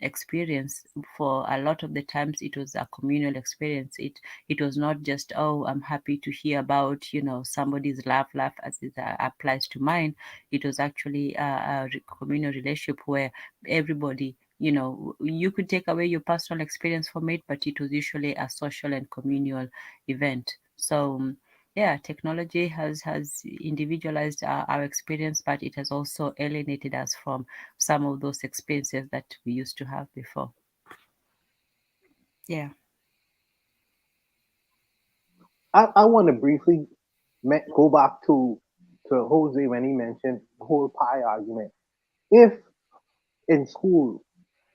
experience. For a lot of the times it was a communal experience. It was not just, oh, I'm happy to hear about somebody's laugh as it applies to mine. It was actually a communal relationship where everybody, you could take away your personal experience from it, but it was usually a social and communal event. So yeah, technology has individualized our experience, but it has also alienated us from some of those experiences that we used to have before. Yeah. I want to briefly go back to Jose when he mentioned the whole pie argument. If in school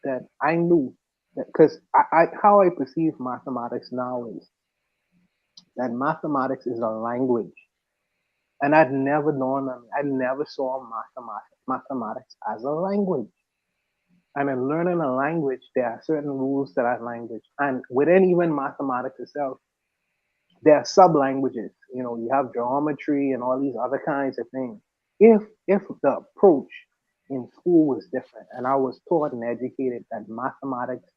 that I knew that, because I how I perceive mathematics now is that mathematics is a language, and I'd never known them. I never saw mathematics as a language. And in learning a language, there are certain rules to that language, and within even mathematics itself, there are sub languages. You have geometry and all these other kinds of things. If the approach in school was different, and I was taught and educated that mathematics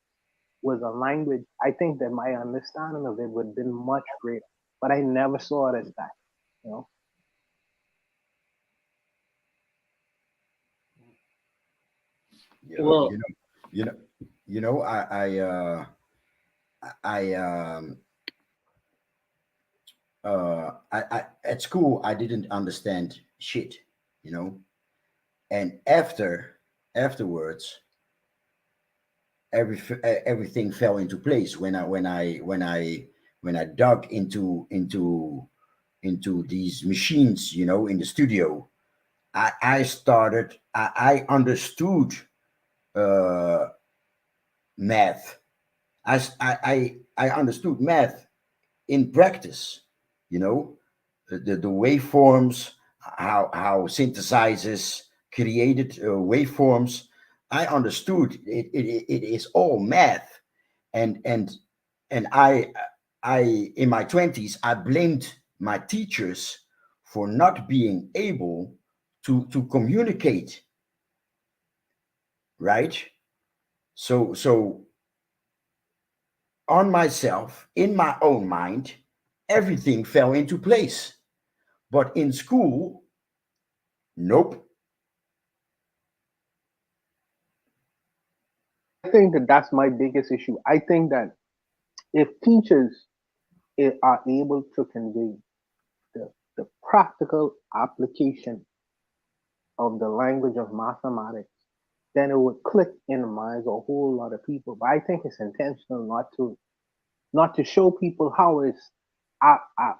was a language, I think that my understanding of it would have been much greater. But I never saw it as that. You know, Yeah, Well, you know, I I at school I didn't understand shit, you know, and afterwards everything fell into place when I dug into these machines, in the studio. I understood uh, math. I understood math in practice, you know, the waveforms, how synthesizers created waveforms. I understood it is all math, and and and I in my 20s I blamed my teachers for not being able to communicate, right? So on myself, in my own mind, everything fell into place. But in school, nope. I think that that's my biggest issue. I think that if teachers are able to convey the practical application of the language of mathematics, then it would click in the minds of a whole lot of people. But I think it's intentional not to show people how it's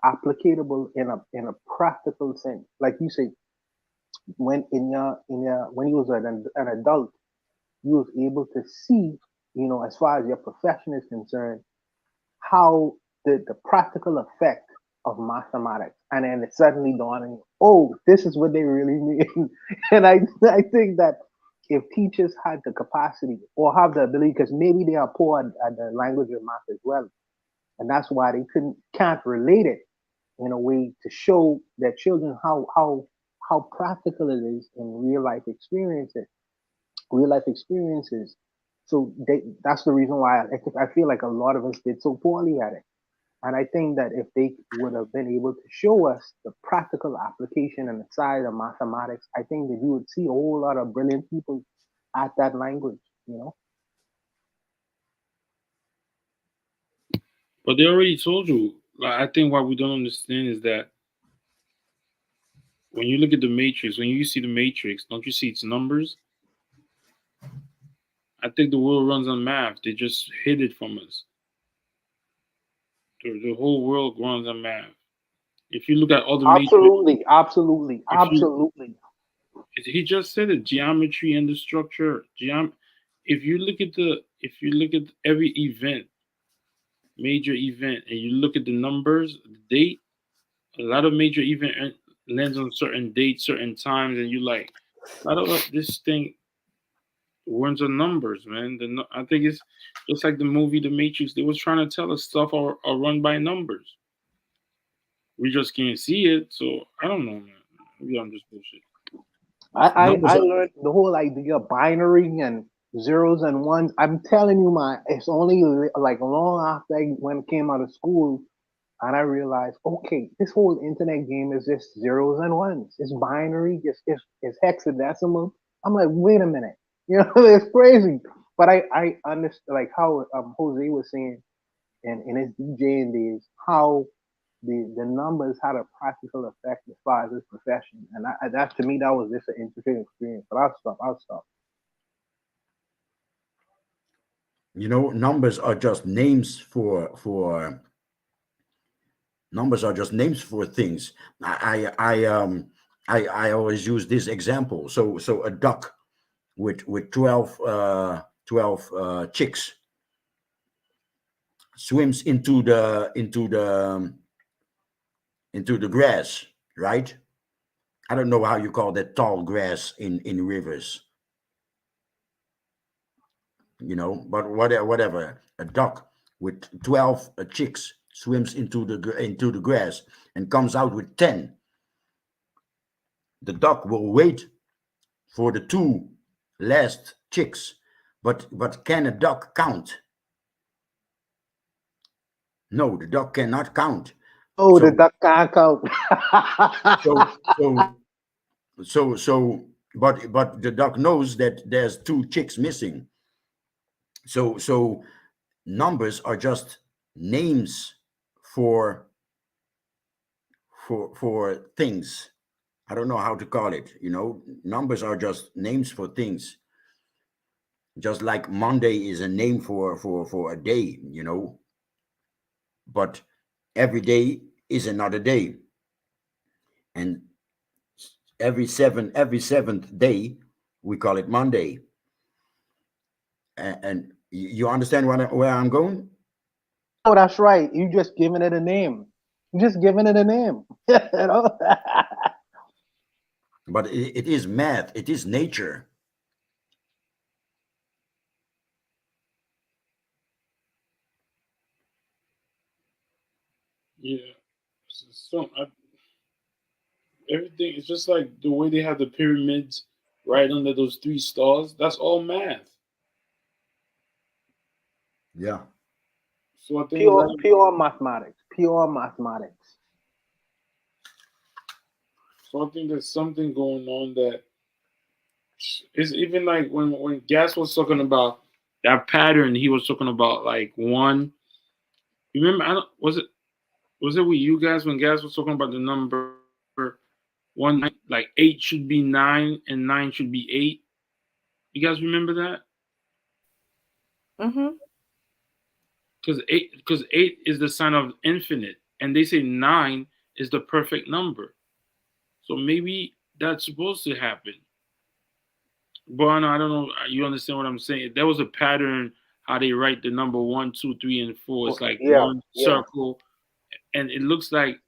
applicable in a practical sense. Like you say, when in your when you was an adult, you was able to see, as far as your profession is concerned, how the practical effect of mathematics, and then it suddenly dawned on you, oh, this is what they really mean. And I think that if teachers had the capacity or have the ability, because maybe they are poor at the language of math as well, and that's why they can't relate it in a way to show their children how practical it is in real life experiences. So that's the reason why I feel like a lot of us did so poorly at it. And I think that if they would have been able to show us the practical application and the side of mathematics, I think that you would see a whole lot of brilliant people at that language. but they already told you. Like, I think what we don't understand is that when you look at the matrix, when you see the matrix, don't you see its numbers? I think the world runs on math. They just hid it from us. The whole world runs on math. If you look at all the Absolutely, absolutely, if you absolutely. he just said it, geometry and the structure. If you look at every event, major event, and you look at the numbers, the date, a lot of major event lands on certain dates, certain times, and you like, I don't know, this thing runs on numbers, man. I think it's just like the movie The Matrix. They was trying to tell us stuff are run by numbers. We just can't see it, so I don't know, man. Maybe I'm just bullshit. Numbers I are, learned the whole idea of binary and zeros and ones. I'm telling you, it's only like long after I when came out of school and I realized, okay, this whole internet game is just zeros and ones. It's binary. It's hexadecimal. I'm like, wait a minute, it's crazy. But I understand like how Jose was saying in his DJing days how the numbers had a practical effect as far as his profession, and that to me that was just an interesting experience. But I'll stop. I'll stop. numbers are just names for numbers are just names for things. I always use this example. So a duck with 12 chicks swims into the grass, right? I don't know how you call that tall grass in rivers, but whatever. A duck with 12 chicks swims into the grass and comes out with 10. The duck will wait for the two last chicks, but can a duck count? No, the duck cannot count. Oh, the So duck can't count. so so but the duck knows that there's two chicks missing. So numbers are just names for for things. I don't know how to call it. Numbers are just names for things. Just like Monday is a name for a day. But every day is another day, and every seventh day we call it Monday. And you understand where I'm going? Oh, that's right. You just giving it a name. You just giving it a name. you know? But it is math. It is nature. Yeah. Everything is just like the way they have the pyramids right under those three stars. That's all math. Yeah. So I think Pure mathematics. Pure mathematics. so I think there's something going on that it's even like when Gas was talking about that pattern, he was talking about like one. Remember, I don't, was it with you guys when Gas was talking about the number one, like 8 should be 9 and 9 should be 8. You guys remember that? Mm-hmm. Because eight is the sign of infinite, and they say 9 is the perfect number. So maybe that's supposed to happen. But I don't know. You understand what I'm saying? There was a pattern how they write the number 1, 2, 3, and 4. It's like Yeah, one yeah. circle, and it looks like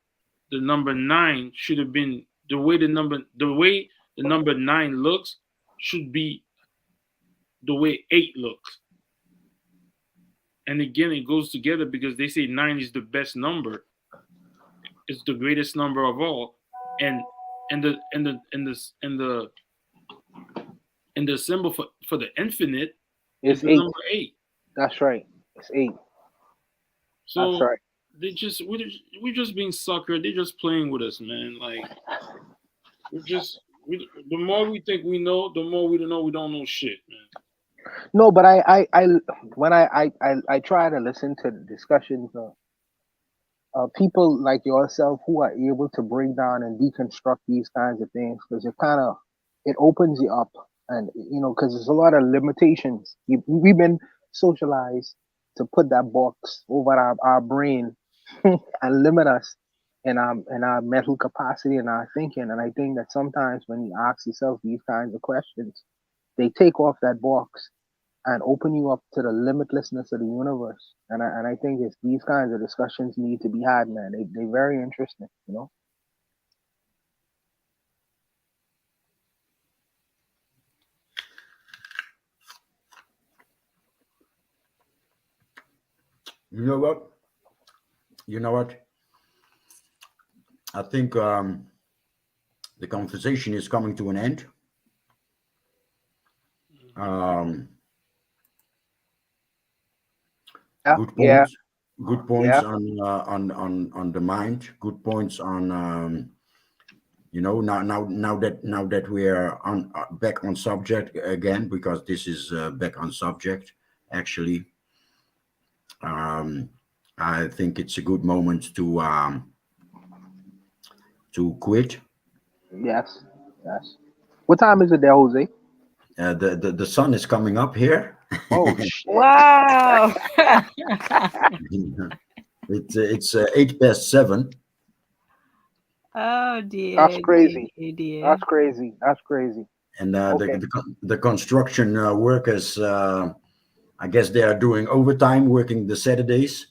the number 9 should have been the way the number 9 looks should be the way 8 looks. And again, it goes together because they say 9 is the best number. It's the greatest number of all, and the symbol for the infinite is It's the 8. number 8. That's right. It's 8. So That's right. we're just being suckered. They're just playing with us, man. Like the more we think we know, the more we don't know. We don't know shit, man. No, but when I try to listen to the discussions of people like yourself who are able to break down and deconstruct these kinds of things, because it opens you up, and because there's a lot of limitations. We've been socialized to put that box over our brain and limit us in our mental capacity and our thinking. And I think that sometimes when you ask yourself these kinds of questions, they take off that box and open you up to the limitlessness of the universe. And I think it's these kinds of discussions need to be had, man. They're very interesting, you know. You know what? You know what? I think the conversation is coming to an end. Yeah, Good yeah, points. Good points yeah, on the mind. Good points on now that we are on back on subject again, because this is back on subject actually. I think it's a good moment to quit. yes, yes. What time is it there, Jose? The sun is coming up here. Oh shit! Wow. It's 8 past 7. Oh That's dear, crazy. dear, dear. That's crazy. That's crazy. And Okay. the construction workers, I guess they are doing overtime, working the Saturdays,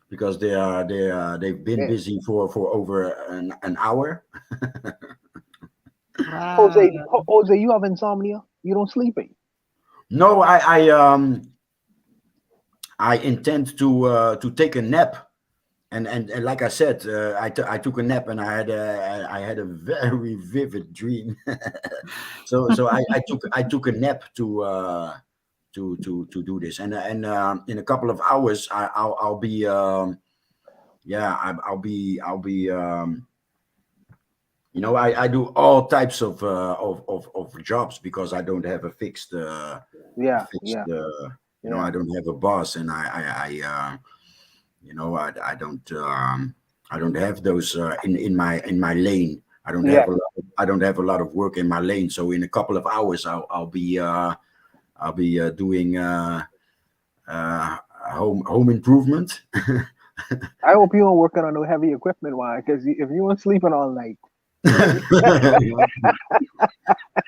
because they've been Yeah. busy for over an hour. Wow. Jose, you have insomnia. You don't sleep. No, I intend to take a nap, and like I said, I took a nap and I had a very vivid dream. So I took a nap to do this, and in a couple of hours I'll be I'll be I do all types of jobs, because I don't have a fixed Yeah, fixed yeah, I yeah, don't have a boss, and I don't have those in my lane. yeah. I don't have a lot of work in my lane. So in a couple of hours I'll be doing home improvement. I hope you aren't working on no heavy equipment, why? Because if you weren't sleeping all night,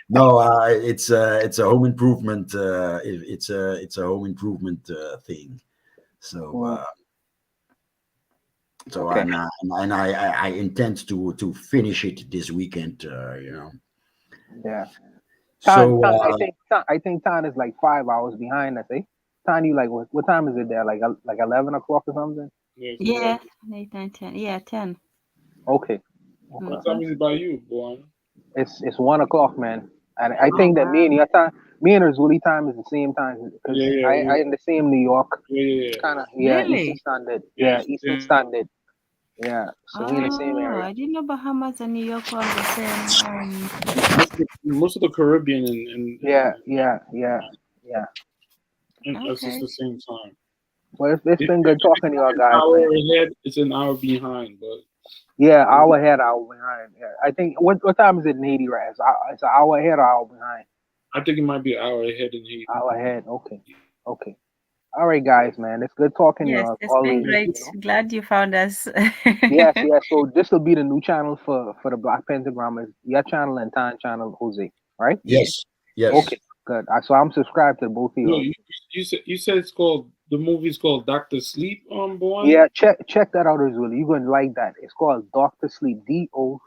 No, it's a home improvement. It's a home improvement thing. So well, so okay. and I intend to finish it this weekend. Yeah. So I think Tan is like 5 hours behind us, eh? Tan, you like what time is it there? Like 11 o'clock or something? Yes, Yeah, 8, 9, 10. Yeah, 10. Okay. what Okay. time is it by you, boy? It's 1 o'clock, man. And I Oh think that wow. me and Razuli time is the same time because Yeah, yeah, I in the same New York, yeah, yeah, yeah. kind of, yeah, Eastern Really? Standard, Yeah, yeah, it's the Eastern same. Standard, yeah. So we in the same Oh, area. I didn't know Bahamas and New York were on the same. Most of the Caribbean Yeah, yeah, yeah, yeah. and us is Okay. the same time. Well, it's If been good talking to y'all an guys, hour man. ahead, it's an hour behind, but Yeah, hour ahead, hour behind. Yeah, I think what time is it in Haiti, right? It's an hour ahead or hour behind? I think it might be an hour ahead in Haiti. Hour ahead. Okay, okay. All right, guys, man. It's good talking to Yes, y'all. As it's been always, great. you know. Glad you found us. Yes, yes. So this will be the new channel for the Black Pentagram, is your channel and Tan channel, Jose. Right? Yes. yes, yes. Okay, good. So I'm subscribed to both of No, y'all. you said it's called the movie's called Doctor Sleep, boy. Yeah, check that out as well. You're gonna like that. It's called Doctor Sleep. Doctor.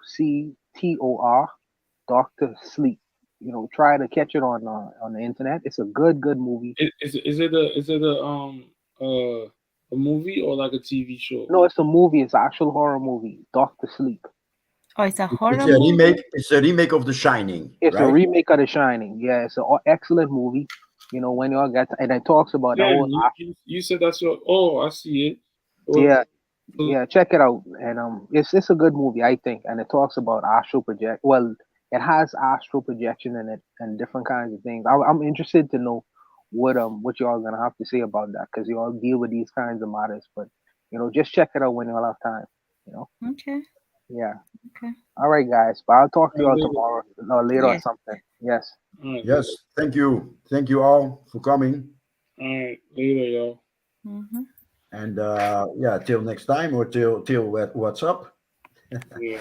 Doctor Sleep. You know, try to catch it on the internet. It's a good movie. A movie or like a TV show? No, it's a movie. It's an actual horror movie. Doctor Sleep. Oh, it's a It's horror a remake. movie? It's a remake of The Shining, It's a right? remake of The Shining. Yeah, it's an excellent movie. You know, when y'all get and it talks about the Then whole. you said that's your. Oh, I see it. Well, Yeah, yeah, check it out. And it's a good movie, I think, and it talks about astral project. Well, it has astral projection in it and different kinds of things. I'm interested to know what y'all gonna have to say about that because y'all deal with these kinds of matters. But just check it out when y'all have time. You know, Okay. yeah. Okay. All right, guys. But I'll talk to y'all later. tomorrow or later or Yes. something. Yes. All right, Yes. Thank you all for coming. all right, later, y'all. Mm-hmm. And yeah, till next time, or till what's up. Yeah.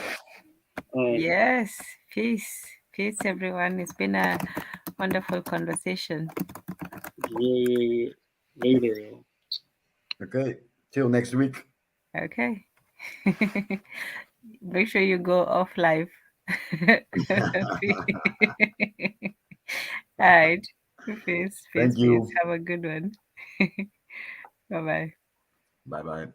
Yes. Peace. Peace, everyone. It's been a wonderful conversation. Yeah. Later. Okay, till next week. Okay. Make sure you go off live. All right. Peace. Thank Peace. you. Have a good one. Bye bye. Bye bye.